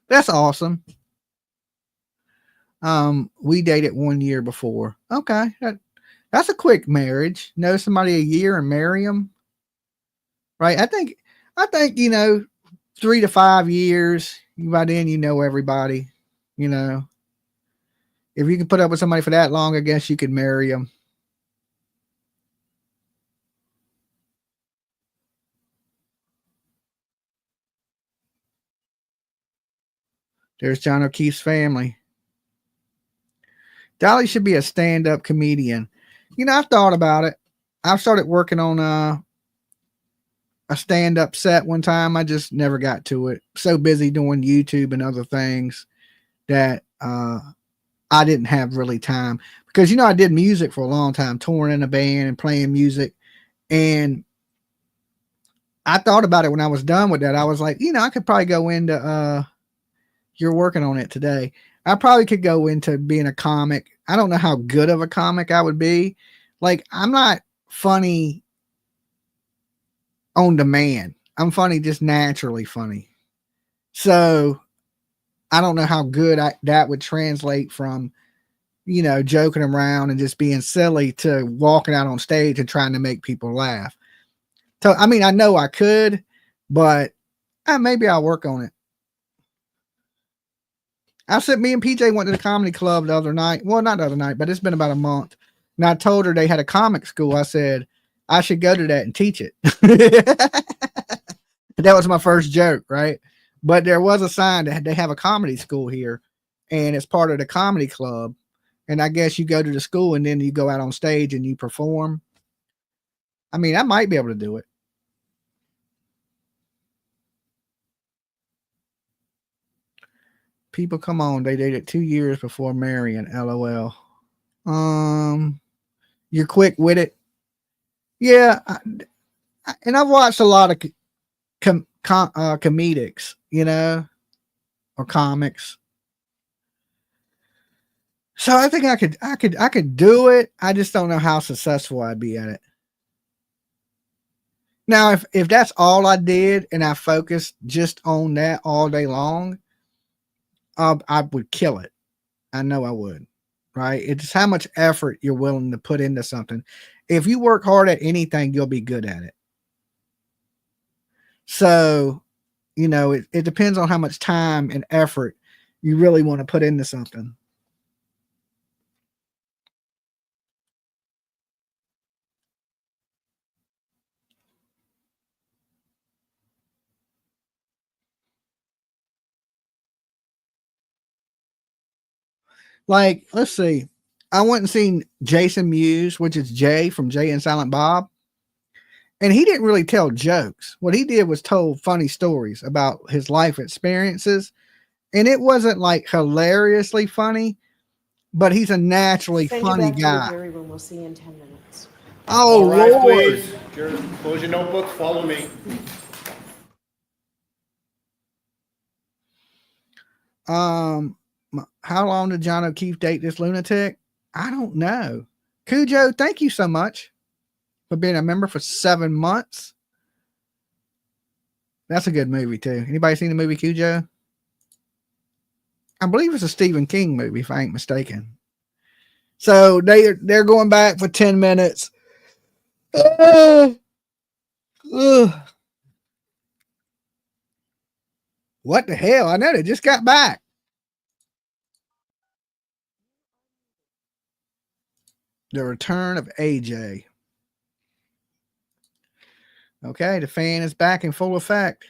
That's awesome. We dated 1 year before. Okay. That's a quick marriage. Know somebody a year and marry them. Right. I think, 3 to 5 years. By then, you know everybody. You know, if you can put up with somebody for that long, I guess you could marry them. There's John O'Keefe's family. Dolly should be a stand-up comedian. I've thought about it. I've started working on a stand-up set one time. I just never got to it. So busy doing YouTube and other things that I didn't have really time. Because, I did music for a long time, touring in a band and playing music. And I thought about it when I was done with that. I was like, I could probably go into, you're working on it today. I probably could go into being a comic. I don't know how good of a comic I would be. Like, I'm not funny on demand. I'm funny, just naturally funny. So I don't know how good that would translate from, joking around and just being silly to walking out on stage and trying to make people laugh. So, I mean, I know I could, but maybe I'll work on it. I said me and PJ went to the comedy club the other night. Well, not the other night, but it's been about a month. And I told her they had a comic school. I said, I should go to that and teach it. That was my first joke, right? But there was a sign that they have a comedy school here, and it's part of the comedy club. And I guess you go to the school and then you go out on stage and you perform. I mean, I might be able to do it. People, come on. They dated 2 years before marrying. LOL. You're quick with it. Yeah. And I've watched a lot of comedics, or comics. So I think I could do it. I just don't know how successful I'd be at it. Now, if that's all I did and I focused just on that all day long, I would kill it. I know I would, right? It's how much effort you're willing to put into something. If you work hard at anything, you'll be good at it. So, it depends on how much time and effort you really want to put into something. Like, let's see. I went and seen Jason Mewes, which is Jay from Jay and Silent Bob. And he didn't really tell jokes. What he did was told funny stories about his life experiences. And it wasn't like hilariously funny, but he's a naturally Send funny you back guy. to the jury room. We'll see you in 10 minutes. Oh, All rise, Lord. please. Close your notebooks. Follow me. How long did John O'Keefe date this lunatic? I don't know. Cujo, thank you so much for being a member for 7 months. That's a good movie too. Anybody seen the movie Cujo? I believe it's a Stephen King movie, if I ain't mistaken. So they're going back for 10 minutes. What the hell? I know they just got back. The return of AJ. Okay, the fan is back in full effect.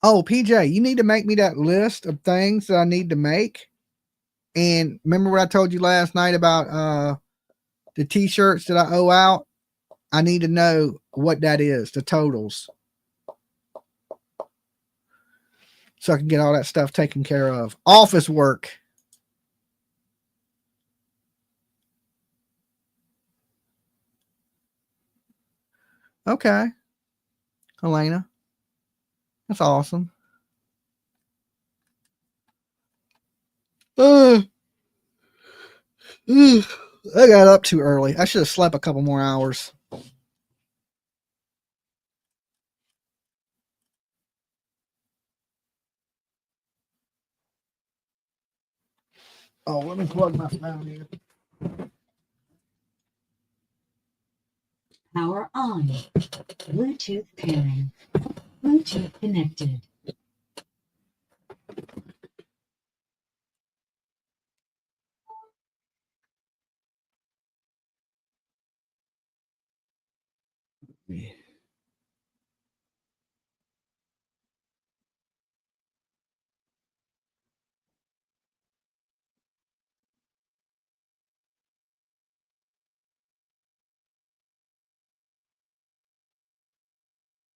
Oh, PJ, you need to make me that list of things that I need to make. And remember what I told you last night about the t-shirts that I owe out? I need to know what that is, the totals. So I can get all that stuff taken care of. Office work. Okay. Elena. That's awesome. I got up too early. I should have slept a couple more hours. Oh, let me plug my phone here. Power on. Bluetooth pairing. Bluetooth connected.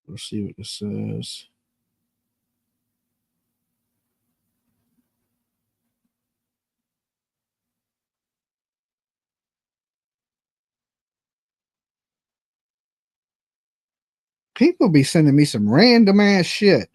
Let's see what this says. People be sending me some random ass shit.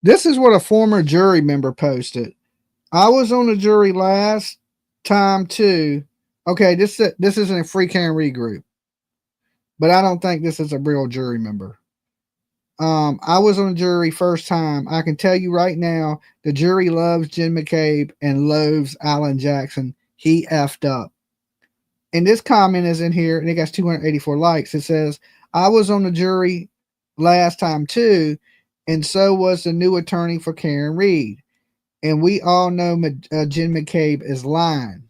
This is what a former jury member posted. I was on the jury last time too. Okay, this isn't a free Karen Reed group, but I don't think this is a real jury member. I was on the jury first time. I can tell you right now, the jury loves Jen McCabe and loathes Alan Jackson. He effed up. And this comment is in here, and it got 284 likes. It says, I was on the jury last time too, and so was the new attorney for Karen Reed. And we all know Jen McCabe is lying.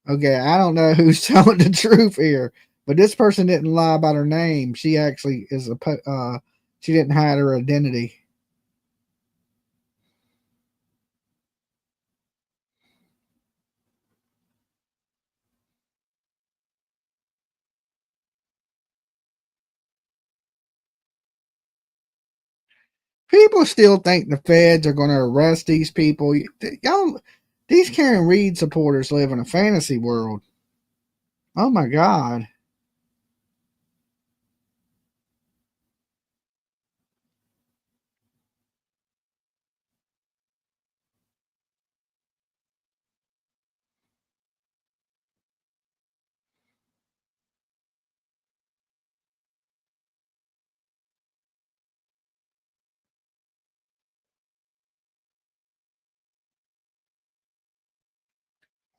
Okay, I don't know who's telling the truth here, but this person didn't lie about her name. She actually is she didn't hide her identity. People still think the feds are going to arrest these people. Y'all, these Karen Reed supporters live in a fantasy world. Oh my God.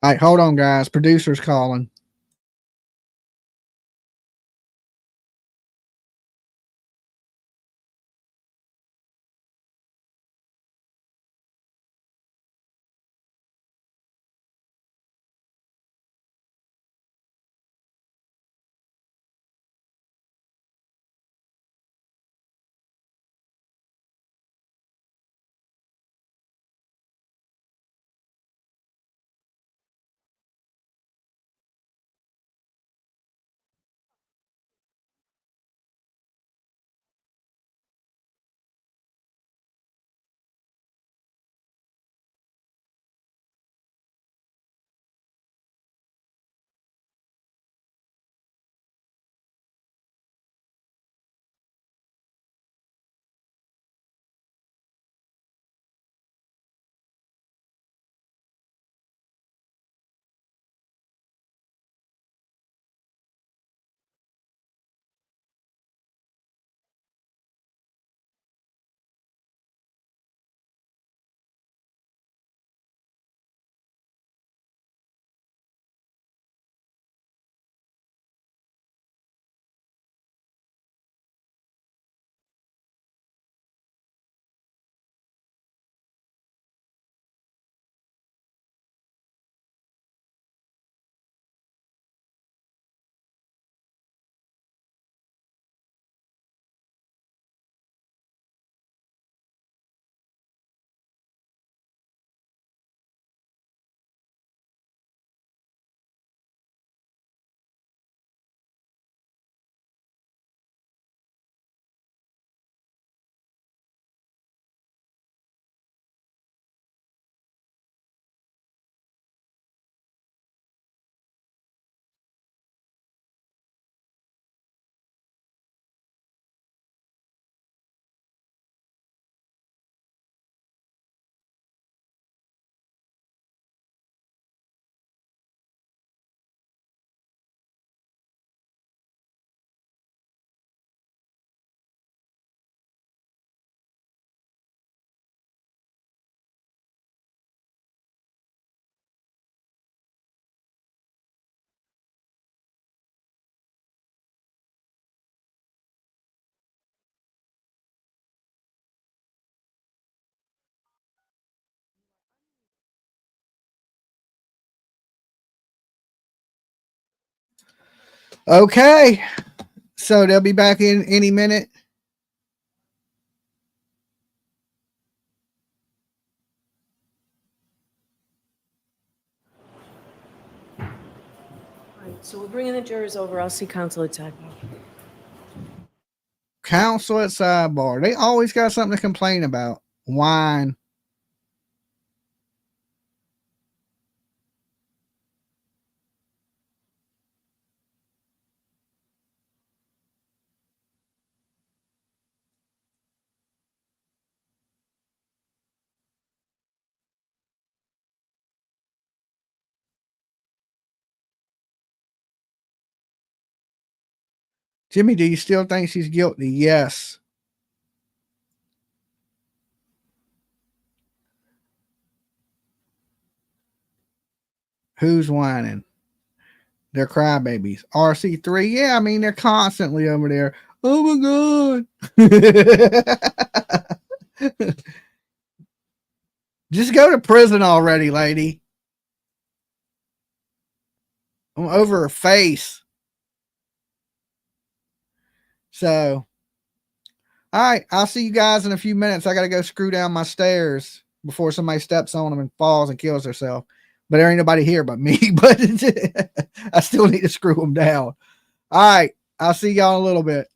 All right, hold on, guys. Producer's calling. Okay. So they'll be back in any minute. All right, so we're bringing the jurors over. I'll see counsel at sidebar. Counsel at sidebar. They always got something to complain about. Wine. Jimmy, do you still think she's guilty? Yes. Who's whining? They're crybabies. RC3, yeah, I mean, they're constantly over there. Oh my God. Just go to prison already, lady. I'm over her face. So, all right, I'll see you guys in a few minutes. I got to go screw down my stairs before somebody steps on them and falls and kills herself. But there ain't nobody here but me. But I still need to screw them down. All right, I'll see y'all in a little bit.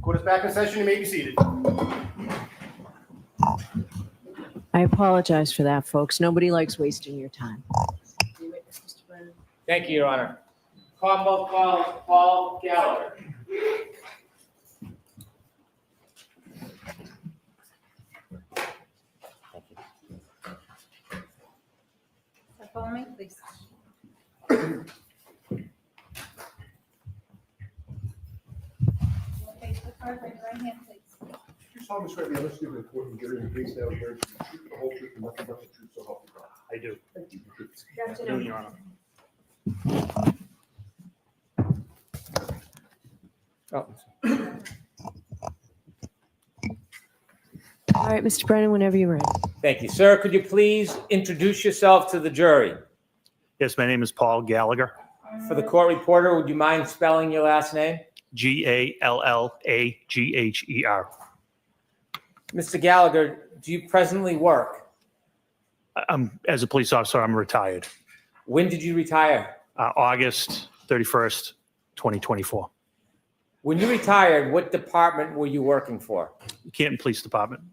Court is back in session. You may be seated. I apologize for that, folks. Nobody likes wasting your time. Thank you, Your Honor. Commonwealth calls Paul Gallagher. Follow me, please. Face the card, raise your right hand, please. You solemnly swear to be honest with the court and jury in the case now here, the truth, the whole truth, and nothing but the truth, so help you God. I do. Thank you. Good I do, Your Honor. All right, Mr. Brennan, whenever you're ready. Thank you, sir. Could you please introduce yourself to the jury? Yes, my name is Paul Gallagher. For the court reporter, would you mind spelling your last name? Gallagher. Mr. Gallagher, do you presently work? As a police officer, I'm retired. When did you retire? August 31st, 2024. When you retired, what department were you working for? Canton Police Department.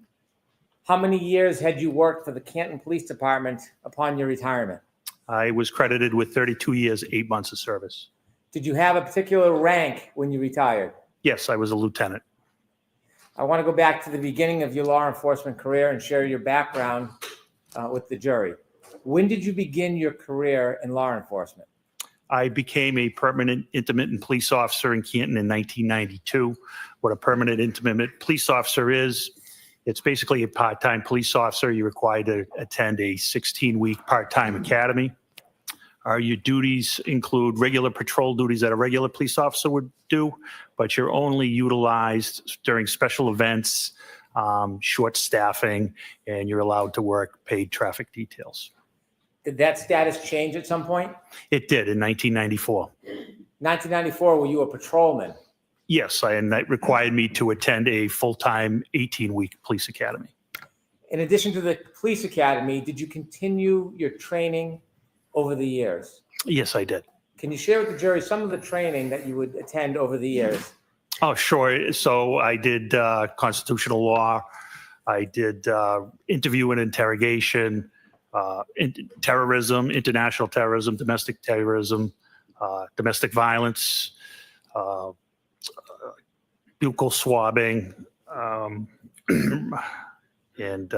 How many years had you worked for the Canton Police Department upon your retirement? I was credited with 32 years, 8 months of service. Did you have a particular rank when you retired? Yes, I was a lieutenant. I want to go back to the beginning of your law enforcement career and share your background with the jury. When did you begin your career in law enforcement? I became a permanent intermittent police officer in Canton in 1992. What a permanent intermittent police officer is, it's basically a part-time police officer. You're required to attend a 16-week part-time academy. Your duties include regular patrol duties that a regular police officer would do, but you're only utilized during special events, short staffing, and you're allowed to work paid traffic details. Did that status change at some point? It did in 1994. 1994, were you a patrolman? Yes, and that required me to attend a full-time 18-week police academy. In addition to the police academy, did you continue your training over the years? Yes, I did. Can you share with the jury some of the training that you would attend over the years? Oh, sure. So I did constitutional law. I did interview and interrogation, terrorism, international terrorism, domestic domestic violence, buccal swabbing, and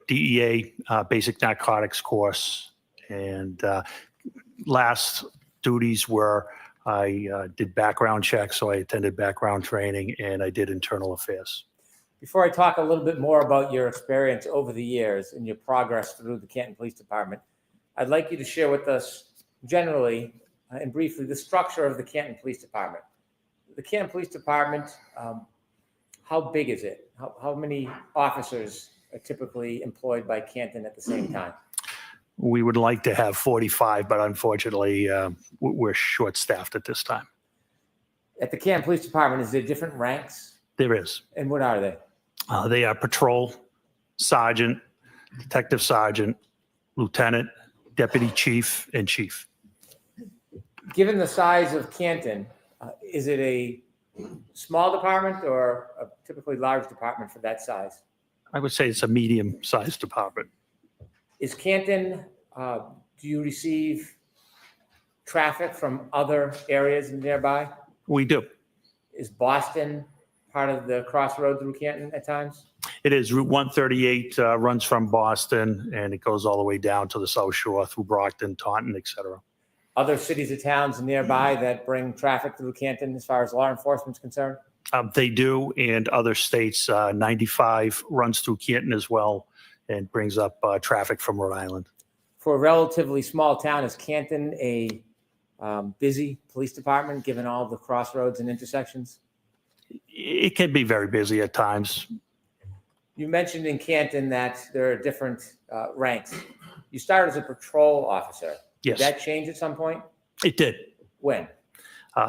DEA basic narcotics course. And last duties were I did background checks, so I attended background training, and I did internal affairs. Before I talk a little bit more about your experience over the years and your progress through the Canton Police Department, I'd like you to share with us generally and briefly the structure of the Canton Police Department. The Canton Police Department, how big is it? How many officers are typically employed by Canton at the same time? We would like to have 45, but unfortunately, we're short-staffed at this time. At the Canton Police Department, is there different ranks? There is. And what are they? They are patrol, sergeant, detective sergeant, lieutenant, deputy chief, and chief. Given the size of Canton, is it a small department or a typically large department for that size? I would say it's a medium-sized department. Is Canton, do you receive traffic from other areas nearby? We do. Is Boston part of the crossroad through Canton at times? It is. Route 138 runs from Boston, and it goes all the way down to the South Shore through Brockton, Taunton, et cetera. Other cities or towns nearby that bring traffic through Canton as far as law enforcement is concerned? They do, and other states. 95 runs through Canton as well and brings up traffic from Rhode Island. For a relatively small town, is Canton a busy police department given all the crossroads and intersections? It can be very busy at times. You mentioned in Canton that there are different ranks. You started as a patrol officer. Yes. Did that change at some point? It did. When?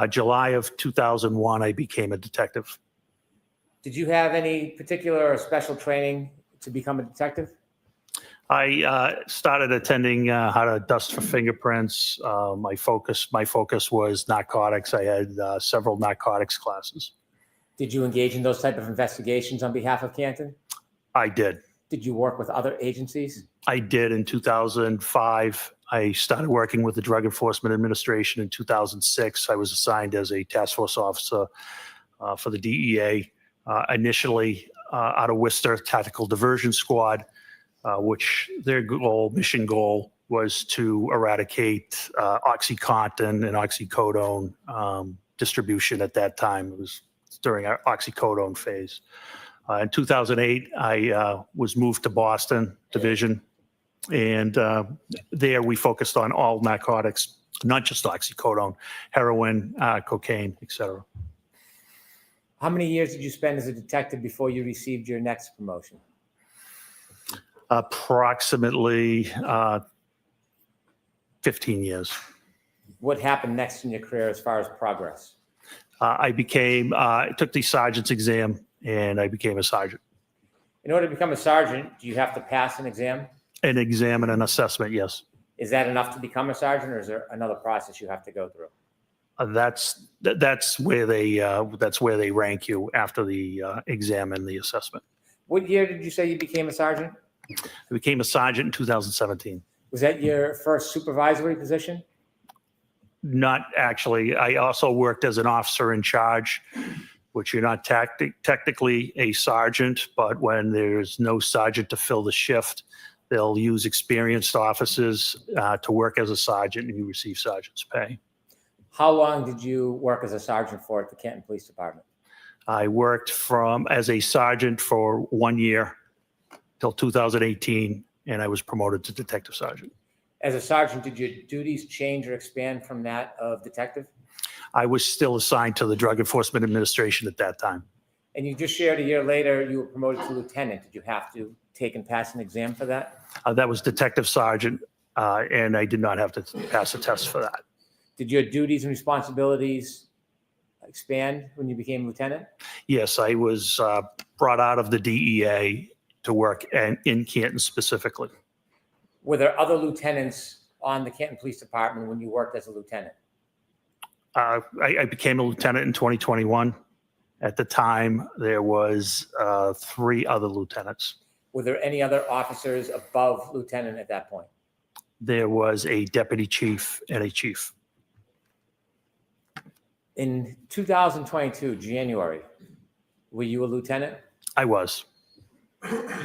July of 2001, I became a detective. Did you have any particular or special training to become a detective? I started attending how to dust for fingerprints. My focus was narcotics. I had several narcotics classes. Did you engage in those type of investigations on behalf of Canton? I did. Did you work with other agencies? I did. In 2005, I started working with the Drug Enforcement Administration. In 2006, I was assigned as a task force officer for the DEA, initially out of Worcester Tactical Diversion Squad, which their mission goal was to eradicate OxyContin and oxycodone distribution at that time. It was during our oxycodone phase. In 2008, I was moved to Boston Division, and there we focused on all narcotics, not just oxycodone, heroin, cocaine, et cetera. How many years did you spend as a detective before you received your next promotion? Approximately 15 years. What happened next in your career as far as progress? I took the sergeant's exam, and I became a sergeant. In order to become a sergeant, do you have to pass an exam? An exam and an assessment, yes. Is that enough to become a sergeant, or is there another process you have to go through? That's where they rank you after the exam and the assessment. What year did you say you became a sergeant? I became a sergeant in 2017. Was that your first supervisory position? Not actually. I also worked as an officer in charge, which you're not technically a sergeant, but when there's no sergeant to fill the shift, they'll use experienced officers to work as a sergeant, and you receive sergeant's pay. How long did you work as a sergeant for at the Canton Police Department? I worked as a sergeant for 1 year till 2018, and I was promoted to detective sergeant. As a sergeant, did your duties change or expand from that of detective? I was still assigned to the Drug Enforcement Administration at that time. And you just shared a year later, you were promoted to lieutenant. Did you have to take and pass an exam for that? That was detective sergeant, and I did not have to pass a test for that. Did your duties and responsibilities expand when you became lieutenant? Yes, I was brought out of the DEA to work in Canton specifically. Were there other lieutenants on the Canton Police Department when you worked as a lieutenant? I became a lieutenant in 2021. At the time, there was 3 other lieutenants. Were there any other officers above lieutenant at that point? There was a deputy chief and a chief. In 2022, January, were you a lieutenant? I was.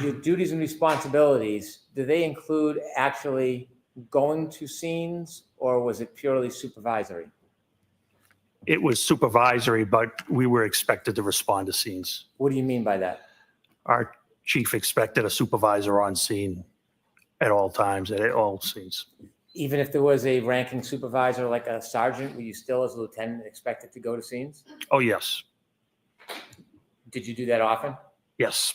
Your duties and responsibilities, do they include actually going to scenes, or was it purely supervisory? It was supervisory, but we were expected to respond to scenes. What do you mean by that? Our chief expected a supervisor on scene at all times, at all scenes. Even if there was a ranking supervisor like a sergeant, were you still as a lieutenant expected to go to scenes? Oh, yes. Did you do that often? Yes.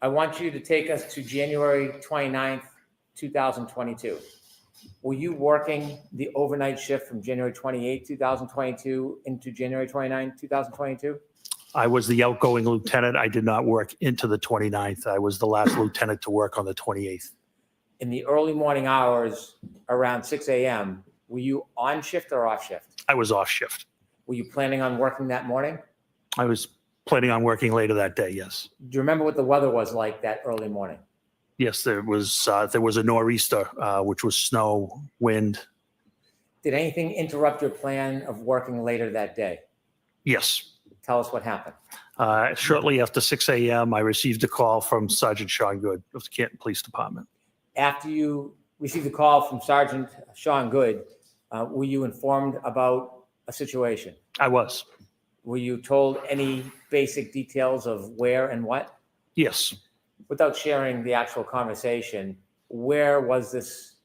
I want you to take us to January 29th, 2022. Were you working the overnight shift from January 28th, 2022 into January 29th, 2022? I was the outgoing lieutenant. I did not work into the 29th. I was the last lieutenant to work on the 28th. In the early morning hours around 6 a.m., were you on shift or off shift? I was off shift. Were you planning on working that morning? I was planning on working later that day, yes. Do you remember what the weather was like that early morning? Yes, there was a nor'easter, which was snow, wind. Did anything interrupt your plan of working later that day? Yes. Tell us what happened. Shortly after 6 a.m., I received a call from Sergeant Sean Good of the Canton Police Department. After you received a call from Sergeant Sean Good, were you informed about a situation? I was. Were you told any basic details of where and what? Yes. Without sharing the actual conversation, where was this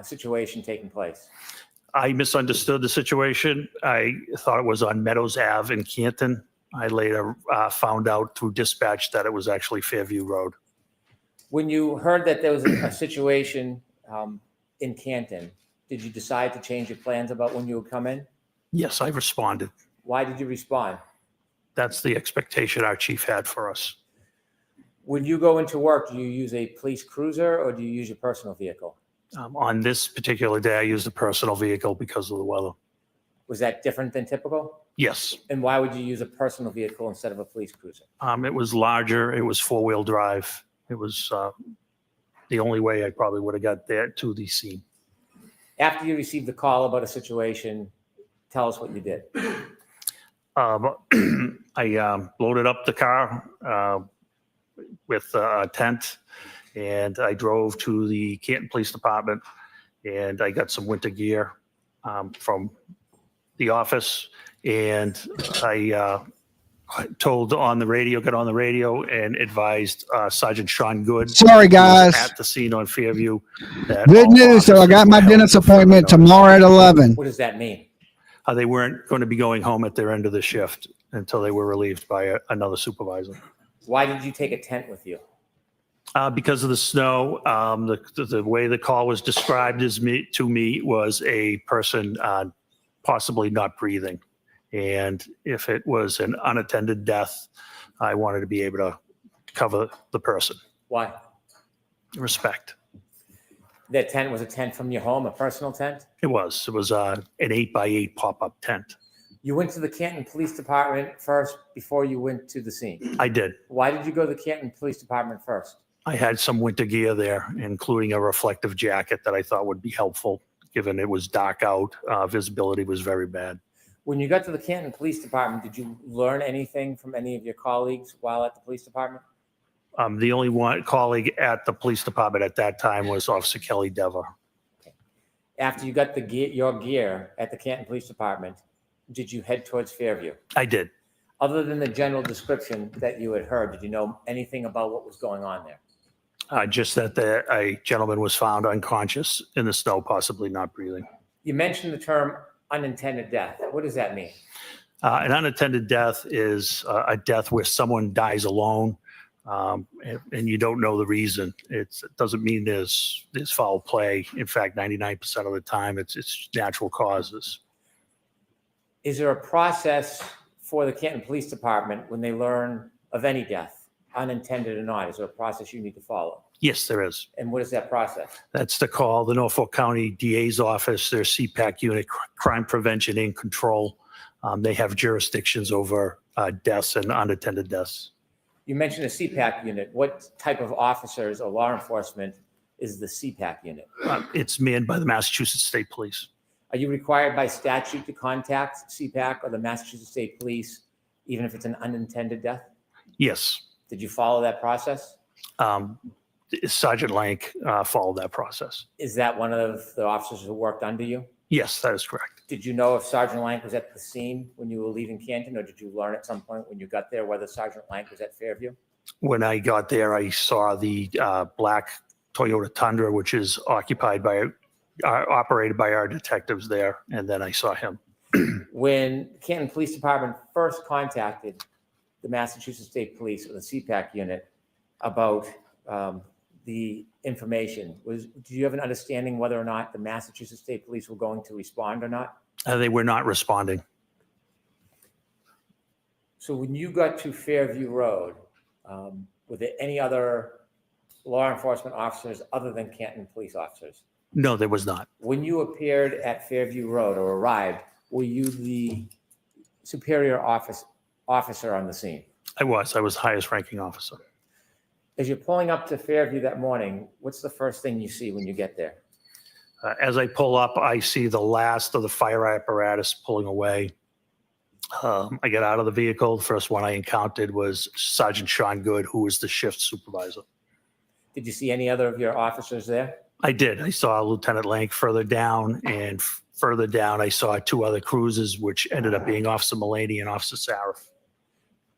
situation taking place? I misunderstood the situation. I thought it was on Meadows Ave in Canton. I later found out through dispatch that it was actually Fairview Road. When you heard that there was a situation in Canton, did you decide to change your plans about when you would come in? Yes, I responded. Why did you respond? That's the expectation our chief had for us. When you go into work, do you use a police cruiser or do you use your personal vehicle? On this particular day, I used a personal vehicle because of the weather. Was that different than typical? Yes. And why would you use a personal vehicle instead of a police cruiser? It was larger. It was 4-wheel drive. It was the only way I probably would have got there to the scene. After you received the call about a situation, tell us what you did. I loaded up the car with a tent, and I drove to the Canton Police Department, and I got some winter gear from the office, and I got on the radio and advised Sergeant Sean Good. Sorry, guys. At the scene on Fairview. That Good all news, so I officers got my were held dentist to appointment further tomorrow at notice. 11. What does that mean? They weren't going to be going home at their end of the shift until they were relieved by another supervisor. Why did you take a tent with you? Because of the snow, the way the call was described to me was a person possibly not breathing. And if it was an unattended death, I wanted to be able to cover the person. Why? Respect. That tent was a tent from your home, a personal tent? It was. It was an 8x8 pop-up tent. You went to the Canton Police Department first before you went to the scene? I did. Why did you go to the Canton Police Department first? I had some winter gear there, including a reflective jacket that I thought would be helpful given it was dark out, visibility was very bad. When you got to the Canton Police Department, did you learn anything from any of your colleagues while at the police department? The only one colleague at the police department at that time was Officer Kelly Dever. After you got your gear at the Canton Police Department, did you head towards Fairview? I did. Other than the general description that you had heard, did you know anything about what was going on there? Just that a gentleman was found unconscious in the snow, possibly not breathing. You mentioned the term unintended death. What does that mean? An unattended death is a death where someone dies alone, and you don't know the reason. It doesn't mean there's foul play. In fact, 99% of the time, it's natural causes. Is there a process for the Canton Police Department when they learn of any death, unintended or not? Is there a process you need to follow? Yes, there is. And what is that process? That's to call the Norfolk County DA's office, their CPAC unit, Crime Prevention and Control. They have jurisdictions over deaths and unattended deaths. You mentioned a CPAC unit. What type of officers or law enforcement is the CPAC unit? It's manned by the Massachusetts State Police. Are you required by statute to contact CPAC or the Massachusetts State Police, even if it's an unintended death? Yes. Did you follow that process? Sergeant Lank followed that process. Is that one of the officers who worked under you? Yes, that is correct. Did you know if Sergeant Lank was at the scene when you were leaving Canton, or did you learn at some point when you got there whether Sergeant Lank was at Fairview? When I got there, I saw the black Toyota Tundra, which is operated by our detectives there, and then I saw him. When Canton Police Department first contacted the Massachusetts State Police or the CPAC unit about the information, do you have an understanding whether or not the Massachusetts State Police were going to respond or not? They were not responding. So when you got to Fairview Road, were there any other law enforcement officers other than Canton police officers? No, there was not. When you appeared at Fairview Road or arrived, were you the superior officer on the scene? I was the highest ranking officer. As you're pulling up to Fairview that morning, what's the first thing you see when you get there? As I pull up, I see the last of the fire apparatus pulling away. I get out of the vehicle. The first one I encountered was Sergeant Sean Good, who was the shift supervisor. Did you see any other of your officers there? I did. I saw Lieutenant Lank further down, and further down, I saw two other cruisers, which ended up being Officer Mulaney and Officer Sarif.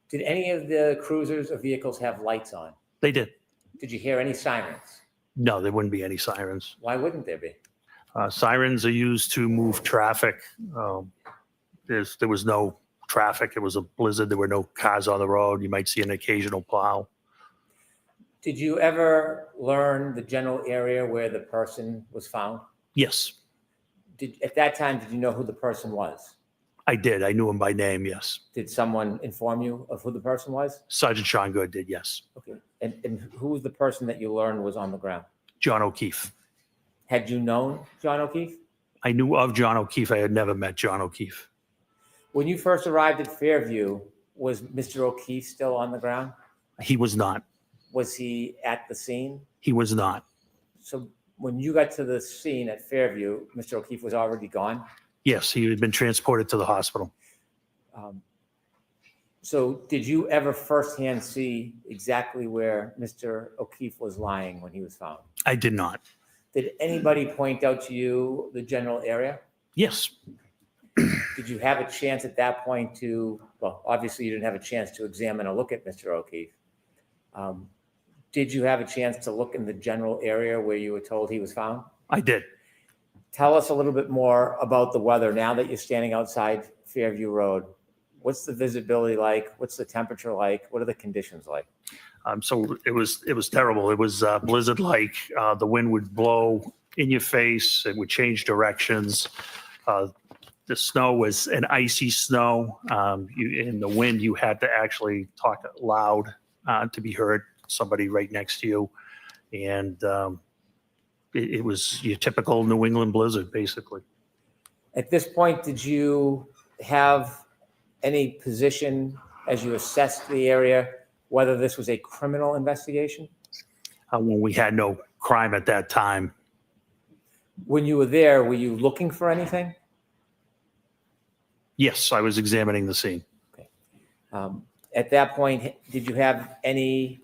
Did any of the cruisers or vehicles have lights on? They did. Did you hear any sirens? No, there wouldn't be any sirens. Why wouldn't there be? Sirens are used to move traffic. There was no traffic. It was a blizzard. There were no cars on the road. You might see an occasional plow. Did you ever learn the general area where the person was found? Yes, At that time, did you know who the person was? I did. I knew him by name, yes. Did someone inform you of who the person was? Sergeant Sean Good did, yes. Okay. And who was the person that you learned was on the ground? John O'Keefe. Had you known John O'Keefe? I knew of John O'Keefe. I had never met John O'Keefe. When you first arrived at Fairview, was Mr. O'Keefe still on the ground? He was not. Was he at the scene? He was not. So when you got to the scene at Fairview, Mr. O'Keefe was already gone? Yes, he had been transported to the hospital. So did you ever firsthand see exactly where Mr. O'Keefe was lying when he was found? I did not. Did anybody point out to you the general area? Yes. Did you have a chance at that point to, well, obviously you didn't have a chance to examine or look at Mr. O'Keefe. Did you have a chance to look in the general area where you were told he was found? I did. Tell us a little bit more about the weather now that you're standing outside Fairview Road. What's the visibility like? What's the temperature like? What are the conditions like? So it was terrible. It was blizzard-like. The wind would blow in your face. It would change directions. The snow was an icy snow. In the wind, you had to actually talk loud to be heard. Somebody right next to you, and it was your typical New England blizzard, basically. At this point, did you have any position as you assessed the area, whether this was a criminal investigation? When we had no crime at that time. When you were there, were you looking for anything? Yes, I was examining the scene. At that point, did you have any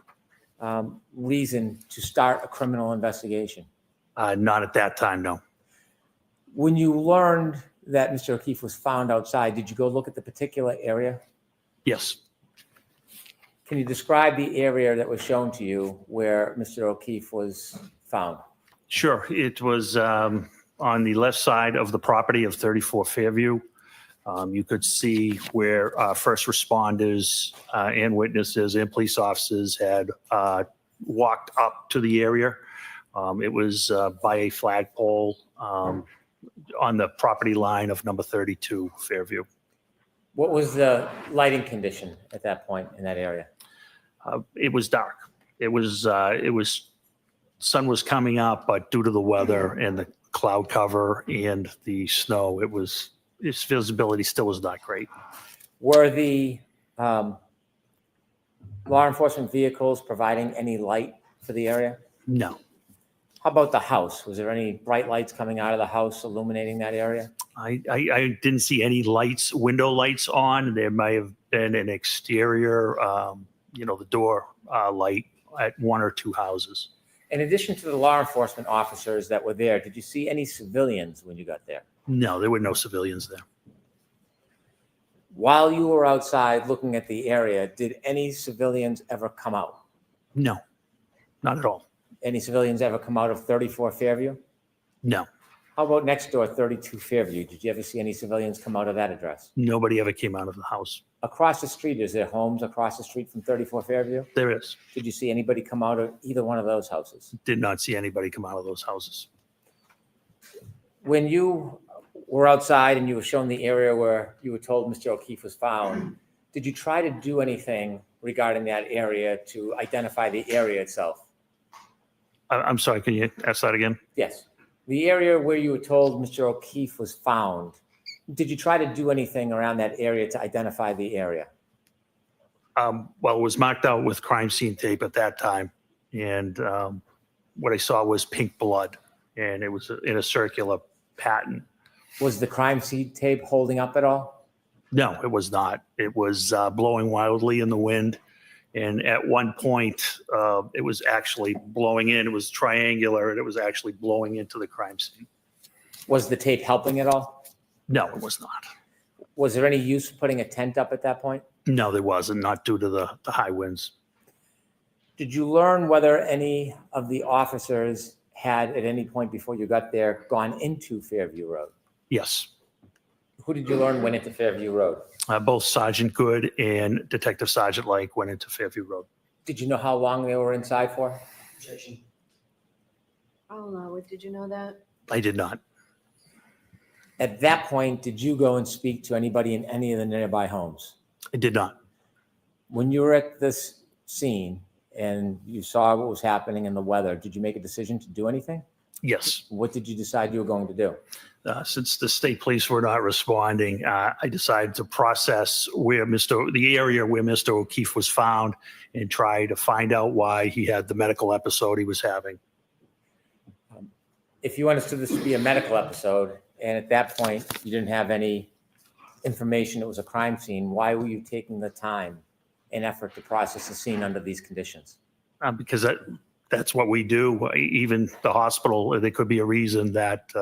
reason to start a criminal investigation? Not at that time, no. When you learned that Mr. O'Keefe was found outside, did you go look at the particular area? Yes. Can you describe the area that was shown to you where Mr. O'Keefe was found? Sure. It was on the left side of the property of 34 Fairview. You could see where first responders and witnesses and police officers had walked up to the area. It was by a flagpole on the property line of number 32 Fairview. What was the lighting condition at that point in that area? It was dark. It was sun was coming up, but due to the weather and the cloud cover and the snow, its visibility still was not great. Were the law enforcement vehicles providing any light for the area? No. How about the house? Was there any bright lights coming out of the house illuminating that area? I didn't see any lights, window lights on. There may have been an exterior, the door light at one or two houses. In addition to the law enforcement officers that were there, did you see any civilians when you got there? No, there were no civilians there. While you were outside looking at the area, did any civilians ever come out? No, not at all. Any civilians ever come out of 34 Fairview? No. How about next door, 32 Fairview? Did you ever see any civilians come out of that address? Nobody ever came out of the house. Across the street, is there homes across the street from 34 Fairview? There is. Did you see anybody come out of either one of those houses? Did not see anybody come out of those houses. When you were outside and you were shown the area where you were told Mr. O'Keefe was found, did you try to do anything regarding that area to identify the area itself? I'm sorry, can you ask that again? Yes. The area where you were told Mr. O'Keefe was found, did you try to do anything around that area to identify the area? Well, it was marked out with crime scene tape at that time. And what I saw was pink blood, and it was in a circular pattern. Was the crime scene tape holding up at all? No, it was not. It was blowing wildly in the wind. And at one point, it was actually blowing in. It was triangular, and it was actually blowing into the crime scene. Was the tape helping at all? No, it was not. Was there any use of putting a tent up at that point? No, there wasn't, not due to the high winds. Did you learn whether any of the officers had, at any point before you got there, gone into Fairview Road? Yes. Who did you learn went into Fairview Road? Both Sergeant Good and Detective Sergeant Lake went into Fairview Road. Did you know how long they were inside for? Oh, no, did you know that? I did not. At that point, did you go and speak to anybody in any of the nearby homes? I did not. When you were at this scene and you saw what was happening in the weather, did you make a decision to do anything? Yes. What did you decide you were going to do? Since the state police were not responding, I decided to process the area where Mr. O'Keefe was found and try to find out why he had the medical episode he was having. If you understood this to be a medical episode, and at that point you didn't have any information it was a crime scene, why were you taking the time and effort to process the scene under these conditions? Because that's what we do. Even the hospital, there could be a reason that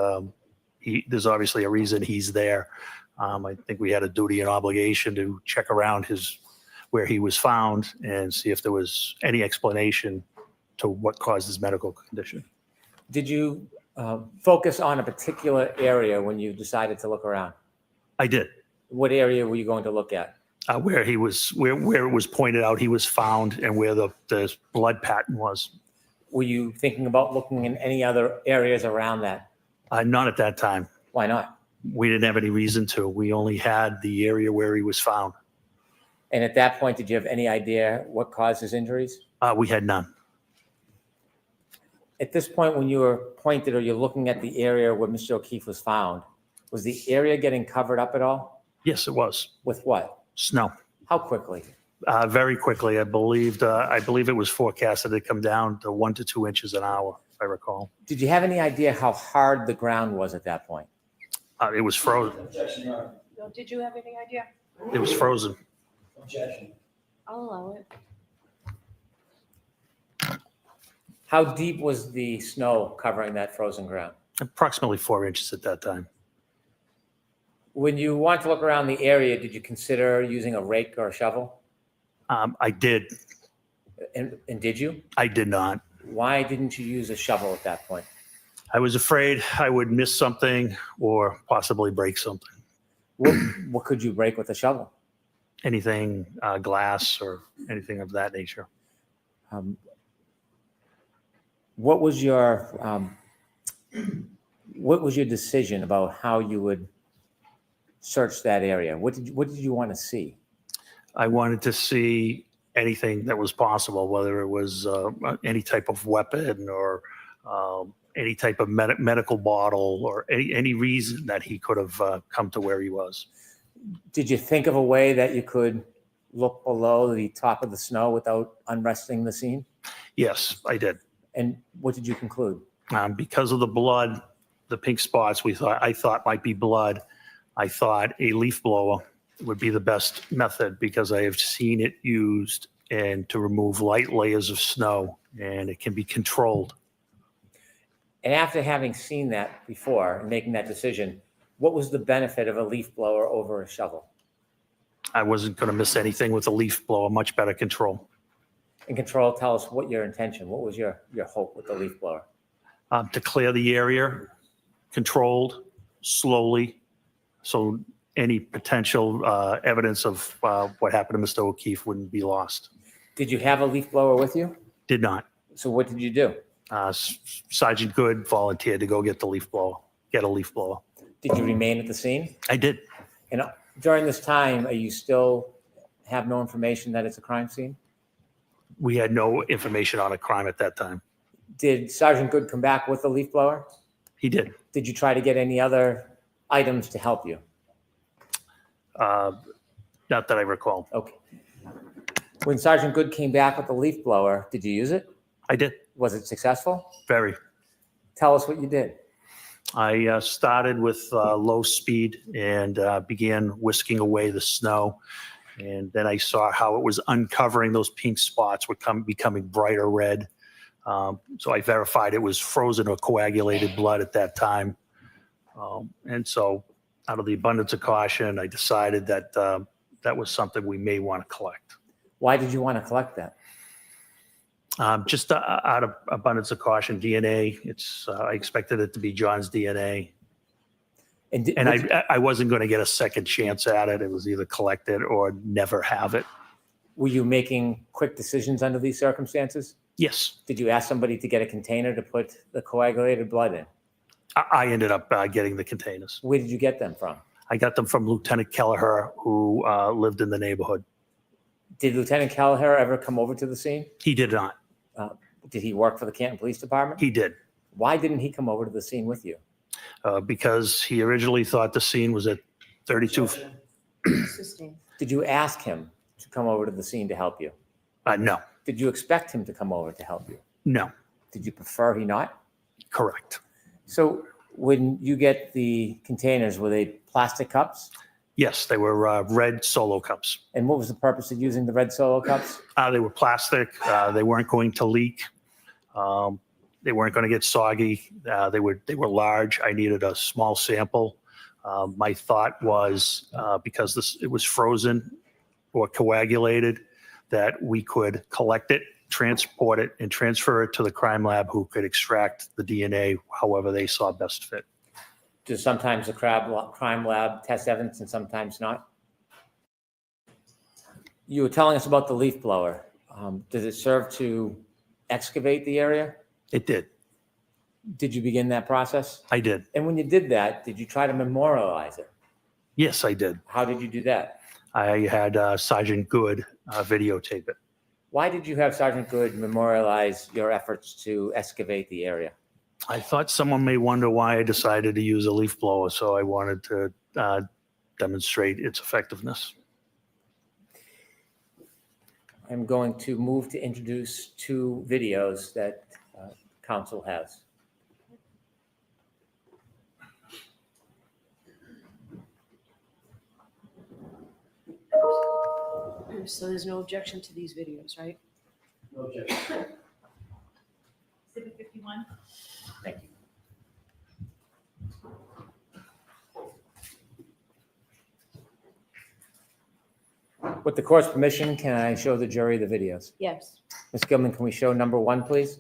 there's obviously a reason he's there. I think we had a duty and obligation to check around where he was found and see if there was any explanation to what caused his medical condition. Did you focus on a particular area when you decided to look around? I did. What area were you going to look at? Where it was pointed out he was found and where the blood pattern was. Were you thinking about looking in any other areas around that? Not at that time. Why not? We didn't have any reason to. We only had the area where he was found. And at that point, did you have any idea what caused his injuries? We had none. At this point, when you were pointed or you're looking at the area where Mr. O'Keefe was found, was the area getting covered up at all? Yes, it was. With what? Snow. How quickly? Very quickly. I believe it was forecasted to come down to 1 to 2 inches an hour I recall. Did you have any idea how hard the ground was at that point? It was frozen. No, did you have any idea? It was frozen. I'll allow it. How deep was the snow covering that frozen ground? Approximately 4 inches at that time. When you wanted to look around the area, did you consider using a rake or a shovel? I did. And did you? I did not. Why didn't you use a shovel at that point? I was afraid I would miss something or possibly break something. What could you break with a shovel? Anything, glass or anything of that nature. What was your decision about how you would search that area? What did you want to see? I wanted to see anything that was possible, whether it was any type of weapon or any type of medical bottle or any reason that he could have come to where he was. Did you think of a way that you could look below the top of the snow without unresting the scene? Yes, I did. And what did you conclude? Because of the blood, the pink spots I thought might be blood. I thought a leaf blower would be the best method because I have seen it used and to remove light layers of snow, and it can be controlled. And after having seen that before and making that decision, what was the benefit of a leaf blower over a shovel? I wasn't going to miss anything with a leaf blower, much better control. And control, tell us what your intention, what was your hope with the leaf blower? To clear the area, controlled, slowly, so any potential evidence of what happened to Mr. O'Keefe wouldn't be lost. Did you have a leaf blower with you? Did not. So what did you do? Sergeant Good volunteered to go get a leaf blower. Did you remain at the scene? I did. And during this time, are you still have no information that it's a crime scene? We had no information on a crime at that time. Did Sergeant Good come back with a leaf blower? He did. Did you try to get any other items to help you? Not that I recall. Okay. When Sergeant Good came back with the leaf blower, did you use it? I did. Was it successful? Very. Tell us what you did. I started with low speed and began whisking away the snow. And then I saw how it was uncovering those pink spots were becoming brighter red. So I verified it was frozen or coagulated blood at that time. And so out of the abundance of caution, I decided that that was something we may want to collect. Why did you want to collect that? Just out of abundance of caution, DNA. I expected it to be John's DNA. And I wasn't going to get a second chance at it. It was either collect it or never have it. Were you making quick decisions under these circumstances? Yes. Did you ask somebody to get a container to put the coagulated blood in? I ended up getting the containers. Where did you get them from? I got them from Lieutenant Kelleher, who lived in the neighborhood. Did Lieutenant Kelleher ever come over to the scene? He did not. Did he work for the Canton Police Department? He did. Why didn't he come over to the scene with you? Because he originally thought the scene was at 32. Did you ask him to come over to the scene to help you? No. Did you expect him to come over to help you? No. Did you prefer he not? Correct. So when you get the containers, were they plastic cups? Yes, they were red Solo cups. And what was the purpose of using the red Solo cups? They were plastic. They weren't going to leak. They weren't going to get soggy. They were large. I needed a small sample. My thought was because it was frozen or coagulated, that we could collect it, transport it, and transfer it to the crime lab, who could extract the DNA however they saw best fit. Does sometimes the crime lab test evidence and sometimes not? You were telling us about the leaf blower. Does it serve to excavate the area? It did. Did you begin that process? I did. And when you did that, did you try to memorialize it? Yes, I did. How did you do that? I had Sergeant Good videotape it. Why did you have Sergeant Good memorialize your efforts to excavate the area? I thought someone may wonder why I decided to use a leaf blower, so I wanted to demonstrate its effectiveness. I'm going to move to introduce two videos that council has. So there's no objection to these videos, right? No objection. Exhibit 51. Thank you. With the court's permission, can I show the jury the videos? Yes. Ms. Gilman, can we show number 1, please?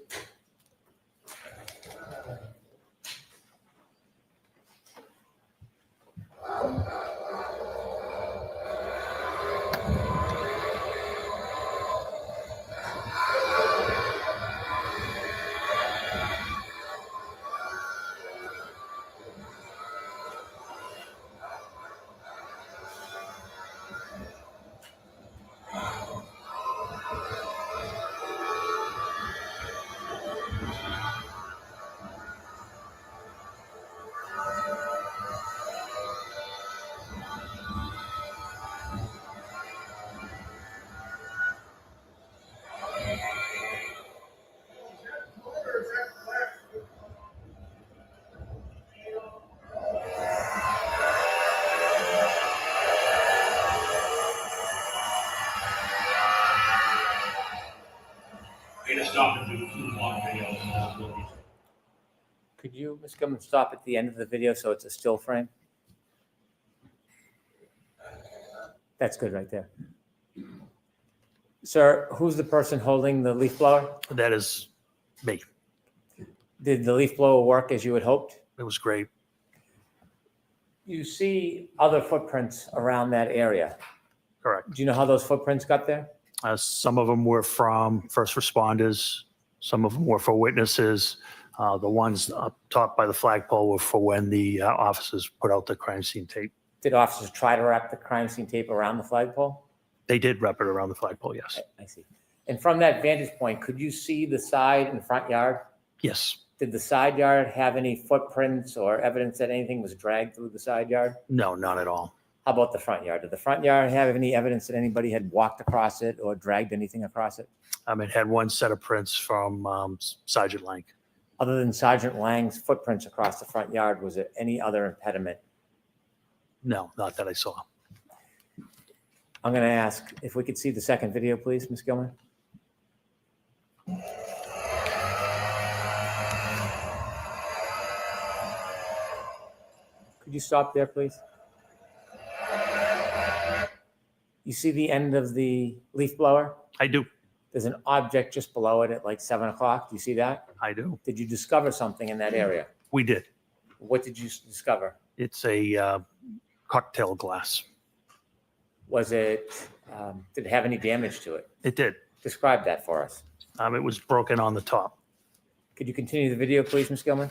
Could you, Ms. Gilman, stop at the end of the video so it's a still frame? That's good right there. Sir, who's the person holding the leaf blower? That is me. Did the leaf blower work as you had hoped? It was great. You see other footprints around that area. Correct. Do you know how those footprints got there? Some of them were from first responders. Some of them were for witnesses. The ones up top by the flagpole were for when the officers put out the crime scene tape. Did officers try to wrap the crime scene tape around the flagpole? They did wrap it around the flagpole, yes. I see. And from that vantage point, could you see the side and front yard? Yes. Did the side yard have any footprints or evidence that anything was dragged through the side yard? No, not at all. How about the front yard? Did the front yard have any evidence that anybody had walked across it or dragged anything across it? It had one set of prints from Sergeant Lang. Other than Sergeant Lang's footprints across the front yard, was there any other impediment? No, not that I saw. I'm going to ask if we could see the second video, please, Ms. Gilman. Could you stop there, please? You see the end of the leaf blower? I do. There's an object just below it at like 7 o'clock. Do you see that? I do. Did you discover something in that area? We did. What did you discover? It's a cocktail glass. Was it, did it have any damage to it? It did. Describe that for us. It was broken on the top. Could you continue the video, please, Ms. Gilman?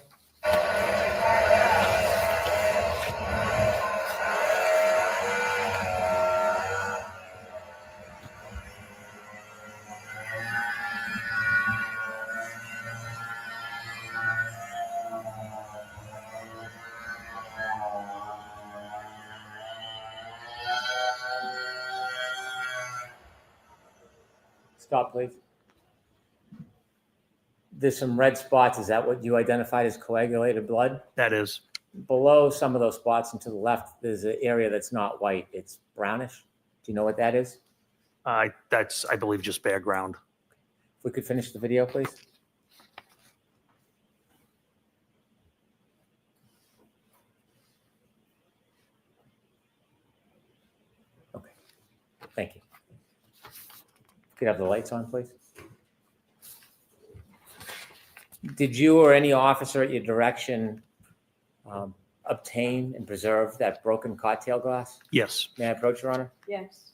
Stop, please. There's some red spots. Is that what you identified as coagulated blood? That is. Below some of those spots and to the left, there's an area that's not white. It's brownish. Do you know what that is? That's, I believe, just bare ground. If we could finish the video, please. Okay. Thank you. Could have the lights on, please. Did you or any officer at your direction obtain and preserve that broken cocktail glass? Yes. May I approach, Your Honor? Yes.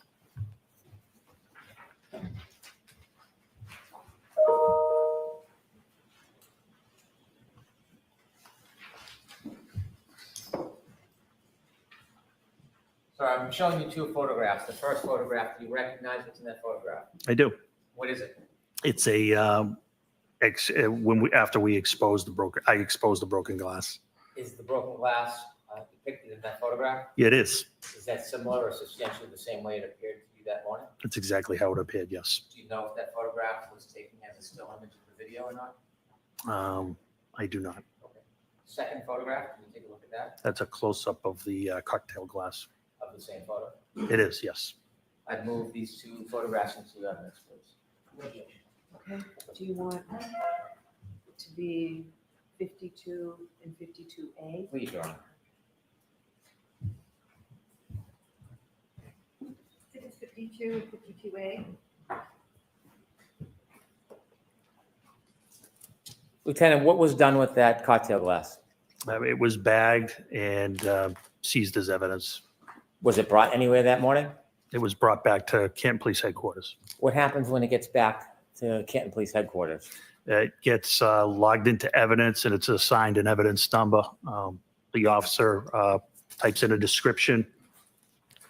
Sorry, I'm showing you two photographs. The first photograph, do you recognize what's in that photograph? I do. What is it? It's a after we exposed the broken, I exposed the broken glass. Is the broken glass depicted in that photograph? It is. Is that similar or substantially the same way it appeared to you that morning? That's exactly how it appeared. Yes. Do you know if that photograph was taken as a still image of the video or not? I do not. Second photograph, can you take a look at that, That's a close-up of the cocktail glass. of the same photo? It is, yes. I'd move these two photographs into evidence, please. Okay, do you want to be 52 and 52A? Please, Your Honor. Exhibits 52 and 52A. Lieutenant, what was done with that cocktail glass? It was bagged and seized as evidence. Was it brought anywhere that morning? It was brought back to Canton Police Headquarters. What happens when it gets back to Canton Police Headquarters? It gets logged into evidence and it's assigned an evidence number. The officer types in a description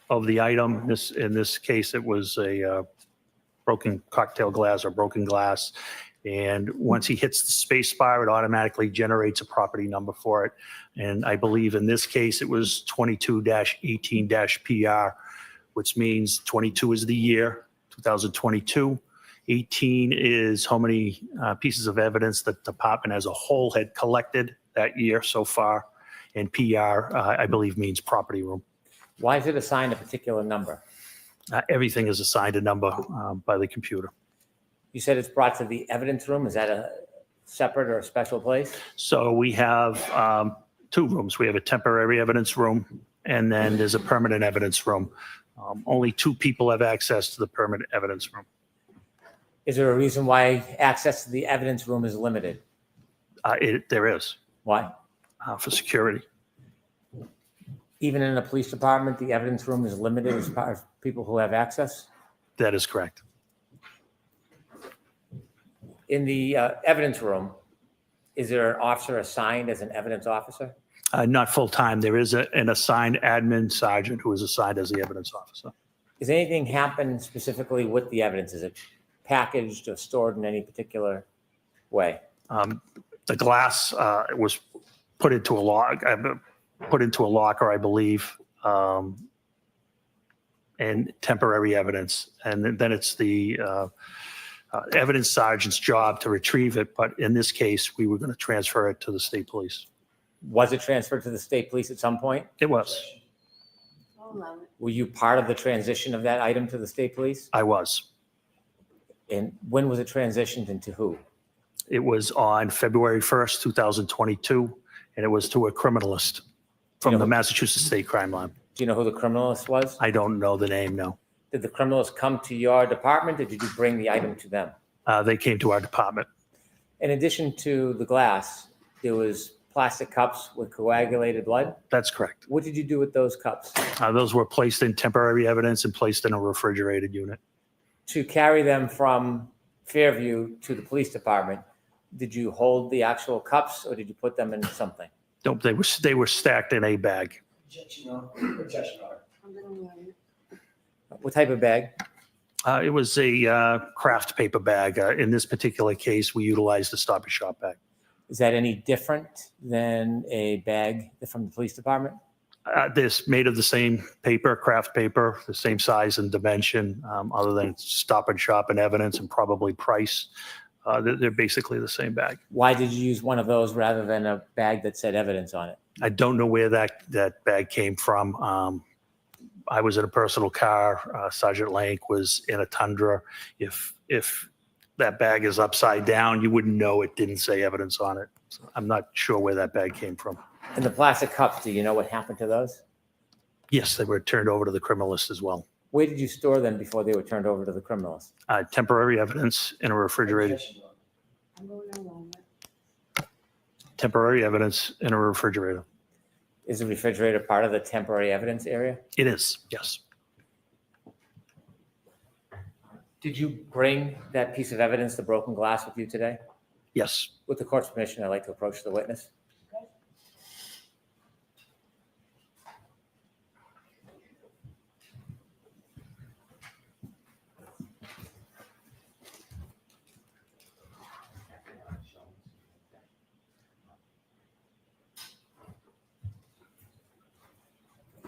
of the item. In this case, it was a broken cocktail glass or broken glass. And once he hits the space bar, it automatically generates a property number for it. And I believe in this case, it was 22-18-PR, which means 22 is the year, 2022. 18 is how many pieces of evidence the department as a whole had collected that year so far. And PR, I believe, means property room. Why is it assigned a particular number? Everything is assigned a number by the computer. You said it's brought to the evidence room. Is that a separate or a special place? So we have two rooms. We have a temporary evidence room, and then there's a permanent evidence room. Only two people have access to the permanent evidence room. Is there a reason why access to the evidence room is limited? There is. Why? For security. Even in the police department, the evidence room is limited as far as people who have access? That is correct. In the evidence room, is there an officer assigned as an evidence officer? Not full-time. There is an assigned admin sergeant who is assigned as the evidence officer. Does anything happen specifically with the evidence? Is it packaged or stored in any particular way? The glass was put into a locker, I believe, and temporary evidence. And then it's the evidence sergeant's job to retrieve it. But in this case, we were going to transfer it to the state police. Was it transferred to the state police at some point? It was. Were you part of the transition of that item to the state police? I was. And when was it transitioned and to who? It was on February 1st, 2022, and it was to a criminalist from the Massachusetts State Crime Line. Do you know who the criminalist was? I don't know the name, no. Did the criminalist come to your department or did you bring the item to them? They came to our department. In addition to the glass, there was plastic cups with coagulated blood? That's correct. What did you do with those cups? Those were placed in temporary evidence and placed in a refrigerated unit. To carry them from Fairview to the police department, did you hold the actual cups or did you put them in something? Nope, they were stacked in a bag. What type of bag? It was a craft paper bag. In this particular case, we utilized a Stop and Shop bag. Is that any different than a bag from the police department? This made of the same paper, craft paper, the same size and dimension, other than Stop and Shop and evidence and probably price. They're basically the same bag. Why did you use one of those rather than a bag that said evidence on it? I don't know where that bag came from. I was in a personal car. Sergeant Lank was in a Tundra. If that bag is upside down, you wouldn't know it didn't say evidence on it. So I'm not sure where that bag came from. And the plastic cups, do you know what happened to those? Yes, they were turned over to the criminalist as well. Where did you store them before they were turned over to the criminalist? Temporary evidence in a refrigerated. Temporary evidence in a refrigerator. Is the refrigerator part of the temporary evidence area? It is, yes. Did you bring that piece of evidence, the broken glass, with you today? Yes. With the court's permission, I'd like to approach the witness.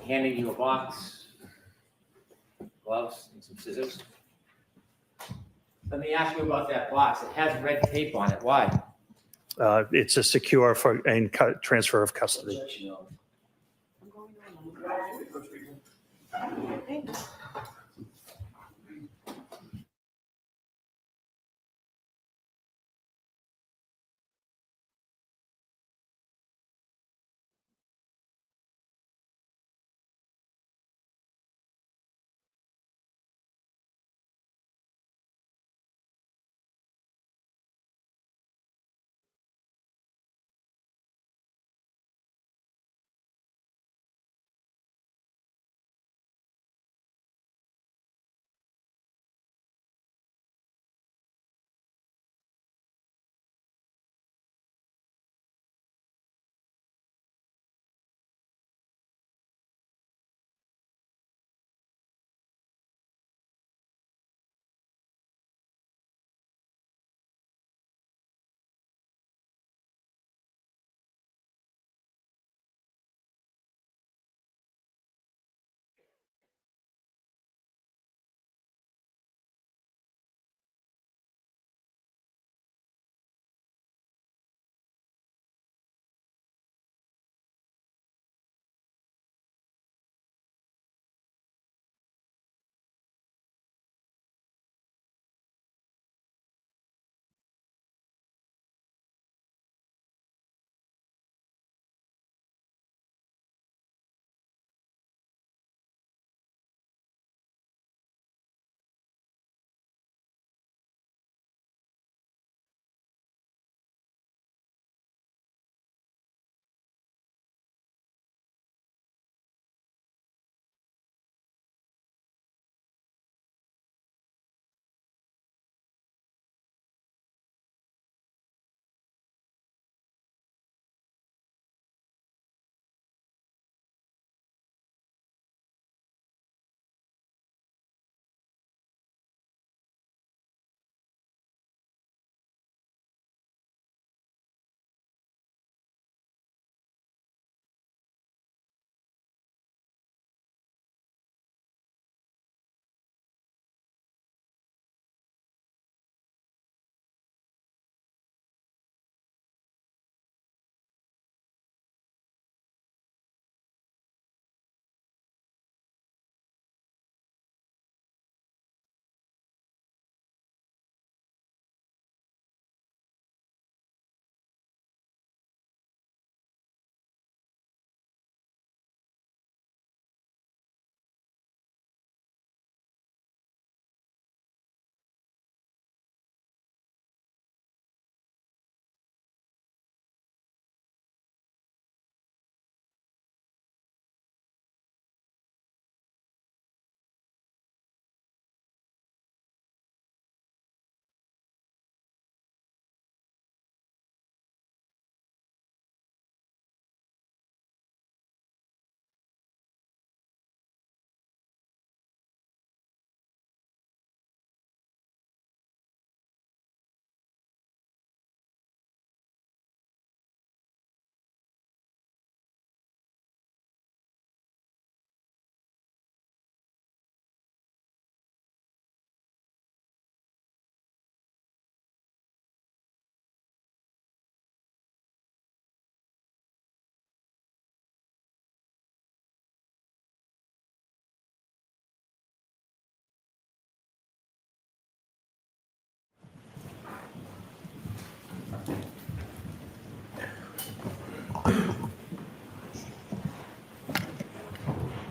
Handing you a box, gloves, and some scissors. Let me ask you about that box. It has red tape on it. Why? It's a secure and transfer of custody.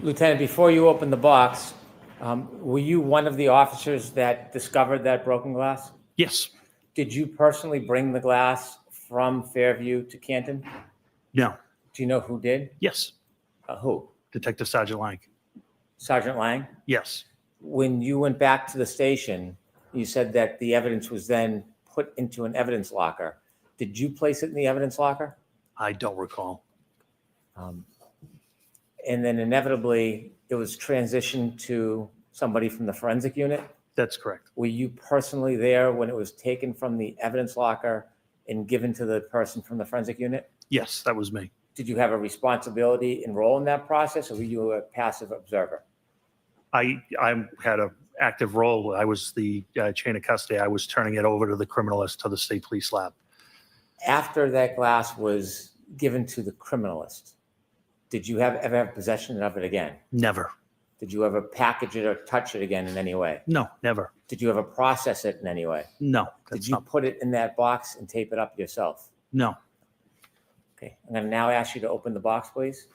Lieutenant, before you open the box, were you one of the officers that discovered that broken glass? Yes. Did you personally bring the glass from Fairview to Canton? No. Do you know who did? Yes. Who? Detective Sergeant Lang. Sergeant Lang? Yes. When you went back to the station, you said that the evidence was then put into an evidence locker. Did you place it in the evidence locker? I don't recall. And then inevitably, it was transitioned to somebody from the forensic unit? That's correct. Were you personally there when it was taken from the evidence locker and given to the person from the forensic unit? Yes, that was me. Did you have a responsibility and role in that process, or were you a passive observer? I had an active role. I was the chain of custody. I was turning it over to the criminalist to the state police lab. After that glass was given to the criminalist, did you ever have possession of it again? Never. Did you ever package it or touch it again in any way? No, never. Did you ever process it in any way? No. Did you put it in that box and tape it up yourself? No. Okay, I'm going to now ask you to open the box, please.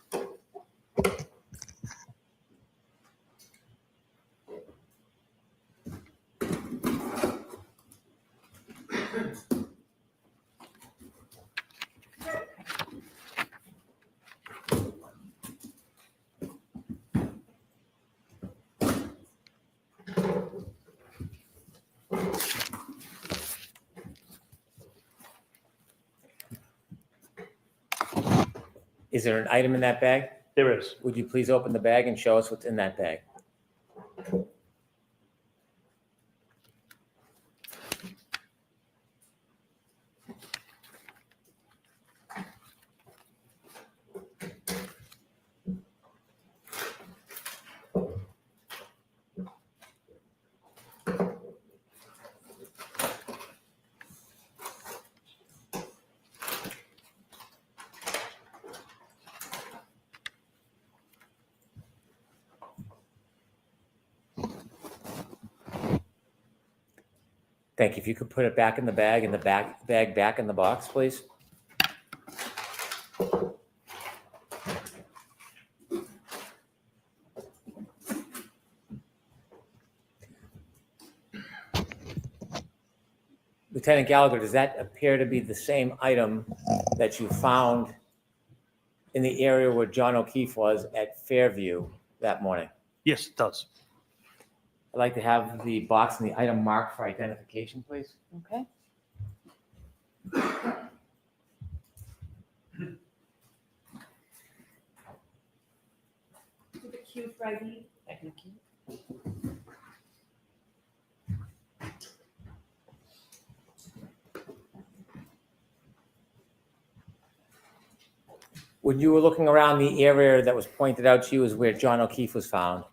Is there an item in that bag? There is. Would you please open the bag and show us what's in that bag? Thank you. If you could put it back in the bag and the bag back in the box, please. Lieutenant Gallagher, does that appear to be the same item that you found in the area where John O'Keefe was at Fairview that morning? Yes, it does. I'd like to have the box and the item marked for identification, please. Okay. The Q for ID. Thank you. When you were looking around the area that was pointed out to you as where John O'Keefe was found,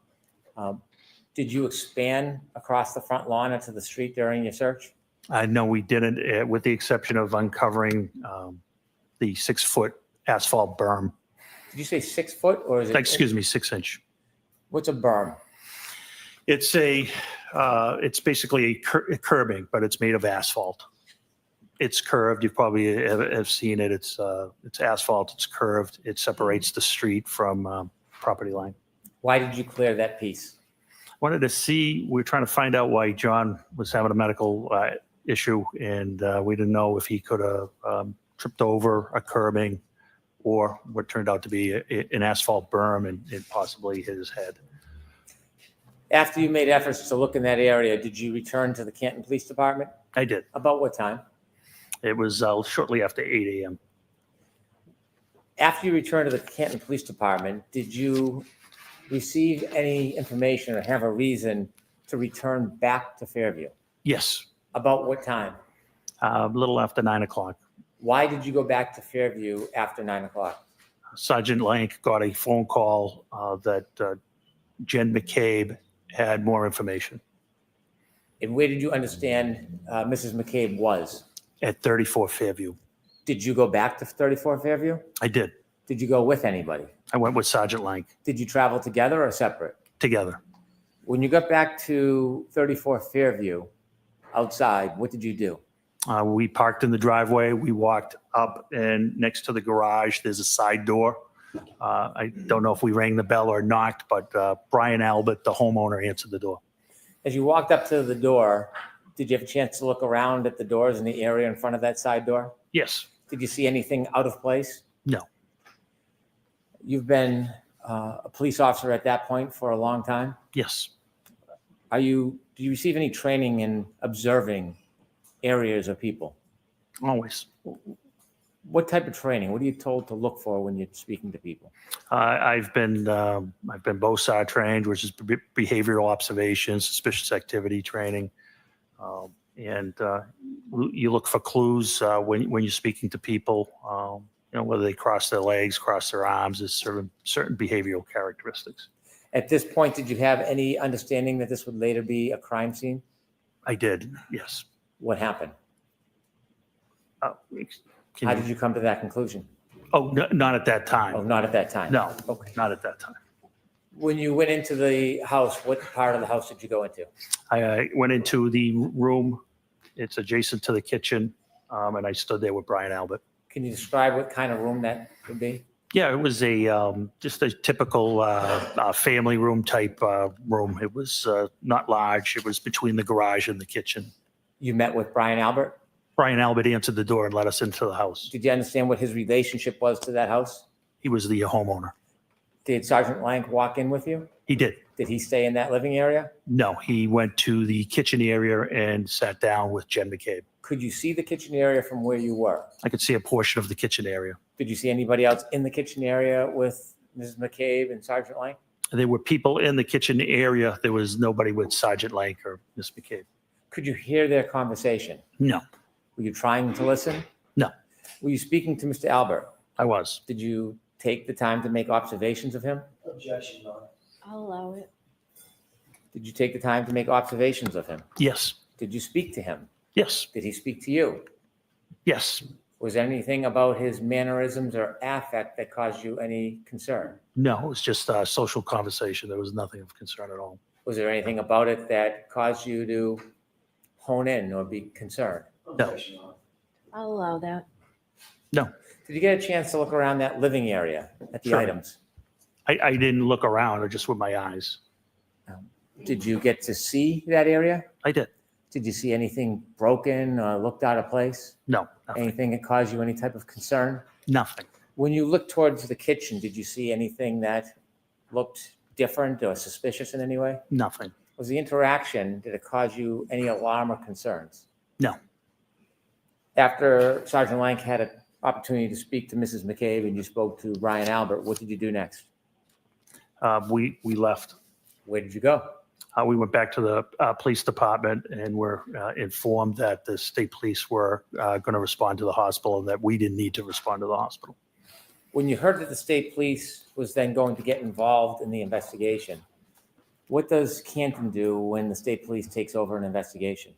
did you expand across the front lawn into the street during your search? No, we didn't, with the exception of uncovering the 6-foot asphalt berm. Did you say 6 foot or is it? Excuse me, 6-inch. What's a berm? It's it's basically a curbing, but it's made of asphalt. It's curved. You probably have seen it. It's asphalt. It's curved. It separates the street from property line. Why did you clear that piece? Wanted to see. We're trying to find out why John was having a medical issue, and we didn't know if he could have tripped over a curbing or what turned out to be an asphalt berm and possibly hit his head. After you made efforts to look in that area, did you return to the Canton Police Department? I did. About what time? It was shortly after 8 a.m. After you returned to the Canton Police Department, did you receive any information or have a reason to return back to Fairview? Yes. About what time? A little after 9 o'clock. Why did you go back to Fairview after 9 o'clock? Sergeant Lank got a phone call that Jen McCabe had more information. And where did you understand Mrs. McCabe was? At 34 Fairview. Did you go back to 34 Fairview? I did. Did you go with anybody? I went with Sergeant Lank. Did you travel together or separate? Together. When you got back to 34 Fairview outside, what did you do? We parked in the driveway. We walked up, and next to the garage, there's a side door. I don't know if we rang the bell or knocked, but Brian Albert, the homeowner, answered the door. As you walked up to the door, did you have a chance to look around at the doors in the area in front of that side door? Yes. Did you see anything out of place? No. You've been a police officer at that point for a long time? Yes. Do you receive any training in observing areas or people? Always. What type of training? What are you told to look for when you're speaking to people? I've been BOSAR trained, which is behavioral observation, suspicious activity training. And you look for clues when you're speaking to people, whether they cross their legs, cross their arms, there's certain behavioral characteristics. At this point, did you have any understanding that this would later be a crime scene? I did, yes. What happened? How did you come to that conclusion? Oh, not at that time. Oh, not at that time? No, Okay. not at that time. When you went into the house, what part of the house did you go into? I went into the room. It's adjacent to the kitchen, and I stood there with Brian Albert. Can you describe what kind of room that would be? Yeah, it was just a typical family room type room. It was not large. It was between the garage and the kitchen. You met with Brian Albert? Brian Albert answered the door and let us into the house. Did you understand what his relationship was to that house? He was the homeowner. Did Sergeant Lank walk in with you? He did. Did he stay in that living area? No, he went to the kitchen area and sat down with Jen McCabe. Could you see the kitchen area from where you were? I could see a portion of the kitchen area. Did you see anybody else in the kitchen area with Mrs. McCabe and Sergeant Lank? There were people in the kitchen area. There was nobody with Sergeant Lank or Miss McCabe. Could you hear their conversation? No. Were you trying to listen? No. Were you speaking to Mr. Albert? I was. Did you take the time to make observations of him? Objection, Your Honor. I'll allow it. Did you take the time to make observations of him? Yes. Did you speak to him? Yes. Did he speak to you? Yes. Was there anything about his mannerisms or affect that caused you any concern? No, it was just a social conversation. There was nothing of concern at all. Was there anything about it that caused you to hone in or be concerned? No. I'll allow that. No. Did you get a chance to look around that living area at the Sure. items? I didn't look around, or just with my eyes. Did you get to see that area? I did. Did you see anything broken or looked out of place? No, nothing. Anything that caused you any type of concern? Nothing. When you looked towards the kitchen, did you see anything that looked different or suspicious in any way? Nothing. Was the interaction, did it cause you any alarm or concerns? No. After Sergeant Lank had an opportunity to speak to Mrs. McCabe and you spoke to Brian Albert, what did you do next? We left. Where did you go? We went back to the police department and were informed that the state police were going to respond to the hospital and that we didn't need to respond to the hospital. When you heard that the state police was then going to get involved in the investigation, what does Canton do when the state police takes over an investigation?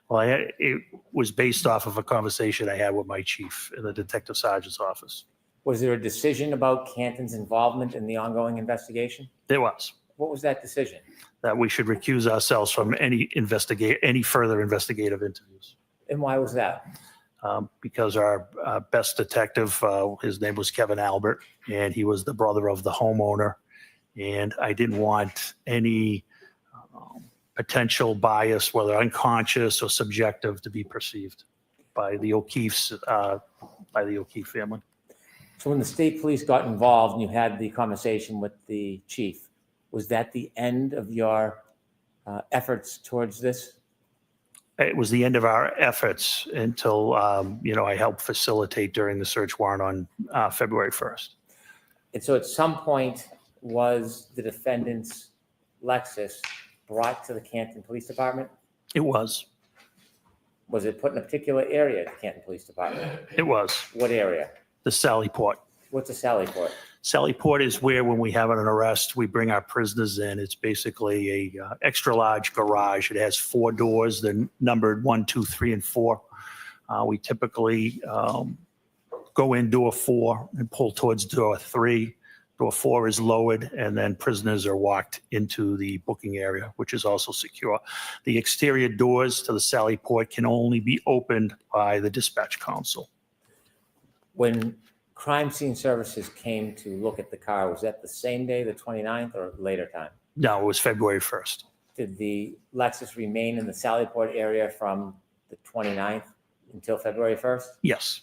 Well, it was based off of a conversation I had with my chief in the detective sergeant's office. Was there a decision about Canton's involvement in the ongoing investigation? There was. What was that decision? That we should recuse ourselves from any further investigative interviews. And why was that? Because our best detective, his name was Kevin Albert, and he was the brother of the homeowner. And I didn't want any potential bias, whether unconscious or subjective, to be perceived by the O'Keefe's, by the O'Keefe family. So when the state police got involved and you had the conversation with the chief, was that the end of your efforts towards this? It was the end of our efforts until, I helped facilitate during the search warrant on February 1st. And so at some point, was the defendant's Lexus brought to the Canton Police Department? It was. Was it put in a particular area at the Canton Police Department? It was. What area? The Sally Port. What's a Sally Port? Sally Port is where, when we have an arrest, we bring our prisoners in. It's basically a extra large garage. It has 4 doors. They're numbered 1, 2, 3, and 4. We typically go in door 4 and pull towards door 3. Door 4 is lowered, and then prisoners are walked into the booking area, which is also secure. The exterior doors to the Sally Port can only be opened by the dispatch council. When crime scene services came to look at the car, was that the same day, the 29th, or later time? No, it was February 1st. Did the Lexus remain in the Sallyport area from the 29th until February 1st? Yes.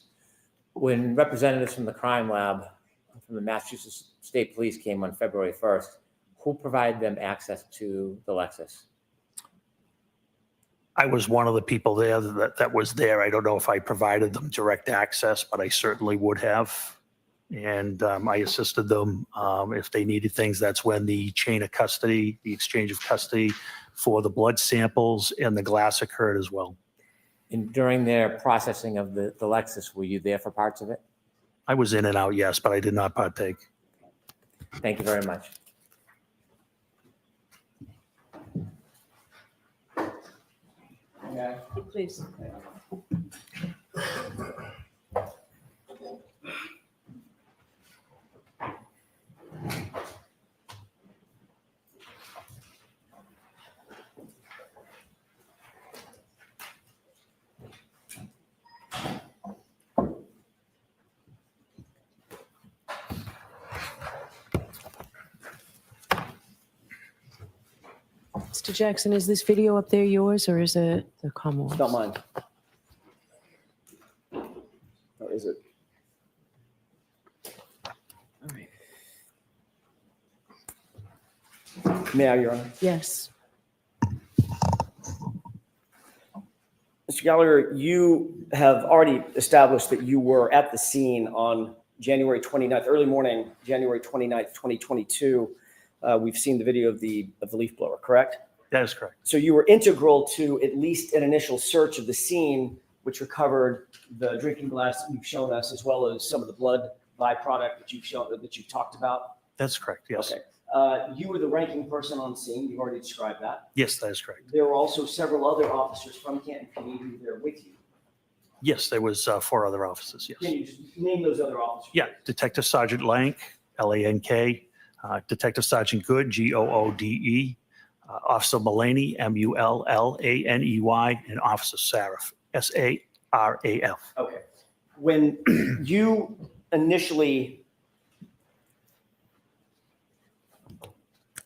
When representatives from the crime lab from the Massachusetts State Police came on February 1st, who provided them access to the Lexus? I was one of the people there that was there. I don't know if I provided them direct access, but I certainly would have. And I assisted them if they needed things. That's when the chain of custody, the exchange of custody for the blood samples and the glass occurred as well. And during their processing of the Lexus, were you there for parts of it? I was in and out, yes, but I did not partake. Thank you very much. Please. Mr. Jackson, is this video up there yours or is it the Commonwealth? Not mine. Or is it? All right. May I, Your Honor? Yes. Mr. Gallagher, you have already established that you were at the scene on January 29th, early morning, January 29th, 2022. We've seen the video of the leaf blower, correct? That is correct. So you were integral to at least an initial search of the scene, which recovered the drinking glass that you've shown us, as well as some of the blood byproduct that you've talked about. That's correct, yes. Okay. You were the ranking person on scene. You've already described that. Yes, that is correct. There were also several other officers from Canton PD who were there with you. Yes, there was 4 other officers, yes. Can you just name those other officers? Yeah, Detective Sergeant Lank, Lank, Detective Sergeant Good, Goode, Officer Mullaney, Mullaney, and Officer Saraf, Saraf. Okay. When you initially,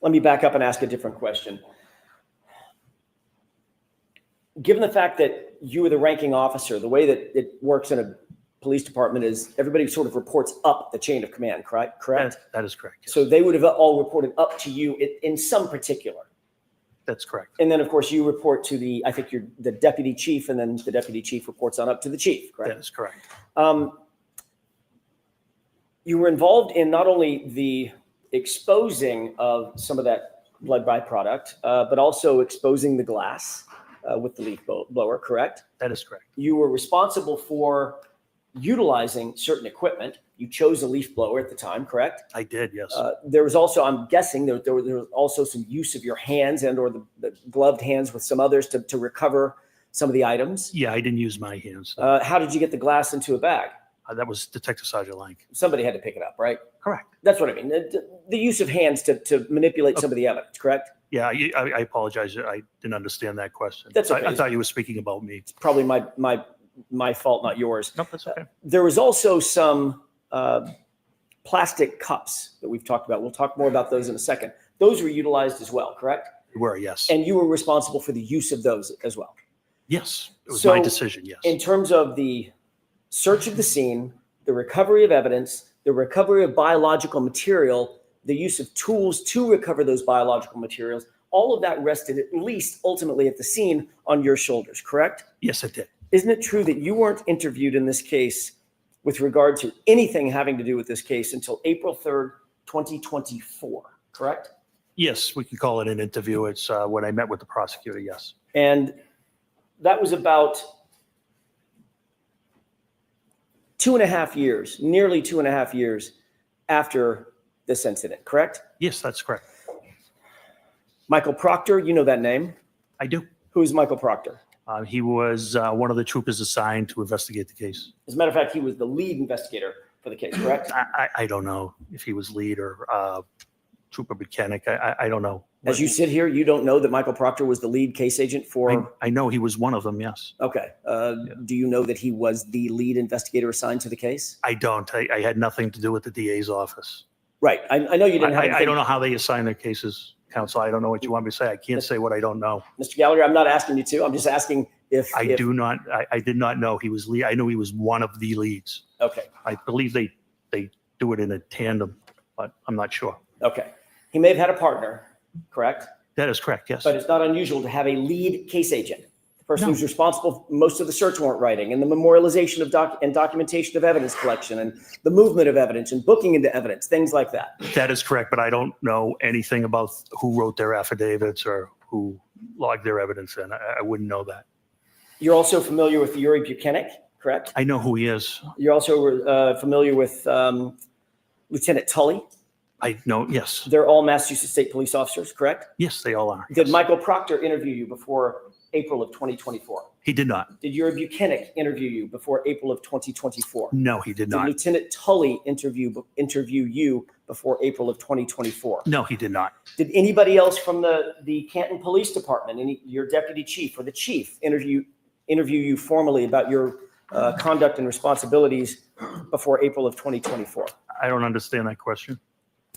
let me back up and ask a different question. Given the fact that you were the ranking officer, the way that it works in a police department is everybody sort of reports up the chain of command, correct? That is correct. Yes. So they would have all reported up to you in some particular. That's correct. And then, of course, you report to I think you're the deputy chief, and then the deputy chief reports on up to the chief, correct? That is correct. You were involved in not only the exposing of some of that blood byproduct, but also exposing the glass with the leaf blower, correct? That is correct. You were responsible for utilizing certain equipment. You chose a leaf blower at the time, correct? I did, yes. There was also, I'm guessing, there was also some use of your hands and or the gloved hands with some others to recover some of the items. Yeah, I didn't use my hands. How did you get the glass into a bag? That was Detective Sergeant Lank. Somebody had to pick it up, right? Correct. That's what I mean. The use of hands to manipulate some of the evidence, correct? Yeah, I apologize. I didn't understand that question. That's okay. I thought you were speaking about me. It's probably my fault, not yours. Nope, that's okay. There was also some plastic cups that we've talked about. We'll talk more about those in a second. Those were utilized as well, correct? They were, yes. And you were responsible for the use of those as well. Yes, it was my decision, yes. In terms of the search of the scene, the recovery of evidence, the recovery of biological material, the use of tools to recover those biological materials, all of that rested at least ultimately at the scene on your shoulders, correct? Yes, it did. Isn't it true that you weren't interviewed in this case with regard to anything having to do with this case until April 3rd, 2024, correct? Yes, we can call it an interview. It's when I met with the prosecutor, yes. And that was about 2.5 years, nearly 2.5 years after this incident, correct? Yes, that's correct. Michael Proctor, you know that name? I do. Who is Michael Proctor? He was one of the troopers assigned to investigate the case. As a matter of fact, he was the lead investigator for the case, correct? I don't know if he was lead or Trooper Mechanic. I don't know. As you sit here, you don't know that Michael Proctor was the lead case agent for... I know he was one of them, yes. Okay. Do you know that he was the lead investigator assigned to the case? I don't. I had nothing to do with the DA's office. Right. I know you didn't have... I don't know how they assign their cases, counsel. I don't know what you want me to say. I can't say what I don't know. Mr. Gallagher, I'm not asking you to. I'm just asking if... I did not know he was lead. I knew he was one of the leads. Okay. I believe they do it in a tandem, but I'm not sure. Okay. He may have had a partner, correct? That is correct, yes. But it's not unusual to have a lead case agent, the person who's responsible for most of the search warrant writing and the memorialization of documentation of evidence collection and the movement of evidence and booking into evidence, things like that. That is correct, but I don't know anything about who wrote their affidavits or who logged their evidence in. I wouldn't know that. You're also familiar with Yuri Buchanan, correct? I know who he is. You're also familiar with Lieutenant Tully? I know, yes. They're all Massachusetts State Police officers, correct? Yes, they all are. Did Michael Proctor interview you before April of 2024? He did not. Did Yuri Buchanan interview you before April of 2024? No, he did not. Did Lieutenant Tully interview you before April of 2024? No, he did not. Did anybody else from the Canton Police Department, your deputy chief or the chief, interview you formally about your conduct and responsibilities before April of 2024? I don't understand that question.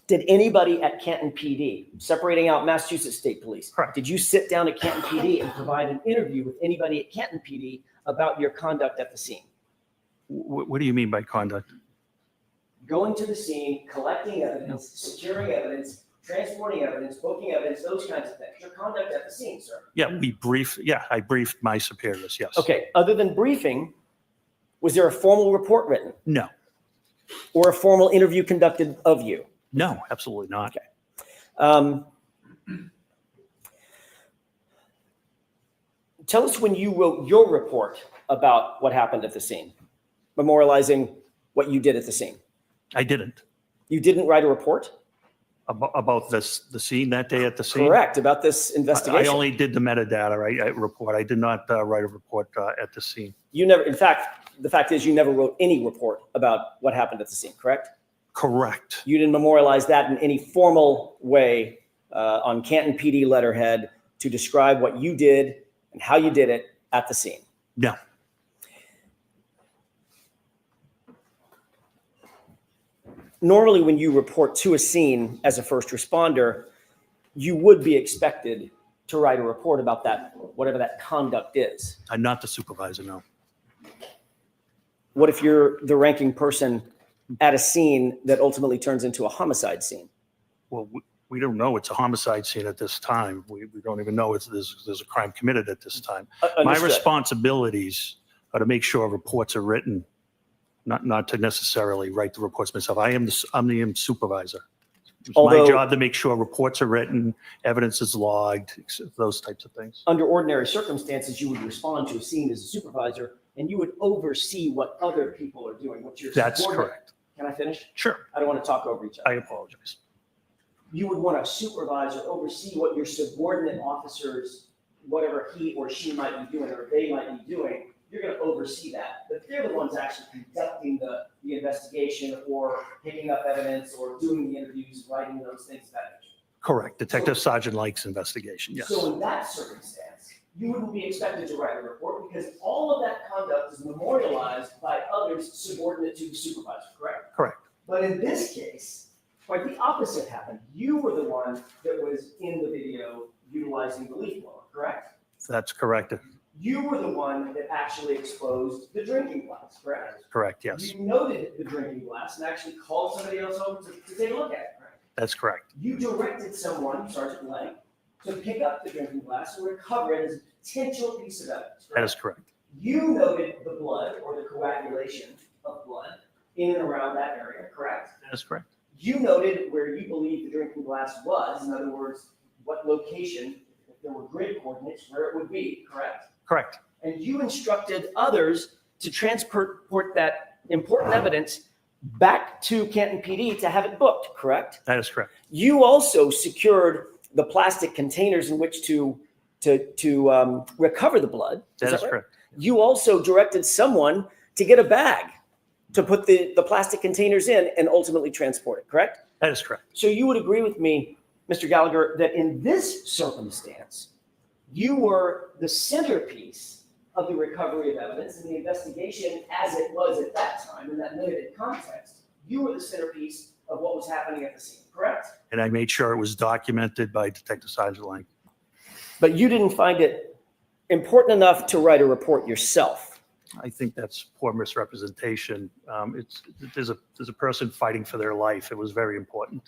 Did anybody at Canton PD, separating out Massachusetts State Police, did you sit down at Canton PD and provide an interview with anybody at Canton PD about your conduct at the scene? What do you mean by conduct? Going to the scene, collecting evidence, securing evidence, transporting evidence, booking evidence, those kinds of things. Your conduct at the scene, sir. Yeah, I briefed my superiors, yes. Okay, other than briefing, was there a formal report written? No. Or a formal interview conducted of you? No, absolutely not. Okay. Tell us when you wrote your report about what happened at the scene, memorializing what you did at the scene. I didn't. You didn't write a report? About the scene that day at the scene? Correct, about this investigation. I only did the metadata report. I did not write a report at the scene. You never, in fact, the fact is you never wrote any report about what happened at the scene, correct? Correct. You didn't memorialize that in any formal way on Canton PD letterhead to describe what you did and how you did it at the scene? No. Normally, when you report to a scene as a first responder, you would be expected to write a report about that, whatever that conduct is. I'm not the supervisor, no. What if you're the ranking person at a scene that ultimately turns into a homicide scene? Well, we don't know it's a homicide scene at this time. We don't even know there's a crime committed at this time. My responsibilities are to make sure reports are written, not to necessarily write the reports myself. I'm the supervisor. It's my job to make sure reports are written, evidence is logged, those types of things. Under ordinary circumstances, you would respond to a scene as a supervisor and you would oversee what other people are doing. That's correct. Can I finish? Sure. I don't want to talk over each other. I apologize. You would want to supervise or oversee what your subordinate officers, whatever he or she might be doing or they might be doing, you're going to oversee that. But they're the ones actually conducting the investigation or picking up evidence or doing the interviews, writing those things of that nature. Correct. Detective Sergeant Lake's investigation, yes. So in that circumstance, you wouldn't be expected to write a report because all of that conduct is memorialized by others subordinate to the supervisor, correct? Correct. But in this case, quite the opposite happened. You were the one that was in the video utilizing the leaf blower, correct? That's correct. You were the one that actually exposed the drinking glass, correct? Correct, yes. You noted the drinking glass and actually called somebody else over to take a look at it, correct? That's correct. You directed someone, Sergeant Lang, to pick up the drinking glass and recover it as a potential piece of evidence, correct? That is correct. You noted the blood or the coagulation of blood in and around that area, correct? That is correct. You noted where you believe the drinking glass was, in other words, what location, if there were grid coordinates, where it would be, correct? Correct. And you instructed others to transport that important evidence back to Canton PD to have it booked, correct? That is correct. You also secured the plastic containers in which to recover the blood. That is right? correct. You also directed someone to get a bag to put the plastic containers in and ultimately transport it, correct? That is correct. So you would agree with me, Mr. Gallagher, that in this circumstance, you were the centerpiece of the recovery of evidence and the investigation as it was at that time in that limited context. You were the centerpiece of what was happening at the scene, correct? And I made sure it was documented by Detective Sergeant Lang. But you didn't find it important enough to write a report yourself. I think that's poor misrepresentation. There's a person fighting for their life. It was very important.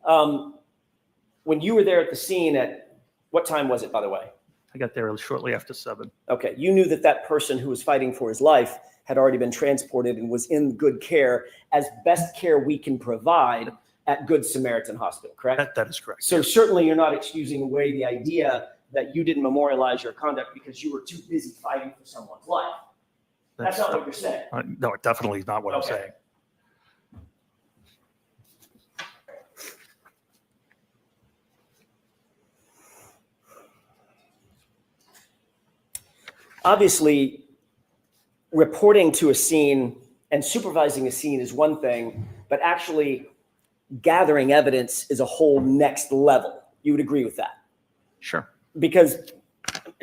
When you were there at the scene at what time was it, by the way? I got there shortly after 7. Okay, you knew that person who was fighting for his life had already been transported and was in good care, as best care we can provide at Good Samaritan Hospital, correct? That is correct. So yes. Certainly you're not excusing away the idea that you didn't memorialize your conduct because you were too busy fighting for someone's life. That's not what you're saying. No, it definitely is not what I'm saying. Obviously, reporting to a scene and supervising a scene is one thing, but actually gathering evidence is a whole next level. You would agree with that? Sure. Because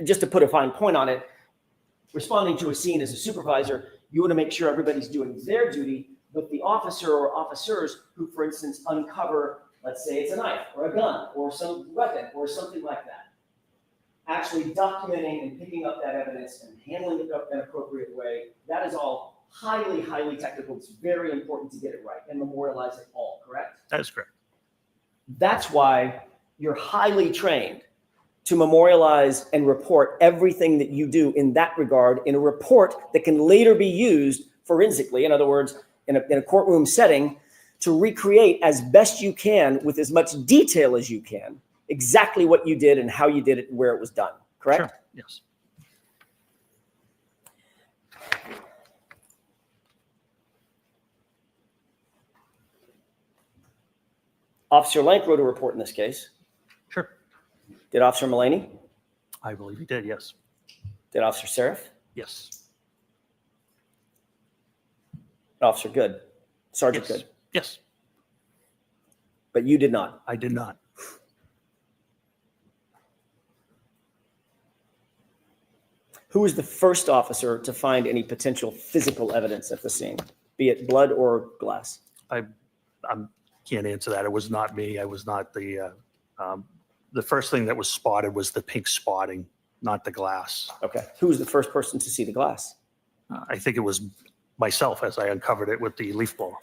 just to put a fine point on it, responding to a scene as a supervisor, you want to make sure everybody's doing their duty, but the officer or officers who, for instance, uncover let's say it's a knife or a gun or some weapon or something like that. Actually documenting and picking up that evidence and handling it up in an appropriate way, that is all highly, highly technical. It's very important to get it right and memorialize it all, correct? That is correct. That's why you're highly trained to memorialize and report everything that you do in that regard in a report that can later be used forensically, in other words, in a courtroom setting, to recreate as best you can with as much detail as you can exactly what you did and how you did it and where it was done, correct? Sure. Yes. Officer Lank wrote a report in this case. Sure. Did Officer Mullaney? I believe he did, yes. Did Officer Seraph? Yes. Officer Good? Sergeant Yes. Good? Yes. But you did not? I did not. Who was the first officer to find any potential physical evidence at the scene, be it blood or glass? I can't answer that. It was not me. I was not the first thing that was spotted was the pink spotting, not the glass. Okay. Who was the first person to see the glass? I think it was myself as I uncovered it with the leaf blower.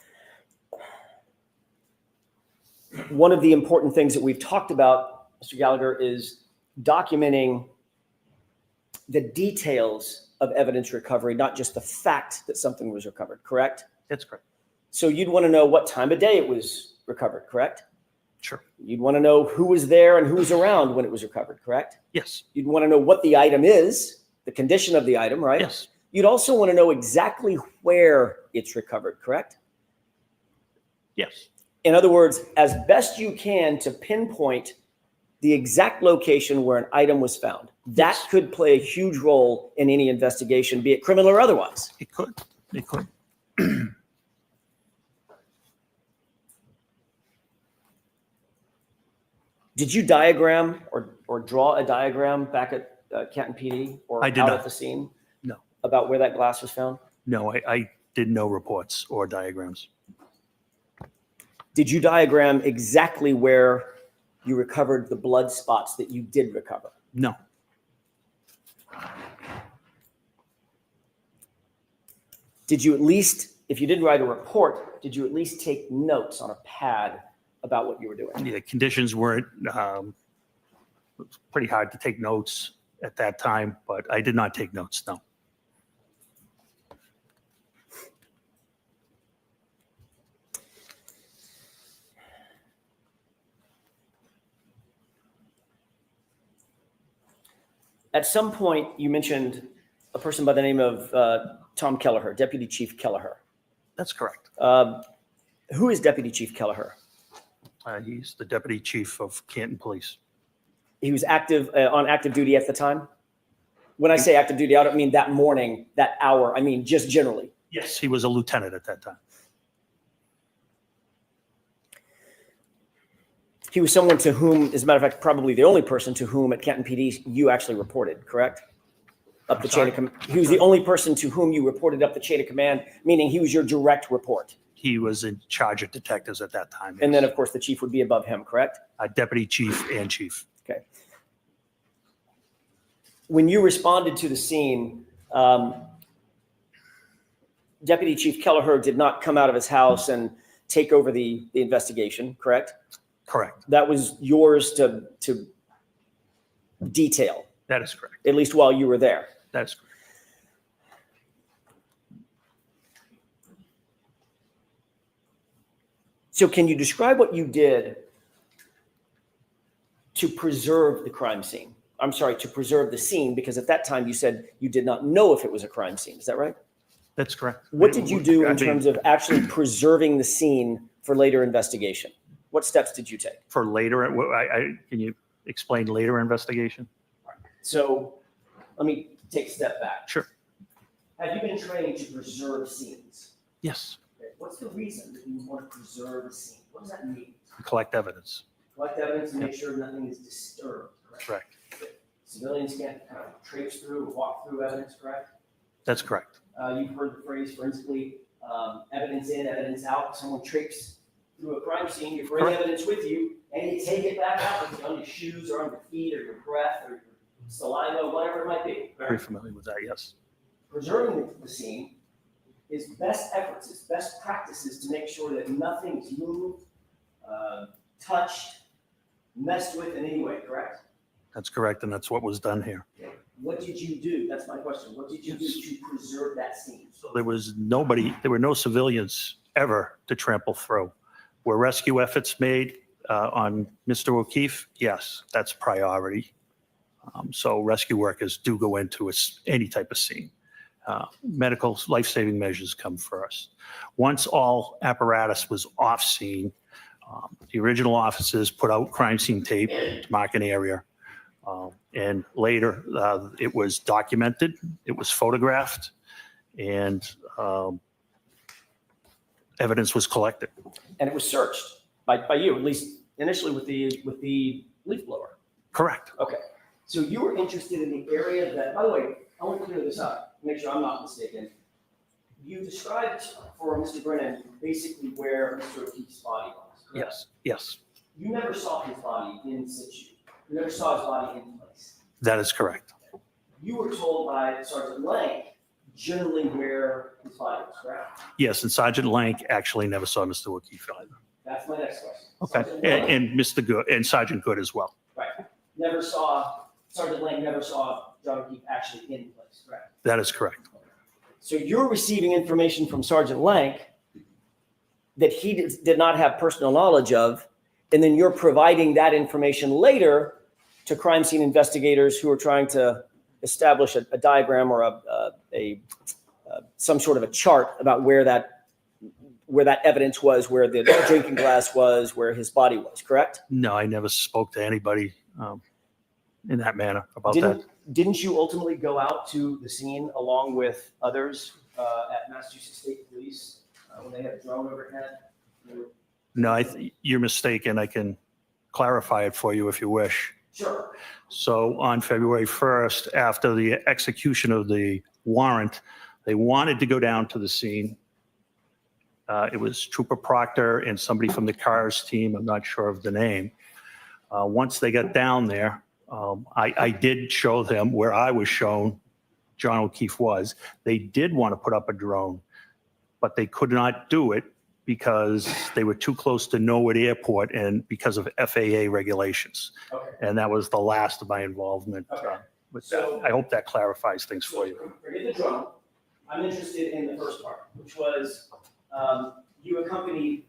One of the important things that we've talked about, Mr. Gallagher, is documenting the details of evidence recovery, not just the fact that something was recovered, correct? That's correct. So you'd want to know what time of day it was recovered, correct? Sure. You'd want to know who was there and who was around when it was recovered, correct? Yes. You'd want to know what the item is, the condition of the item, right? Yes. You'd also want to know exactly where it's recovered, correct? Yes. In other words, as best you can to pinpoint the exact location where an item was found. That could play a huge role in any investigation, be it criminal or otherwise. It could. It could. Did you diagram or draw a diagram back at Canton PD or I did out not. at the scene? No. About where that glass was found? No, I did no reports or diagrams. Did you diagram exactly where you recovered the blood spots that you did recover? No. Did you at least, if you didn't write a report, did you at least take notes on a pad about what you were doing? The conditions weren't, it was pretty hard to take notes at that time, but I did not take notes, no. At some point, you mentioned a person by the name of Tom Kelleher, Deputy Chief Kelleher. That's correct. Who is Deputy Chief Kelleher? He's the Deputy Chief of Canton Police. He was active on active duty at the time? When I say active duty, I don't mean that morning, that hour. I mean just generally. Yes, he was a lieutenant at that time. He was someone to whom, as a matter of fact, probably the only person to whom at Canton PD you actually reported, correct? Up the chain of command. He was the only person to whom you reported up the chain of command, meaning he was your direct report. He was in charge of detectives at that time. And then, of course, the chief would be above him, correct? Deputy chief and chief. Okay. When you responded to the scene, Deputy Chief Kelleher did not come out of his house and take over the investigation, correct? Correct. That was yours to detail. That is correct. At least while you were there. That is correct. So can you describe what you did to preserve the crime scene? I'm sorry, to preserve the scene, because at that time you said you did not know if it was a crime scene. Is that right? That's correct. What did you do in terms of actually preserving the scene for later investigation? What steps did you take? For later, can you explain later investigation? So let me take a step back. Sure. Have you been trained to preserve scenes? Yes. Okay. What's the reason that you want to preserve a scene? What does that mean? Collect evidence. Collect evidence and make sure nothing is disturbed, correct? Correct. Civilians can't kind of traipse through, walk through evidence, correct? That's correct. You've heard the phrase forensically, evidence in, evidence out. Someone traipses to a crime scene, you bring evidence with you, and you take it back out with you on your shoes or on your feet or your breath or your saliva, whatever it might be. Very familiar with that, yes. Preserving the scene is best efforts, it's best practices to make sure that nothing is moved, touched, messed with in any way, correct? That's correct, and that's what was done here. What did you do? That's my question. What did you do to preserve that scene? So there were no civilians ever to trample through. Were rescue efforts made on Mr. O'Keefe? Yes, that's priority. So rescue workers do go into any type of scene. Medical life-saving measures come first. Once all apparatus was off scene, the original officers put out crime scene tape to mark an area. And later, it was documented, it was photographed, and evidence was collected. And it was searched by you, at least initially with the leaf blower. Correct. Okay. So you were interested in the area that, by the way, I want to clear this up, make sure I'm not mistaken. You described for Mr. Brennan basically where Mr. O'Keefe's body was, correct? Yes, yes, You never saw his body in situ. You never saw his body in place. that is correct. You were told by Sergeant Lang generally where his body was, correct? Yes, and Sergeant Lank actually never saw Mr. O'Keefe either. That's my next question. Okay, Sergeant Lang- and Mr. Good, and Sergeant Good as well. Right. Sergeant Lang never saw John O'Keefe actually in place, correct? That is correct. So you're receiving information from Sergeant Lank that he did not have personal knowledge of, and then you're providing that information later to crime scene investigators who are trying to establish a diagram or some sort of a chart about where that evidence was, where the drinking glass was, where his body was, correct? No, I never spoke to anybody in that manner about that. Didn't you ultimately go out to the scene along with others at Massachusetts State Police when they had a drone overhead? No, you're mistaken. I can clarify it for you if you wish. Sure. So on February 1st, after the execution of the warrant, they wanted to go down to the scene. It was Trooper Proctor and somebody from the CARS team. I'm not sure of the name. Once they got down there, I did show them where I was shown John O'Keefe was. They did want to put up a drone, but they could not do it because they were too close to Norwood Airport and because of FAA regulations. Okay. And that was the last of my involvement with that. I hope that clarifies things for you. Forget the drone. I'm interested in the first part, which was you accompanied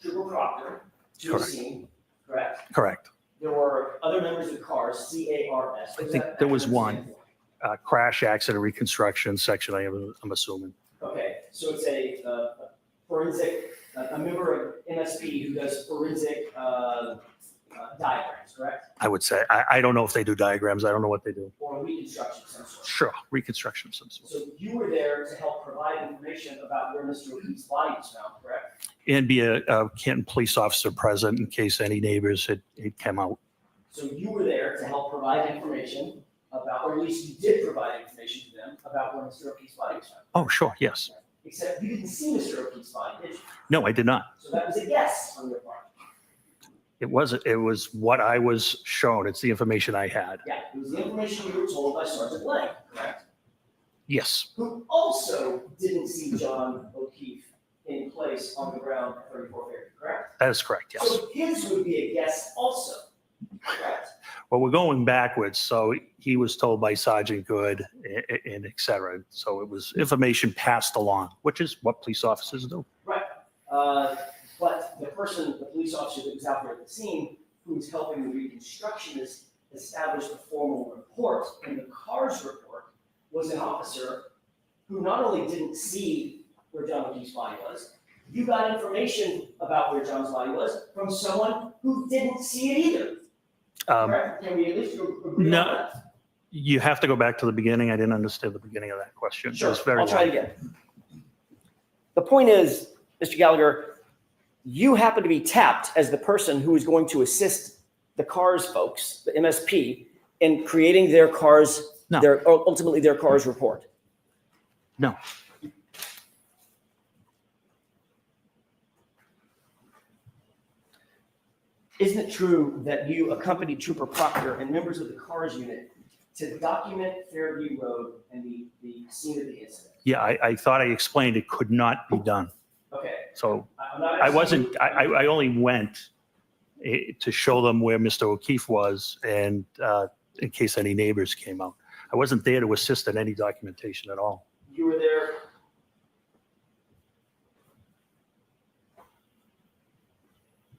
Trooper Proctor to the scene, correct? Correct. There were other members of the CARS, C-A-R-S. I think there was one crash accident reconstruction section, I'm assuming. Okay, so it's a forensic, a member of MSP who does forensic diagrams, correct? I would say. I don't know if they do diagrams. I don't know what they do. Or reconstruction of some sort. Sure, reconstruction of some sort. So you were there to help provide information about where Mr. O'Keefe's body was found, correct? And be a Canton police officer present in case any neighbors had come out. So you were there to help provide information about, or at least you did provide information to them about where Mr. O'Keefe's body was found. Oh, sure, yes. Except you didn't see Mr. O'Keefe's body, did you? No, I did not. So that was a guess on your part. It was what I was shown. It's the information I had. Yeah, it was the information you were told by Sergeant Lang, correct? Yes, Who also didn't see John O'Keefe in place on the ground at 34 Fairview, correct? that is correct, yes. So his would be a guess also, correct? Well, we're going backwards. So he was told by Sergeant Good and et cetera. So it was information passed along, which is what police officers do. Right. But the police officer that was out there at the scene, who was helping the reconstructionist establish the formal report, and the CARS report was an officer who not only didn't see where John O'Keefe's body was, you got information about where John's body was from someone who didn't see it either. Correct? Can we at least agree on No, that? you have to go back to the beginning. I didn't understand the beginning of that question. Sure, It was very I'll try it long. again. The point is, Mr. Gallagher, you happen to be tapped as the person who is going to assist the CARS folks, the MSP, in creating their CARS, ultimately their CARS report. No. Isn't it true that you accompanied Trooper Proctor and members of the CARS unit to document Fairview Road and the scene of the incident? Yeah, I thought I explained it could not be done. Okay. So I'm not I asking wasn't, you- I only went to show them where Mr. O'Keefe was and in case any neighbors came out. I wasn't there to assist in any documentation at all. You were there.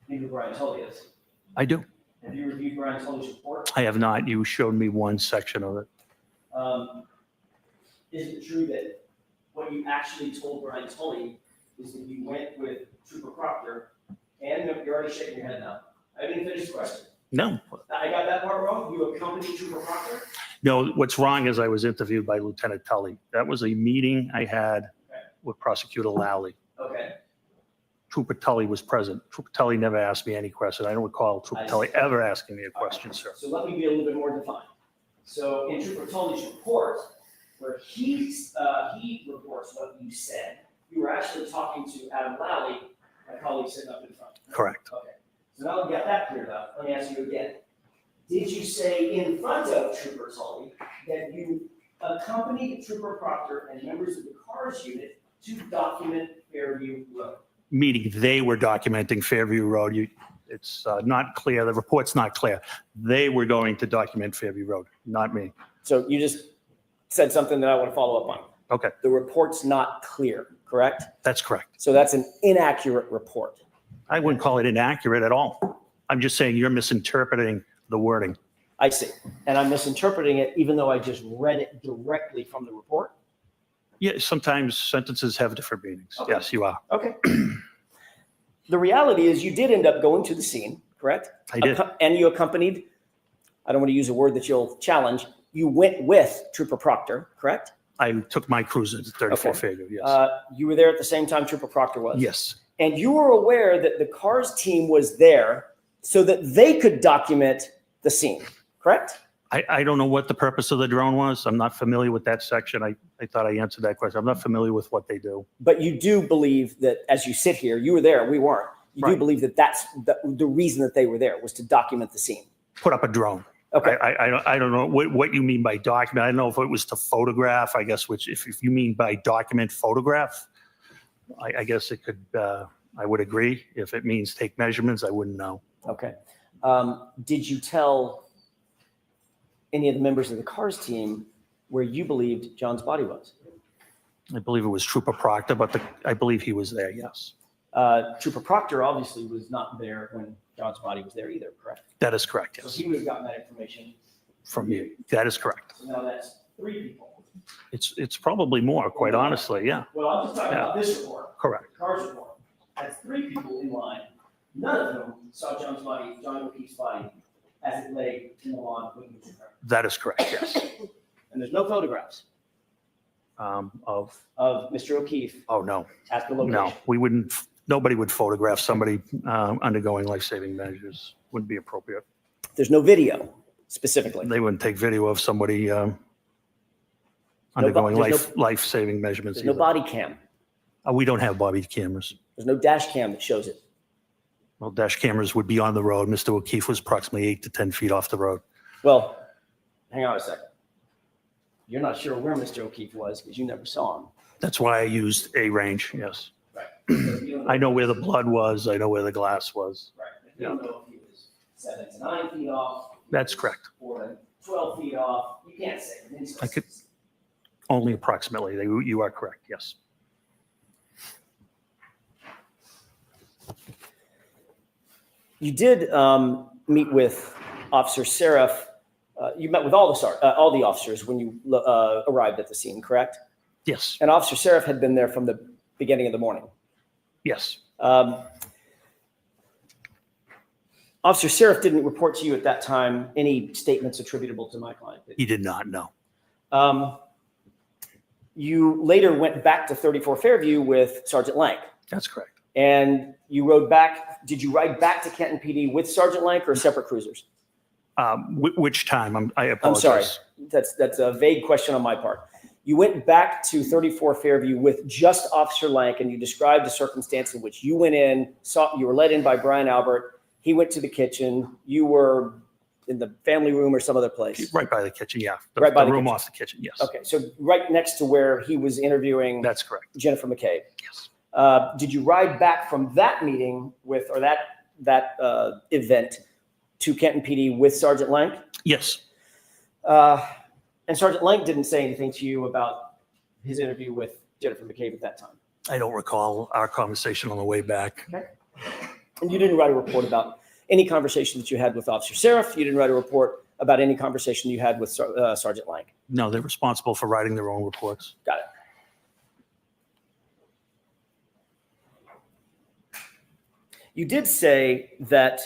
You knew Brian Tully is. I do. Have you reviewed Brian Tully's report? I have not. You showed me one section of it. Is it true that what you actually told Brian Tully is that you went with Trooper Proctor and you're already shaking your head now. I didn't finish the question. No, I got that part wrong. You accompanied Trooper Proctor? no, what's wrong is I was interviewed by Lieutenant Tully. That was a meeting I had with Prosecutor Lally. Okay. Trooper Tully was present. Trooper Tully never asked me any question. I don't recall Trooper Tully ever asking me a question, sir. So let me be a little bit more defined. So in Trooper Tully's report, where he reports what you said, you were actually talking to Adam Lally, my colleague sitting up in front. Correct. Okay. So now we got that cleared up. Let me ask you again. Did you say in front of Trooper Tully that you accompanied Trooper Proctor and members of the CARS unit to document Fairview Road? Meeting, they were documenting Fairview Road. It's not clear. The report's not clear. They were going to document Fairview Road, not me. So you just said something that I want to follow up on. Okay. The report's not clear, correct? That's correct. So that's an inaccurate report. I wouldn't call it inaccurate at all. I'm just saying you're misinterpreting the wording. I see. And I'm misinterpreting it even though I just read it directly from the report? Yeah, sometimes sentences have different meanings. Okay. Yes, you are. Okay. The reality is you did end up going to the scene, correct? I did. And you accompanied, I don't want to use a word that you'll challenge, you went with Trooper Proctor, correct? I took my cruiser to 34 Okay. Fairview, yes. You were there at the same time Trooper Proctor was? Yes. And you were aware that the CARS team was there so that they could document the scene, correct? I don't know what the purpose of the drone was. I'm not familiar with that section. I thought I answered that question. I'm not familiar with what they do. But you do believe that as you sit here, you were there, we weren't. You do Right. believe that that's the reason that they were there was to document the scene. Put up a drone. Okay. I don't know what you mean by document. I don't know if it was to photograph, I guess, which if you mean by document photograph, I guess it could, I would agree. If it means take measurements, I wouldn't know. Okay. Did you tell any of the members of the CARS team where you believed John's body was? I believe it was Trooper Proctor, but I believe he was there, yes. Trooper Proctor obviously was not there when John's body was there either, correct? That is correct, So yes. he would have gotten that information. From you. That is correct. So now that's 3 people. It's probably more, quite honestly, yeah. Well, I'm just talking Yeah. about this report. Correct. CARS report. That's 3 people in line. None of them saw John's body, John O'Keefe's body, as it lay in the lawn with the trooper. That is correct, yes. And there's no photographs Of, of Mr. O'Keefe oh, no. at the location. No, we wouldn't, nobody would photograph somebody undergoing life-saving measures. Wouldn't be appropriate. There's no video specifically. They wouldn't take video of somebody undergoing there's life-saving measurements There's no either. body cam. We don't have body cameras. There's no dash cam that shows it. Well, dash cameras would be on the road. Mr. O'Keefe was approximately 8 to 10 feet off the road. Well, hang on a second. You're not sure where Mr. O'Keefe was because you never saw him. That's why I used a range, yes. Right. So you don't I know where the blood was. I know where the glass was. Right. You don't know if he was 7 to 9 feet off. That's correct. Or 12 feet off. You can't say. I could, only approximately. You are correct, yes. You did meet with Officer Seraph. You met with all the officers when you arrived at the scene, correct? Yes. And Officer Seraph had been there from the beginning of the morning. Yes. Officer Seraph didn't report to you at that time any statements attributable to my client. He did not, no. You later went back to 34 Fairview with Sergeant Lank. That's correct. And you rode back. Did you ride back to Kenton PD with Sergeant Lank or separate cruisers? Which time? I I'm apologize. sorry. That's a vague question on my part. You went back to 34 Fairview with just Officer Lank, and you described a circumstance in which you went in, you were let in by Brian Albert. He went to the kitchen. You were in the family room or some other place? Right by the kitchen, yeah. Right by the room kitchen. off the kitchen, yes. Okay, so right next to where he was interviewing. That's correct. Jennifer McCabe. Yes. Did you ride back from that meeting with, or that event to Canton PD with Sergeant Lank? Yes. And Sergeant Lank didn't say anything to you about his interview with Jennifer McCabe at that time? I don't recall our conversation on the way back. Okay. And you didn't write a report about any conversation that you had with Officer Seraph? You didn't write a report about any conversation you had with Sergeant Lank? No, they're responsible for writing their own reports. Got it. You did say that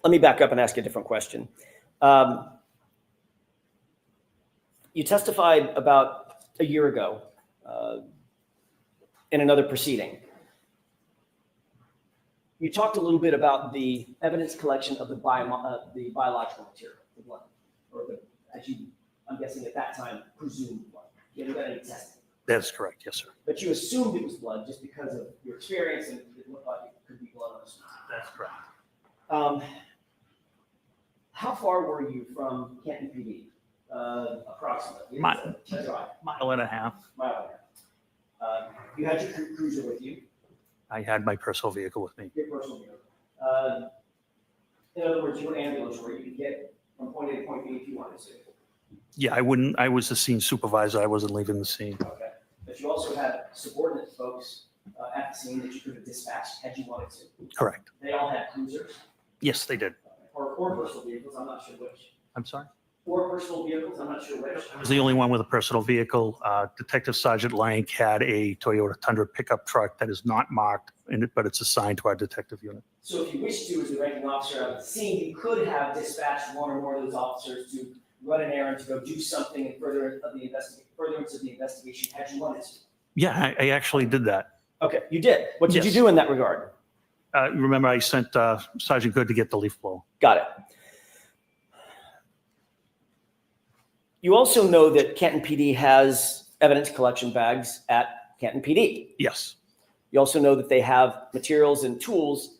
let me back up and ask you a different question. You testified about a year ago in another proceeding. You talked a little bit about the evidence collection of the biological material, the blood, or as you, I'm guessing at that time, presumed blood. You haven't done any testing. That is correct, yes, sir. But you assumed it was blood just because of your experience and it looked like it could be blood on the street. That's correct. How far were you from Canton PD, approximately? Mile and a half. Mile and a half. You had your cruiser with you. I had my personal vehicle with me. Your personal vehicle. In other words, you were an ambulance where you could get from point A to point B if you wanted to. Yeah, I was the scene supervisor. I wasn't leaving the scene. Okay. But you also had subordinate folks at the scene that you could have dispatched had you wanted to. Correct. They all had cruisers. Yes, they did. Or personal vehicles, I'm not sure which. I'm sorry? Or personal vehicles, I'm not sure which. I was the only one with a personal vehicle. Detective Sergeant Lank had a Toyota Tundra pickup truck that is not marked, but it's assigned to our detective unit. So if you wish to, as the ranking officer at the scene, you could have dispatched one or more of those officers to run an errand, to go do something in furtherance of the investigation, had you wanted to. Yeah, I actually did that. Okay, you did. What did you Yes. do in that regard? Remember, I sent Sergeant Good to get the leaf blower. Got it. You also know that Canton PD has evidence collection bags at Canton PD. Yes. You also know that they have materials and tools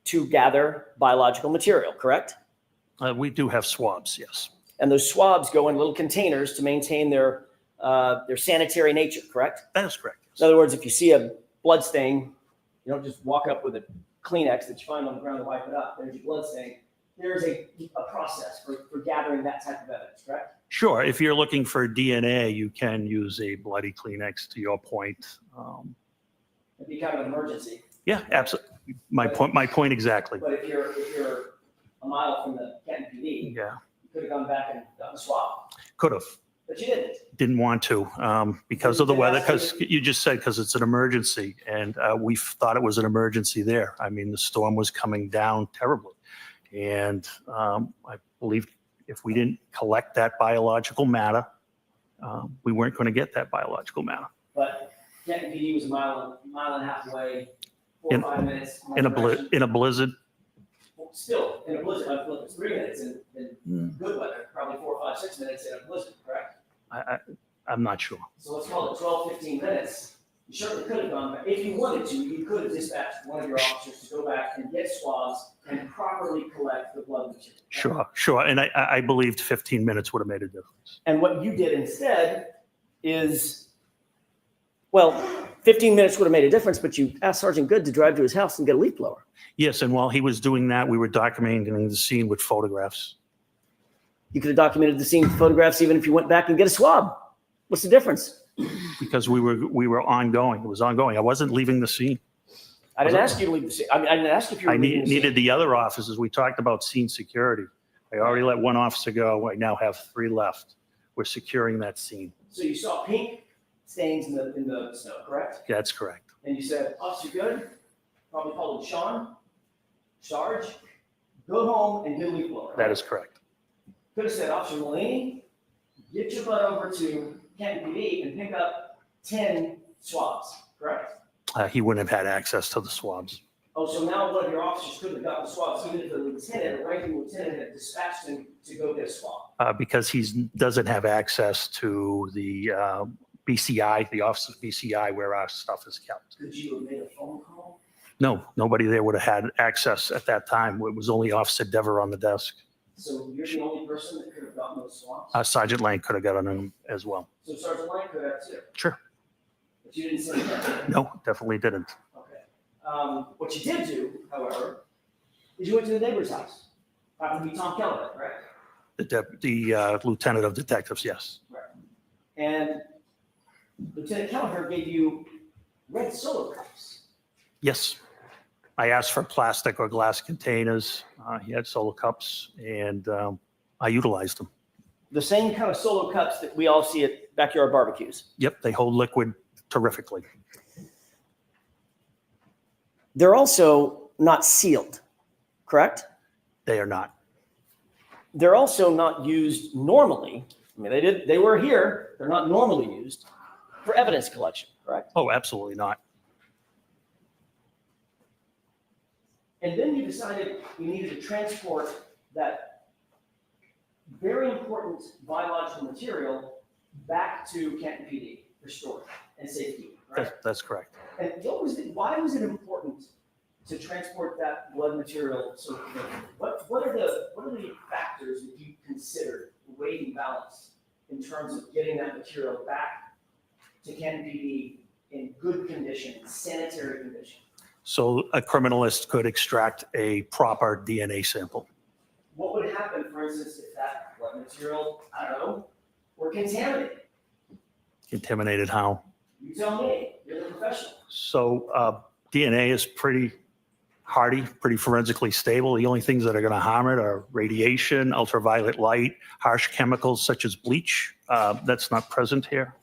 to gather biological material, correct? We do have swabs, yes. And those swabs go in little containers to maintain their sanitary nature, correct? That is correct. In other words, if you see a blood stain, you don't just walk up with a Kleenex that you find on the ground and wipe it up. There's your blood stain. There's a process for gathering that type of evidence, correct? Sure. If you're looking for DNA, you can use a bloody Kleenex, to your point. It'd be kind of an emergency. Yeah, absolutely. My point exactly. But if you're a mile from the Canton PD, Yeah, you could have gone back and done the swab, could have. but you didn't. Didn't want to because of the weather, because you just said because it's an emergency, and we thought it was an emergency there. I mean, the storm was coming down terribly, and I believed if we didn't collect that biological matter, we weren't going to get that biological matter. But Canton PD was a mile and a half away, 4 or 5 minutes. In a blizzard. Still, in a blizzard, it's 3 minutes in good weather, probably 4, 5, 6 minutes in a blizzard, correct? I'm not sure. So let's call it 12, 15 minutes. You certainly could have gone back. If you wanted to, you could have dispatched one of your officers to go back and get swabs and properly collect the blood material. Sure. And I believed 15 minutes would have made a difference. And what you did instead is, well, 15 minutes would have made a difference, but you asked Sergeant Good to drive to his house and get a leaf blower. Yes, and while he was doing that, we were documenting the scene with photographs. You could have documented the scene with photographs even if you went back and get a swab. What's the difference? Because we were ongoing. It was ongoing. I wasn't leaving the scene. I didn't ask you to leave the scene. I mean, I didn't ask if you were I leaving the needed scene. the other officers. We talked about scene security. I already let one officer go. I now have 3 left. We're securing that scene. So you saw pink stains in the snow, correct? That's correct. And you said, Officer Good, probably called him Sean, Sarge, go home and get a leaf blower. That is correct. Could have said, Officer Mulaney, get your butt over to Canton PD and pick up 10 swabs, correct? He wouldn't have had access to the swabs. Oh, so now one of your officers couldn't have gotten the swabs, even if the lieutenant, the ranking lieutenant had dispatched him to go get a swab. Because he doesn't have access to the BCI, the office of BCI, where our stuff is kept. Could you have made a phone call? No, nobody there would have had access at that time. It was only Officer Dever on the desk. So you're the only person that could have gotten those swabs? Sergeant Lane could have gotten them as well. So Sergeant Lane could have too? Sure. But you didn't say that? No, definitely didn't. Okay. What you did do, however, is you went to the neighbor's house. Happened to be Tom Keller, correct? The lieutenant of detectives, yes. Right. And Lieutenant Kelleher gave you red Solo cups. Yes. I asked for plastic or glass containers. He had Solo cups, and I utilized them. The same kind of Solo cups that we all see at backyard barbecues. Yep, they hold liquid terrifically. They're also not sealed, correct? They are not. They're also not used normally. I mean, they were here. They're not normally used for evidence collection, correct? Oh, absolutely not. And then you decided you needed to transport that very important biological material back to Canton PD for storage and safety, right? That's correct. And why was it important to transport that blood material so quickly? What are the factors that you considered weighing balance in terms of getting that material back to Canton PD in good condition, sanitary condition? So a criminalist could extract a proper DNA sample. What would happen, for instance, if that blood material, I don't know, were contaminated? Contaminated how? You tell me, you're the professional. So DNA is pretty hardy, pretty forensically stable. The only things that are going to harm it are radiation, ultraviolet light, harsh chemicals such as bleach. That's not present here.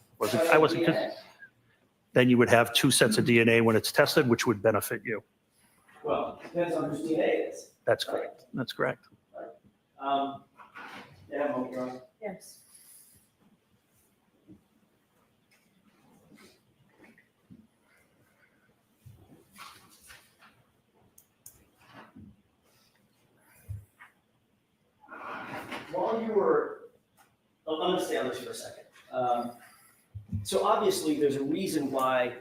I wasn't. Then you would have 2 sets of DNA when it's tested, which would benefit you. Well, it depends on whose DNA it is. That's correct. That's correct. Yeah, Yes. While you were, I'm going to stay on this for a second. So obviously, there's a reason why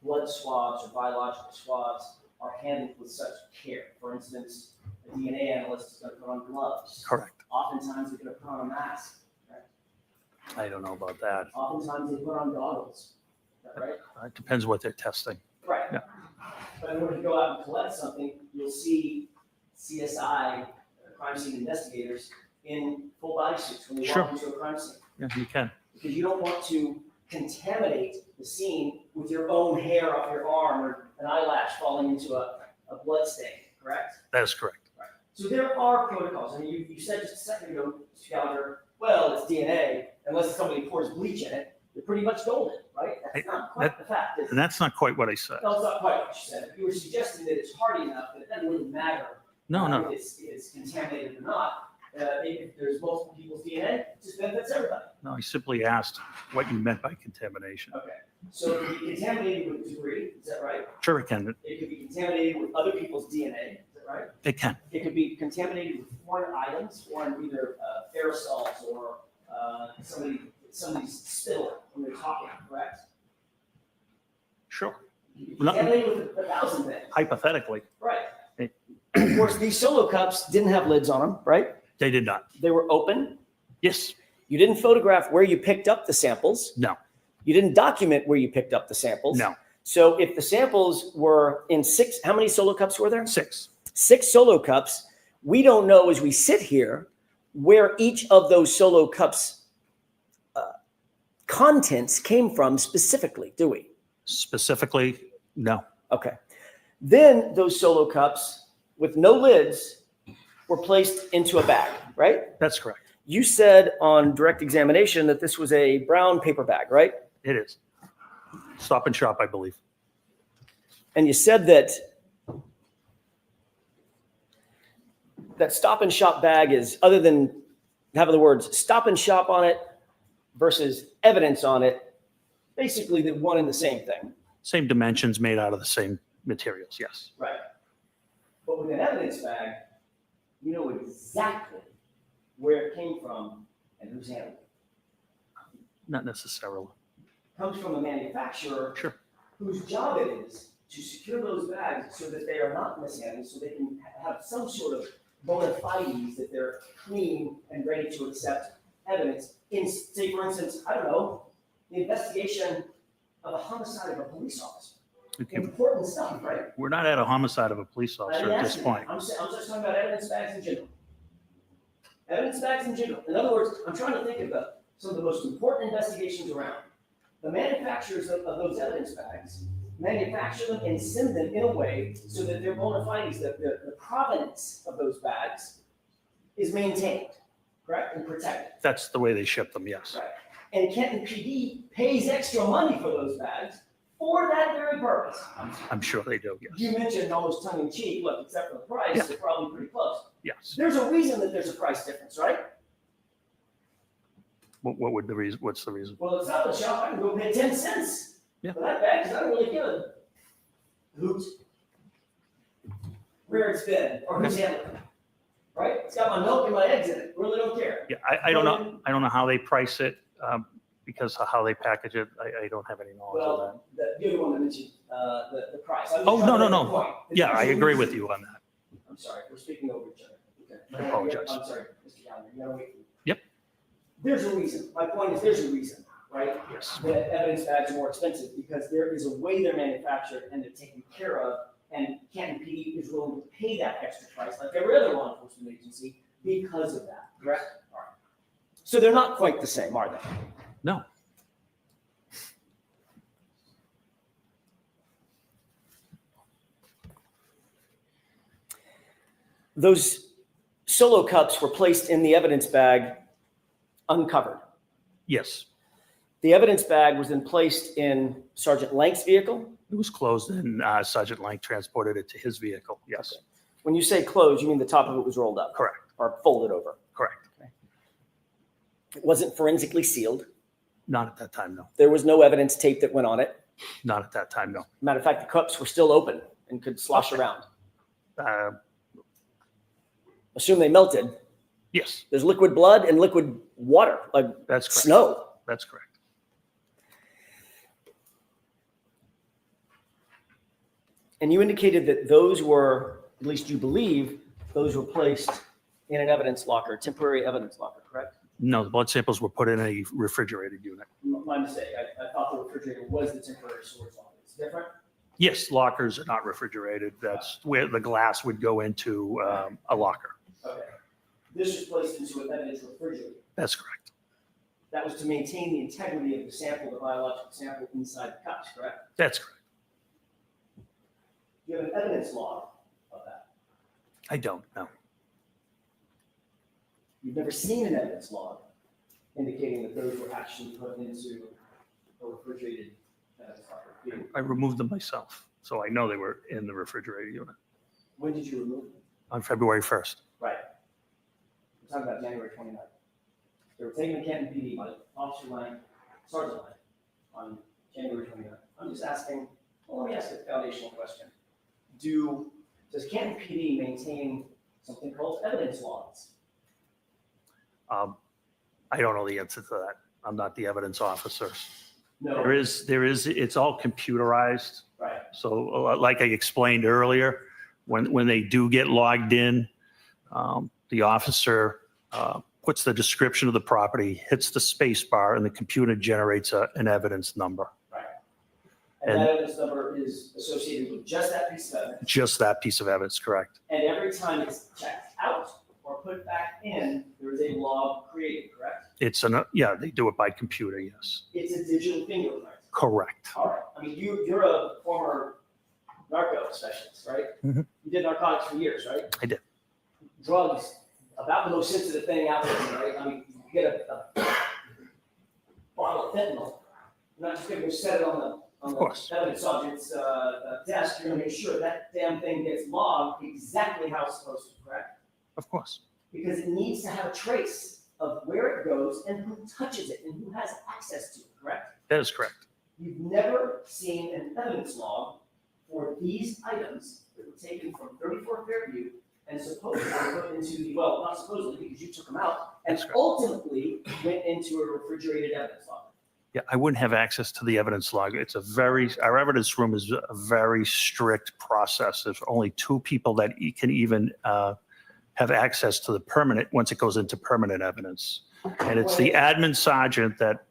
blood swabs or biological swabs are handled with such care. For instance, a DNA analyst is going to put on gloves. Correct. Oftentimes, they're going to put on a mask. Right? I don't know about that. Oftentimes, they put on goggles. Is that right? It depends what they're testing. Right. Yeah. But in order to go out and collect something, you'll see CSI, crime scene investigators, in full body suits when they walk into a crime scene. Yeah, you can. Because you don't want to contaminate the scene with your own hair off your arm or an eyelash falling into a blood stain, correct? That is correct. Right. So there are protocols. I mean, you said just a second ago, Mr. Gallagher, well, it's DNA. Unless somebody pours bleach in it, you're pretty much golden, right? That's not quite the fact, is it? And that's not quite what I said. No, it's not quite what you said. You were suggesting that it's hardy enough that it doesn't really matter No. if it's contaminated or not. If there's multiple people's DNA, it just benefits everybody. No, I simply asked what you meant by contamination. Okay. So it could be contaminated with debris, is that right? Sure, it can. It could be contaminated with other people's DNA, is that right? It can. It could be contaminated with foreign items, foreign either aerosols or somebody's spittle when they're talking, correct? Sure. Contaminated with 1,000 things. Hypothetically. Right. Of course, these Solo cups didn't have lids on them, right? They did not. They were open? Yes. You didn't photograph where you picked up the samples? No. You didn't document where you picked up the samples? No. So if the samples were in 6, how many Solo cups were there? 6. 6 Solo cups. We don't know as we sit here where each of those Solo cups contents came from specifically, do we? Specifically, no. Okay. Then those Solo cups with no lids were placed into a bag, right? That's correct. You said on direct examination that this was a brown paper bag, right? It is. Stop and Shop, I believe. And you said that Stop and Shop bag is, other than having the words Stop and Shop on it versus evidence on it, basically the one and the same thing. Same dimensions, made out of the same materials, yes. Right. But with an evidence bag, you know exactly where it came from and who's handled it. Not necessarily. comes from a manufacturer Sure. whose job it is to secure those bags so that they are not mishandled, so they can have some sort of bona fides that they're clean and ready to accept evidence in, say, for instance, I don't know, the investigation of a homicide of a police officer. Okay. Important stuff, right? We're not at a homicide of a police officer at this point. I'm just talking about evidence bags in general. Evidence bags in general. In other words, I'm trying to think of some of the most important investigations around. The manufacturers of those evidence bags manufacture them and send them in a way so that their bona fides, the provenance of those bags is maintained, correct, and protected. That's the way they ship them, yes. Right. And Kenton PD pays extra money for those bags for that very purpose. I'm sure they do, yes. You mentioned almost tongue in cheek, look, except for the price, Yeah. they're probably pretty close. Yes. There's a reason that there's a price difference, right? What would the reason, what's the reason? Well, it's not the shop, I can go pay 10 cents Yeah. for that bag, because I don't really give a hoot where it's been or who's handling it, right? It's got my milk and my eggs in it, really don't care. Yeah, I don't know, I don't know how they price it, because of how they package it. I don't have any knowledge of that. Well, you're the one that mentioned the price. I'm just Oh, trying to no, make no, a no. point. Yeah, I There's a agree reason- with you on that. I'm sorry, we're speaking over each other. Okay. I apologize. I'm sorry, Mr. Gallagher, you gotta wait. Yep. There's a reason. My point is, there's a reason, right? Yes. That evidence bags are more expensive because there is a way they're manufactured and they're taken care of, and Canton PD is willing to pay that extra price, like every other law enforcement agency, because of that, correct? All right. So they're not quite the same, are they? No. Those solo cups were placed in the evidence bag uncovered. Yes. The evidence bag was then placed in Sergeant Lank's vehicle. It was closed and Sergeant Lang transported it to his vehicle, yes. Okay. When you say closed, you mean the top of it was rolled up? Correct. Or folded over? Correct. Okay. It wasn't forensically sealed. Not at that time, no. There was no evidence tape that went on it. Not at that time, no. Matter of fact, the cups were still open and could slosh around. Assume they melted. Yes. There's liquid blood and liquid water, like That's correct. snow. That's correct. And you indicated that those were, at least you believe, those were placed in an evidence locker, temporary evidence locker, correct? No, the blood samples were put in a refrigerated unit. My mistake. I thought the refrigerator was the temporary storage locker. It's different? Yes, lockers are not refrigerated. That's where the glass would go into a locker. Okay. This was placed into an evidence refrigerator. That's correct. That was to maintain the integrity of the sample, the biological sample inside the cups, correct? That's correct. Do you have an evidence log of that? I don't know. You've never seen an evidence log indicating that those were actually put into a refrigerated evidence locker. I removed them myself, so I know they were in the refrigerator unit When did you remove them? on February 1st. Right. We're talking about January 29th. They were taken to Canton PD by Officer Lang, Sergeant Lang, on January 29th. I'm just asking, well, let me ask a foundational question. Does Canton PD maintain something called evidence logs? I don't know the answer to that. I'm not the evidence officer. No. There is, it's all computerized. Right. So like I explained earlier, when they do get logged in, the officer puts the description of the property, hits the space bar, and the computer generates an evidence number. Right. And that evidence number is associated with just that piece of evidence. Just that piece of evidence, correct? And every time it's checked out or put back in, there is a log created, correct? Yeah, they do it by computer, yes. It's a digital fingerprint. Correct. All right. I mean, you're a former narco specialist, right? Mhm. You did narcotics for years, right? I did. Drugs, about the most sensitive thing out there, right? I mean, you get a bottle of fentanyl, you're not just gonna go set it on the evidence subject's desk. You're gonna make sure that damn thing gets logged exactly how it's supposed to, correct? Of course. Because it needs to have a trace of where it goes and who touches it and who has access to it, correct? That is correct. You've never seen an evidence log for these items that were taken from 34 Fairview and supposedly put into the, well, not supposedly because you took them out, and ultimately went into a refrigerated evidence locker. Yeah, I wouldn't have access to the evidence log. Our evidence room is a very strict process. There's only 2 people that can even have access to the permanent, once it goes into permanent evidence. And it's the admin sergeant that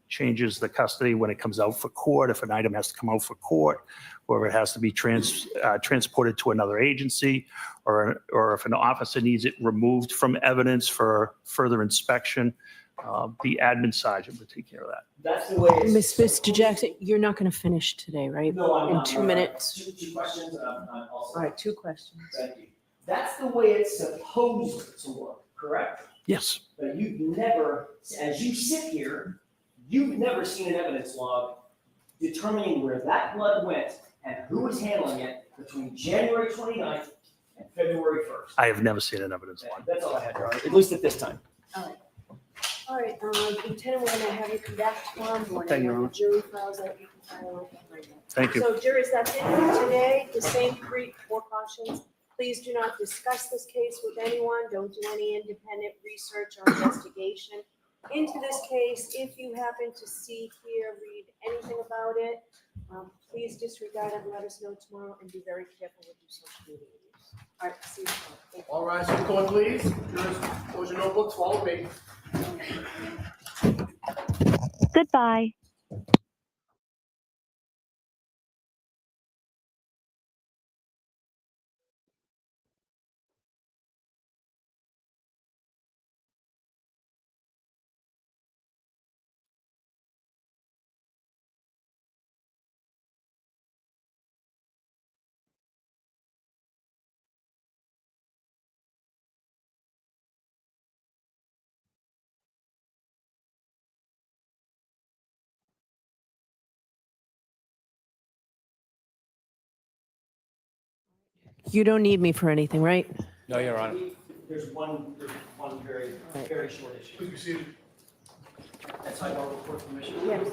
changes the custody when it comes out for court, if an item has to come out for court, or if it has to be transported to another agency, or if an officer needs it removed from evidence for further inspection. The admin sergeant would take care of that. That's the way it's. Mr. Jackson, you're not going to finish today, right? No, I'm In not. 2 minutes. Two questions, and I'm also. All right, 2 questions. Thank you. That's the way it's supposed to work, correct? Yes. But you've never, as you sit here, you've never seen an evidence log determining where that blood went and who was handling it between January 29th and February 1st. I have never seen an evidence log. That's all I had, Your Honor, at least at this time. All right, Lieutenant, we're gonna have you come back tomorrow morning. Thank you, Your Honor. The jury files that you can file right now. Thank you. So jurors, that's it for today. The same 4 cautions. Please do not discuss this case with anyone. Don't do any independent research or investigation into this case. If you happen to see, hear, read anything about it, please disregard it and let us know tomorrow, and be very careful with your social media use. All right, see you tomorrow. Thank you. All rise for the court, please. Jurors, close your notebooks, follow me. Goodbye. You don't need me for anything, right? No, Your Honor. There's one very, very short issue. Please be seated. That's how I know the court permission. Yes.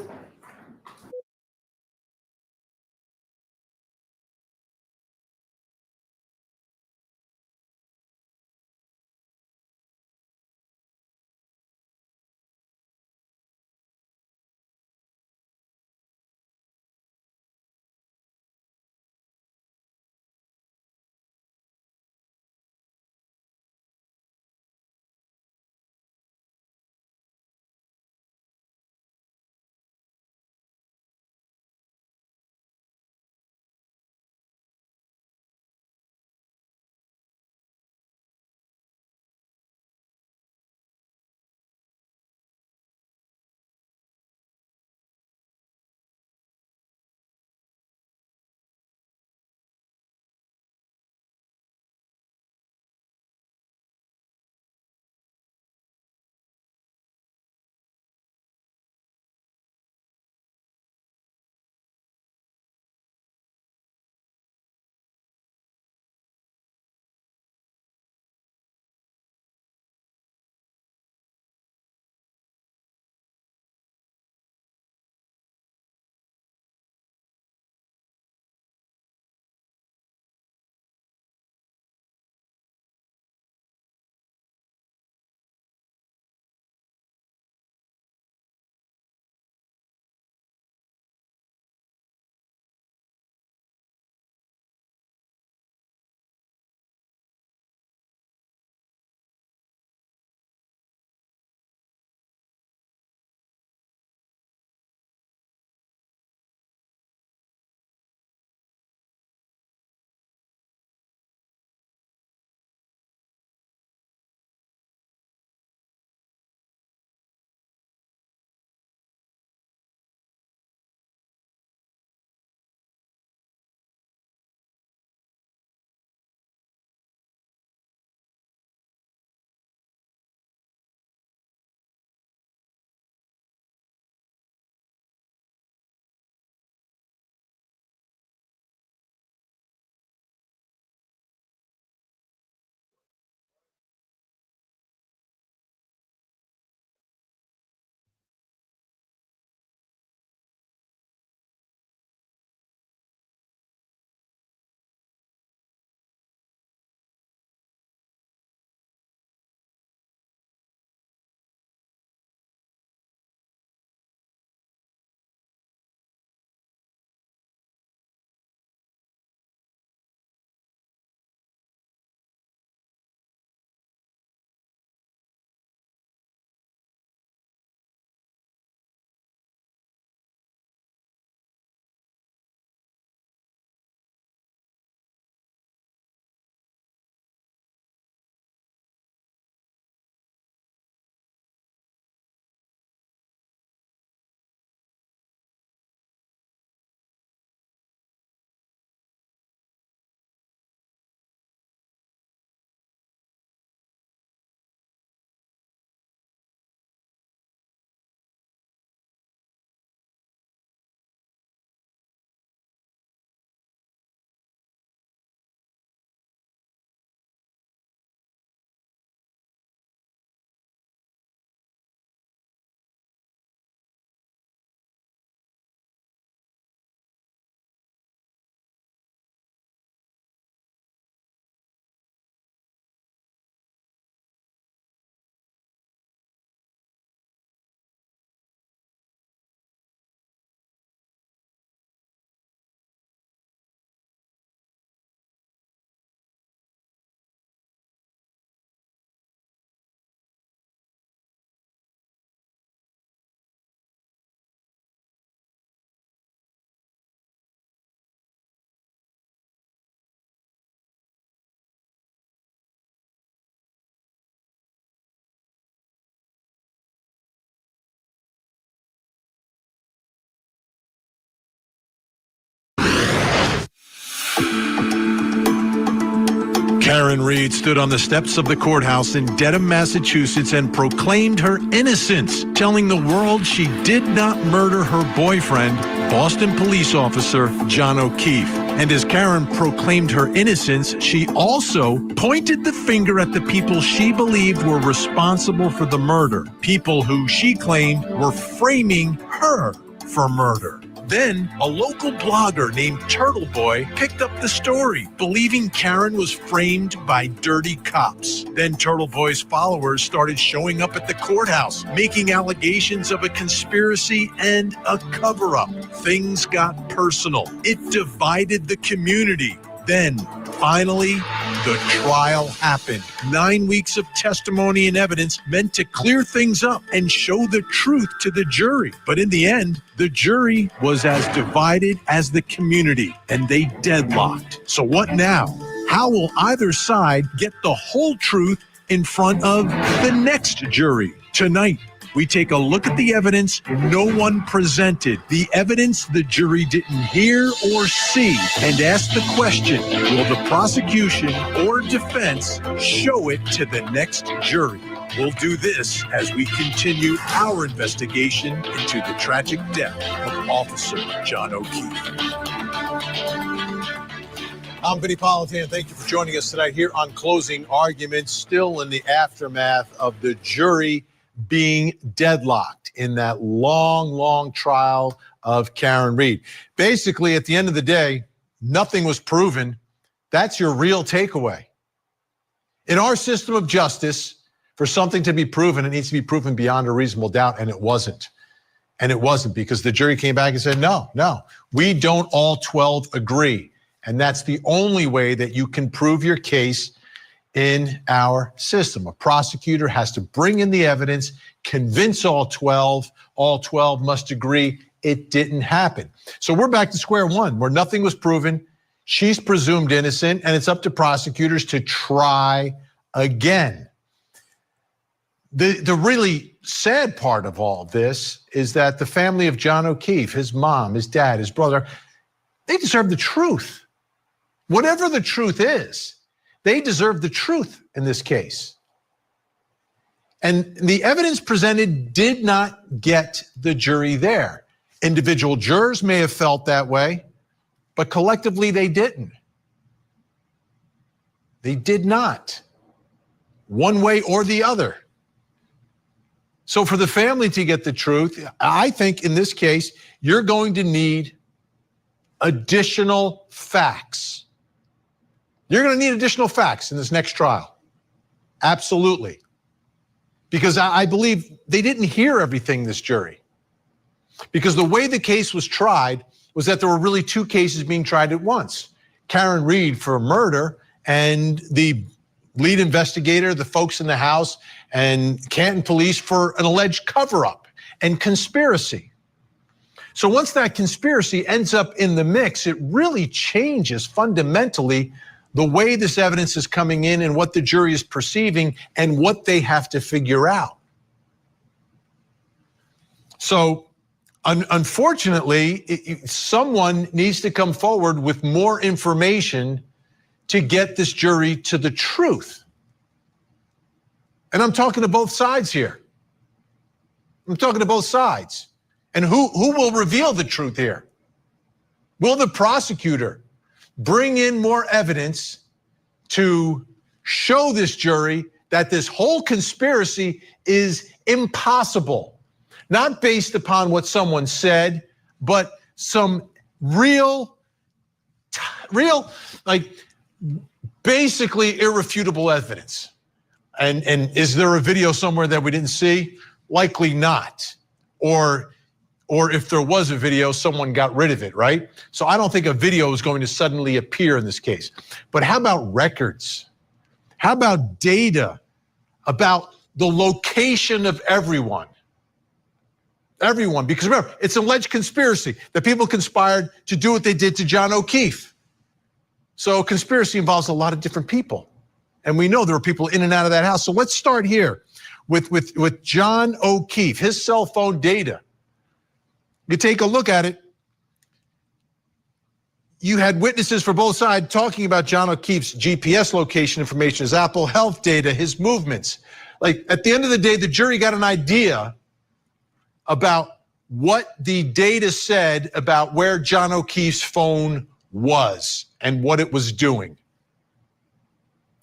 Karen Reed stood on the steps of the courthouse in Dedham, Massachusetts, and proclaimed her innocence, telling the world she did not murder her boyfriend, Boston police officer John O'Keefe. And as Karen proclaimed her innocence, she also pointed the finger at the people she believed were responsible for the murder, people who she claimed were framing her for murder. Then, a local blogger named Turtle Boy picked up the story, believing Karen was framed by dirty cops. Then Turtle Boy's followers started showing up at the courthouse, making allegations of a conspiracy and a cover-up. Things got personal. It divided the community. Then, finally, the trial happened. 9 weeks of testimony and evidence meant to clear things up and show the truth to the jury. But in the end, the jury was as divided as the community, and they deadlocked. So what now? How will either side get the whole truth in front of the next jury? Tonight, we take a look at the evidence no one presented, the evidence the jury didn't hear or see, and ask the question, will the prosecution or defense show it to the next jury? We'll do this as we continue our investigation into the tragic death of Officer John O'Keefe. I'm Vinnie Politan. Thank you for joining us tonight here on Closing Arguments, still in the aftermath of the jury being deadlocked in that long trial of Karen Reed. Basically, at the end of the day, nothing was proven. That's your real takeaway. In our system of justice, for something to be proven, it needs to be proven beyond a reasonable doubt, and it wasn't. And it wasn't because the jury came back and said, no, we don't all 12 agree. And that's the only way that you can prove your case in our system. A prosecutor has to bring in the evidence, convince all 12 must agree it didn't happen. So we're back to square one where nothing was proven. She's presumed innocent, and it's up to prosecutors to try again. The really sad part of all of this is that the family of John O'Keefe, his mom, his dad, his brother, they deserve the truth. Whatever the truth is, they deserve the truth in this case. And the evidence presented did not get the jury there. Individual jurors may have felt that way, but collectively they didn't. They did not, one way or the other. So for the family to get the truth, I think in this case, you're going to need additional facts. You're going to need additional facts in this next trial. Absolutely. Because I believe they didn't hear everything, this jury. Because the way the case was tried was that there were really two cases being tried at once. Karen Reed for murder and the lead investigator, the folks in the house, and Canton police for an alleged cover-up and conspiracy. So once that conspiracy ends up in the mix, it really changes fundamentally the way this evidence is coming in and what the jury is perceiving and what they have to figure out. So unfortunately, someone needs to come forward with more information to get this jury to the truth. And I'm talking to both sides here. I'm talking to both sides. And who will reveal the truth here? Will the prosecutor bring in more evidence to show this jury that this whole conspiracy is impossible? Not based upon what someone said, but some real, like basically irrefutable evidence. And is there a video somewhere that we didn't see? Likely not. Or if there was a video, someone got rid of it, right? So I don't think a video is going to suddenly appear in this case. But how about records? How about data about the location of everyone? Everyone, because remember, it's an alleged conspiracy that people conspired to do what they did to John O'Keefe. So conspiracy involves a lot of different people. And we know there were people in and out of that house. So let's start here with John O'Keefe, his cell phone data. You take a look at it. you had witnesses for both sides talking about John O'Keefe's GPS location information, his Apple Health data, his movements. Like, at the end of the day, the jury got an idea about what the data said about where John O'Keefe's phone was and what it was doing.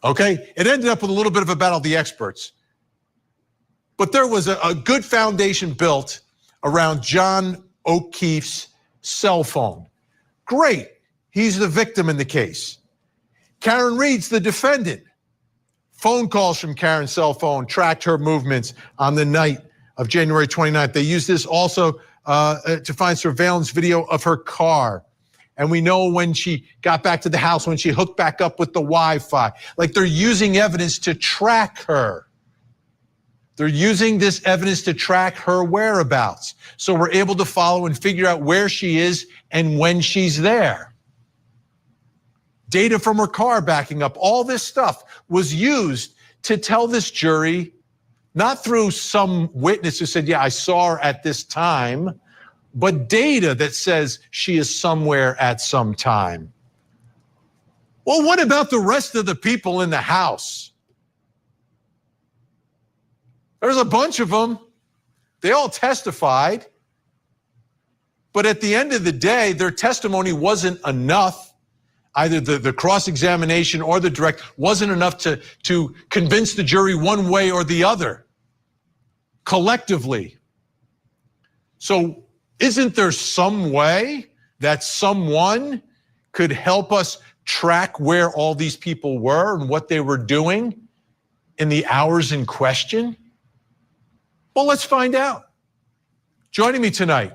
Okay? It ended up with a little bit of a battle of the experts. But there was a good foundation built around John O'Keefe's cell phone. Great. He's the victim in the case. Karen Reed's the defendant. Phone calls from Karen's cell phone tracked her movements on the night of January 29th. They used this also to find surveillance video of her car. And we know when she got back to the house, when she hooked back up with the Wi-Fi. Like, they're using evidence to track her. They're using this evidence to track her whereabouts. So we're able to follow and figure out where she is and when she's there. Data from her car backing up, all this stuff was used to tell this jury, not through some witness who said, yeah, I saw her at this time, but data that says she is somewhere at some time. Well, what about the rest of the people in the house? There's a bunch of them. They all testified. But at the end of the day, their testimony wasn't enough. Either the cross-examination or the direct wasn't enough to convince the jury one way or the other, collectively. So isn't there some way that someone could help us track where all these people were and what they were doing in the hours in question? Well, let's find out. Joining me tonight,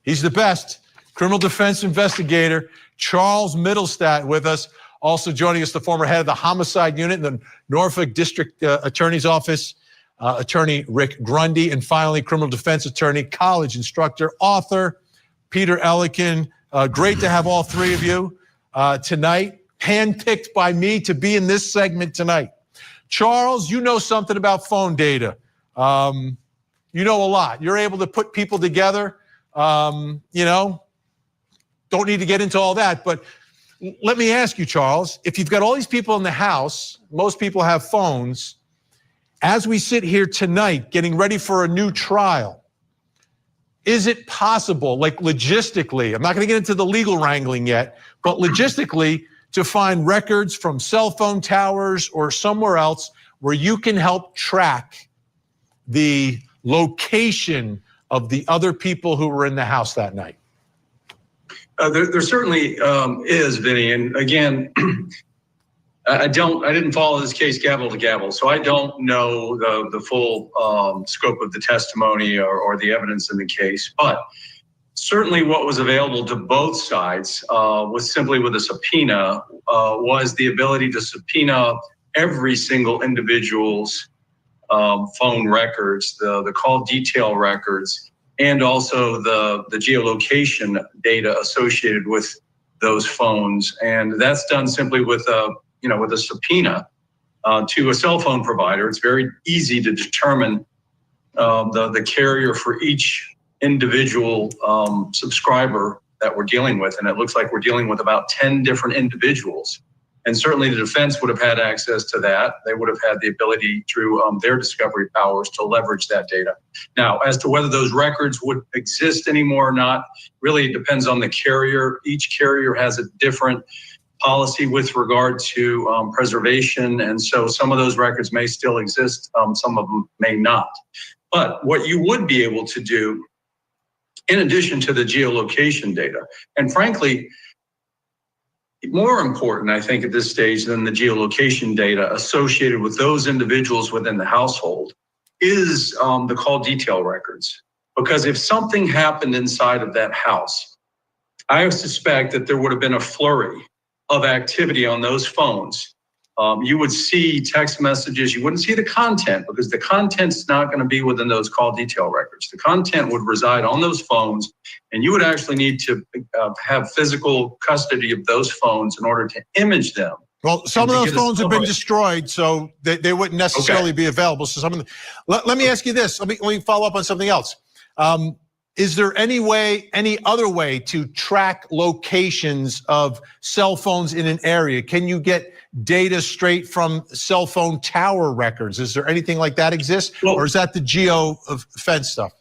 he's the best criminal defense investigator, Charles Middlestat, with us. Also joining us, the former head of the homicide unit in the Norfolk District Attorney's Office, Attorney Rick Grundy, and finally, criminal defense attorney, college instructor, author, Peter Ellikin. Great to have all three of you tonight, handpicked by me to be in this segment tonight. Charles, you know something about phone data. You know a lot. You're able to put people together, don't need to get into all that, but let me ask you, Charles, if you've got all these people in the house, most people have phones, as we sit here tonight getting ready for a new trial, is it possible, like logistically, I'm not going to get into the legal wrangling yet, but logistically, to find records from cell phone towers or somewhere else where you can help track the location of the other people who were in the house that night? There certainly is, Vinny. And again, I didn't follow this case gavel to gavel, so I don't know the full scope of the testimony or the evidence in the case. But certainly what was available to both sides was simply with a subpoena, was the ability to subpoena every single individual's phone records, the call detail records, and also the geolocation data associated with those phones. And that's done simply with a subpoena to a cell phone provider. It's very easy to determine the carrier for each individual subscriber that we're dealing with. And it looks like we're dealing with about 10 different individuals. And certainly the defense would have had access to that. They would have had the ability through their discovery powers to leverage that data. Now, as to whether those records would exist anymore or not, really depends on the carrier. Each carrier has a different policy with regard to preservation. And so some of those records may still exist, some of them may not. But what you would be able to do, in addition to the geolocation data, and frankly, more important, I think, at this stage than the geolocation data associated with those individuals within the household is the call detail records. Because if something happened inside of that house, I suspect that there would have been a flurry of activity on those phones. You would see text messages, you wouldn't see the content because the content's not going to be within those call detail records. The content would reside on those phones, and you would actually need to have physical custody of those phones in order to image them. Well, some of those phones have been destroyed, so they wouldn't necessarily be available. So let me ask you this. Let me follow up on something else. is there any other way to track locations of cell phones in an area? Can you get data straight from cell phone tower records? Is there anything like that exist? Or is that the geofence stuff?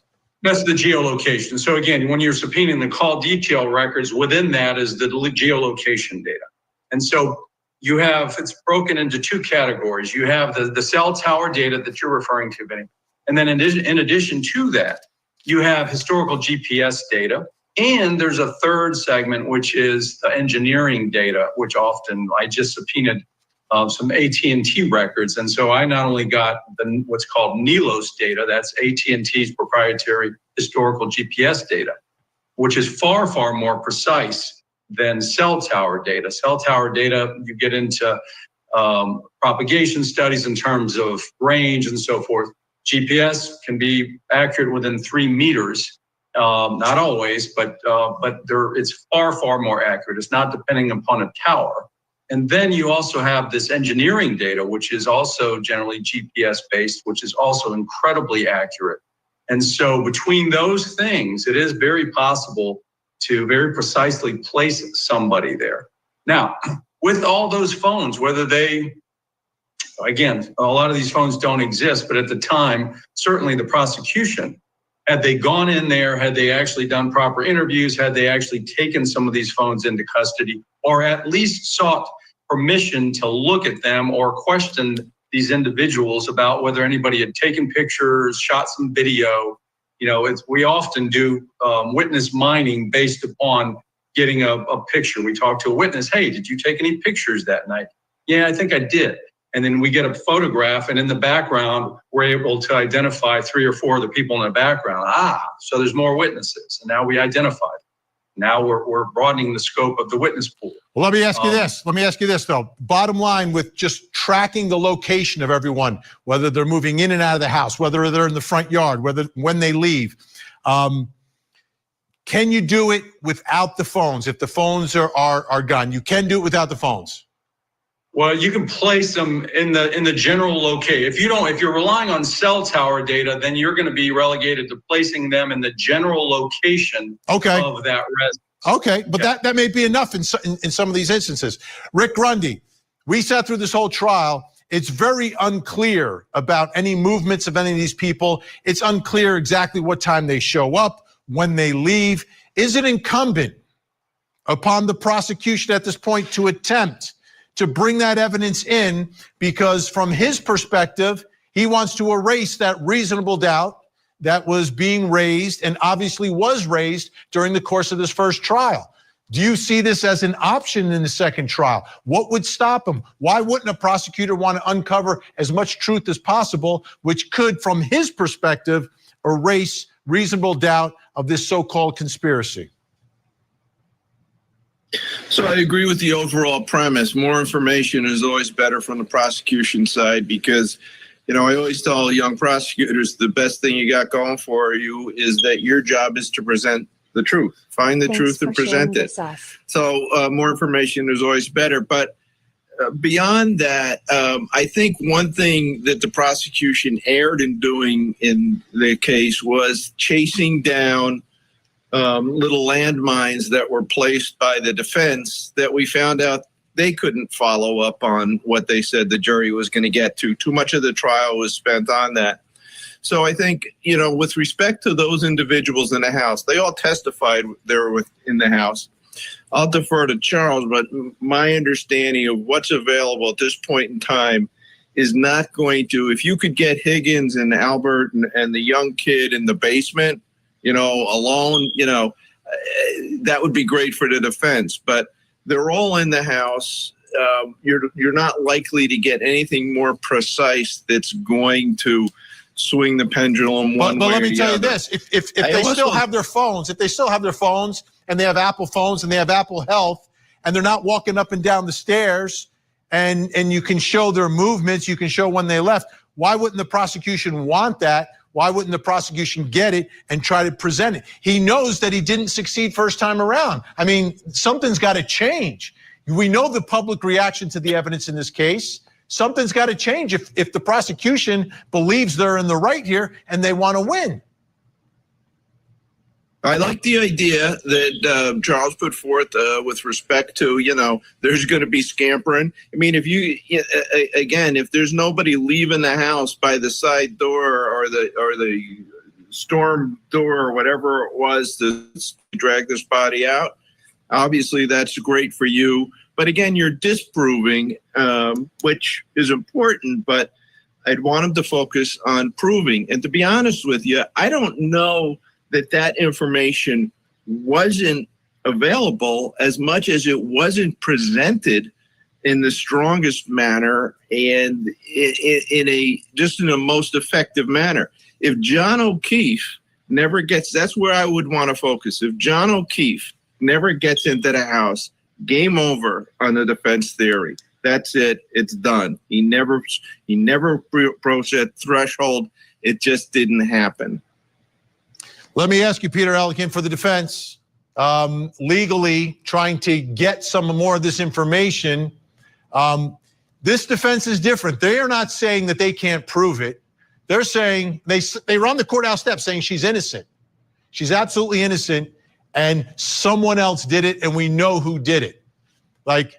That's the geolocation. So again, when you're subpoenaing the call detail records, within that is the geolocation data. And so you have, it's broken into two categories. You have the cell tower data that you're referring to, Vinny. And then in addition to that, you have historical GPS data. And there's a third segment, which is the engineering data, which often I just subpoenaed some AT&T records. And so I not only got what's called NELOS data, that's AT&T's proprietary historical GPS data, which is far, far more precise than cell tower data. Cell tower data, you get into propagation studies in terms of range and so forth. GPS can be accurate within 3 meters. Not always, but it's far, far more accurate. It's not depending upon a tower. And then you also have this engineering data, which is also generally GPS based, which is also incredibly accurate. And so between those things, it is very possible to very precisely place somebody there. Now, with all those phones, whether they, again, a lot of these phones don't exist, but at the time, certainly the prosecution, had they gone in there, had they actually done proper interviews, had they actually taken some of these phones into custody, or at least sought permission to look at them or questioned these individuals about whether anybody had taken pictures, shot some video. You know, we often do witness mining based upon getting a picture. We talk to a witness, hey, did you take any pictures that night? Yeah, I think I did. And then we get a photograph, and in the background, we're able to identify 3 or 4 of the people in the background. So there's more witnesses, and now we identified. Now we're broadening the scope of the witness pool. Well, let me ask you this. Let me ask you this, though. Bottom line, with just tracking the location of everyone, whether they're moving in and out of the house, whether they're in the front yard, when they leave, can you do it without the phones? If the phones are gone, you can do it without the phones. Well, you can place them in the general location. If you're relying on cell tower data, then you're going to be relegated to placing them in the general location of that residence. Okay, but that may be enough in some of these instances. Rick Grundy, we sat through this whole trial. It's very unclear about any movements of any of these people. It's unclear exactly what time they show up, when they leave. Is it incumbent upon the prosecution at this point to attempt to bring that evidence in, because from his perspective, he wants to erase that reasonable doubt that was being raised and obviously was raised during the course of this first trial? Do you see this as an option in the second trial? What would stop him? Why wouldn't a prosecutor want to uncover as much truth as possible, which could, from his perspective, erase reasonable doubt of this so-called conspiracy? So I agree with the overall premise. More information is always better from the prosecution side, because, you know, I always tell young prosecutors the best thing you got going for you is that your job is to present the truth. Find the truth and present it. So more information is always better. But beyond that, I think one thing that the prosecution erred in doing in the case was chasing down little landmines that were placed by the defense that we found out they couldn't follow up on what they said the jury was going to get to. Too much of the trial was spent on that. So I think, you know, with respect to those individuals in the house, they all testified they were in the house. I'll defer to Charles, but my understanding of what's available at this point in time is not going to, if you could get Higgins and Albert and the young kid in the basement, you know, alone, you know, that would be great for the defense. But they're all in the house. You're not likely to get anything more precise that's going to swing the pendulum one way or the other. But let me tell you this: if they still have their phones, and they have Apple phones and they have Apple Health, and they're not walking up and down the stairs, and you can show their movements, you can show when they left. Why wouldn't the prosecution want that? Why wouldn't the prosecution get it and try to present it? He knows that he didn't succeed first time around. I mean, something's got to change. We know the public reaction to the evidence in this case. Something's got to change if the prosecution believes they're in the right here and they want to win. I like the idea that Charles put forth with respect to, there's going to be scampering. I mean, if there's nobody leaving the house by the side door or the storm door or whatever it was to drag this body out, obviously that's great for you. But again, you're disproving, which is important, but I'd want him to focus on proving. And to be honest with you, I don't know that information wasn't available as much as it wasn't presented in the strongest manner and in a most effective manner. If John O'Keefe never gets, that's where I would want to focus. If John O'Keefe never gets into the house, game over on the defense theory. That's it. It's done. He never approached that threshold. It just didn't happen. Let me ask you, Peter Ellikin, for the defense, legally trying to get some more of this information. This defense is different. They are not saying that they can't prove it. They're saying they run the courthouse steps saying she's innocent. She's absolutely innocent, and someone else did it, and we know who did it. Like,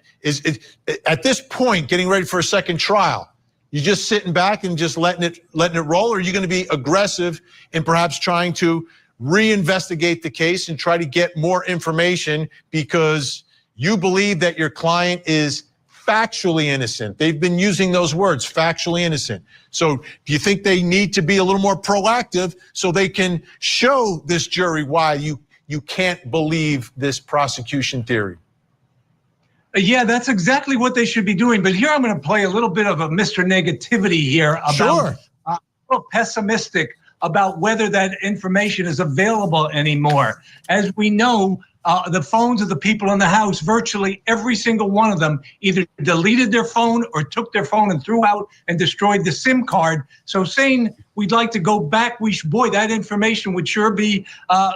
at this point, getting ready for a second trial, you just sitting back and just letting it roll, or are you going to be aggressive in perhaps trying to reinvestigate the case and try to get more information because you believe that your client is factually innocent? They've been using those words, factually innocent. So do you think they need to be a little more proactive so they can show this jury why you can't believe this prosecution theory? Yeah, that's exactly what they should be doing. But here I'm going to play a little bit of a Mr. Negativity here about sure. A little pessimistic about whether that information is available anymore. As we know, the phones of the people in the house, virtually every single one of them either deleted their phone or took their phone and threw out and destroyed the SIM card. So saying we'd like to go back, that information would sure be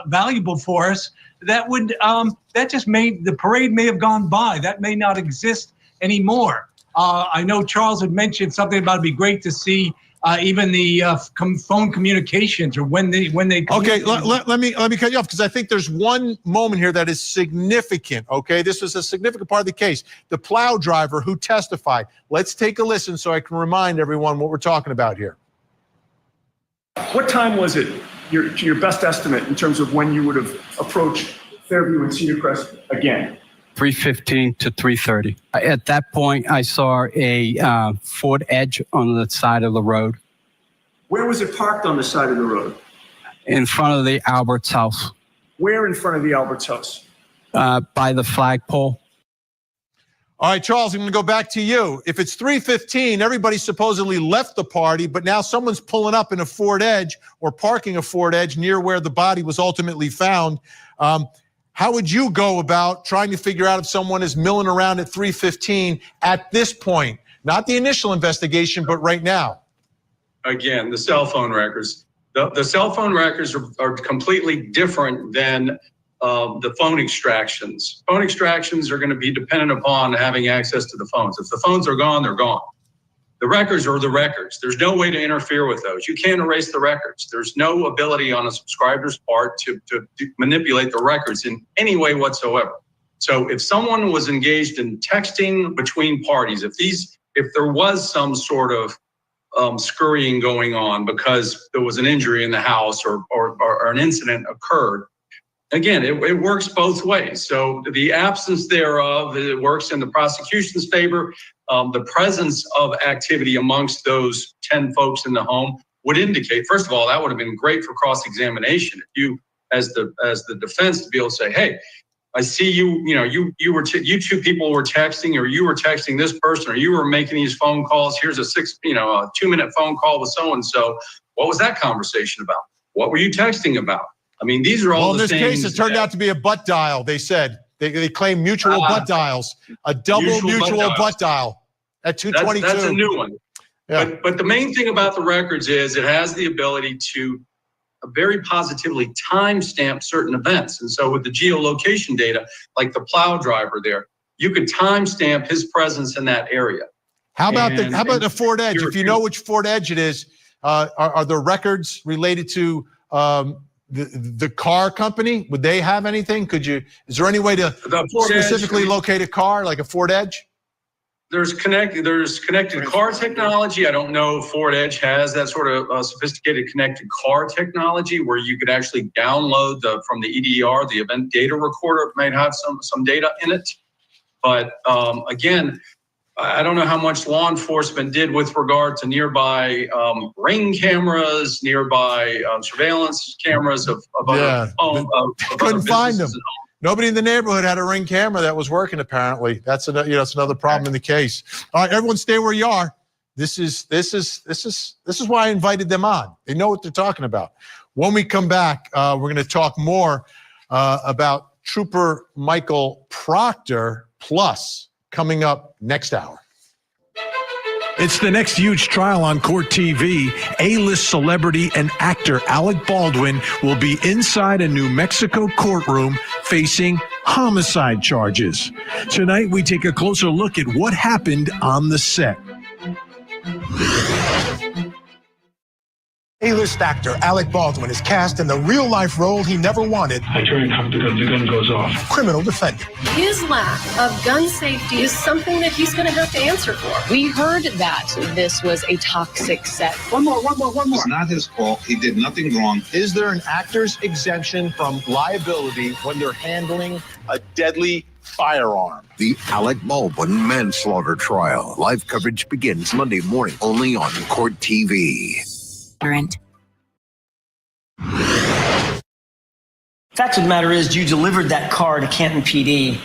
valuable for us. That would the parade may have gone by. That may not exist anymore. I know Charles had mentioned something about it'd be great to see even the phone communications or when they. Okay, let me cut you off because I think there's one moment here that is significant. Okay, this was a significant part of the case. The plow driver who testified. Let's take a listen so I can remind everyone what we're talking about here. What time was it, to your best estimate, in terms of when you would have approached Fairview and Cedar Crest again? 3:15 to 3:30. At that point, I saw a Ford Edge on the side of the road. Where was it parked on the side of the road? In front of the Albert's house. Where in front of the Albert's house? By the flagpole. All right, Charles, I'm going to go back to you. If it's 3:15, everybody supposedly left the party, but now someone's pulling up in a Ford Edge or parking a Ford Edge near where the body was ultimately found. How would you go about trying to figure out if someone is milling around at 3:15 at this point? Not the initial investigation, but right now. Again, the cell phone records. The cell phone records are completely different than the phone extractions. Phone extractions are going to be dependent upon having access to the phones. If the phones are gone, they're gone. The records are the records. There's no way to interfere with those. You can't erase the records. There's no ability on a subscriber's part to manipulate the records in any way whatsoever. So if someone was engaged in texting between parties, if there was some sort of scurrying going on because there was an injury in the house or an incident occurred, again, it works both ways. So the absence thereof, it works in the prosecution's favor. The presence of activity amongst those 10 folks in the home would indicate, first of all, that would have been great for cross-examination. If you, as the defense, to be able to say, hey, I see you two people were texting, or you were texting this person, or you were making these phone calls. Here's a 2-minute phone call with so-and-so. What was that conversation about? What were you texting about? I mean, these are all the things. In this case, it turned out to be a butt dial. They said they claim mutual butt dials, a double mutual butt dial at 222. That's a new one. Yeah. But the main thing about the records is it has the ability to very positively timestamp certain events. And so with the geolocation data, like the plow driver there, you could timestamp his presence in that area. How about the Ford Edge? If you know which Ford Edge it is, are there records related to the car company, would they have anything? Is there any way to specifically locate a car like a Ford Edge? There's connected car technology. I don't know if Ford Edge has that sort of sophisticated connected car technology where you could actually download from the EDR, the event data recorder. It might have some data in it. But again, I don't know how much law enforcement did with regard to nearby ring cameras, nearby surveillance cameras of other homes. Couldn't find them. Nobody in the neighborhood had a ring camera that was working. Apparently, that's another problem in the case. All right, everyone, stay where you are. This is why I invited them on. They know what they're talking about. When we come back, we're going to talk more about Trooper Michael Proctor Plus coming up next hour. It's the next huge trial on Court TV. A-list celebrity and actor Alec Baldwin will be inside a New Mexico courtroom facing homicide charges. Tonight, we take a closer look at what happened on the set. A-list actor Alec Baldwin is cast in the real-life role he never wanted. I turn and the gun goes off. Criminal defendant. His lack of gun safety is something that he's going to have to answer for. We heard that this was a toxic set. One more. It's not his fault. He did nothing wrong. Is there an actor's exemption from liability when they're handling a deadly firearm? The Alec Baldwin manslaughter trial. Live coverage begins Monday morning only on Court TV. Fact of the matter is, you delivered that car to Canton PD,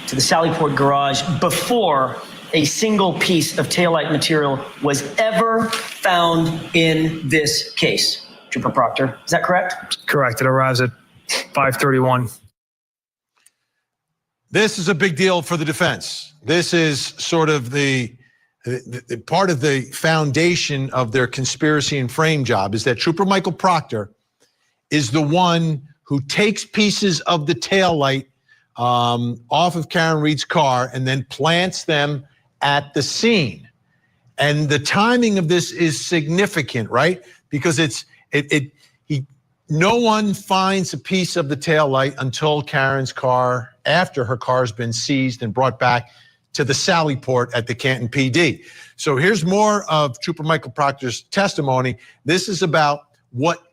to the Sallyport garage, before a single piece of taillight material was ever found in this case. Trooper Proctor, is that correct? Correct. It arrives at 5:31. This is a big deal for the defense. This is sort of the part of the foundation of their conspiracy and frame job is that Trooper Michael Proctor is the one who takes pieces of the taillight off of Karen Reed's car and then plants them at the scene. And the timing of this is significant, right? Because no one finds a piece of the taillight until Karen's car, after her car's been seized and brought back to the Sallyport at the Canton PD. So here's more of Trooper Michael Proctor's testimony. This is about what